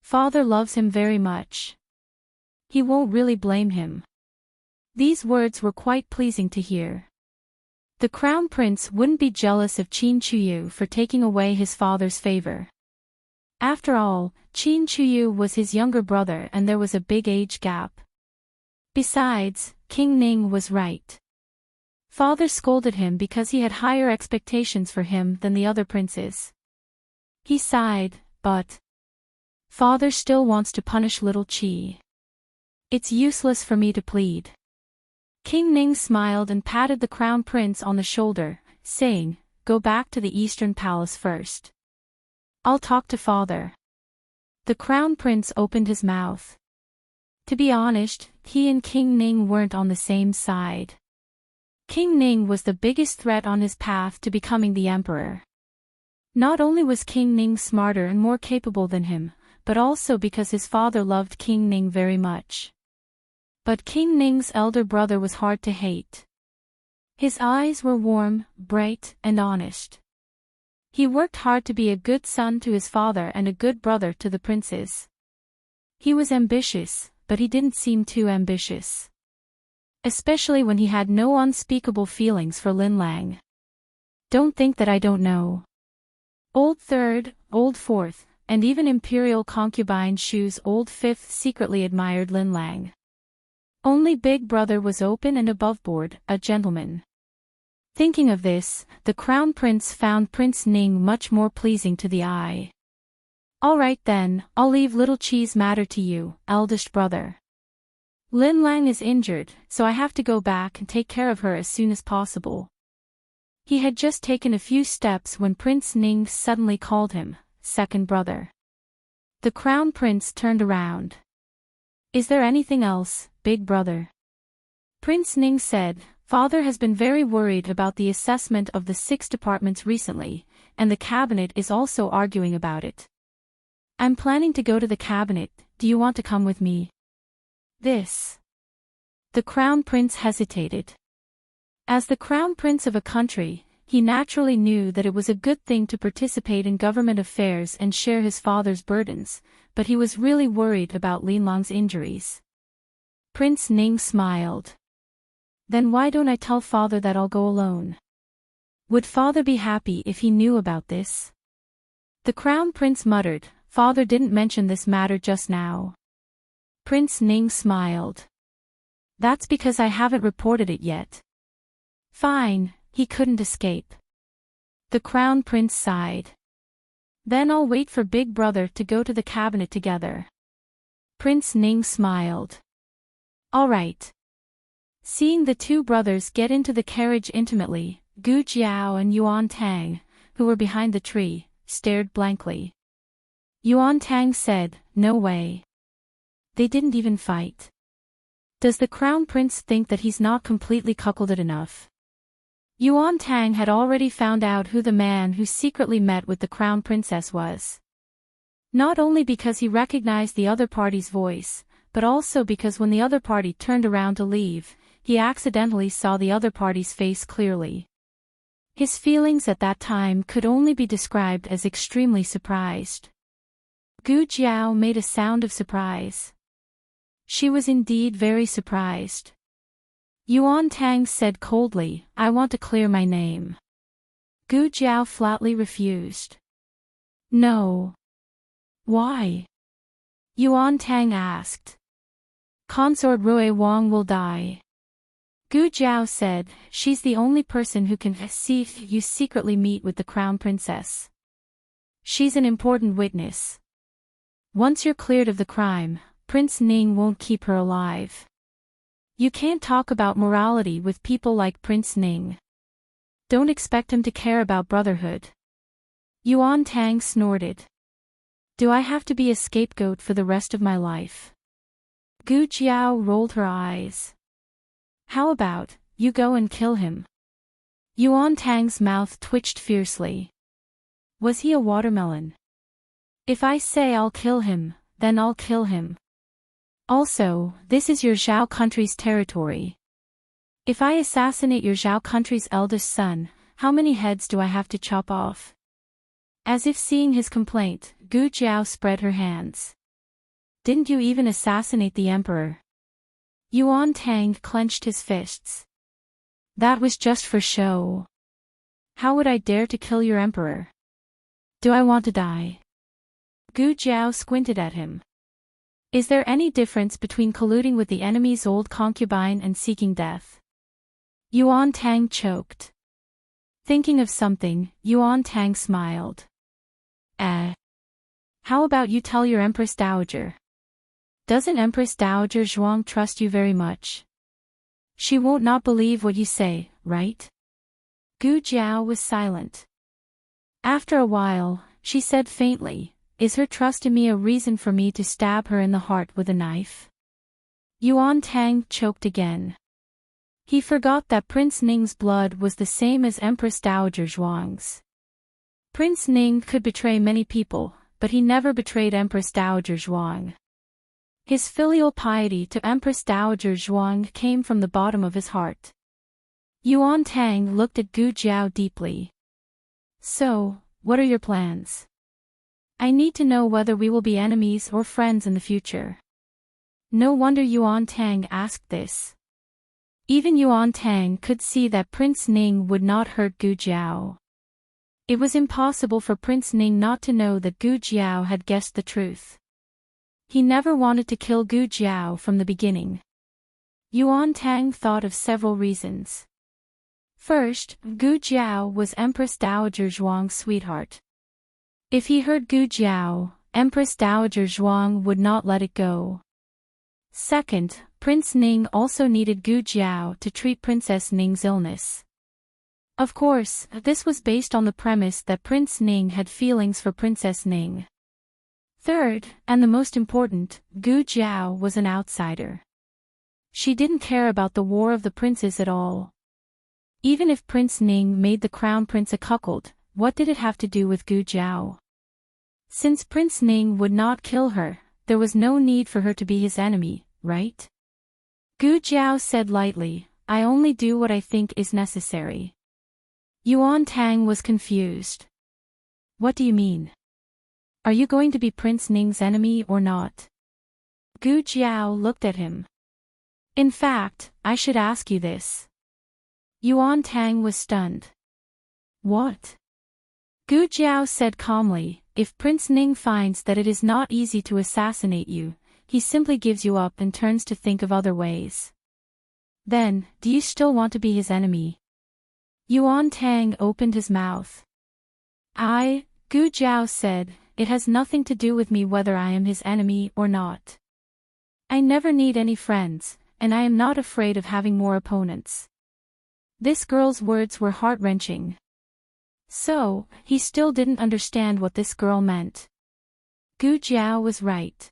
Father loves him very much. He won't really blame him." These words were quite pleasing to hear. The crown prince wouldn't be jealous of Qin Chuyu for taking away his father's favor. After all, Qin Chuyu was his younger brother and there was a big age gap. Besides, King Ning was right. Father scolded him because he had higher expectations for him than the other princes. He sighed, but Father still wants to punish Little Chi. It's useless for me to plead. King Ning smiled and patted the crown prince on the shoulder, saying, "Go back to the Eastern Palace first. I'll talk to Father." The crown prince opened his mouth. To be honest, he and King Ning weren't on the same side. King Ning was the biggest threat on his path to becoming the emperor. Not only was King Ning smarter and more capable than him, but also because his father loved King Ning very much. But King Ning's elder brother was hard to hate. His eyes were warm, bright, and honest. He worked hard to be a good son to his father and a good brother to the princes. He was ambitious, but he didn't seem too ambitious. Especially when he had no unspeakable feelings for Lin Lang. Don't think that I don't know. Old Third, Old Fourth, and even Imperial concubine Shu's Old Fifth secretly admired Lin Lang. Only Big Brother was open and aboveboard, a gentleman. Thinking of this, the crown prince found Prince Ning much more pleasing to the eye. "All right then, I'll leave Little Chi's matter to you, eldest brother. Lin Lang is injured, so I have to go back and take care of her as soon as possible." He had just taken a few steps when Prince Ning suddenly called him, "Second brother." The crown prince turned around. "Is there anything else, Big Brother?" Prince Ning said, "Father has been very worried about the assessment of the 6 departments recently, and the cabinet is also arguing about it. I'm planning to go to the cabinet, do you want to come with me?" "This." The crown prince hesitated. As the crown prince of a country, he naturally knew that it was a good thing to participate in government affairs and share his father's burdens, but he was really worried about Lin Lang's injuries. Prince Ning smiled. "Then why don't I tell Father that I'll go alone? Would father be happy if he knew about this? The crown prince muttered, "Father didn't mention this matter just now." Prince Ning smiled. "That's because I haven't reported it yet." Fine, he couldn't escape. The crown prince sighed. "Then I'll wait for Big Brother to go to the cabinet together." Prince Ning smiled. "All right." Seeing the two brothers get into the carriage intimately, Gu Jiao and Yuan Tang, who were behind the tree, stared blankly. Yuan Tang said, "No way. They didn't even fight. Does the crown prince think that he's not completely cuckolded enough?" Yuan Tang had already found out who the man who secretly met with the crown princess was. Not only because he recognized the other party's voice, but also because when the other party turned around to leave, he accidentally saw the other party's face clearly. His feelings at that time could only be described as extremely surprised. Gu Jiao made a sound of surprise. She was indeed very surprised. Yuan Tang said coldly, "I want to clear my name." Gu Jiao flatly refused. "No." "Why?" Yuan Tang asked. "Consort Rui Wang will die." Gu Jiao said, "She's the only person who can see if you secretly meet with the crown princess. She's an important witness. Once you're cleared of the crime, Prince Ning won't keep her alive. You can't talk about morality with people like Prince Ning. Don't expect him to care about brotherhood." Yuan Tang snorted. "Do I have to be a scapegoat for the rest of my life?" Gu Jiao rolled her eyes. "How about, you go and kill him?" Yuan Tang's mouth twitched fiercely. Was he a watermelon? "If I say I'll kill him, then I'll kill him. Also, this is your Zhao country's territory. If I assassinate your Zhao country's eldest son, how many heads do I have to chop off?" As if seeing his complaint, Gu Jiao spread her hands. "Didn't you even assassinate the emperor?" Yuan Tang clenched his fists. "That was just for show. How would I dare to kill your emperor? Do I want to die?" Gu Jiao squinted at him. "Is there any difference between colluding with the enemy's old concubine and seeking death?" Yuan Tang choked. Thinking of something, Yuan Tang smiled. How about you tell your Empress Dowager? Doesn't Empress Dowager Zhuang trust you very much? She won't not believe what you say, right?" Gu Jiao was silent. After a while, she said faintly, "Is her trust in me a reason for me to stab her in the heart with a knife?" Yuan Tang choked again. He forgot that Prince Ning's blood was the same as Empress Dowager Zhuang's. Prince Ning could betray many people, but he never betrayed Empress Dowager Zhuang. His filial piety to Empress Dowager Zhuang came from the bottom of his heart. Yuan Tang looked at Gu Jiao deeply. "So, what are your plans? I need to know whether we will be enemies or friends in the future." No wonder Yuan Tang asked this. Even Yuan Tang could see that Prince Ning would not hurt Gu Jiao. It was impossible for Prince Ning not to know that Gu Jiao had guessed the truth. He never wanted to kill Gu Jiao from the beginning. Yuan Tang thought of several reasons. First, Gu Jiao was Empress Dowager Zhuang's sweetheart. If he hurt Gu Jiao, Empress Dowager Zhuang would not let it go. Second, Prince Ning also needed Gu Jiao to treat Princess Ning's illness. Of course, this was based on the premise that Prince Ning had feelings for Princess Ning. Third, and the most important, Gu Jiao was an outsider. She didn't care about the War of the Princes at all. Even if Prince Ning made the crown prince a cuckold, what did it have to do with Gu Jiao? Since Prince Ning would not kill her, there was no need for her to be his enemy, right? Gu Jiao said lightly, "I only do what I think is necessary." Yuan Tang was confused. "What do you mean? Are you going to be Prince Ning's enemy or not?" Gu Jiao looked at him. "In fact, I should ask you this." Yuan Tang was stunned. What? Gu Jiao said calmly, if Prince Ning finds that it is not easy to assassinate you, he simply gives you up and turns to think of other ways. Then, do you still want to be his enemy? Yuan Tang opened his mouth. Gu Jiao said, it has nothing to do with me whether I am his enemy or not. I never need any friends, and I am not afraid of having more opponents. This girl's words were heart-wrenching. So, he still didn't understand what this girl meant. Gu Jiao was right.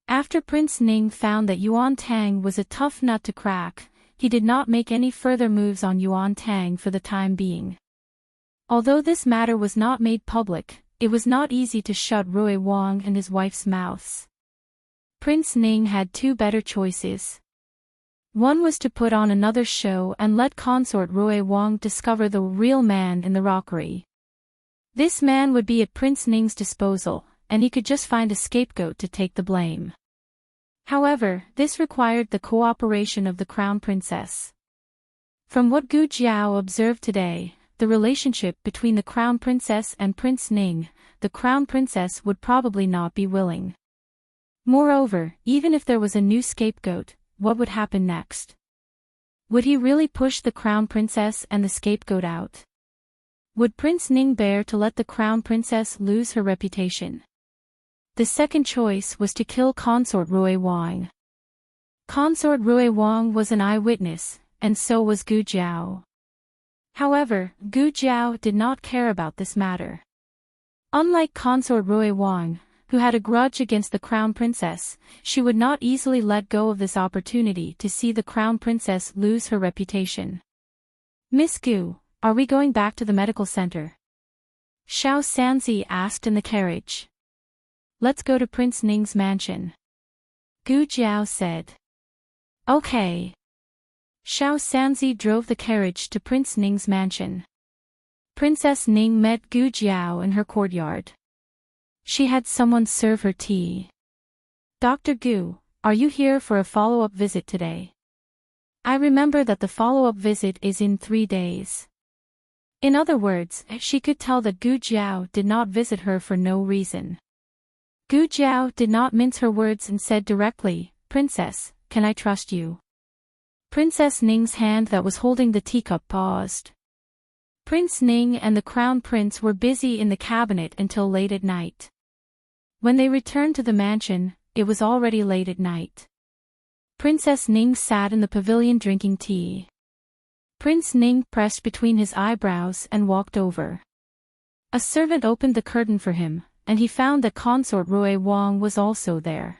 After Prince Ning found that Yuan Tang was a tough nut to crack, he did not make any further moves on Yuan Tang for the time being. Although this matter was not made public, it was not easy to shut Rui Wang and his wife's mouths. Prince Ning had two better choices. One was to put on another show and let consort Rui Wang discover the real man in the rockery. This man would be at Prince Ning's disposal, and he could just find a scapegoat to take the blame. However, this required the cooperation of the Crown Princess. From what Gu Jiao observed today, the relationship between the Crown Princess and Prince Ning, the Crown Princess would probably not be willing. Moreover, even if there was a new scapegoat, what would happen next? Would he really push the Crown Princess and the scapegoat out? Would Prince Ning bear to let the Crown Princess lose her reputation? The second choice was to kill consort Rui Wang. Consort Rui Wang was an eyewitness, and so was Gu Jiao. However, Gu Jiao did not care about this matter. Unlike consort Rui Wang, who had a grudge against the Crown Princess, she would not easily let go of this opportunity to see the Crown Princess lose her reputation. Miss Gu, are we going back to the medical center? Xiao Sanzi asked in the carriage. Let's go to Prince Ning's mansion. Gu Jiao said. Okay. Xiao Sanzi drove the carriage to Prince Ning's mansion. Princess Ning met Gu Jiao in her courtyard. She had someone serve her tea. Dr. Gu, are you here for a follow-up visit today? I remember that the follow-up visit is in 3 days. In other words, she could tell that Gu Jiao did not visit her for no reason. Gu Jiao did not mince her words and said directly, Princess, can I trust you? Princess Ning's hand that was holding the teacup paused. Prince Ning and the Crown Prince were busy in the cabinet until late at night. When they returned to the mansion, it was already late at night. Princess Ning sat in the pavilion drinking tea. Prince Ning pressed between his eyebrows and walked over. A servant opened the curtain for him, and he found that consort Rui Wang was also there.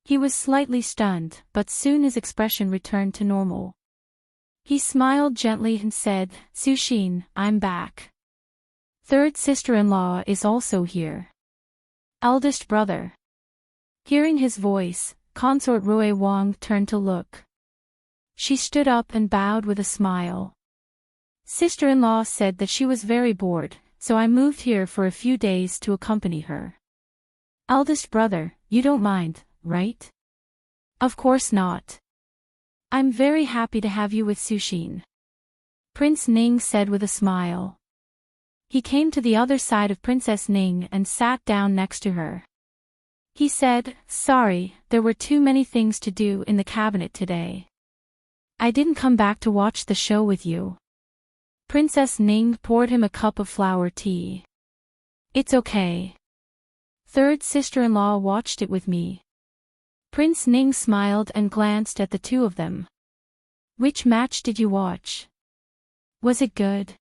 He was slightly stunned, but soon his expression returned to normal. He smiled gently and said, Suxin, I'm back. Third sister-in-law is also here. Eldest brother. Hearing his voice, consort Rui Wang turned to look. She stood up and bowed with a smile. Sister-in-law said that she was very bored, so I moved here for a few days to accompany her. Eldest brother, you don't mind, right? Of course not. I'm very happy to have you with Suxin. Prince Ning said with a smile. He came to the other side of Princess Ning and sat down next to her. He said, Sorry, there were too many things to do in the cabinet today. I didn't come back to watch the show with you. Princess Ning poured him a cup of flower tea. It's okay. Third sister-in-law watched it with me. Prince Ning smiled and glanced at the two of them. Which match did you watch? Was it good?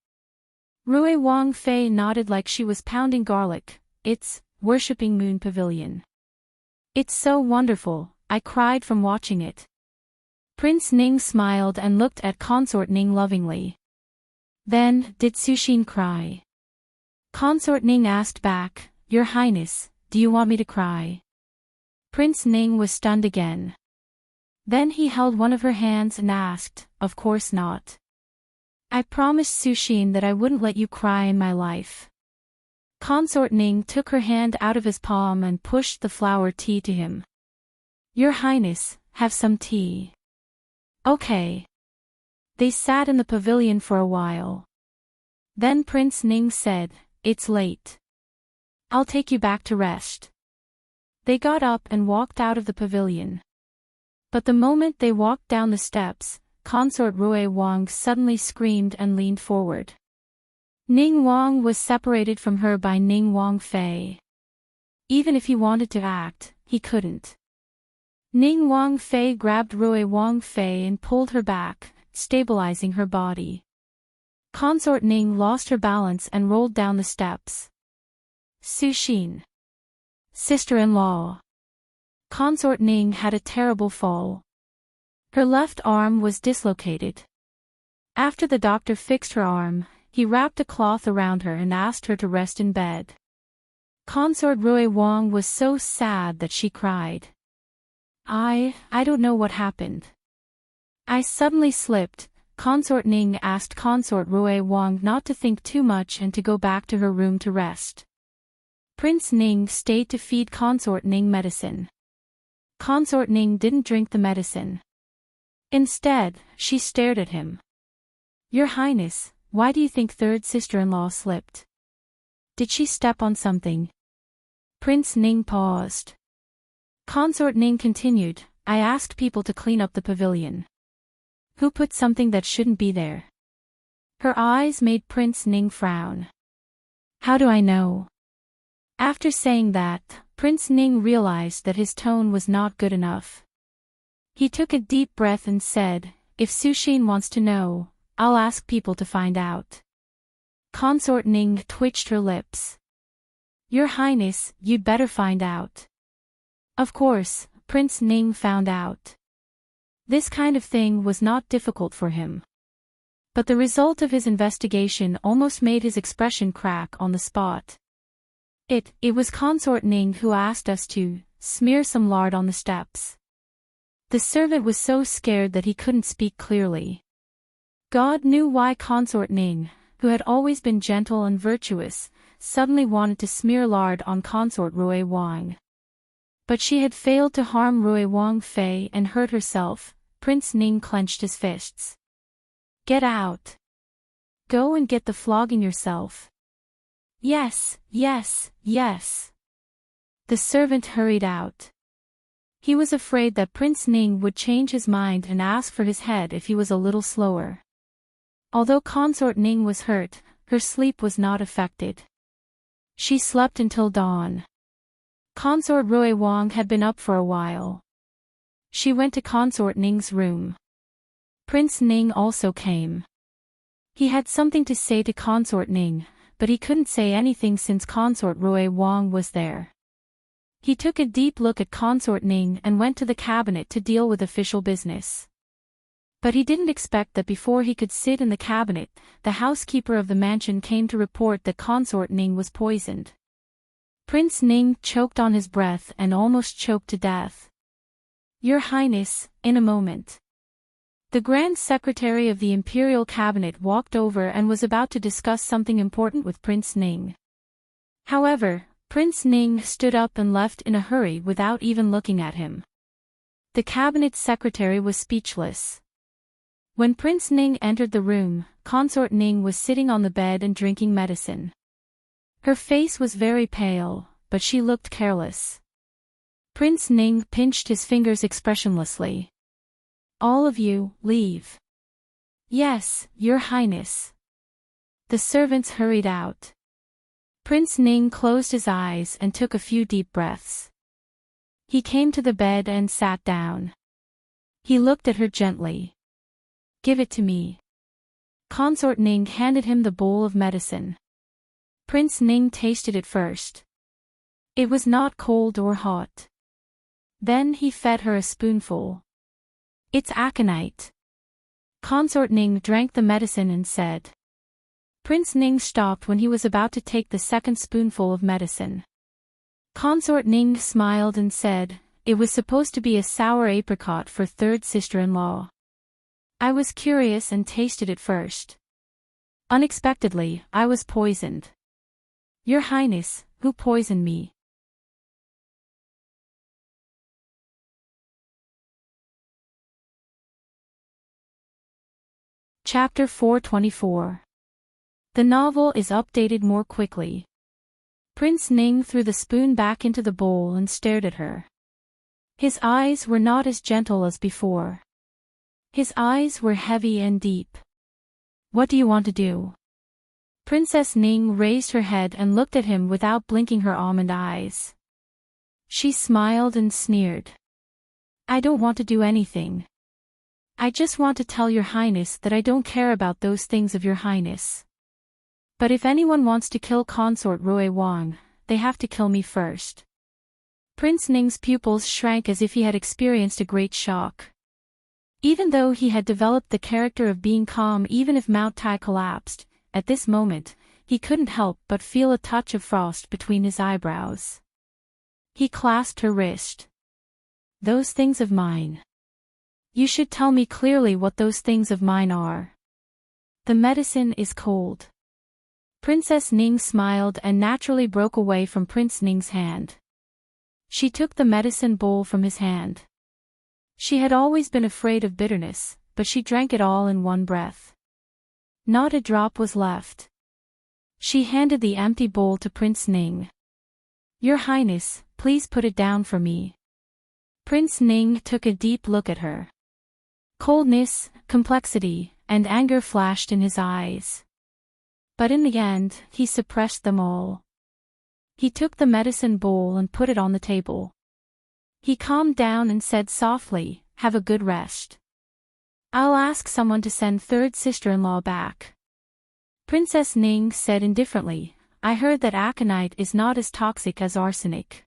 Rui Wang Fei nodded like she was pounding garlic. It's Worshipping Moon Pavilion. It's so wonderful, I cried from watching it. Prince Ning smiled and looked at consort Ning lovingly. Then, did Suxin cry? Consort Ning asked back, Your Highness, do you want me to cry? Prince Ning was stunned again. Then he held one of her hands and asked, Of course not. I promised Suxin that I wouldn't let you cry in my life. Consort Ning took her hand out of his palm and pushed the flower tea to him. Your Highness, have some tea. Okay. They sat in the pavilion for a while. Then Prince Ning said, "It's late. I'll take you back to rest." They got up and walked out of the pavilion. But the moment they walked down the steps, Consort Rui Wang suddenly screamed and leaned forward. Ning Wang was separated from her by Ning Wang Fei. Even if he wanted to act, he couldn't. Ning Wang Fei grabbed Rui Wang Fei and pulled her back, stabilizing her body. Consort Ning lost her balance and rolled down the steps. Su Xin. Sister-in-law. Consort Ning had a terrible fall. Her left arm was dislocated. After the doctor fixed her arm, he wrapped a cloth around her and asked her to rest in bed. Consort Rui Wang was so sad that she cried. I don't know what happened. I suddenly slipped." Consort Ning asked Consort Rui Wang not to think too much and to go back to her room to rest. Prince Ning stayed to feed Consort Ning medicine. Consort Ning didn't drink the medicine. Instead, she stared at him. "Your Highness, why do you think third sister-in-law slipped? Did she step on something?" Prince Ning paused. Consort Ning continued, "I asked people to clean up the pavilion. Who put something that shouldn't be there?" Her eyes made Prince Ning frown. "How do I know?" After saying that, Prince Ning realized that his tone was not good enough. He took a deep breath and said, "If Su Xin wants to know, I'll ask people to find out." Consort Ning twitched her lips. "Your Highness, you'd better find out." Of course, Prince Ning found out. This kind of thing was not difficult for him. But the result of his investigation almost made his expression crack on the spot. It was Consort Ning who asked us to smear some lard on the steps. The servant was so scared that he couldn't speak clearly. God knew why Consort Ning, who had always been gentle and virtuous, suddenly wanted to smear lard on Consort Rui Wang. But she had failed to harm Rui Wang Fei and hurt herself. Prince Ning clenched his fists. "Get out. Go and get the flogging yourself." "Yes, yes, yes." The servant hurried out. He was afraid that Prince Ning would change his mind and ask for his head if he was a little slower. Although Consort Ning was hurt, her sleep was not affected. She slept until dawn. Consort Rui Wang had been up for a while. She went to Consort Ning's room. Prince Ning also came. He had something to say to Consort Ning, but he couldn't say anything since Consort Rui Wang was there. He took a deep look at Consort Ning and went to the cabinet to deal with official business. But he didn't expect that before he could sit in the cabinet, the housekeeper of the mansion came to report that Consort Ning was poisoned. Prince Ning choked on his breath and almost choked to death. "Your Highness, in a moment." The Grand Secretary of the Imperial Cabinet walked over and was about to discuss something important with Prince Ning. However, Prince Ning stood up and left in a hurry without even looking at him. The Cabinet Secretary was speechless. When Prince Ning entered the room, Consort Ning was sitting on the bed and drinking medicine. Her face was very pale, but she looked careless. Prince Ning pinched his fingers expressionlessly. "All of you, leave." "Yes, Your Highness." The servants hurried out. Prince Ning closed his eyes and took a few deep breaths. He came to the bed and sat down. He looked at her gently. "Give it to me." Consort Ning handed him the bowl of medicine. Prince Ning tasted it first. It was not cold or hot. Then he fed her a spoonful. "It's aconite." Consort Ning drank the medicine and said. Prince Ning stopped when he was about to take the second spoonful of medicine. Consort Ning smiled and said, "It was supposed to be a sour apricot for third sister-in-law. I was curious and tasted it first. Unexpectedly, I was poisoned." "Your Highness, who poisoned me?" Chapter 424. The novel is updated more quickly. Prince Ning threw the spoon back into the bowl and stared at her. His eyes were not as gentle as before. His eyes were heavy and deep. What do you want to do? Princess Ning raised her head and looked at him without blinking her almond eyes. She smiled and sneered. I don't want to do anything. I just want to tell Your Highness that I don't care about those things of Your Highness. But if anyone wants to kill Consort Rui Wang, they have to kill me first. Prince Ning's pupils shrank as if he had experienced a great shock. Even though he had developed the character of being calm even if Mount Tai collapsed, at this moment, he couldn't help but feel a touch of frost between his eyebrows. He clasped her wrist. Those things of mine. You should tell me clearly what those things of mine are. The medicine is cold. Princess Ning smiled and naturally broke away from Prince Ning's hand. She took the medicine bowl from his hand. She had always been afraid of bitterness, but she drank it all in one breath. Not a drop was left. She handed the empty bowl to Prince Ning. Your Highness, please put it down for me. Prince Ning took a deep look at her. Coldness, complexity, and anger flashed in his eyes. But in the end, he suppressed them all. He took the medicine bowl and put it on the table. He calmed down and said softly, have a good rest. I'll ask someone to send third sister-in-law back. Princess Ning said indifferently, I heard that aconite is not as toxic as arsenic.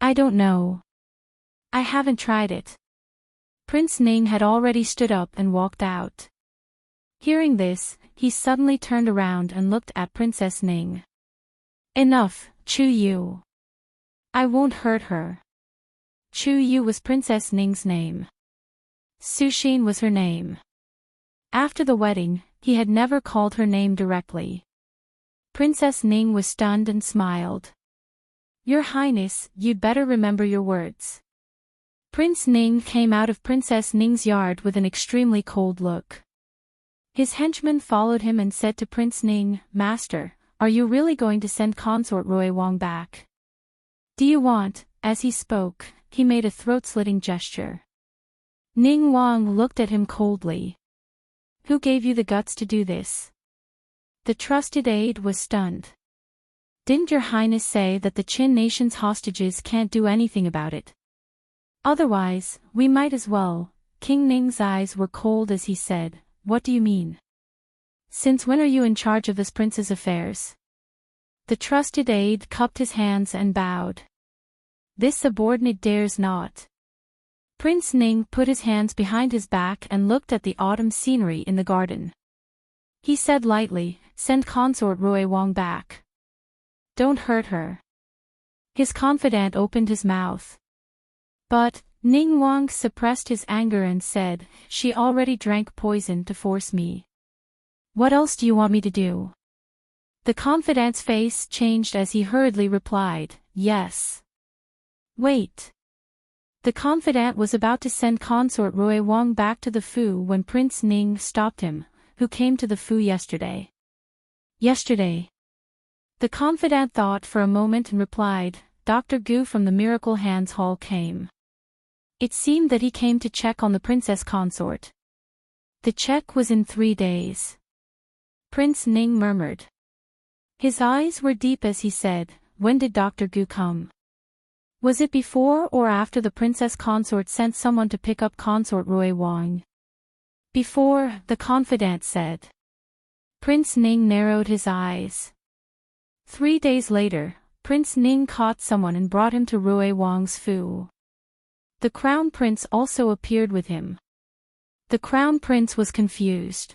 I don't know. I haven't tried it. Prince Ning had already stood up and walked out. Hearing this, he suddenly turned around and looked at Princess Ning. Enough, Chu Yu. I won't hurt her. Chu Yu was Princess Ning's name. Suxin was her name. After the wedding, he had never called her name directly. Princess Ning was stunned and smiled. Your Highness, you'd better remember your words. Prince Ning came out of Princess Ning's yard with an extremely cold look. His henchman followed him and said to Prince Ning, Master, are you really going to send Consort Rui Wang back? Do you want? As he spoke, he made a throat-slitting gesture. Ning Wang looked at him coldly. Who gave you the guts to do this? The trusted aide was stunned. Didn't Your Highness say that the Qin nation's hostages can't do anything about it? Otherwise, we might as well. King Ning's eyes were cold as he said, What do you mean? Since when are you in charge of this prince's affairs? The trusted aide cupped his hands and bowed. This subordinate dares not. Prince Ning put his hands behind his back and looked at the autumn scenery in the garden. He said lightly, Send Consort Rui Wang back. Don't hurt her. His confidant opened his mouth. But, Ning Wang suppressed his anger and said, She already drank poison to force me. What else do you want me to do? The confidant's face changed as he hurriedly replied, Yes. Wait. The confidant was about to send Consort Rui Wang back to the Fu when Prince Ning stopped him, who came to the Fu yesterday. Yesterday. The confidant thought for a moment and replied, Dr. Gu from the Miracle Hands Hall came. It seemed that he came to check on the princess consort. The check was in 3 days. Prince Ning murmured. His eyes were deep as he said, When did Dr. Gu come? Was it before or after the princess consort sent someone to pick up Consort Rui Wang? Before, the confidant said. Prince Ning narrowed his eyes. 3 days later, Prince Ning caught someone and brought him to Rui Wang's Fu. The crown prince also appeared with him. The crown prince was confused.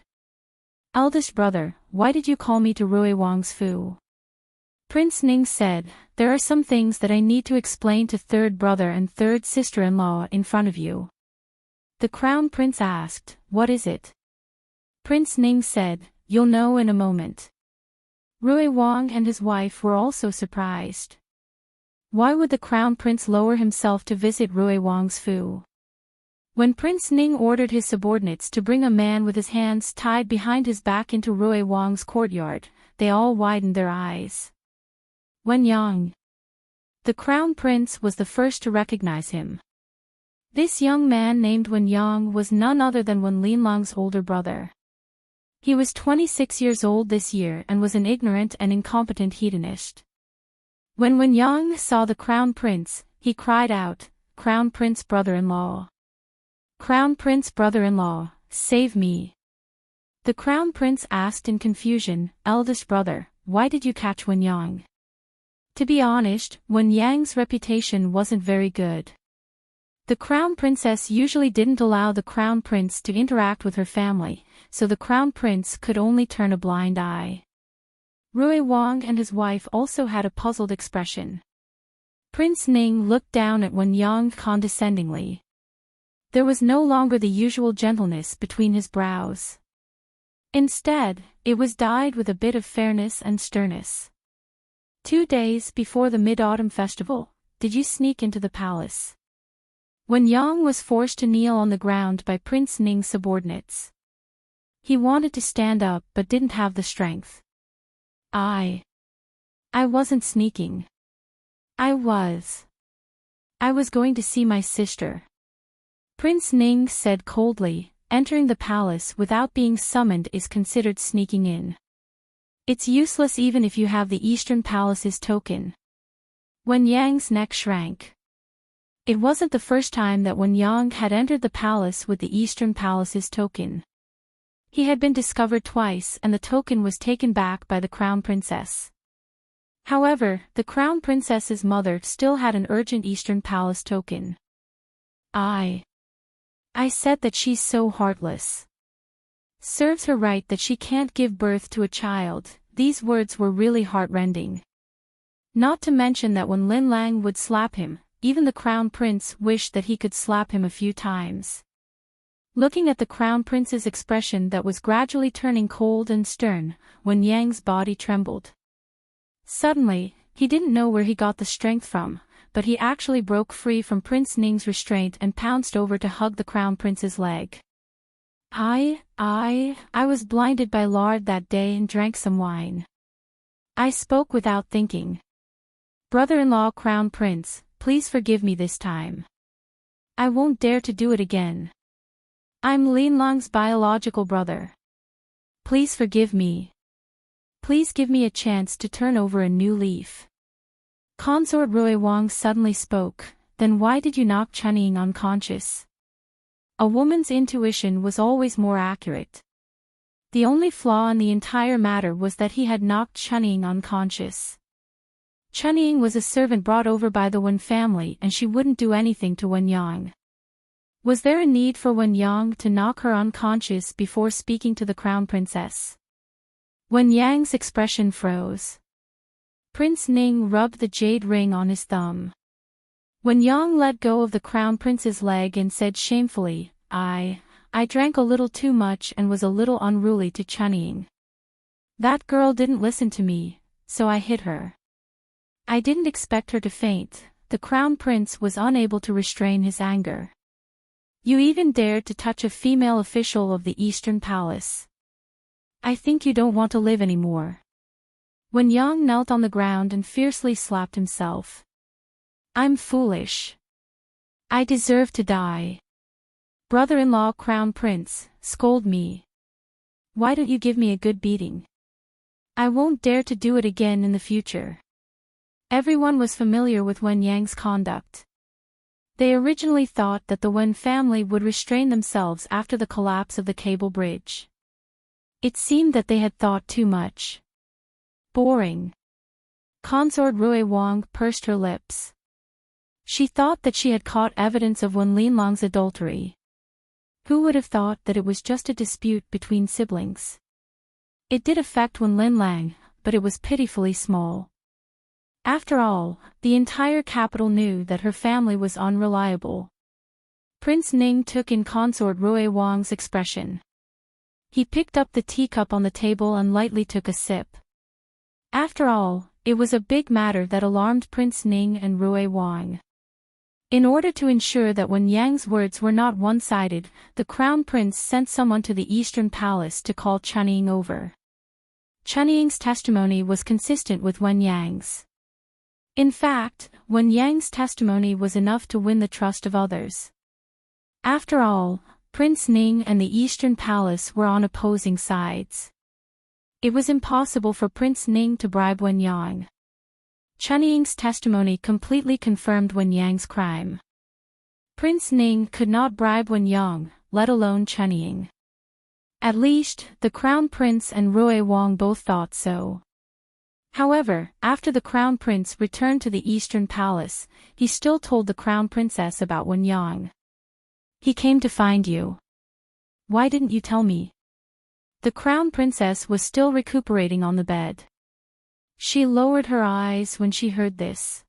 Eldest brother, why did you call me to Rui Wang's Fu? Prince Ning said, There are some things that I need to explain to third brother and third sister-in-law in front of you. The crown prince asked, What is it? Prince Ning said, You'll know in a moment. Rui Wang and his wife were also surprised. Why would the crown prince lower himself to visit Rui Wang's Fu? When Prince Ning ordered his subordinates to bring a man with his hands tied behind his back into Rui Wang's courtyard, they all widened their eyes. Wen Yang. The crown prince was the first to recognize him. This young man named Wen Yang was none other than Wen Linlong's older brother. He was 26 years old this year and was an ignorant and incompetent hedonist. When Wen Yang saw the crown prince, he cried out, "Crown prince brother-in-law! Crown prince brother-in-law, save me!" The crown prince asked in confusion, "Eldest brother, why did you catch Wen Yang?" To be honest, Wen Yang's reputation wasn't very good. The crown princess usually didn't allow the crown prince to interact with her family, so the crown prince could only turn a blind eye. Rui Wang and his wife also had a puzzled expression. Prince Ning looked down at Wen Yang condescendingly. There was no longer the usual gentleness between his brows. Instead, it was dyed with a bit of fairness and sternness. 2 days before the Mid-Autumn Festival, did you sneak into the palace? Wen Yang was forced to kneel on the ground by Prince Ning's subordinates. He wanted to stand up but didn't have the strength. I wasn't sneaking. I was going to see my sister. Prince Ning said coldly, "Entering the palace without being summoned is considered sneaking in. It's useless even if you have the Eastern Palace's token." Wen Yang's neck shrank. It wasn't the first time that Wen Yang had entered the palace with the Eastern Palace's token. He had been discovered twice and the token was taken back by the crown princess. However, the crown princess's mother still had an urgent Eastern Palace token. I said that she's so heartless. Serves her right that she can't give birth to a child. These words were really heartrending. Not to mention that when Lin Lang would slap him, even the crown prince wished that he could slap him a few times. Looking at the crown prince's expression that was gradually turning cold and stern, Wen Yang's body trembled. Suddenly, he didn't know where he got the strength from, but he actually broke free from Prince Ning's restraint and pounced over to hug the crown prince's leg. I was blinded by lard that day and drank some wine. I spoke without thinking. Brother-in-law crown prince, please forgive me this time. I won't dare to do it again. I'm Linlong's biological brother. Please forgive me. Please give me a chance to turn over a new leaf. Consort Rui Wang suddenly spoke, "Then why did you knock Chunying unconscious?" A woman's intuition was always more accurate. The only flaw in the entire matter was that he had knocked Chunying unconscious. Chunying was a servant brought over by the Wen family and she wouldn't do anything to Wen Yang. Was there a need for Wen Yang to knock her unconscious before speaking to the crown princess? Wen Yang's expression froze. Prince Ning rubbed the jade ring on his thumb. Wen Yang let go of the crown prince's leg and said shamefully, I drank a little too much and was a little unruly to Chunying. That girl didn't listen to me, so I hit her. I didn't expect her to faint." The crown prince was unable to restrain his anger. "You even dared to touch a female official of the Eastern Palace. I think you don't want to live anymore." Wen Yang knelt on the ground and fiercely slapped himself. "I'm foolish. I deserve to die. Brother-in-law crown prince, scold me. Why don't you give me a good beating? I won't dare to do it again in the future." Everyone was familiar with Wen Yang's conduct. They originally thought that the Wen family would restrain themselves after the collapse of the cable bridge. It seemed that they had thought too much. Boring. Consort Rui Wang pursed her lips. She thought that she had caught evidence of Wen Linlong's adultery. Who would have thought that it was just a dispute between siblings? It did affect Wen Linlang, but it was pitifully small. After all, the entire capital knew that her family was unreliable. Prince Ning took in Consort Rui Wang's expression. He picked up the teacup on the table and lightly took a sip. After all, it was a big matter that alarmed Prince Ning and Rui Wang. In order to ensure that Wen Yang's words were not one-sided, the crown prince sent someone to the eastern palace to call Chunying over. Chunying's testimony was consistent with Wen Yang's. In fact, Wen Yang's testimony was enough to win the trust of others. After all, Prince Ning and the Eastern Palace were on opposing sides. It was impossible for Prince Ning to bribe Wen Yang. Chunying's testimony completely confirmed Wen Yang's crime. Prince Ning could not bribe Wen Yang, let alone Chunying. At least, the Crown Prince and Rui Wang both thought so. However, after the Crown Prince returned to the Eastern Palace, he still told the Crown Princess about Wen Yang. "He came to find you. Why didn't you tell me?" The Crown Princess was still recuperating on the bed. She lowered her eyes when she heard this.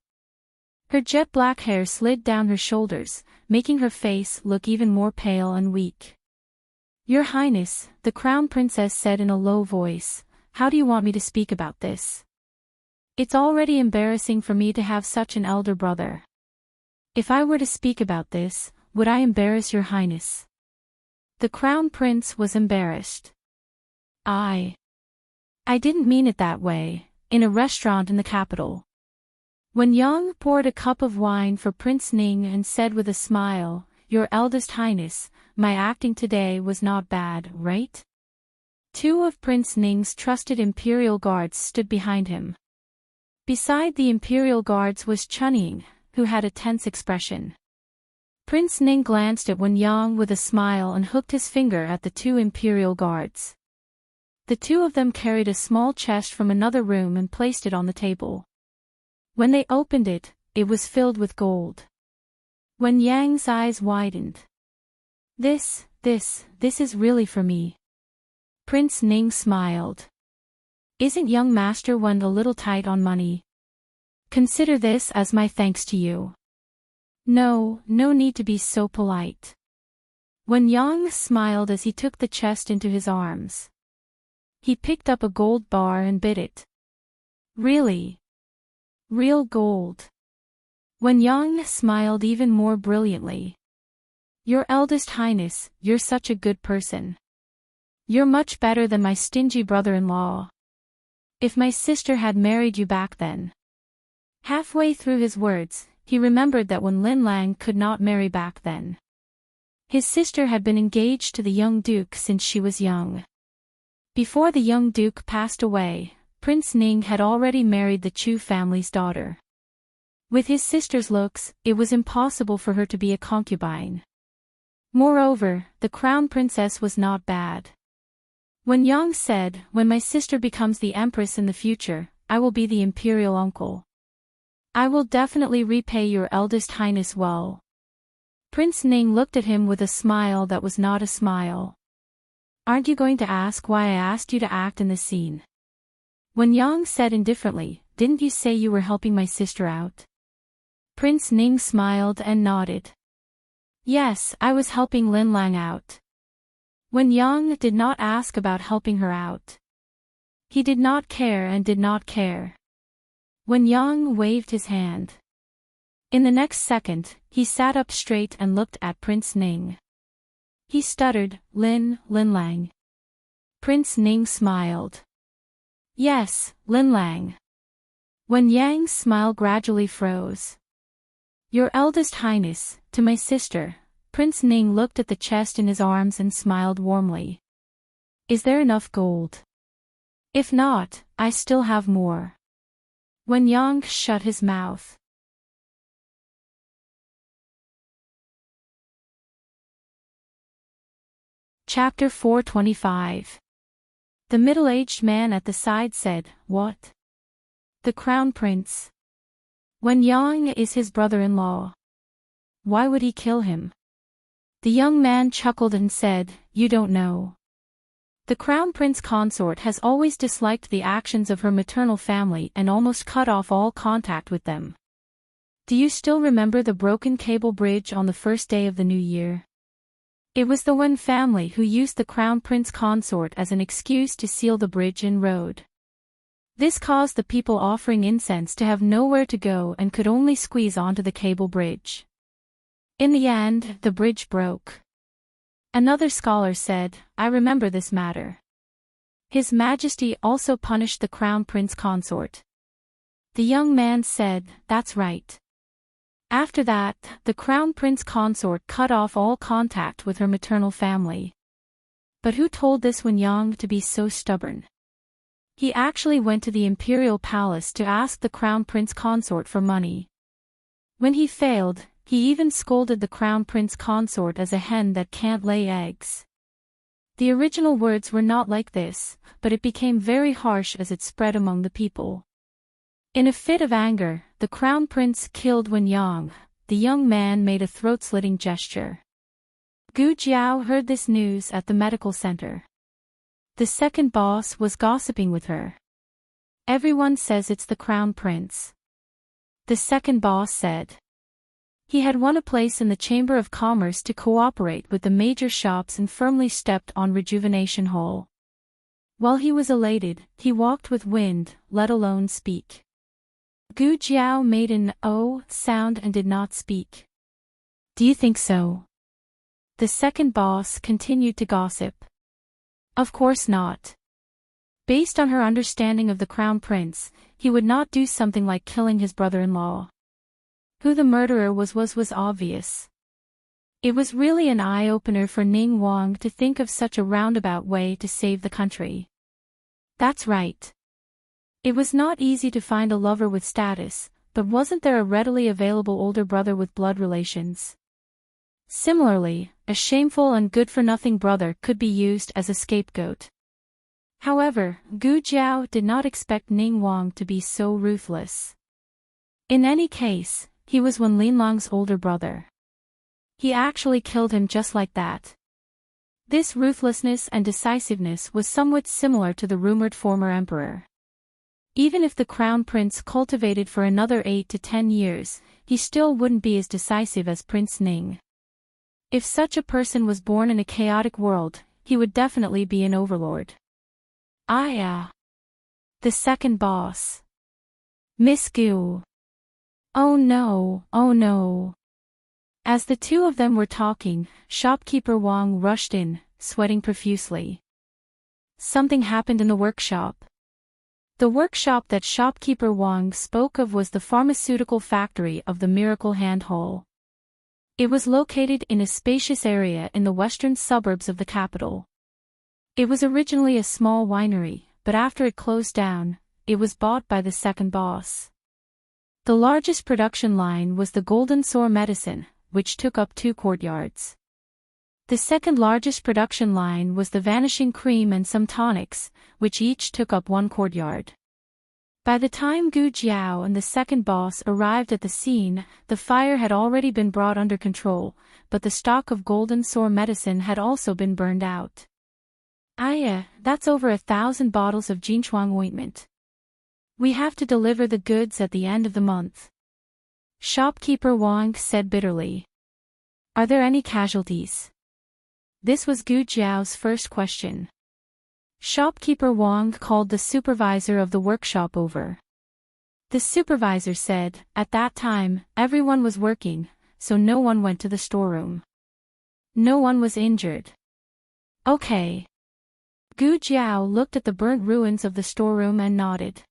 Her jet black hair slid down her shoulders, making her face look even more pale and weak. "Your Highness," the Crown Princess said in a low voice, "how do you want me to speak about this? It's already embarrassing for me to have such an elder brother. If I were to speak about this, would I embarrass your Highness?" The Crown Prince was embarrassed. I didn't mean it that way." In a restaurant in the capital, Wen Yang poured a cup of wine for Prince Ning and said with a smile, "Your eldest Highness, my acting today was not bad, right?" Two of Prince Ning's trusted imperial guards stood behind him. Beside the imperial guards was Chunying, who had a tense expression. Prince Ning glanced at Wen Yang with a smile and hooked his finger at the two imperial guards. The two of them carried a small chest from another room and placed it on the table. When they opened it, it was filled with gold. Wen Yang's eyes widened. This is really for me." Prince Ning smiled. "Isn't young Master Wen a little tight on money? Consider this as my thanks to you." No need to be so polite." Wen Yang smiled as he took the chest into his arms. He picked up a gold bar and bit it. "Really? Real gold?" Wen Yang smiled even more brilliantly. "Your eldest Highness, you're such a good person. You're much better than my stingy brother-in-law. If my sister had married you back then." Halfway through his words, he remembered that when Lin Lang could not marry back then. His sister had been engaged to the young duke since she was young. Before the young duke passed away, Prince Ning had already married the Chu family's daughter. With his sister's looks, it was impossible for her to be a concubine. Moreover, the crown princess was not bad. Wen Yang said, "When my sister becomes the empress in the future, I will be the imperial uncle. I will definitely repay your eldest highness well." Prince Ning looked at him with a smile that was not a smile. "Aren't you going to ask why I asked you to act in this scene?" Wen Yang said indifferently, "Didn't you say you were helping my sister out?" Prince Ning smiled and nodded. "Yes, I was helping Lin Lang out." Wen Yang did not ask about helping her out. He did not care and did not care. Wen Yang waved his hand. In the next second, he sat up straight and looked at Prince Ning. He stuttered, Lin Lang." Prince Ning smiled. "Yes, Lin Lang." Wen Yang's smile gradually froze. "Your eldest highness, to my sister." Prince Ning looked at the chest in his arms and smiled warmly. "Is there enough gold? If not, I still have more." Wen Yang shut his mouth. Chapter 425. The middle-aged man at the side said, "What? The crown prince? Wen Yang is his brother-in-law. Why would he kill him?" The young man chuckled and said, "You don't know. The crown prince consort has always disliked the actions of her maternal family and almost cut off all contact with them. Do you still remember the broken cable bridge on the first day of the new year? It was the Wen family who used the crown prince consort as an excuse to seal the bridge and road. This caused the people offering incense to have nowhere to go and could only squeeze onto the cable bridge. In the end, the bridge broke. Another scholar said, "I remember this matter. His Majesty also punished the crown prince consort." The young man said, "That's right." After that, the crown prince consort cut off all contact with her maternal family. But who told this Wen Yang to be so stubborn? He actually went to the imperial palace to ask the crown prince consort for money. When he failed, he even scolded the crown prince consort as a hen that can't lay eggs. The original words were not like this, but it became very harsh as it spread among the people. In a fit of anger, the crown prince killed Wen Yang. The young man made a throat-slitting gesture. Gu Jiao heard this news at the medical center. The second boss was gossiping with her. "Everyone says it's the crown prince," the second boss said. He had won a place in the Chamber of Commerce to cooperate with the major shops and firmly stepped on Rejuvenation Hall. While he was elated, he walked with wind, let alone speak. Gu Jiao made an "oh" sound and did not speak. "Do you think so?" The second boss continued to gossip. "Of course not. Based on her understanding of the crown prince, he would not do something like killing his brother-in-law. Who the murderer was obvious. It was really an eye-opener for Ning Wang to think of such a roundabout way to save the country. That's right. It was not easy to find a lover with status, but wasn't there a readily available older brother with blood relations? Similarly, a shameful and good-for-nothing brother could be used as a scapegoat. However, Gu Jiao did not expect Ning Wang to be so ruthless. In any case, he was Wen Linlong's older brother. He actually killed him just like that. This ruthlessness and decisiveness was somewhat similar to the rumored former emperor. Even if the crown prince cultivated for another 8 to 10 years, he still wouldn't be as decisive as Prince Ning. If such a person was born in a chaotic world, he would definitely be an overlord. The second boss. Miss Gu. Oh no, oh no. As the two of them were talking, shopkeeper Wang rushed in, sweating profusely. Something happened in the workshop. The workshop that shopkeeper Wang spoke of was the pharmaceutical factory of the Miracle Hand Hole. It was located in a spacious area in the western suburbs of the capital. It was originally a small winery, but after it closed down, it was bought by the second boss. The largest production line was the Golden Sore Medicine, which took up 2 courtyards. The second largest production line was the Vanishing Cream and some tonics, which each took up 1 courtyard. By the time Gu Jiao and the second boss arrived at the scene, the fire had already been brought under control, but the stock of Golden Sore Medicine had also been burned out. That's over 1,000 bottles of Jinchuang ointment. We have to deliver the goods at the end of the month. Shopkeeper Wang said bitterly. Are there any casualties? This was Gu Jiao's first question. Shopkeeper Wang called the supervisor of the workshop over. The supervisor said, at that time, everyone was working, so no one went to the storeroom. No one was injured. Okay. Gu Jiao looked at the burnt ruins of the storeroom and nodded.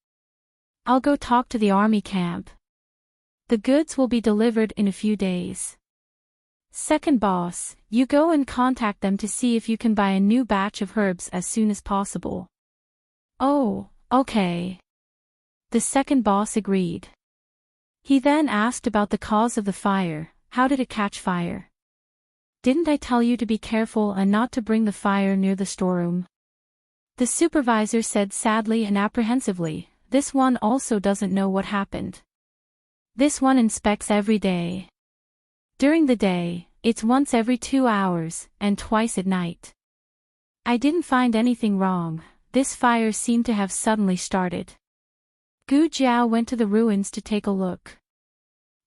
I'll go talk to the army camp. The goods will be delivered in a few days. Second boss, you go and contact them to see if you can buy a new batch of herbs as soon as possible. Oh, okay. The second boss agreed. He then asked about the cause of the fire. How did it catch fire? Didn't I tell you to be careful and not to bring the fire near the storeroom? The supervisor said sadly and apprehensively, this one also doesn't know what happened. This one inspects every day. During the day, it's once every 2 hours, and twice at night. I didn't find anything wrong. This fire seemed to have suddenly started. Gu Jiao went to the ruins to take a look.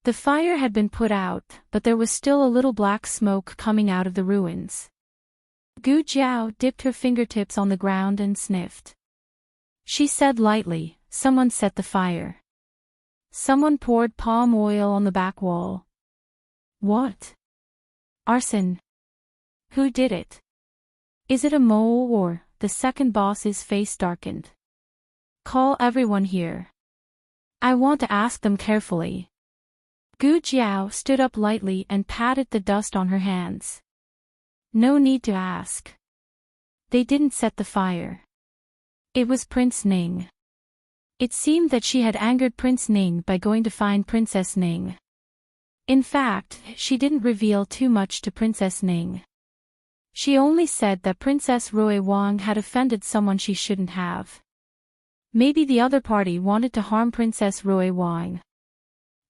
The fire had been put out, but there was still a little black smoke coming out of the ruins. Gu Jiao dipped her fingertips on the ground and sniffed. She said lightly, someone set the fire. Someone poured palm oil on the back wall. What? Arson. Who did it? Is it a mole or? The second boss's face darkened. Call everyone here. I want to ask them carefully. Gu Jiao stood up lightly and patted the dust on her hands. No need to ask. They didn't set the fire. It was Prince Ning. It seemed that she had angered Prince Ning by going to find Princess Ning. In fact, she didn't reveal too much to Princess Ning. She only said that Princess Rui Wang had offended someone she shouldn't have. Maybe the other party wanted to harm Princess Rui Wang.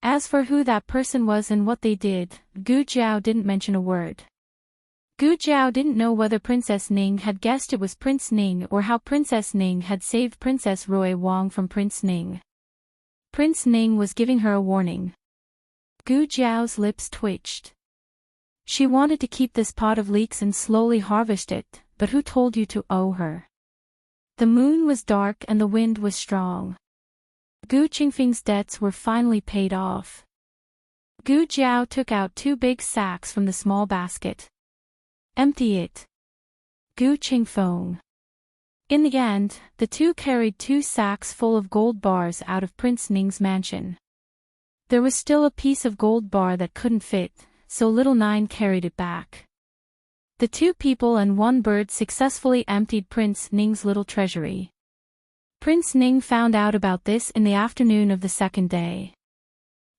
As for who that person was and what they did, Gu Jiao didn't mention a word. Gu Jiao didn't know whether Princess Ning had guessed it was Prince Ning or how Princess Ning had saved Princess Rui Wang from Prince Ning. Prince Ning was giving her a warning. Gu Jiao's lips twitched. She wanted to keep this pot of leeks and slowly harvest it, but who told you to owe her? The moon was dark and the wind was strong. Gu Qingfeng's debts were finally paid off. Gu Jiao took out 2 big sacks from the small basket. Empty it. Gu Qingfeng. In the end, the two carried 2 sacks full of gold bars out of Prince Ning's mansion. There was still a piece of gold bar that couldn't fit, so little Nine carried it back. The 2 people and 1 bird successfully emptied Prince Ning's little treasury. Prince Ning found out about this in the afternoon of the second day.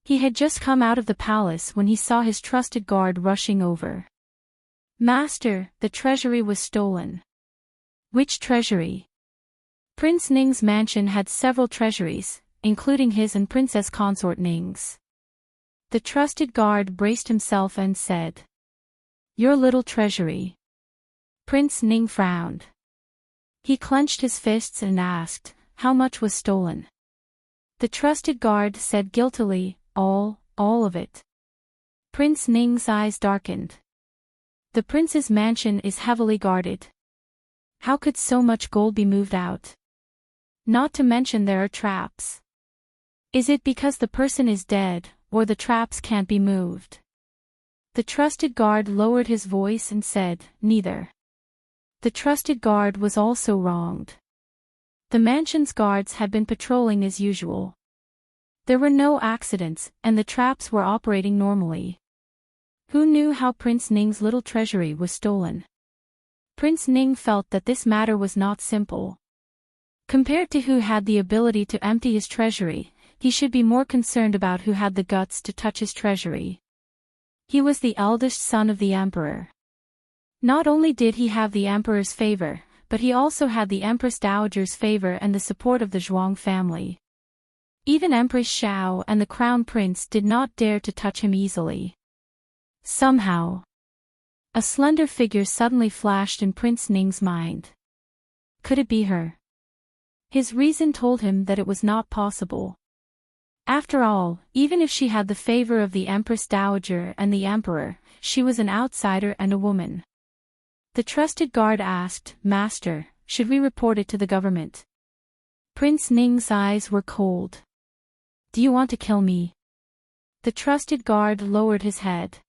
He had just come out of the palace when he saw his trusted guard rushing over. Master, the treasury was stolen. Which treasury? Prince Ning's mansion had several treasuries, including his and Princess Consort Ning's. The trusted guard braced himself and said, Your little treasury. Prince Ning frowned. He clenched his fists and asked, How much was stolen? The trusted guard said guiltily, All of it. Prince Ning's eyes darkened. The prince's mansion is heavily guarded. How could so much gold be moved out? Not to mention there are traps. Is it because the person is dead, or the traps can't be moved? The trusted guard lowered his voice and said, Neither. The trusted guard was also wronged. The mansion's guards had been patrolling as usual. There were no accidents, and the traps were operating normally. Who knew how Prince Ning's little treasury was stolen? Prince Ning felt that this matter was not simple. Compared to who had the ability to empty his treasury, he should be more concerned about who had the guts to touch his treasury. He was the eldest son of the emperor. Not only did he have the emperor's favor, but he also had the Empress Dowager's favor and the support of the Zhuang family. Even Empress Xiao and the Crown Prince did not dare to touch him easily. Somehow, a slender figure suddenly flashed in Prince Ning's mind. Could it be her? His reason told him that it was not possible. After all, even if she had the favor of the Empress Dowager and the Emperor, she was an outsider and a woman. The trusted guard asked, Master, should we report it to the government? Prince Ning's eyes were cold. Do you want to kill me? The trusted guard lowered his head.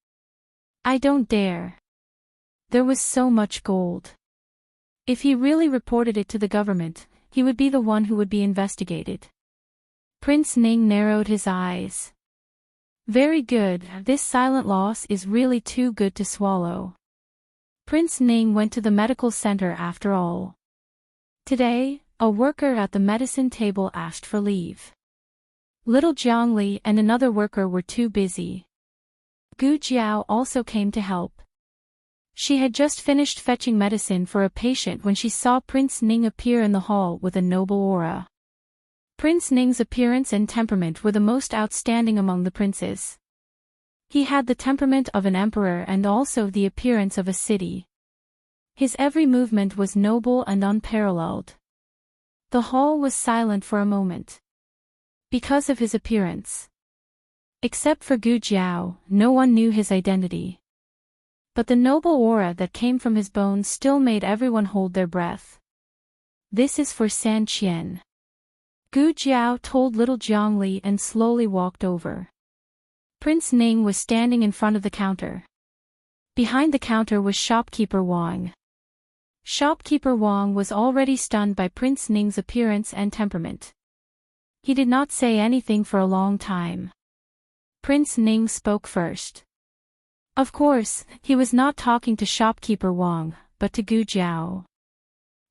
I don't dare. There was so much gold. If he really reported it to the government, he would be the one who would be investigated. Prince Ning narrowed his eyes. Very good, this silent loss is really too good to swallow. Prince Ning went to the medical center after all. Today, a worker at the medicine table asked for leave. Little Jiangli and another worker were too busy. Gu Jiao also came to help. She had just finished fetching medicine for a patient when she saw Prince Ning appear in the hall with a noble aura. Prince Ning's appearance and temperament were the most outstanding among the princes. He had the temperament of an emperor and also the appearance of a city. His every movement was noble and unparalleled. The hall was silent for a moment. Because of his appearance. Except for Gu Jiao, no one knew his identity. But the noble aura that came from his bones still made everyone hold their breath. This is for San Qian. Gu Jiao told little Jiangli and slowly walked over. Prince Ning was standing in front of the counter. Behind the counter was shopkeeper Wang. Shopkeeper Wang was already stunned by Prince Ning's appearance and temperament. He did not say anything for a long time. Prince Ning spoke first. Of course, he was not talking to shopkeeper Wang, but to Gu Jiao.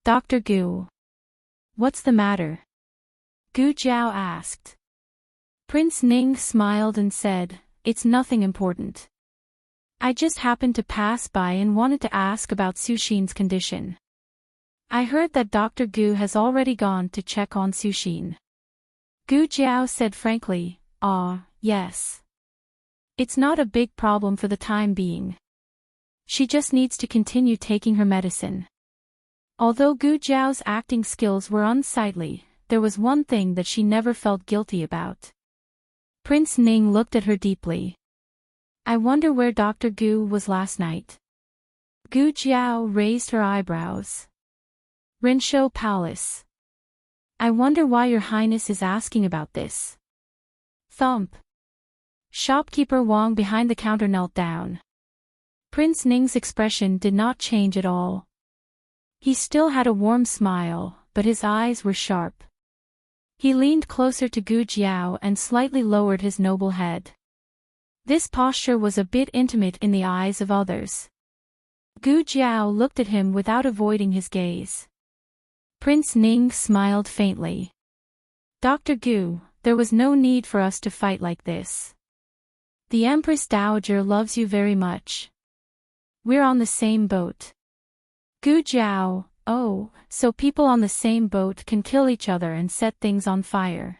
Dr. Gu. What's the matter? Gu Jiao asked. Prince Ning smiled and said, It's nothing important. I just happened to pass by and wanted to ask about Suxin's condition. I heard that Dr. Gu has already gone to check on Suxin. Gu Jiao said frankly, yes. It's not a big problem for the time being. She just needs to continue taking her medicine. Although Gu Jiao's acting skills were unsightly, there was one thing that she never felt guilty about. Prince Ning looked at her deeply. I wonder where Dr. Gu was last night. Gu Jiao raised her eyebrows. Rinshou Palace. I wonder why your highness is asking about this. Thump. Shopkeeper Wang behind the counter knelt down. Prince Ning's expression did not change at all. He still had a warm smile, but his eyes were sharp. He leaned closer to Gu Jiao and slightly lowered his noble head. This posture was a bit intimate in the eyes of others. Gu Jiao looked at him without avoiding his gaze. Prince Ning smiled faintly. Dr. Gu, there was no need for us to fight like this. The Empress Dowager loves you very much. We're on the same boat. Gu Jiao, oh, so people on the same boat can kill each other and set things on fire.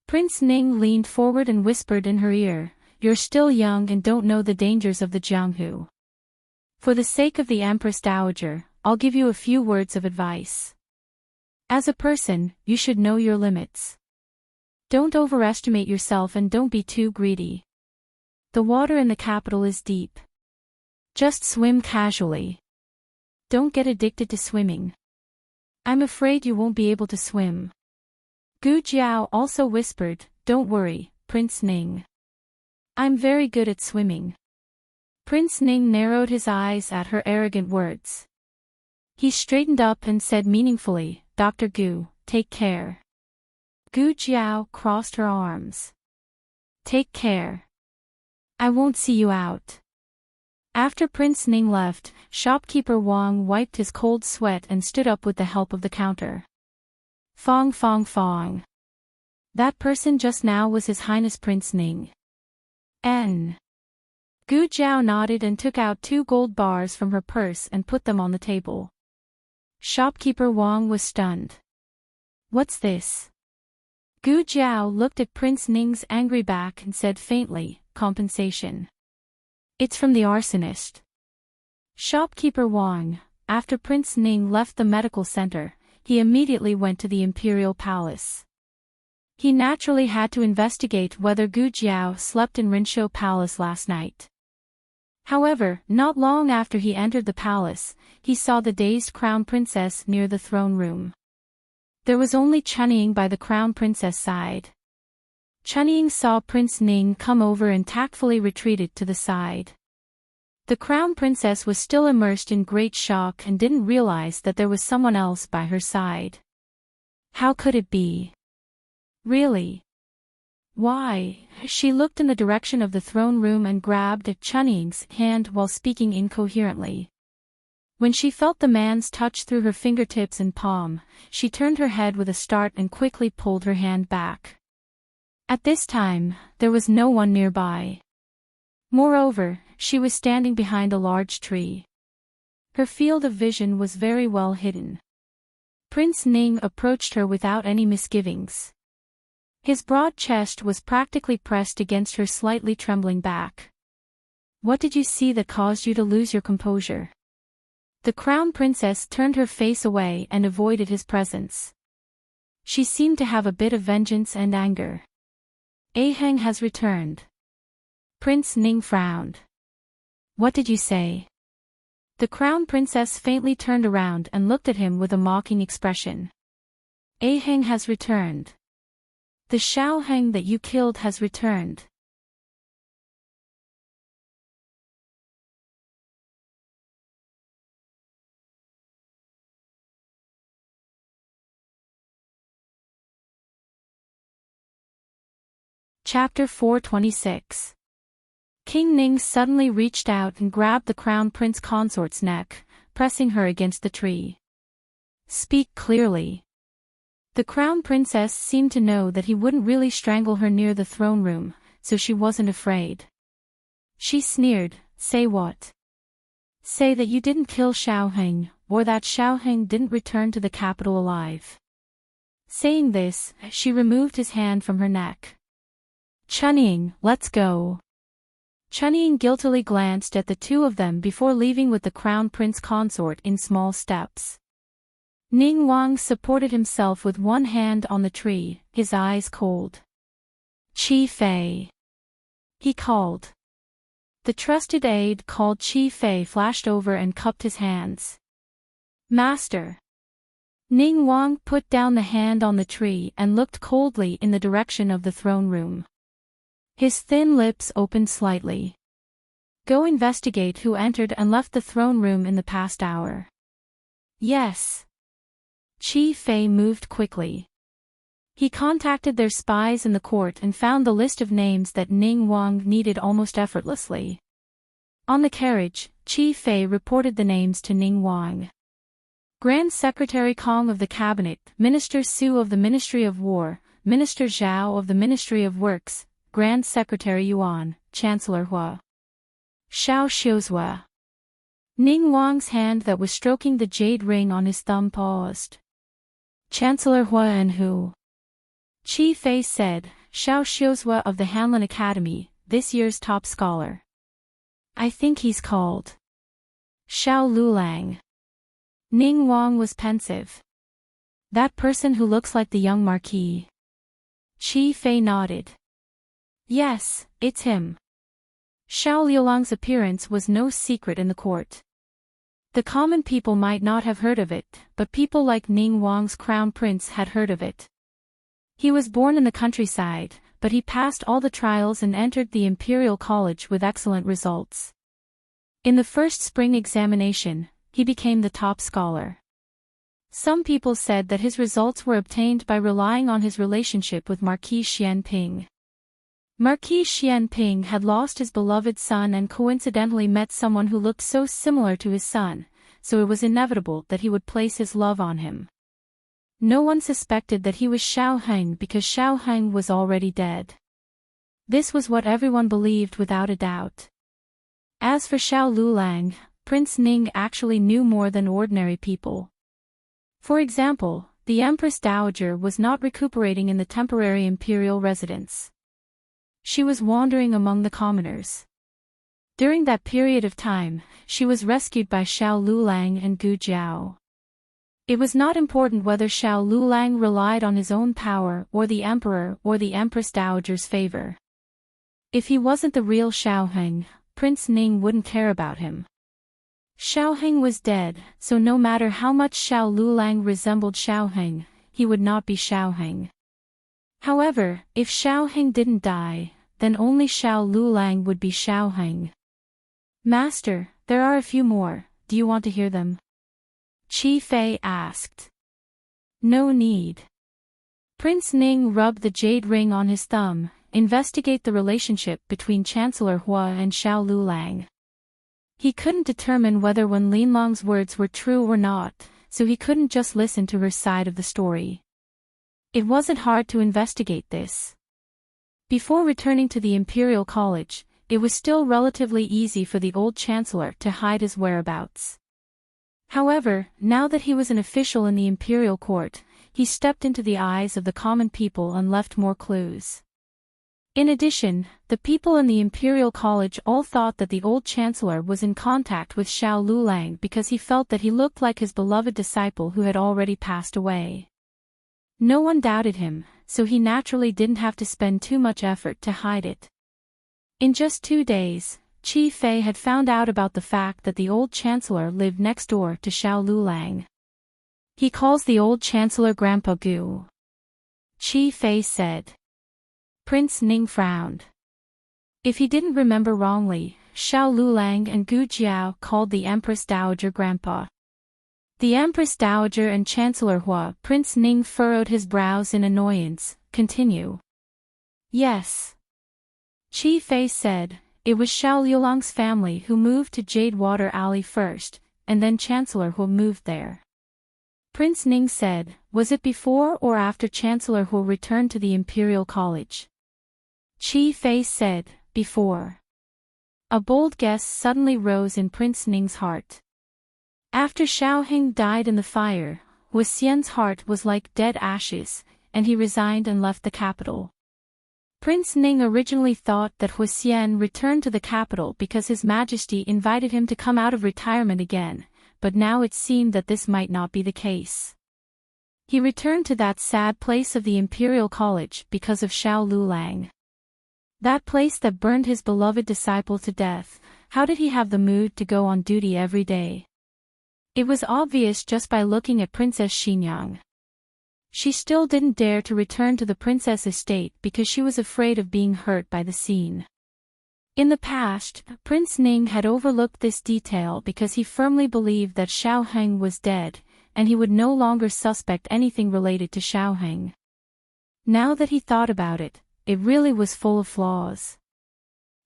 Prince Ning leaned forward and whispered in her ear, You're still young and don't know the dangers of the Jianghu. For the sake of the Empress Dowager, I'll give you a few words of advice. As a person, you should know your limits. Don't overestimate yourself and don't be too greedy. The water in the capital is deep. Just swim casually. Don't get addicted to swimming. I'm afraid you won't be able to swim. Gu Jiao also whispered, Don't worry, Prince Ning. I'm very good at swimming. Prince Ning narrowed his eyes at her arrogant words. He straightened up and said meaningfully, Dr. Gu, take care. Gu Jiao crossed her arms. Take care. I won't see you out. After Prince Ning left, shopkeeper Wang wiped his cold sweat and stood up with the help of the counter. Fong Fong Fong. That person just now was His Highness Prince Ning. N. Gu Jiao nodded and took out 2 gold bars from her purse and put them on the table. Shopkeeper Wang was stunned. What's this? Gu Jiao looked at Prince Ning's angry back and said faintly, Compensation. It's from the arsonist. Shopkeeper Wang, after Prince Ning left the medical center, he immediately went to the imperial palace. He naturally had to investigate whether Gu Jiao slept in Rinshou Palace last night. However, not long after he entered the palace, he saw the dazed crown princess near the throne room. There was only Chunying by the crown princess' side. Chunying saw Prince Ning come over and tactfully retreated to the side. The crown princess was still immersed in great shock and didn't realize that there was someone else by her side. How could it be? Really? Why? She looked in the direction of the throne room and grabbed at Chunying's hand while speaking incoherently. When she felt the man's touch through her fingertips and palm, she turned her head with a start and quickly pulled her hand back. At this time, there was no one nearby. Moreover, she was standing behind a large tree. Her field of vision was very well hidden. Prince Ning approached her without any misgivings. His broad chest was practically pressed against her slightly trembling back. What did you see that caused you to lose your composure? The crown princess turned her face away and avoided his presence. She seemed to have a bit of vengeance and anger. Aheng has returned. Prince Ning frowned. What did you say? The crown princess faintly turned around and looked at him with a mocking expression. Aheng has returned. The Xiaoheng that you killed has returned. Chapter 426. King Ning suddenly reached out and grabbed the crown prince consort's neck, pressing her against the tree. Speak clearly. The crown princess seemed to know that he wouldn't really strangle her near the throne room, so she wasn't afraid. She sneered, say what? Say that you didn't kill Xiaoheng, or that Xiaoheng didn't return to the capital alive. Saying this, she removed his hand from her neck. Chunying, let's go. Chunying guiltily glanced at the two of them before leaving with the crown prince consort in small steps. Ning Wang supported himself with one hand on the tree, his eyes cold. Qi Fei, he called. The trusted aide called Qi Fei flashed over and cupped his hands. Master. Ning Wang put down the hand on the tree and looked coldly in the direction of the throne room. His thin lips opened slightly. Go investigate who entered and left the throne room in the past hour. Yes. Qi Fei moved quickly. He contacted their spies in the court and found the list of names that Ning Wang needed almost effortlessly. On the carriage, Qi Fei reported the names to Ning Wang. Grand Secretary Kong of the Cabinet, Minister Su of the Ministry of War, Minister Zhao of the Ministry of Works, Grand Secretary Yuan, Chancellor Hua. Xiao Xiuzhua. Ning Wang's hand that was stroking the jade ring on his thumb paused. Chancellor Hua and who? Qi Fei said, Xiao Xiuzhua of the Hanlin Academy, this year's top scholar. I think he's called Xiao Lulang. Ning Wang was pensive. That person who looks like the young marquis. Qi Fei nodded. Yes, it's him. Xiao Liulang's appearance was no secret in the court. The common people might not have heard of it, but people like Ning Wang's crown prince had heard of it. He was born in the countryside, but he passed all the trials and entered the Imperial College with excellent results. In the first spring examination, he became the top scholar. Some people said that his results were obtained by relying on his relationship with Marquis Xianping. Marquis Xianping had lost his beloved son and coincidentally met someone who looked so similar to his son, so it was inevitable that he would place his love on him. No one suspected that he was Xiaoheng because Xiaoheng was already dead. This was what everyone believed without a doubt. As for Xiao Lulang, Prince Ning actually knew more than ordinary people. For example, the Empress Dowager was not recuperating in the temporary imperial residence. She was wandering among the commoners. During that period of time, she was rescued by Xiao Lulang and Gu Jiao. It was not important whether Xiao Lulang relied on his own power or the emperor or the Empress Dowager's favor. If he wasn't the real Xiaoheng, Prince Ning wouldn't care about him. Xiaoheng was dead, so no matter how much Xiao Lulang resembled Xiaoheng, he would not be Xiaoheng. However, if Xiaoheng didn't die, then only Xiao Lulang would be Xiaoheng. Master, there are a few more, do you want to hear them? Qi Fei asked. No need. Prince Ning rubbed the jade ring on his thumb. Investigate the relationship between Chancellor Hua and Xiao Lulang. He couldn't determine whether Wen Linlong's words were true or not, so he couldn't just listen to her side of the story. It wasn't hard to investigate this. Before returning to the Imperial College, it was still relatively easy for the old Chancellor to hide his whereabouts. However, now that he was an official in the Imperial Court, he stepped into the eyes of the common people and left more clues. In addition, the people in the Imperial College all thought that the old Chancellor was in contact with Xiao Lulang because he felt that he looked like his beloved disciple who had already passed away. No one doubted him, so he naturally didn't have to spend too much effort to hide it. In just 2 days, Qi Fei had found out about the fact that the old Chancellor lived next door to Xiao Lulang. He calls the old Chancellor Grandpa Gu. Qi Fei said. Prince Ning frowned. If he didn't remember wrongly, Xiao Lulang and Gu Jiao called the Empress Dowager Grandpa. The Empress Dowager and Chancellor Hua. Prince Ning furrowed his brows in annoyance. Continue. Yes. Chi Fei said, "It was Xiao Liulang's family who moved to Jade Water Alley first, and then Chancellor Hu moved there." Prince Ning said, "Was it before or after Chancellor Hu returned to the Imperial College?" Chi Fei said, "Before." A bold guess suddenly rose in Prince Ning's heart. After Xiao Heng died in the fire, Hu Xian's heart was like dead ashes, and he resigned and left the capital. Prince Ning originally thought that Hu Xian returned to the capital because His Majesty invited him to come out of retirement again, but now it seemed that this might not be the case. He returned to that sad place of the Imperial College because of Xiao Lulang. That place that burned his beloved disciple to death. How did he have the mood to go on duty every day? It was obvious just by looking at Princess Xinyang. She still didn't dare to return to the princess estate because she was afraid of being hurt by the scene. In the past, Prince Ning had overlooked this detail because he firmly believed that Xiao Heng was dead, and he would no longer suspect anything related to Xiao Heng. Now that he thought about it, it really was full of flaws.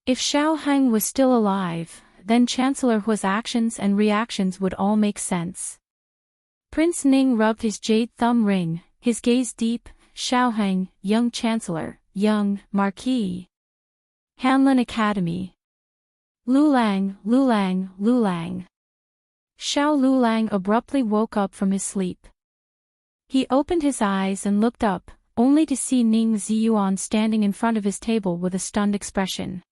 If Xiao Heng was still alive, then Chancellor Hu's actions and reactions would all make sense. Prince Ning rubbed his jade thumb ring, his gaze deep. Xiao Heng, young Chancellor, young Marquis. Hanlin Academy. Lulang, Lulang, Lulang. Xiao Lulang abruptly woke up from his sleep. He opened his eyes and looked up, only to see Ning Ziyuan standing in front of his table with a stunned expression.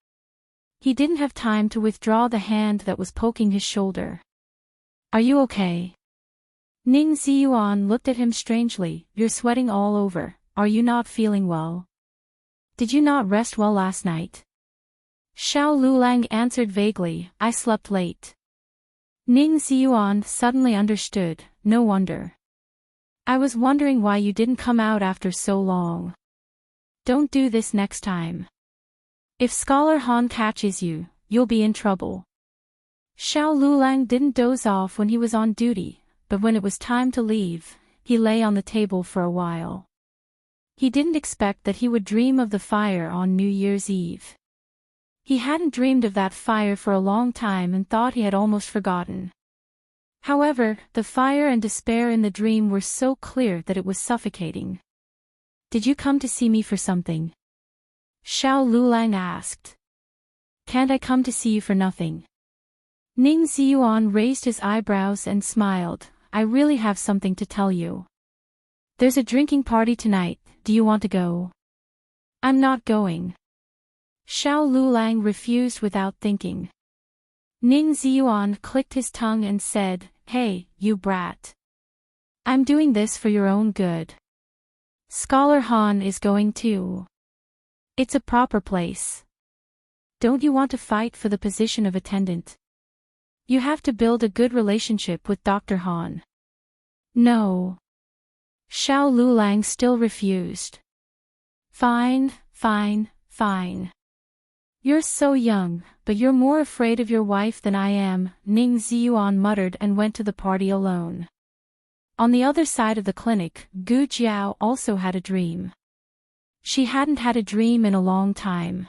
He didn't have time to withdraw the hand that was poking his shoulder. "Are you okay?" Ning Ziyuan looked at him strangely. "You're sweating all over. Are you not feeling well? Did you not rest well last night?" Xiao Lulang answered vaguely, "I slept late." Ning Ziyuan suddenly understood. "No wonder. I was wondering why you didn't come out after so long. Don't do this next time. If Scholar Han catches you, you'll be in trouble." Xiao Lulang didn't doze off when he was on duty, but when it was time to leave, he lay on the table for a while. He didn't expect that he would dream of the fire on New Year's Eve. He hadn't dreamed of that fire for a long time and thought he had almost forgotten. However, the fire and despair in the dream were so clear that it was suffocating. "Did you come to see me for something?" Xiao Lulang asked. "Can't I come to see you for nothing?" Ning Ziyuan raised his eyebrows and smiled. "I really have something to tell you. There's a drinking party tonight, do you want to go?" "I'm not going." Xiao Lulang refused without thinking. Ning Ziyuan clicked his tongue and said, "Hey, you brat. I'm doing this for your own good. Scholar Han is going too. It's a proper place. Don't you want to fight for the position of attendant? You have to build a good relationship with Dr. Han." "No." Xiao Lulang still refused. Fine, fine, fine. You're so young, but you're more afraid of your wife than I am," Ning Ziyuan muttered and went to the party alone. On the other side of the clinic, Gu Jiao also had a dream. She hadn't had a dream in a long time.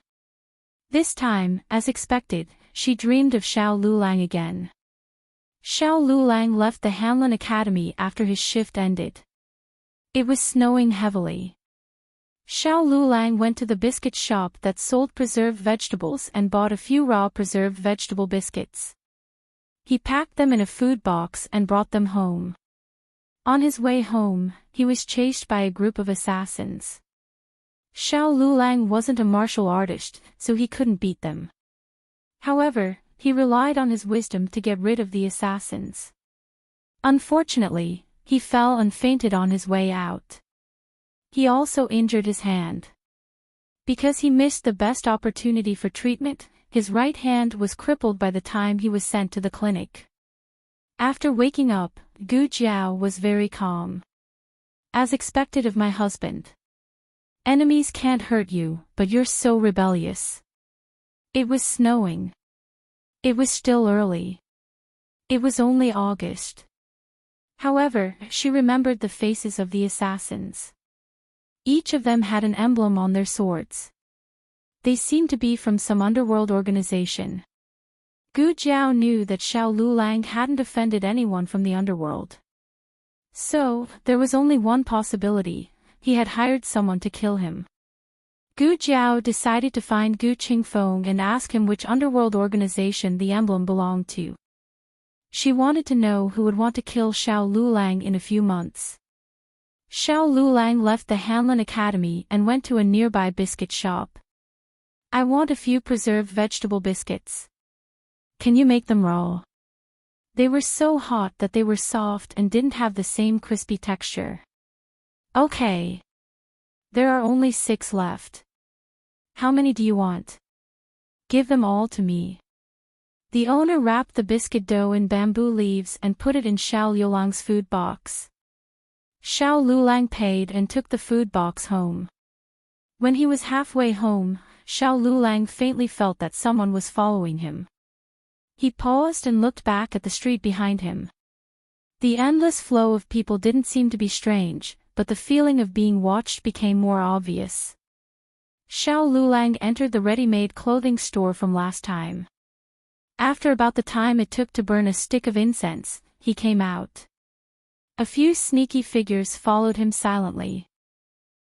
This time, as expected, she dreamed of Xiao Lulang again. Xiao Lulang left the Hanlin Academy after his shift ended. It was snowing heavily. Xiao Lulang went to the biscuit shop that sold preserved vegetables and bought a few raw preserved vegetable biscuits. He packed them in a food box and brought them home. On his way home, he was chased by a group of assassins. Xiao Lulang wasn't a martial artist, so he couldn't beat them. However, he relied on his wisdom to get rid of the assassins. Unfortunately, he fell and fainted on his way out. He also injured his hand. Because he missed the best opportunity for treatment, his right hand was crippled by the time he was sent to the clinic. After waking up, Gu Jiao was very calm. "As expected of my husband. Enemies can't hurt you, but you're so rebellious." It was snowing. It was still early. It was only August. However, she remembered the faces of the assassins. Each of them had an emblem on their swords. They seemed to be from some underworld organization. Gu Jiao knew that Xiao Lulang hadn't offended anyone from the underworld. So, there was only one possibility: he had hired someone to kill him. Gu Jiao decided to find Gu Qingfeng and ask him which underworld organization the emblem belonged to. She wanted to know who would want to kill Xiao Lulang in a few months. Xiao Lulang left the Hanlin Academy and went to a nearby biscuit shop. "I want a few preserved vegetable biscuits. Can you make them raw?" They were so hot that they were soft and didn't have the same crispy texture. "Okay. There are only 6 left. How many do you want?" "Give them all to me." The owner wrapped the biscuit dough in bamboo leaves and put it in Xiao Lulang's food box. Xiao Lulang paid and took the food box home. When he was halfway home, Xiao Lulang faintly felt that someone was following him. He paused and looked back at the street behind him. The endless flow of people didn't seem to be strange, but the feeling of being watched became more obvious. Xiao Lulang entered the ready-made clothing store from last time. After about the time it took to burn a stick of incense, he came out. A few sneaky figures followed him silently.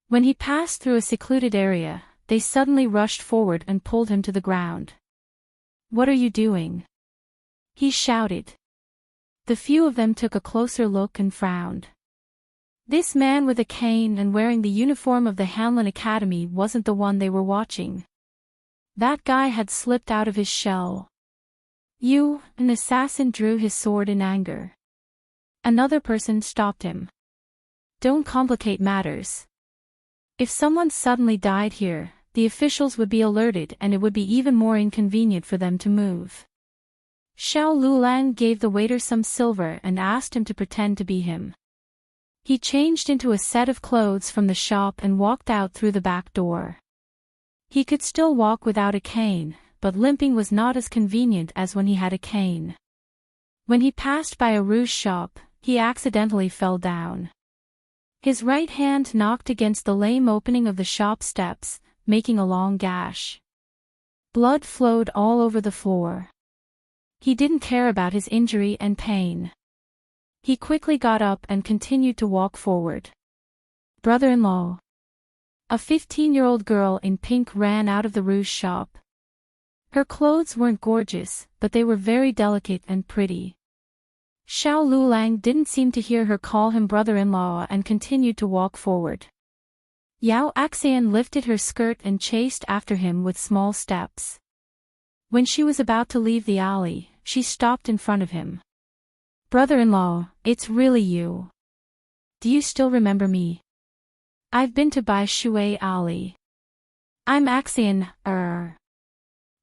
When he passed through a secluded area, they suddenly rushed forward and pulled him to the ground. "What are you doing?" he shouted. The few of them took a closer look and frowned. This man with a cane and wearing the uniform of the Hanlin Academy wasn't the one they were watching. That guy had slipped out of his shell. "You," an assassin drew his sword in anger. Another person stopped him. "Don't complicate matters. If someone suddenly died here, the officials would be alerted and it would be even more inconvenient for them to move." Xiao Lulang gave the waiter some silver and asked him to pretend to be him. He changed into a set of clothes from the shop and walked out through the back door. He could still walk without a cane, but limping was not as convenient as when he had a cane. When he passed by a rouge shop, he accidentally fell down. His right hand knocked against the lame opening of the shop steps, making a long gash. Blood flowed all over the floor. He didn't care about his injury and pain. He quickly got up and continued to walk forward. "Brother-in-law." A 15-year-old girl in pink ran out of the rouge shop. Her clothes weren't gorgeous, but they were very delicate and pretty. Xiao Lulang didn't seem to hear her call him brother-in-law and continued to walk forward. Yao Axian lifted her skirt and chased after him with small steps. When she was about to leave the alley, she stopped in front of him. "Brother-in-law, it's really you. Do you still remember me? I've been to Bai Shui Alley. I'm Axian,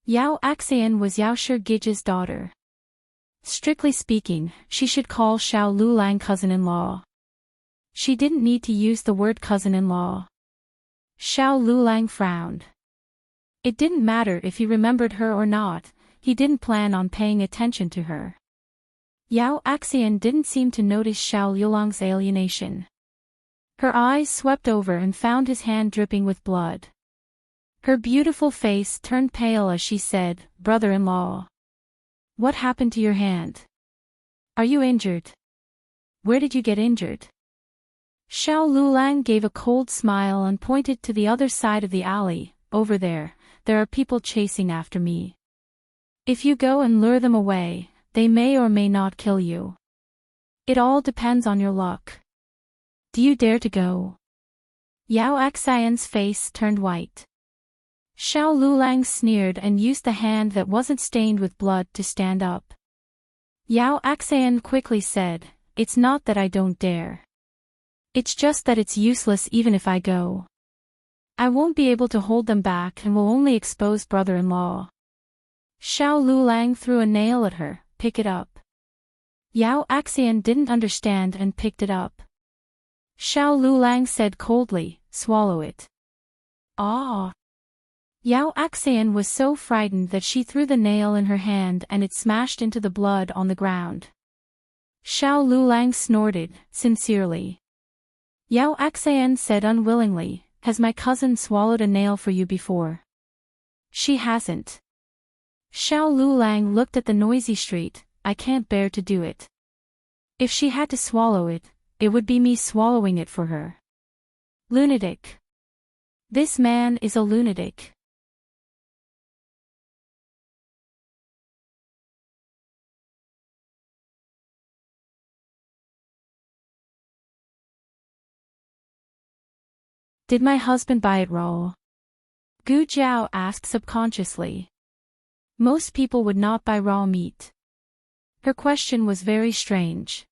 Yao Axian was Yao Shirgija's daughter. Strictly speaking, she should call Xiao Lulang cousin-in-law. She didn't need to use the word cousin-in-law. Xiao Lulang frowned. It didn't matter if he remembered her or not, he didn't plan on paying attention to her. Yao Axian didn't seem to notice Xiao Lulang's alienation. Her eyes swept over and found his hand dripping with blood. Her beautiful face turned pale as she said, "Brother-in-law. What happened to your hand? Are you injured? Where did you get injured?" Xiao Lulang gave a cold smile and pointed to the other side of the alley. "Over there are people chasing after me. If you go and lure them away, they may or may not kill you. It all depends on your luck. Do you dare to go?" Yao Axian's face turned white. Xiao Lulang sneered and used the hand that wasn't stained with blood to stand up. Yao Axian quickly said, "It's not that I don't dare. It's just that it's useless even if I go. I won't be able to hold them back and will only expose brother-in-law." Xiao Lulang threw a nail at her. "Pick it up." Yao Axian didn't understand and picked it up. Xiao Lulang said coldly, "Swallow it." "Ah!" Yao Axian was so frightened that she threw the nail in her hand and it smashed into the blood on the ground. Xiao Lulang snorted, sincerely. Yao Axian said unwillingly, "Has my cousin swallowed a nail for you before?" She hasn't. Xiao Lulang looked at the noisy street. I can't bear to do it. If she had to swallow it, it would be me swallowing it for her. Lunatic. This man is a lunatic. Did my husband buy it raw? Gu Jiao asked subconsciously. Most people would not buy raw meat. Her question was very strange.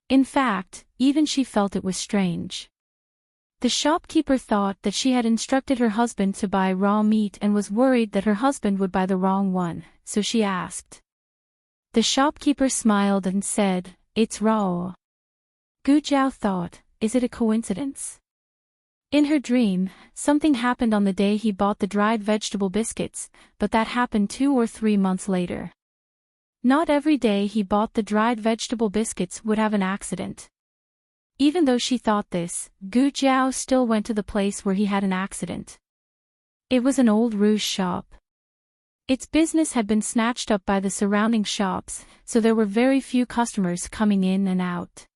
In fact, even she felt it was strange. The shopkeeper thought that she had instructed her husband to buy raw meat and was worried that her husband would buy the wrong one, so she asked. The shopkeeper smiled and said, "It's raw." Gu Jiao thought, is it a coincidence? In her dream, something happened on the day he bought the dried vegetable biscuits, but that happened 2 or 3 months later. Not every day he bought the dried vegetable biscuits would have an accident. Even though she thought this, Gu Jiao still went to the place where he had an accident. It was an old rouge shop. Its business had been snatched up by the surrounding shops, so there were very few customers coming in and out.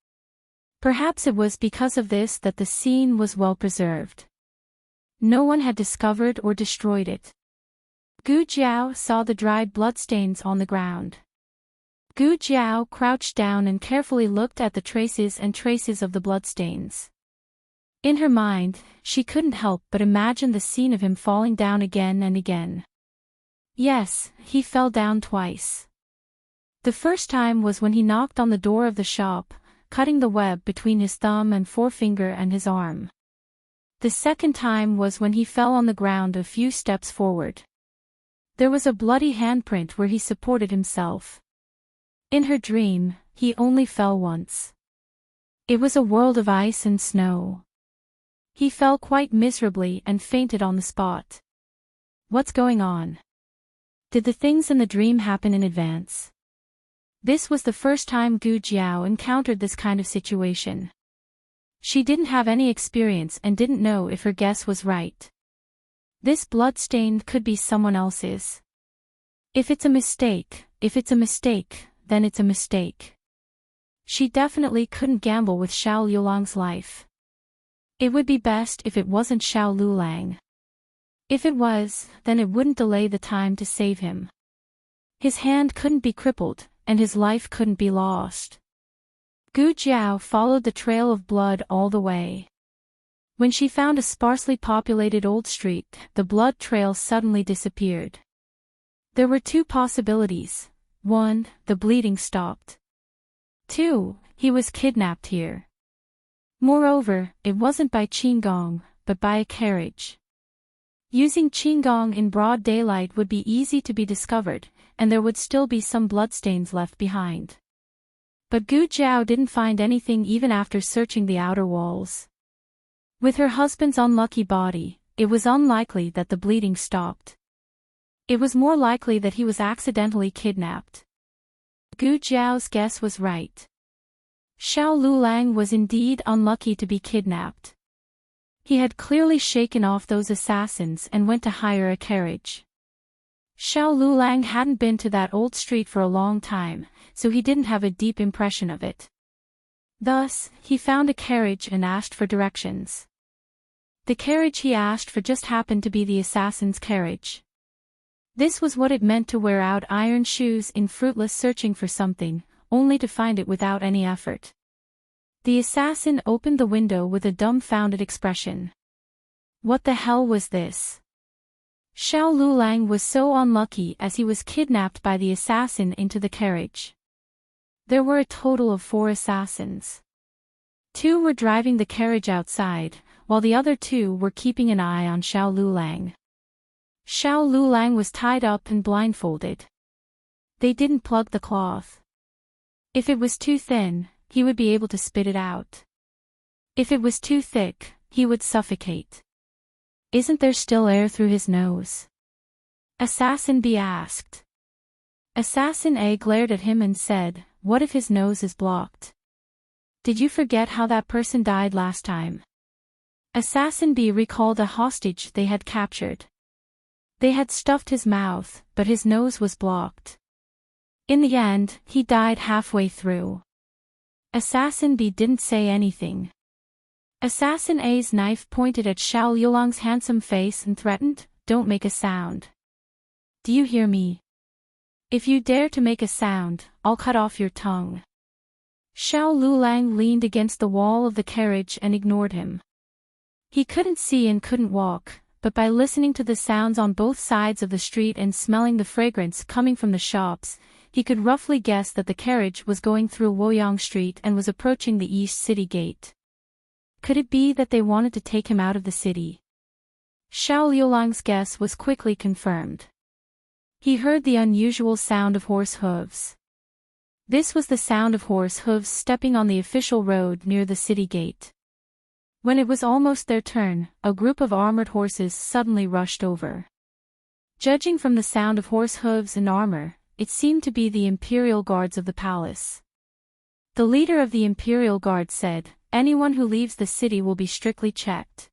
Perhaps it was because of this that the scene was well preserved. No one had discovered or destroyed it. Gu Jiao saw the dried bloodstains on the ground. Gu Jiao crouched down and carefully looked at the traces of the bloodstains. In her mind, she couldn't help but imagine the scene of him falling down again and again. Yes, he fell down twice. The first time was when he knocked on the door of the shop, cutting the web between his thumb and forefinger and his arm. The second time was when he fell on the ground a few steps forward. There was a bloody handprint where he supported himself. In her dream, he only fell once. It was a world of ice and snow. He fell quite miserably and fainted on the spot. What's going on? Did the things in the dream happen in advance? This was the first time Gu Jiao encountered this kind of situation. She didn't have any experience and didn't know if her guess was right. This bloodstain could be someone else's. If it's a mistake, then it's a mistake. She definitely couldn't gamble with Xiao Lulang's life. It would be best if it wasn't Xiao Lulang. If it was, then it wouldn't delay the time to save him. His hand couldn't be crippled, and his life couldn't be lost. Gu Jiao followed the trail of blood all the way. When she found a sparsely populated old street, the blood trail suddenly disappeared. There were 2 possibilities. 1, the bleeding stopped. 2, he was kidnapped here. Moreover, it wasn't by Qinggong, but by a carriage. Using Qinggong in broad daylight would be easy to be discovered, and there would still be some bloodstains left behind. But Gu Jiao didn't find anything even after searching the outer walls. With her husband's unlucky body, it was unlikely that the bleeding stopped. It was more likely that he was accidentally kidnapped. Gu Jiao's guess was right. Xiao Lulang was indeed unlucky to be kidnapped. He had clearly shaken off those assassins and went to hire a carriage. Xiao Lulang hadn't been to that old street for a long time, so he didn't have a deep impression of it. Thus, he found a carriage and asked for directions. The carriage he asked for just happened to be the assassin's carriage. This was what it meant to wear out iron shoes in fruitless searching for something, only to find it without any effort. The assassin opened the window with a dumbfounded expression. What the hell was this? Xiao Lulang was so unlucky as he was kidnapped by the assassin into the carriage. There were a total of 4 assassins. 2 were driving the carriage outside, while the other 2 were keeping an eye on Xiao Lulang. Xiao Lulang was tied up and blindfolded. They didn't plug the cloth. If it was too thin, he would be able to spit it out. If it was too thick, he would suffocate. Isn't there still air through his nose? Assassin B asked. Assassin A glared at him and said, what if his nose is blocked? Did you forget how that person died last time? Assassin B recalled a hostage they had captured. They had stuffed his mouth, but his nose was blocked. In the end, he died halfway through. Assassin B didn't say anything. Assassin A's knife pointed at Xiao Liulang's handsome face and threatened, "Don't make a sound. Do you hear me? If you dare to make a sound, I'll cut off your tongue." Xiao Liulang leaned against the wall of the carriage and ignored him. He couldn't see and couldn't walk, but by listening to the sounds on both sides of the street and smelling the fragrance coming from the shops, he could roughly guess that the carriage was going through Woyang Street and was approaching the East City Gate. Could it be that they wanted to take him out of the city? Xiao Liulang's guess was quickly confirmed. He heard the unusual sound of horse hooves. This was the sound of horse hooves stepping on the official road near the city gate. When it was almost their turn, a group of armored horses suddenly rushed over. Judging from the sound of horse hooves and armor, it seemed to be the Imperial Guards of the palace. The leader of the Imperial Guard said, "Anyone who leaves the city will be strictly checked."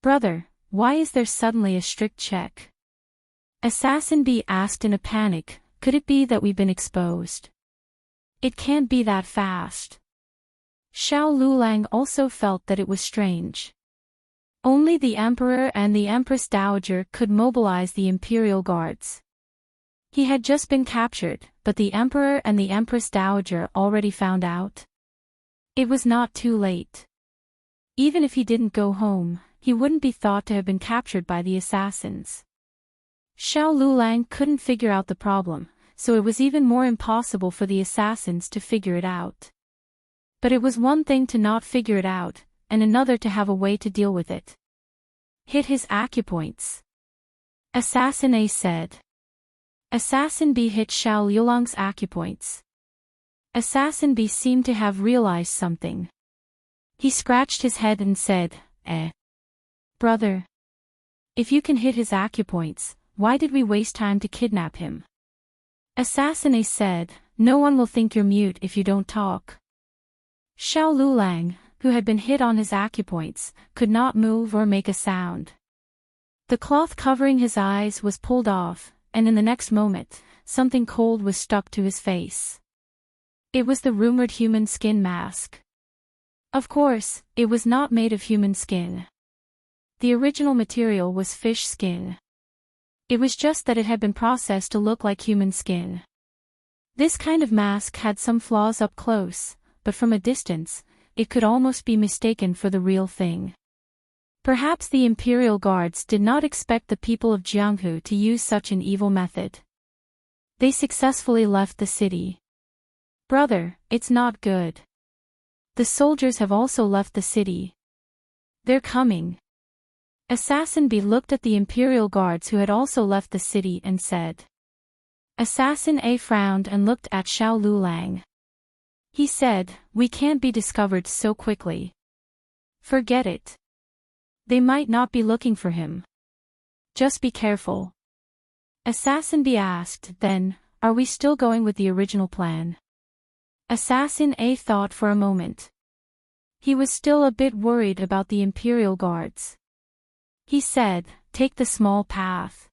"Brother, why is there suddenly a strict check?" Assassin B asked in a panic, "Could it be that we've been exposed?" "It can't be that fast." Xiao Liulang also felt that it was strange. Only the Emperor and the Empress Dowager could mobilize the Imperial Guards. He had just been captured, but the Emperor and the Empress Dowager already found out. It was not too late. Even if he didn't go home, he wouldn't be thought to have been captured by the assassins. Xiao Liulang couldn't figure out the problem, so it was even more impossible for the assassins to figure it out. But it was one thing to not figure it out, and another to have a way to deal with it. "Hit his acupoints," Assassin A said. Assassin B hit Xiao Liulang's acupoints. Assassin B seemed to have realized something. He scratched his head and said, Brother. If you can hit his acupoints, why did we waste time to kidnap him?" Assassin A said, "No one will think you're mute if you don't talk." Xiao Liulang, who had been hit on his acupoints, could not move or make a sound. The cloth covering his eyes was pulled off, and in the next moment, something cold was stuck to his face. It was the rumored human skin mask. Of course, it was not made of human skin. The original material was fish skin. It was just that it had been processed to look like human skin. This kind of mask had some flaws up close, but from a distance, it could almost be mistaken for the real thing. Perhaps the Imperial Guards did not expect the people of Jianghu to use such an evil method. They successfully left the city. "Brother, it's not good. The soldiers have also left the city. They're coming." Assassin B looked at the Imperial Guards who had also left the city and said. Assassin A frowned and looked at Xiao Liulang. He said, "We can't be discovered so quickly. Forget it. They might not be looking for him. Just be careful." Assassin B asked, "Then, are we still going with the original plan?" Assassin A thought for a moment. He was still a bit worried about the Imperial Guards. He said, "Take the small path."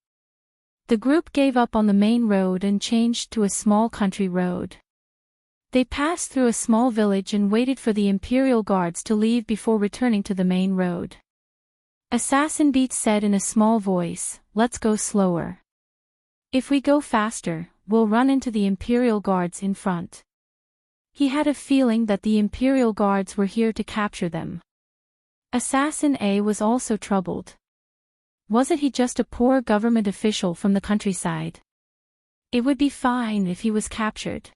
The group gave up on the main road and changed to a small country road. They passed through a small village and waited for the Imperial Guards to leave before returning to the main road. Assassin Beat said in a small voice, "Let's go slower. If we go faster, we'll run into the Imperial Guards in front." He had a feeling that the Imperial Guards were here to capture them. Assassin A was also troubled. Wasn't he just a poor government official from the countryside? It would be fine if he was captured.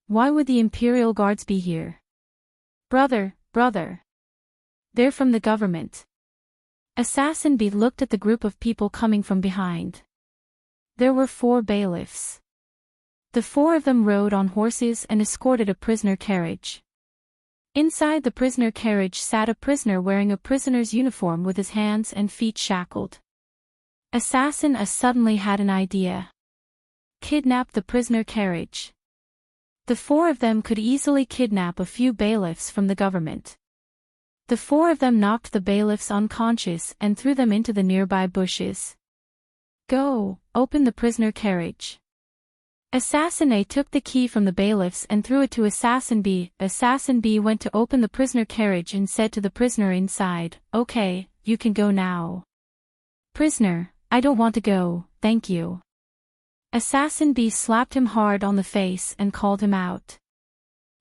Why would the Imperial Guards be here? Brother. They're from the government." Assassin B looked at the group of people coming from behind. There were 4 bailiffs. The 4 of them rode on horses and escorted a prisoner carriage. Inside the prisoner carriage sat a prisoner wearing a prisoner's uniform with his hands and feet shackled. Assassin A suddenly had an idea. Kidnap the prisoner carriage. The 4 of them could easily kidnap a few bailiffs from the government. The 4 of them knocked the bailiffs unconscious and threw them into the nearby bushes. Go, open the prisoner carriage. Assassin A took the key from the bailiffs and threw it to Assassin B. Assassin B went to open the prisoner carriage and said to the prisoner inside, "Okay, you can go now." Prisoner, "I don't want to go, thank you." Assassin B slapped him hard on the face and called him out.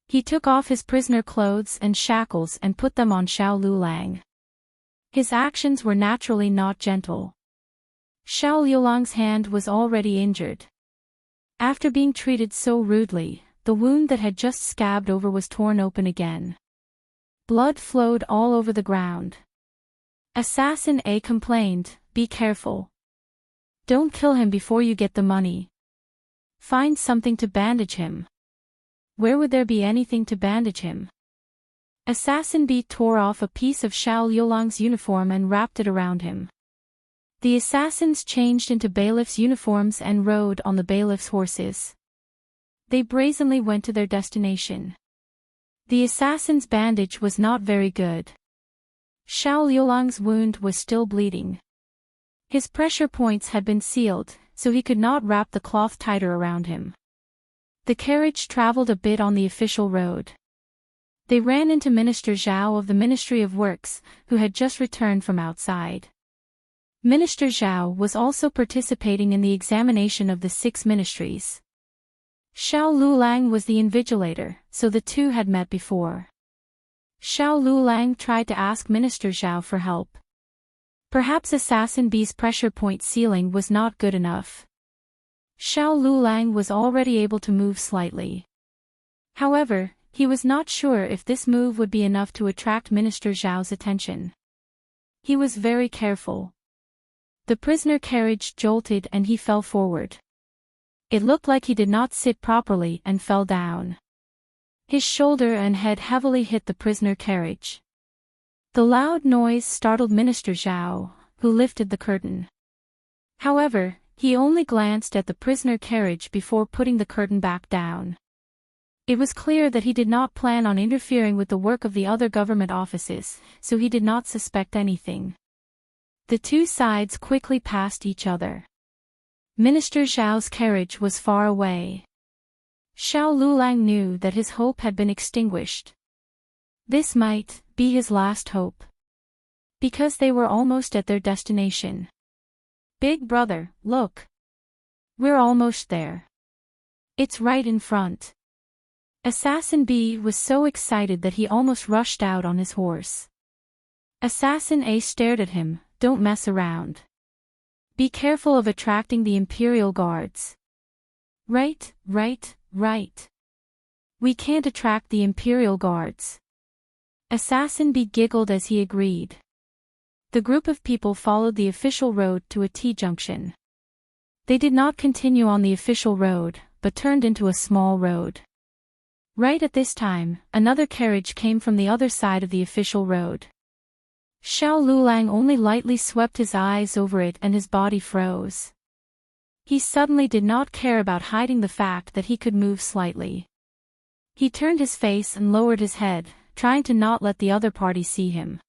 He took off his prisoner clothes and shackles and put them on Xiao Lulang. His actions were naturally not gentle. Xiao Lulang's hand was already injured. After being treated so rudely, the wound that had just scabbed over was torn open again. Blood flowed all over the ground. Assassin A complained, "Be careful. Don't kill him before you get the money. Find something to bandage him." Where would there be anything to bandage him? Assassin B tore off a piece of Xiao Lulang's uniform and wrapped it around him. The assassins changed into bailiffs' uniforms and rode on the bailiffs' horses. They brazenly went to their destination. The assassin's bandage was not very good. Xiao Lulang's wound was still bleeding. His pressure points had been sealed, so he could not wrap the cloth tighter around him. The carriage traveled a bit on the official road. They ran into Minister Zhao of the Ministry of Works, who had just returned from outside. Minister Zhao was also participating in the examination of the 6 ministries. Xiao Lulang was the invigilator, so the two had met before. Xiao Lulang tried to ask Minister Zhao for help. Perhaps Assassin B's pressure point sealing was not good enough. Xiao Lulang was already able to move slightly. However, he was not sure if this move would be enough to attract Minister Zhao's attention. He was very careful. The prisoner carriage jolted and he fell forward. It looked like he did not sit properly and fell down. His shoulder and head heavily hit the prisoner carriage. The loud noise startled Minister Zhao, who lifted the curtain. However, he only glanced at the prisoner carriage before putting the curtain back down. It was clear that he did not plan on interfering with the work of the other government offices, so he did not suspect anything. The two sides quickly passed each other. Minister Zhao's carriage was far away. Xiao Lulang knew that his hope had been extinguished. This might be his last hope. Because they were almost at their destination. "Big brother, look. We're almost there. It's right in front." Assassin B was so excited that he almost rushed out on his horse. Assassin A stared at him, "Don't mess around. Be careful of attracting the Imperial Guards." Right. We can't attract the Imperial Guards." Assassin B giggled as he agreed. The group of people followed the official road to a T-junction. They did not continue on the official road, but turned into a small road. Right at this time, another carriage came from the other side of the official road. Xiao Lulang only lightly swept his eyes over it and his body froze. He suddenly did not care about hiding the fact that he could move slightly. He turned his face and lowered his head, trying to not let the other party see him.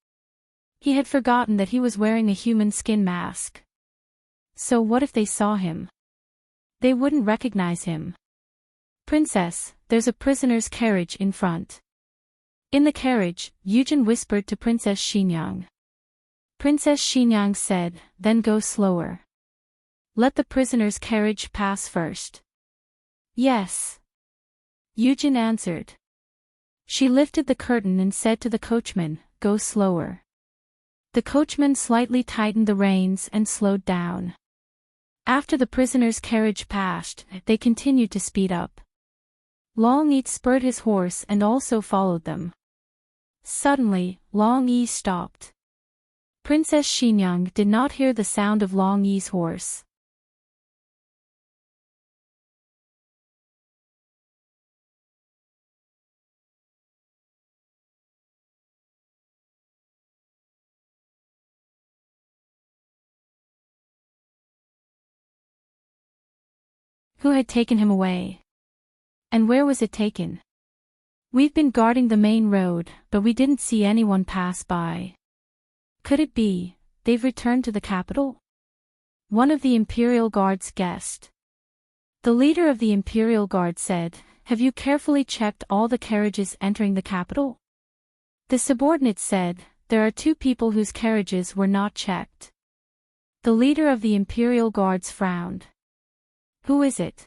He had forgotten that he was wearing a human skin mask. So what if they saw him? They wouldn't recognize him. "Princess, there's a prisoner's carriage in front." In the carriage, Yujin whispered to Princess Xinyang. Princess Xinyang said, "Then go slower. Let the prisoner's carriage pass first." "Yes." Yujin answered. She lifted the curtain and said to the coachman, "Go slower." The coachman slightly tightened the reins and slowed down. After the prisoner's carriage passed, they continued to speed up. Long Yi spurred his horse and also followed them. Suddenly, Long Yi stopped. Princess Xinyang did not hear the sound of Long Yi's horse. Who had taken him away? And where was it taken? We've been guarding the main road, but we didn't see anyone pass by. Could it be they've returned to the capital? one of the Imperial Guard's guests. The leader of the Imperial Guard said, "Have you carefully checked all the carriages entering the capital?" The subordinate said, "There are 2 people whose carriages were not checked." The leader of the Imperial Guards frowned. "Who is it?"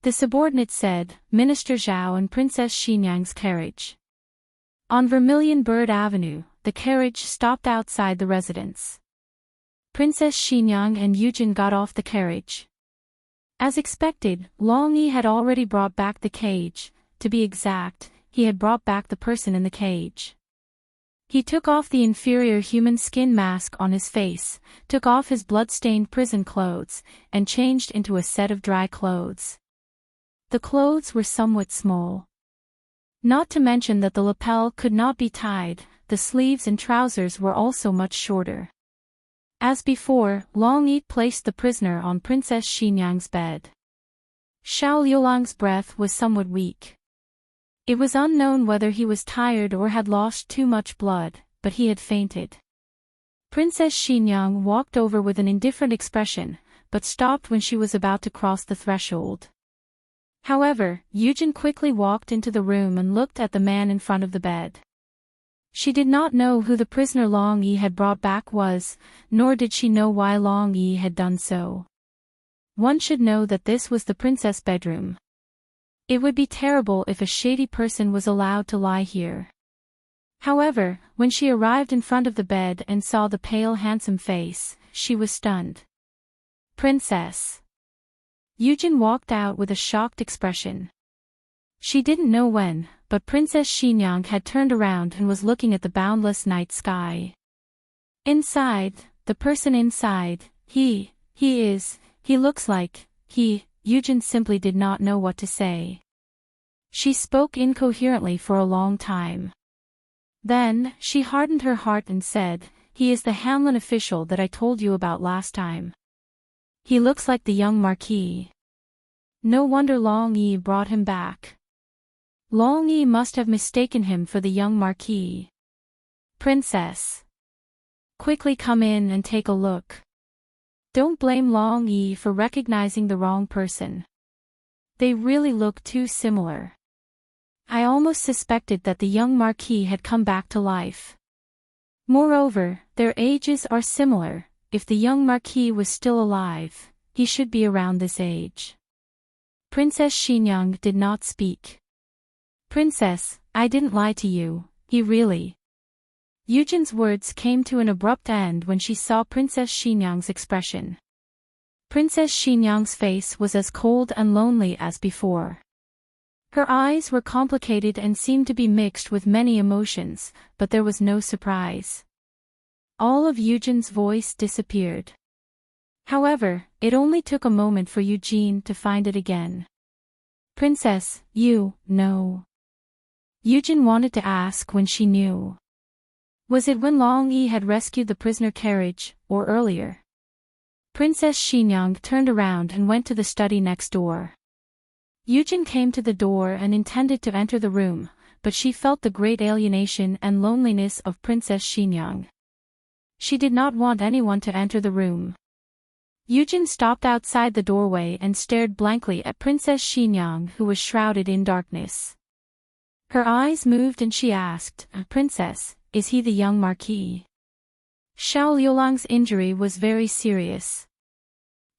The subordinate said, "Minister Zhao and Princess Xinyang's carriage." On Vermilion Bird Avenue, the carriage stopped outside the residence. Princess Xinyang and Yujin got off the carriage. As expected, Long Yi had already brought back the cage. To be exact, he had brought back the person in the cage. He took off the inferior human skin mask on his face, took off his blood-stained prison clothes, and changed into a set of dry clothes. The clothes were somewhat small. Not to mention that the lapel could not be tied, the sleeves and trousers were also much shorter. As before, Long Yi placed the prisoner on Princess Xinyang's bed. Xiao Liulang's breath was somewhat weak. It was unknown whether he was tired or had lost too much blood, but he had fainted. Princess Xinyang walked over with an indifferent expression, but stopped when she was about to cross the threshold. However, Yujin quickly walked into the room and looked at the man in front of the bed. She did not know who the prisoner Long Yi had brought back was, nor did she know why Long Yi had done so. One should know that this was the princess' bedroom. It would be terrible if a shady person was allowed to lie here. However, when she arrived in front of the bed and saw the pale handsome face, she was stunned. "Princess." Yujin walked out with a shocked expression. She didn't know when, but Princess Xinyang had turned around and was looking at the boundless night sky. Inside, the person inside, he looks like, Yujin simply did not know what to say. She spoke incoherently for a long time. Then, she hardened her heart and said, "He is the Hamlin official that I told you about last time. He looks like the young Marquis. No wonder Long Yi brought him back. Long Yi must have mistaken him for the young Marquis. Princess. Quickly come in and take a look. Don't blame Long Yi for recognizing the wrong person. They really look too similar. I almost suspected that the young Marquis had come back to life. Moreover, their ages are similar. If the young Marquis was still alive, he should be around this age." Princess Xinyang did not speak. "Princess, I didn't lie to you, he really..." Yujin's words came to an abrupt end when she saw Princess Xinyang's expression. Princess Xinyang's face was as cold and lonely as before. Her eyes were complicated and seemed to be mixed with many emotions, but there was no surprise. All of Yujin's voice disappeared. However, it only took a moment for Eugene to find it again. "Princess, you know." Yujin wanted to ask when she knew. Was it when Long Yi had rescued the prisoner carriage, or earlier? Princess Xinyang turned around and went to the study next door. Yujin came to the door and intended to enter the room, but she felt the great alienation and loneliness of Princess Xinyang. She did not want anyone to enter the room. Yujin stopped outside the doorway and stared blankly at Princess Xinyang, who was shrouded in darkness. Her eyes moved and she asked, "Princess, is he the young Marquis?" Xiao Liulang's injury was very serious.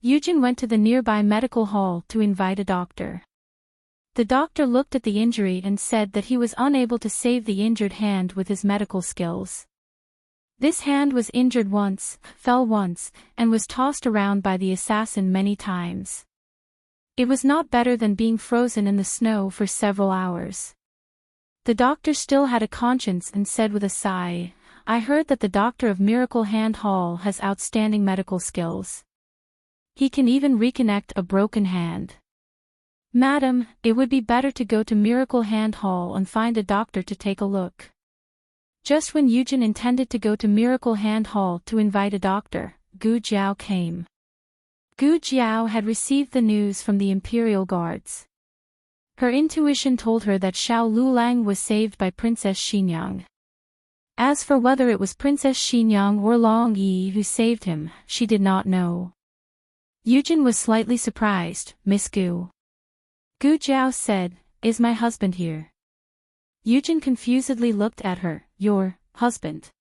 Yujin went to the nearby medical hall to invite a doctor. The doctor looked at the injury and said that he was unable to save the injured hand with his medical skills. This hand was injured once, fell once, and was tossed around by the assassin many times. It was not better than being frozen in the snow for several hours. The doctor still had a conscience and said with a sigh, "I heard that the doctor of Miracle Hand Hall has outstanding medical skills. He can even reconnect a broken hand. Madam, it would be better to go to Miracle Hand Hall and find a doctor to take a look." Just when Yujin intended to go to Miracle Hand Hall to invite a doctor, Gu Jiao came. Gu Jiao had received the news from the Imperial Guards. Her intuition told her that Xiao Lulang was saved by Princess Xinyang. As for whether it was Princess Xinyang or Long Yi who saved him, she did not know. Yujin was slightly surprised. Miss Gu. Gu Jiao said, "Is my husband here?" Yujin confusedly looked at her. "Your husband?"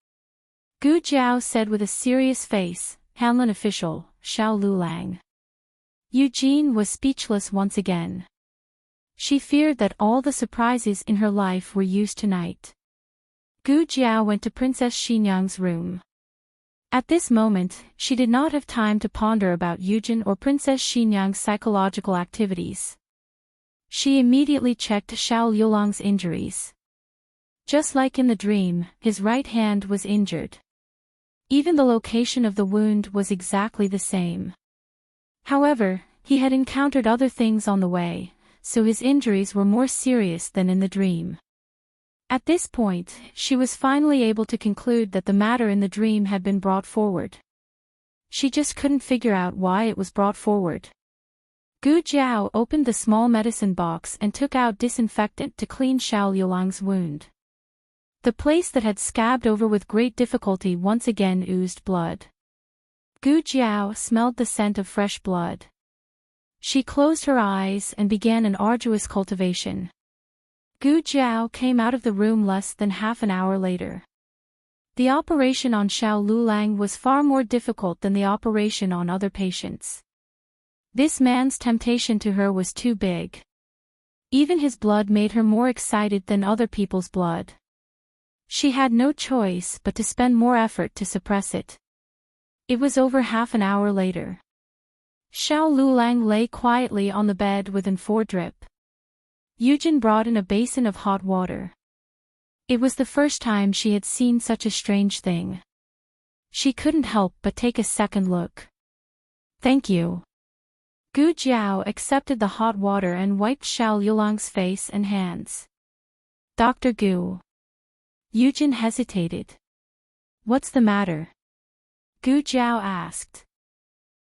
Gu Jiao said with a serious face, "Hanlin official, Xiao Lulang." Eugene was speechless once again. She feared that all the surprises in her life were used tonight. Gu Jiao went to Princess Xinyang's room. At this moment, she did not have time to ponder about Yujin or Princess Xinyang's psychological activities. She immediately checked Xiao Liulang's injuries. Just like in the dream, his right hand was injured. Even the location of the wound was exactly the same. However, he had encountered other things on the way, so his injuries were more serious than in the dream. At this point, she was finally able to conclude that the matter in the dream had been brought forward. She just couldn't figure out why it was brought forward. Gu Jiao opened the small medicine box and took out disinfectant to clean Xiao Liulang's wound. The place that had scabbed over with great difficulty once again oozed blood. Gu Jiao smelled the scent of fresh blood. She closed her eyes and began an arduous cultivation. Gu Jiao came out of the room less than half an hour later. The operation on Xiao Lulang was far more difficult than the operation on other patients. This man's temptation to her was too big. Even his blood made her more excited than other people's blood. She had no choice but to spend more effort to suppress it. It was over half an hour later. Xiao Lulang lay quietly on the bed with an foredrip. Yujin brought in a basin of hot water. It was the first time she had seen such a strange thing. She couldn't help but take a second look. "Thank you." Gu Jiao accepted the hot water and wiped Xiao Liulang's face and hands. "Dr. Gu." Yujin hesitated. "What's the matter?" Gu Jiao asked.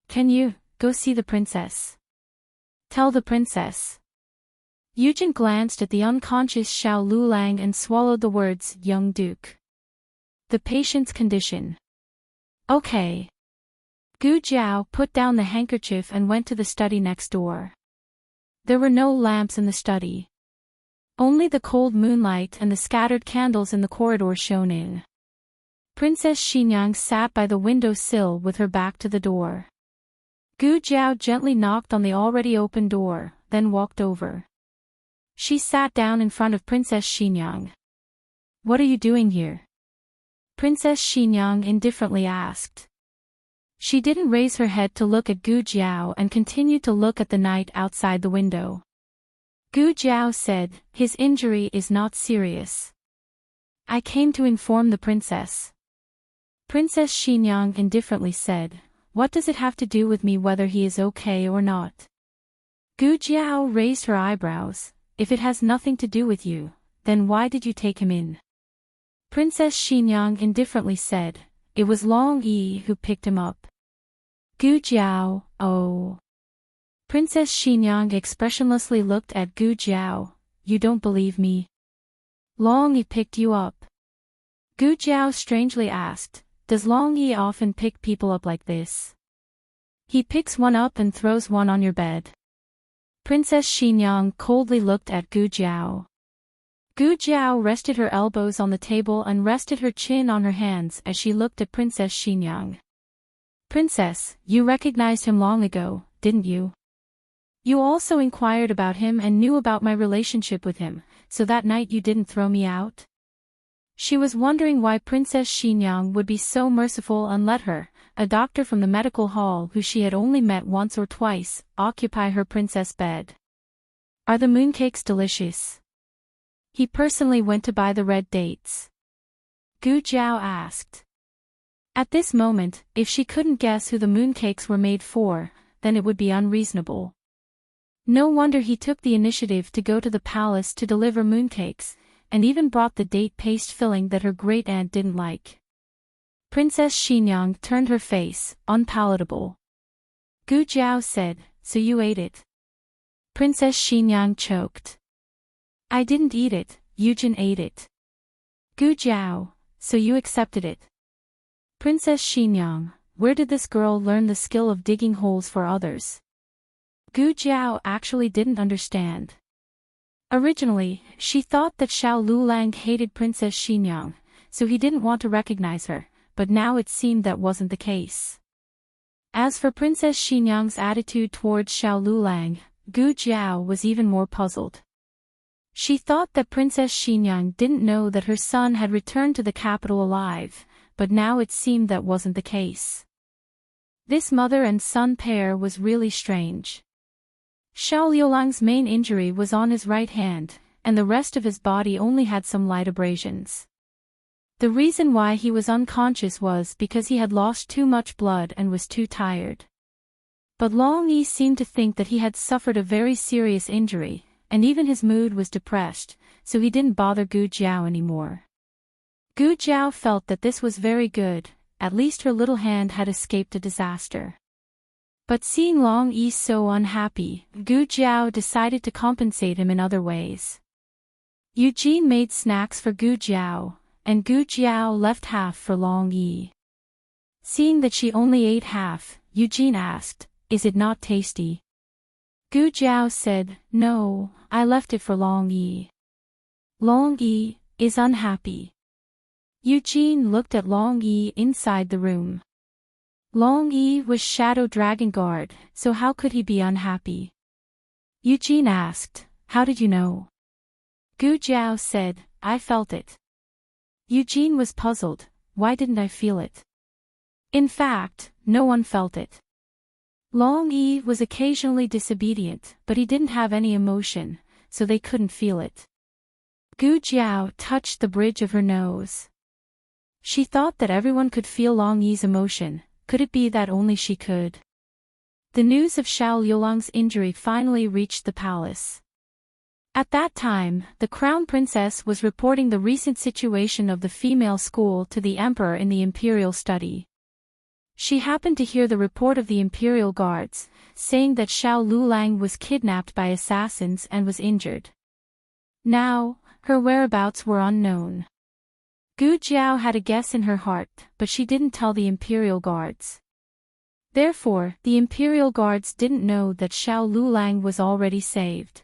"Can you go see the princess? Tell the princess." Yujin glanced at the unconscious Xiao Lulang and swallowed the words, "Young Duke." "The patient's condition." "Okay." Gu Jiao put down the handkerchief and went to the study next door. There were no lamps in the study. Only the cold moonlight and the scattered candles in the corridor shone in. Princess Xinyang sat by the window sill with her back to the door. Gu Jiao gently knocked on the already open door, then walked over. She sat down in front of Princess Xinyang. "What are you doing here?" Princess Xinyang indifferently asked. She didn't raise her head to look at Gu Jiao and continued to look at the night outside the window. Gu Jiao said, "His injury is not serious. I came to inform the princess." Princess Xinyang indifferently said, "What does it have to do with me whether he is okay or not?" Gu Jiao raised her eyebrows. "If it has nothing to do with you, then why did you take him in?" Princess Xinyang indifferently said, "It was Long Yi who picked him up." Gu Jiao, "Oh." Princess Xinyang expressionlessly looked at Gu Jiao. "You don't believe me? Long Yi picked you up?" Gu Jiao strangely asked, "Does Long Yi often pick people up like this?" "He picks one up and throws one on your bed." Princess Xinyang coldly looked at Gu Jiao. Gu Jiao rested her elbows on the table and rested her chin on her hands as she looked at Princess Xinyang. "Princess, you recognized him long ago, didn't you? You also inquired about him and knew about my relationship with him, so that night you didn't throw me out?" She was wondering why Princess Xinyang would be so merciful and let her, a doctor from the medical hall who she had only met once or twice, occupy her princess bed. "Are the mooncakes delicious?" He personally went to buy the red dates. Gu Jiao asked. At this moment, if she couldn't guess who the mooncakes were made for, then it would be unreasonable. No wonder he took the initiative to go to the palace to deliver mooncakes, and even brought the date paste filling that her great-aunt didn't like. Princess Xinyang turned her face, unpalatable. Gu Jiao said, "So you ate it?" Princess Xinyang choked. "I didn't eat it, Yujin ate it." Gu Jiao, "So you accepted it?" Princess Xinyang, where did this girl learn the skill of digging holes for others? Gu Jiao actually didn't understand. Originally, she thought that Xiao Lulang hated Princess Xinyang, so he didn't want to recognize her, but now it seemed that wasn't the case. As for Princess Xinyang's attitude towards Xiao Lulang, Gu Jiao was even more puzzled. She thought that Princess Xinyang didn't know that her son had returned to the capital alive, but now it seemed that wasn't the case. This mother and son pair was really strange. Xiao Liulang's main injury was on his right hand, and the rest of his body only had some light abrasions. The reason why he was unconscious was because he had lost too much blood and was too tired. But Long Yi seemed to think that he had suffered a very serious injury, and even his mood was depressed, so he didn't bother Gu Jiao anymore. Gu Jiao felt that this was very good, at least her little hand had escaped a disaster. But seeing Long Yi so unhappy, Gu Jiao decided to compensate him in other ways. Eugene made snacks for Gu Jiao, and Gu Jiao left half for Long Yi. Seeing that she only ate half, Eugene asked, "Is it not tasty?" Gu Jiao said, "No, I left it for Long Yi." Long Yi is unhappy. Eugene looked at Long Yi inside the room. Long Yi was Shadow Dragon Guard, so how could he be unhappy? Eugene asked, "How did you know?" Gu Jiao said, "I felt it." Eugene was puzzled, why didn't I feel it? In fact, no one felt it. Long Yi was occasionally disobedient, but he didn't have any emotion, so they couldn't feel it. Gu Jiao touched the bridge of her nose. She thought that everyone could feel Long Yi's emotion. Could it be that only she could? The news of Xiao Liulang's injury finally reached the palace. At that time, the crown princess was reporting the recent situation of the female school to the emperor in the imperial study. She happened to hear the report of the imperial guards, saying that Xiao Lulang was kidnapped by assassins and was injured. Now, her whereabouts were unknown. Gu Jiao had a guess in her heart, but she didn't tell the imperial guards. Therefore, the imperial guards didn't know that Xiao Lulang was already saved.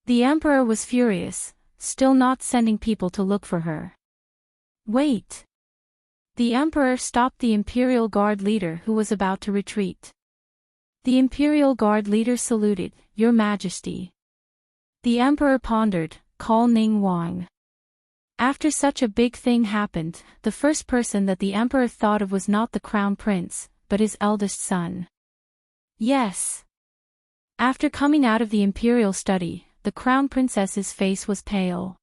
The emperor was furious, still not sending people to look for her. Wait! The emperor stopped the imperial guard leader who was about to retreat. The imperial guard leader saluted, "Your Majesty." The emperor pondered, "Call Ning Wang." After such a big thing happened, the first person that the emperor thought of was not the crown prince, but his eldest son. Yes. After coming out of the imperial study, the crown princess's face was pale.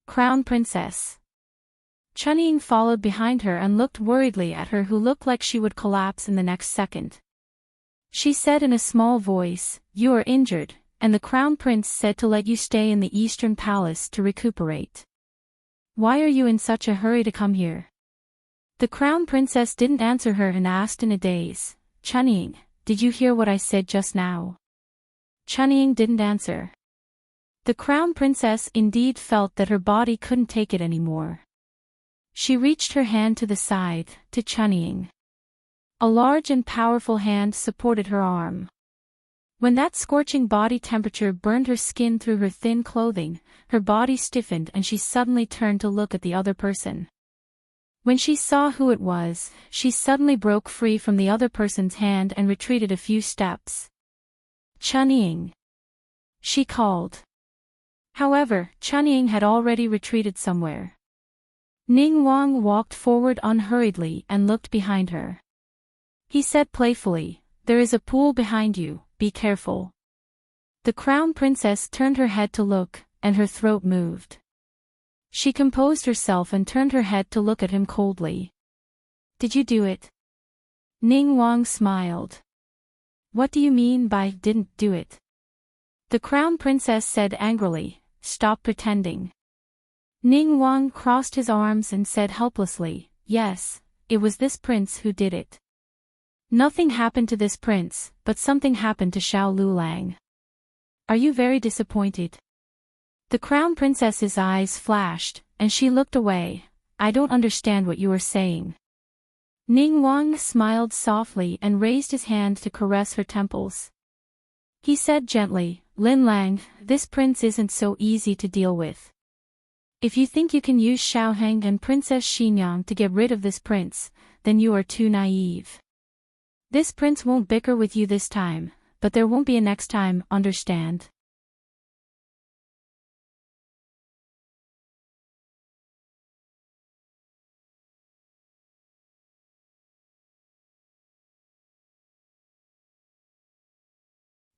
Crown princess. Chunying followed behind her and looked worriedly at her, who looked like she would collapse in the next second. She said in a small voice, "You are injured, and the crown prince said to let you stay in the eastern palace to recuperate. Why are you in such a hurry to come here?" The crown princess didn't answer her and asked in a daze, "Chunying, did you hear what I said just now?" Chunying didn't answer. The crown princess indeed felt that her body couldn't take it anymore. She reached her hand to the side, to Chunying. A large and powerful hand supported her arm. When that scorching body temperature burned her skin through her thin clothing, her body stiffened and she suddenly turned to look at the other person. When she saw who it was, she suddenly broke free from the other person's hand and retreated a few steps. "Chunying!" she called. However, Chunying had already retreated somewhere. Ning Wang walked forward unhurriedly and looked behind her. He said playfully, "There is a pool behind you, be careful." The crown princess turned her head to look, and her throat moved. She composed herself and turned her head to look at him coldly. "Did you do it?" Ning Wang smiled. "What do you mean by didn't do it?" The crown princess said angrily, "Stop pretending." Ning Wang crossed his arms and said helplessly, "Yes, it was this prince who did it. Nothing happened to this prince, but something happened to Xiao Lulang. Are you very disappointed?" The crown princess's eyes flashed, and she looked away. "I don't understand what you are saying." Ning Wang smiled softly and raised his hand to caress her temples. He said gently, Lin Lang, this prince isn't so easy to deal with. If you think you can use Xiaoheng and Princess Xinyang to get rid of this prince, then you are too naive. This prince won't bicker with you this time, but there won't be a next time, understand?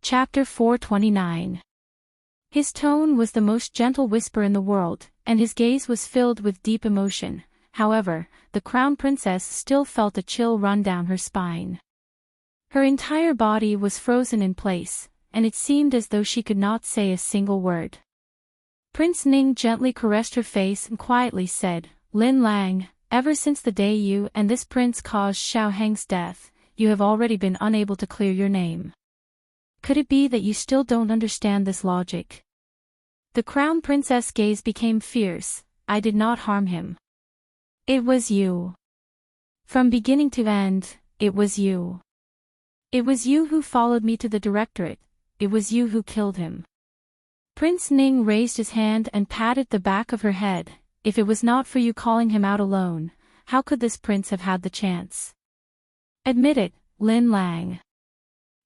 Chapter 429. His tone was the most gentle whisper in the world, and his gaze was filled with deep emotion. However, the crown princess still felt a chill run down her spine. Her entire body was frozen in place, and it seemed as though she could not say a single word. Prince Ning gently caressed her face and quietly said, Lin Lang, ever since the day you and this prince caused Xiaoheng's death, you have already been unable to clear your name. Could it be that you still don't understand this logic? The crown princess' gaze became fierce. I did not harm him. It was you. From beginning to end, it was you. It was you who followed me to the directorate. It was you who killed him. Prince Ning raised his hand and patted the back of her head. If it was not for you calling him out alone, how could this prince have had the chance? Admit it, Lin Lang.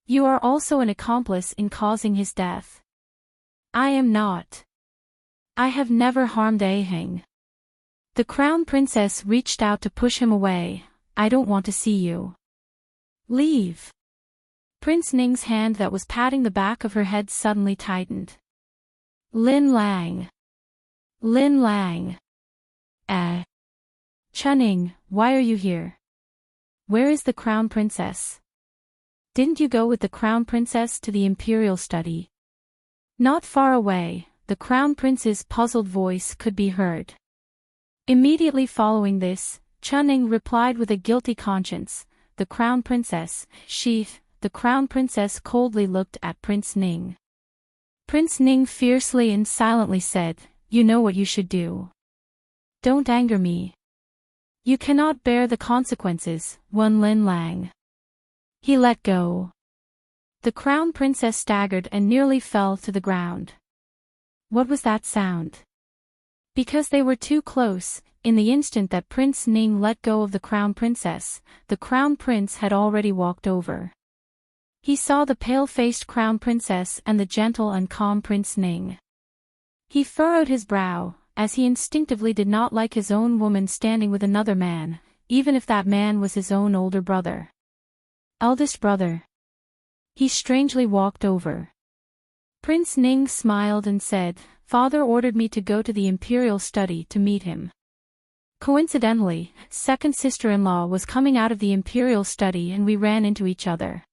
You are also an accomplice in causing his death. I am not. I have never harmed Aheng. The crown princess reached out to push him away. I don't want to see you. Leave. Prince Ning's hand that was patting the back of her head suddenly tightened. Lin Lang. Lin Lang. Chunning, why are you here? Where is the crown princess? Didn't you go with the crown princess to the imperial study? Not far away, the crown prince's puzzled voice could be heard. Immediately following this, Chunning replied with a guilty conscience, the crown princess, the crown princess coldly looked at Prince Ning. Prince Ning fiercely and silently said, you know what you should do. Don't anger me. You cannot bear the consequences, one Lin Lang. He let go. The crown princess staggered and nearly fell to the ground. What was that sound? Because they were too close, in the instant that Prince Ning let go of the crown princess, the crown prince had already walked over. He saw the pale-faced crown princess and the gentle and calm Prince Ning. He furrowed his brow, as he instinctively did not like his own woman standing with another man, even if that man was his own older brother. Eldest brother. He strangely walked over. Prince Ning smiled and said, Father ordered me to go to the imperial study to meet him. Coincidentally, second sister-in-law was coming out of the imperial study and we ran into each other.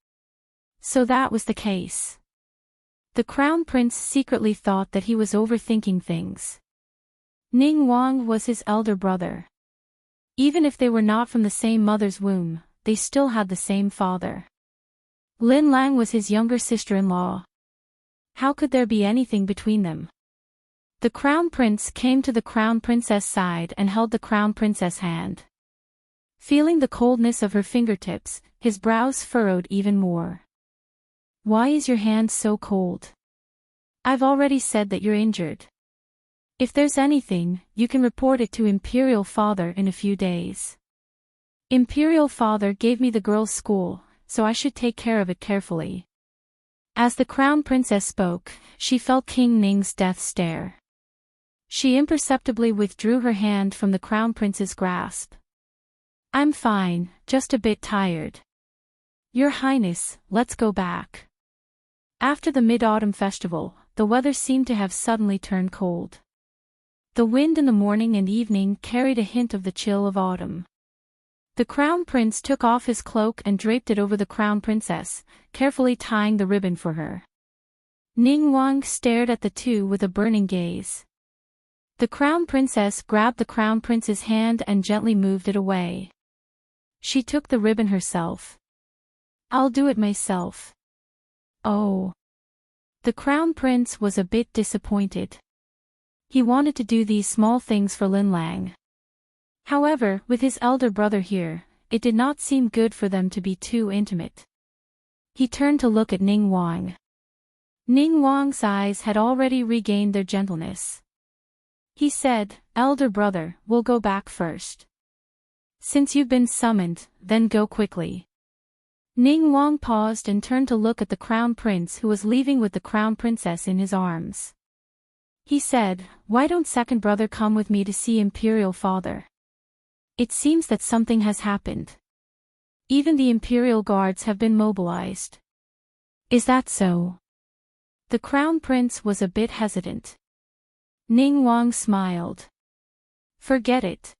So that was the case. The crown prince secretly thought that he was overthinking things. Ning Wang was his elder brother. Even if they were not from the same mother's womb, they still had the same father. Lin Lang was his younger sister-in-law. How could there be anything between them? The crown prince came to the crown princess' side and held the crown princess' hand. Feeling the coldness of her fingertips, his brows furrowed even more. Why is your hand so cold? I've already said that you're injured. If there's anything, you can report it to Imperial Father in a few days. Imperial Father gave me the girls' school, so I should take care of it carefully. As the crown princess spoke, she felt King Ning's death stare. She imperceptibly withdrew her hand from the crown prince's grasp. I'm fine, just a bit tired. Your Highness, let's go back. After the Mid-Autumn Festival, the weather seemed to have suddenly turned cold. The wind in the morning and evening carried a hint of the chill of autumn. The crown prince took off his cloak and draped it over the crown princess, carefully tying the ribbon for her. Ning Wang stared at the two with a burning gaze. The crown princess grabbed the crown prince's hand and gently moved it away. She took the ribbon herself. I'll do it myself. Oh. The crown prince was a bit disappointed. He wanted to do these small things for Lin Lang. However, with his elder brother here, it did not seem good for them to be too intimate. He turned to look at Ning Wang. Ning Wang's eyes had already regained their gentleness. He said, "Elder brother, we'll go back first. Since you've been summoned, then go quickly." Ning Wang paused and turned to look at the crown prince, who was leaving with the crown princess in his arms. He said, "Why don't second brother come with me to see Imperial Father? It seems that something has happened. Even the Imperial Guards have been mobilized." "Is that so?" The crown prince was a bit hesitant. Ning Wang smiled. "Forget it.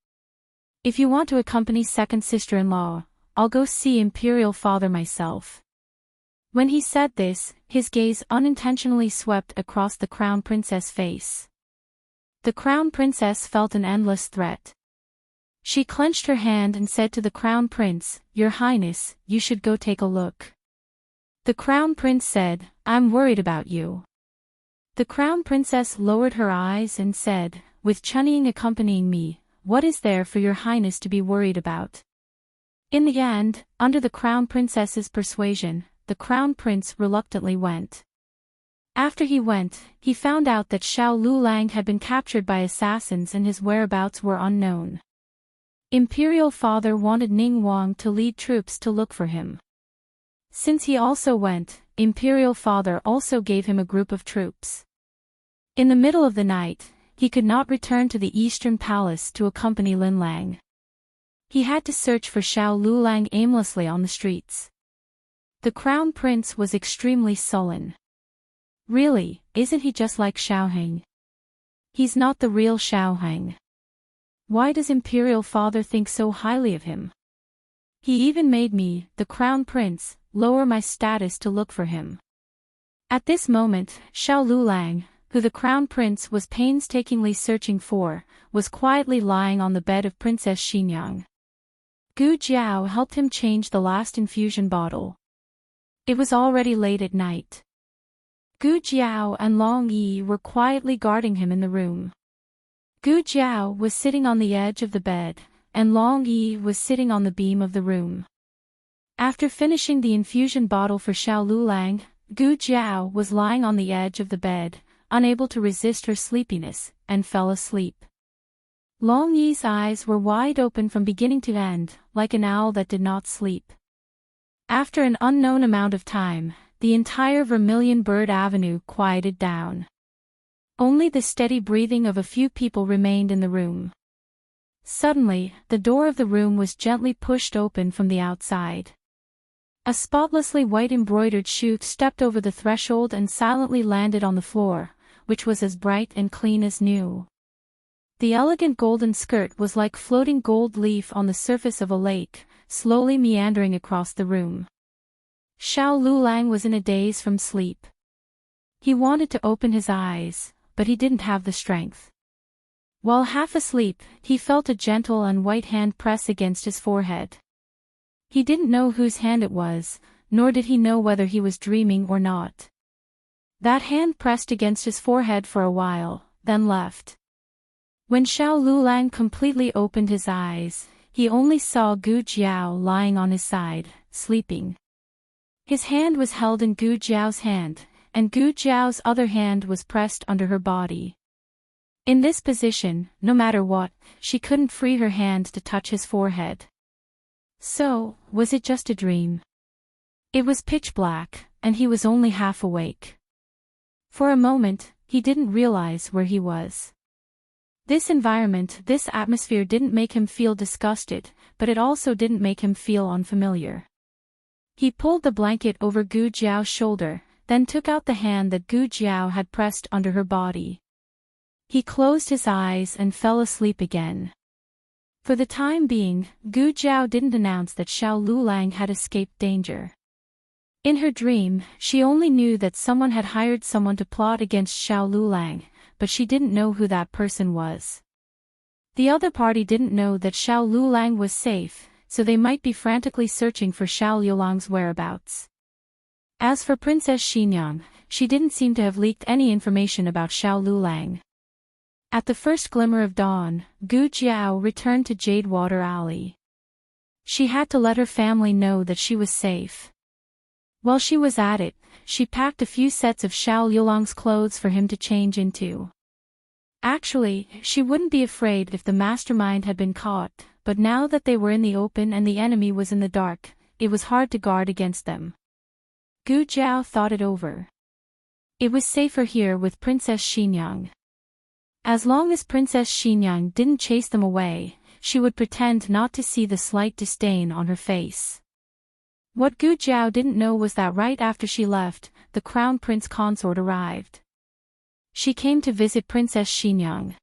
If you want to accompany second sister-in-law, I'll go see Imperial Father myself." When he said this, his gaze unintentionally swept across the crown princess' face. The crown princess felt an endless threat. She clenched her hand and said to the crown prince, "Your Highness, you should go take a look." The crown prince said, "I'm worried about you." The crown princess lowered her eyes and said, "With Chunying accompanying me, what is there for your highness to be worried about?" In the end, under the crown princess's persuasion, the crown prince reluctantly went. After he went, he found out that Xiao Lulang had been captured by assassins and his whereabouts were unknown. Imperial Father wanted Ning Wang to lead troops to look for him. Since he also went, Imperial Father also gave him a group of troops. In the middle of the night, he could not return to the Eastern Palace to accompany Lin Lang. He had to search for Xiao Lulang aimlessly on the streets. The crown prince was extremely sullen. Really, isn't he just like Xiaoheng? He's not the real Xiaoheng. Why does Imperial Father think so highly of him? He even made me, the crown prince, lower my status to look for him. At this moment, Xiao Lulang, who the crown prince was painstakingly searching for, was quietly lying on the bed of Princess Xinyang. Gu Jiao helped him change the last infusion bottle. It was already late at night. Gu Jiao and Long Yi were quietly guarding him in the room. Gu Jiao was sitting on the edge of the bed, and Long Yi was sitting on the beam of the room. After finishing the infusion bottle for Xiao Lulang, Gu Jiao was lying on the edge of the bed, unable to resist her sleepiness, and fell asleep. Long Yi's eyes were wide open from beginning to end, like an owl that did not sleep. After an unknown amount of time, the entire Vermilion Bird Avenue quieted down. Only the steady breathing of a few people remained in the room. Suddenly, the door of the room was gently pushed open from the outside. A spotlessly white embroidered shoe stepped over the threshold and silently landed on the floor, which was as bright and clean as new. The elegant golden skirt was like floating gold leaf on the surface of a lake, slowly meandering across the room. Xiao Lulang was in a daze from sleep. He wanted to open his eyes, but he didn't have the strength. While half asleep, he felt a gentle and white hand press against his forehead. He didn't know whose hand it was, nor did he know whether he was dreaming or not. That hand pressed against his forehead for a while, then left. When Xiao Lulang completely opened his eyes, he only saw Gu Jiao lying on his side, sleeping. His hand was held in Gu Jiao's hand, and Gu Jiao's other hand was pressed under her body. In this position, no matter what, she couldn't free her hand to touch his forehead. So, was it just a dream? It was pitch black, and he was only half awake. For a moment, he didn't realize where he was. This environment, this atmosphere didn't make him feel disgusted, but it also didn't make him feel unfamiliar. He pulled the blanket over Gu Jiao's shoulder, then took out the hand that Gu Jiao had pressed under her body. He closed his eyes and fell asleep again. For the time being, Gu Jiao didn't announce that Xiao Lulang had escaped danger. In her dream, she only knew that someone had hired someone to plot against Xiao Lulang, but she didn't know who that person was. The other party didn't know that Xiao Lulang was safe, so they might be frantically searching for Xiao Lulang's whereabouts. As for Princess Xinyang, she didn't seem to have leaked any information about Xiao Lulang. At the first glimmer of dawn, Gu Jiao returned to Jadewater Alley. She had to let her family know that she was safe. While she was at it, she packed a few sets of Xiao Yulong's clothes for him to change into. Actually, she wouldn't be afraid if the mastermind had been caught, but now that they were in the open and the enemy was in the dark, it was hard to guard against them. Gu Zhao thought it over. It was safer here with Princess Xinyang. As long as Princess Xinyang didn't chase them away, she would pretend not to see the slight disdain on her face. What Gu Zhao didn't know was that right after she left, the Crown Prince consort arrived. She came to visit Princess Xinyang.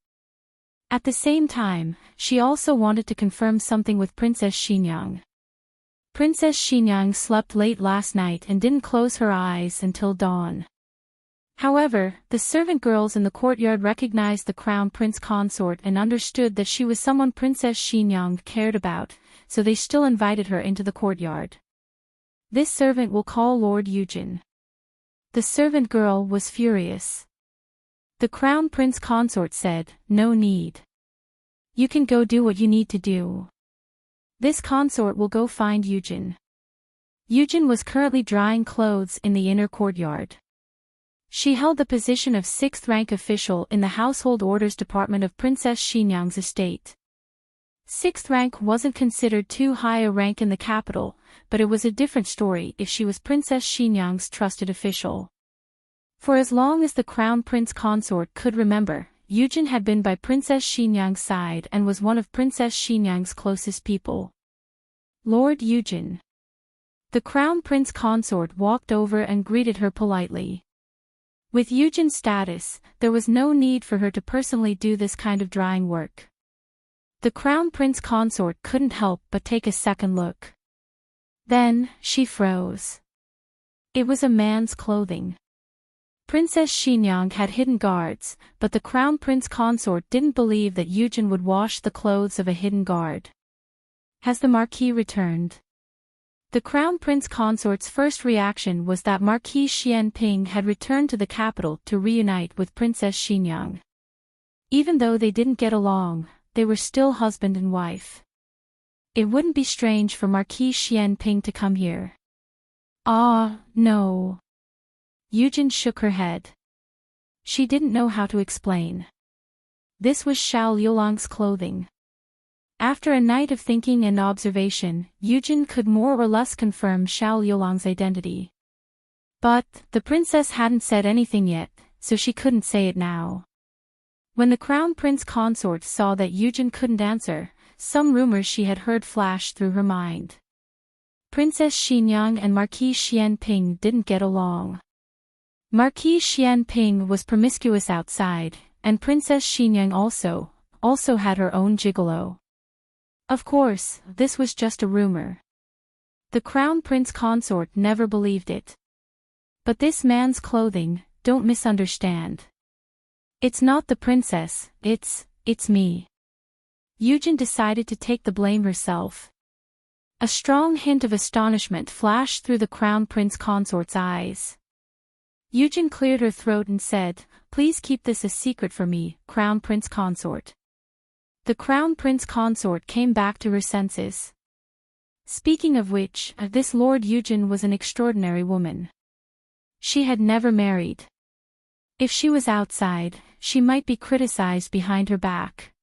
At the same time, she also wanted to confirm something with Princess Xinyang. Princess Xinyang slept late last night and didn't close her eyes until dawn. However, the servant girls in the courtyard recognized the Crown Prince consort and understood that she was someone Princess Xinyang cared about, so they still invited her into the courtyard. This servant will call Lord Yujin. The servant girl was furious. The Crown Prince consort said, "No need. You can go do what you need to do. This consort will go find Yujin." Yujin was currently drying clothes in the inner courtyard. She held the position of 6th rank official in the Household Orders Department of Princess Xinyang's estate. 6th rank wasn't considered too high a rank in the capital, but it was a different story if she was Princess Xinyang's trusted official. For as long as the Crown Prince consort could remember, Yujin had been by Princess Xinyang's side and was one of Princess Xinyang's closest people. Lord Yujin. The Crown Prince consort walked over and greeted her politely. With Yujin's status, there was no need for her to personally do this kind of drying work. The Crown Prince consort couldn't help but take a second look. Then, she froze. It was a man's clothing. Princess Xinyang had hidden guards, but the Crown Prince consort didn't believe that Yujin would wash the clothes of a hidden guard. Has the Marquis returned? The Crown Prince consort's first reaction was that Marquis Xianping had returned to the capital to reunite with Princess Xinyang. Even though they didn't get along, they were still husband and wife. It wouldn't be strange for Marquis Xianping to come here. Ah, no. Yujin shook her head. She didn't know how to explain. This was Xiao Yulong's clothing. After a night of thinking and observation, Yujin could more or less confirm Xiao Yulong's identity. But, the princess hadn't said anything yet, so she couldn't say it now. When the Crown Prince consort saw that Yujin couldn't answer, some rumors she had heard flashed through her mind. Princess Xinyang and Marquis Xianping didn't get along. Marquis Xianping was promiscuous outside, and Princess Xinyang also had her own gigolo. Of course, this was just a rumor. The Crown Prince consort never believed it. But this man's clothing, don't misunderstand. It's not the princess, it's me. Yujin decided to take the blame herself. A strong hint of astonishment flashed through the Crown Prince consort's eyes. Yujin cleared her throat and said, "Please keep this a secret for me, Crown Prince consort." The Crown Prince consort came back to her senses. Speaking of which, this Lord Yujin was an extraordinary woman. She had never married. If she was outside, she might be criticized behind her back.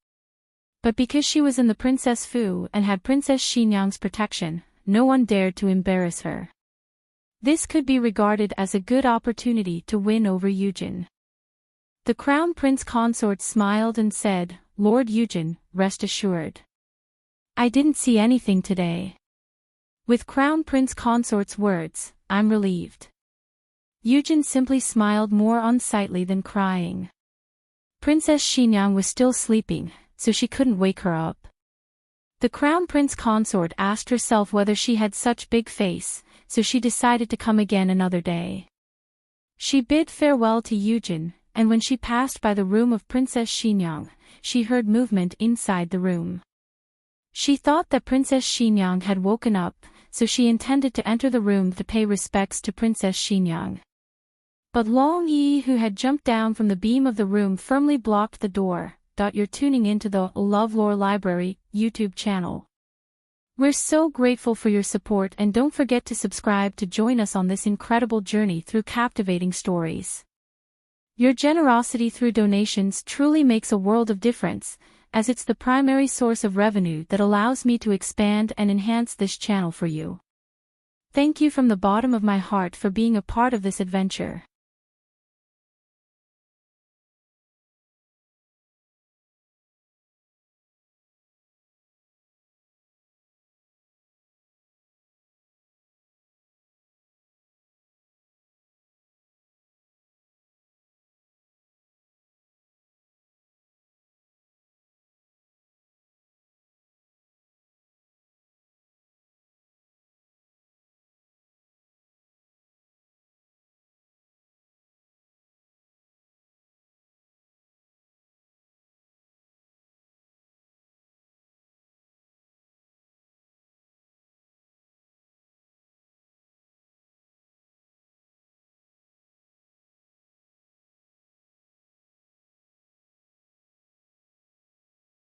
But because she was in the Princess Fu and had Princess Xinyang's protection, no one dared to embarrass her. This could be regarded as a good opportunity to win over Yujin. The Crown Prince consort smiled and said, "Lord Yujin, rest assured. I didn't see anything today." With Crown Prince consort's words, "I'm relieved." Yujin simply smiled more unsightly than crying. Princess Xinyang was still sleeping, so she couldn't wake her up. The Crown Prince consort asked herself whether she had such big face, so she decided to come again another day. She bid farewell to Yujin, and when she passed by the room of Princess Xinyang, she heard movement inside the room. She thought that Princess Xinyang had woken up, so she intended to enter the room to pay respects to Princess Xinyang. But Long Yi, who had jumped down from the beam of the room, firmly blocked the door. You're tuning into the LoveLore Library YouTube channel. We're so grateful for your support, and don't forget to subscribe to join us on this incredible journey through captivating stories. Your generosity through donations truly makes a world of difference, as it's the primary source of revenue that allows me to expand and enhance this channel for you. Thank you from the bottom of my heart for being a part of this adventure.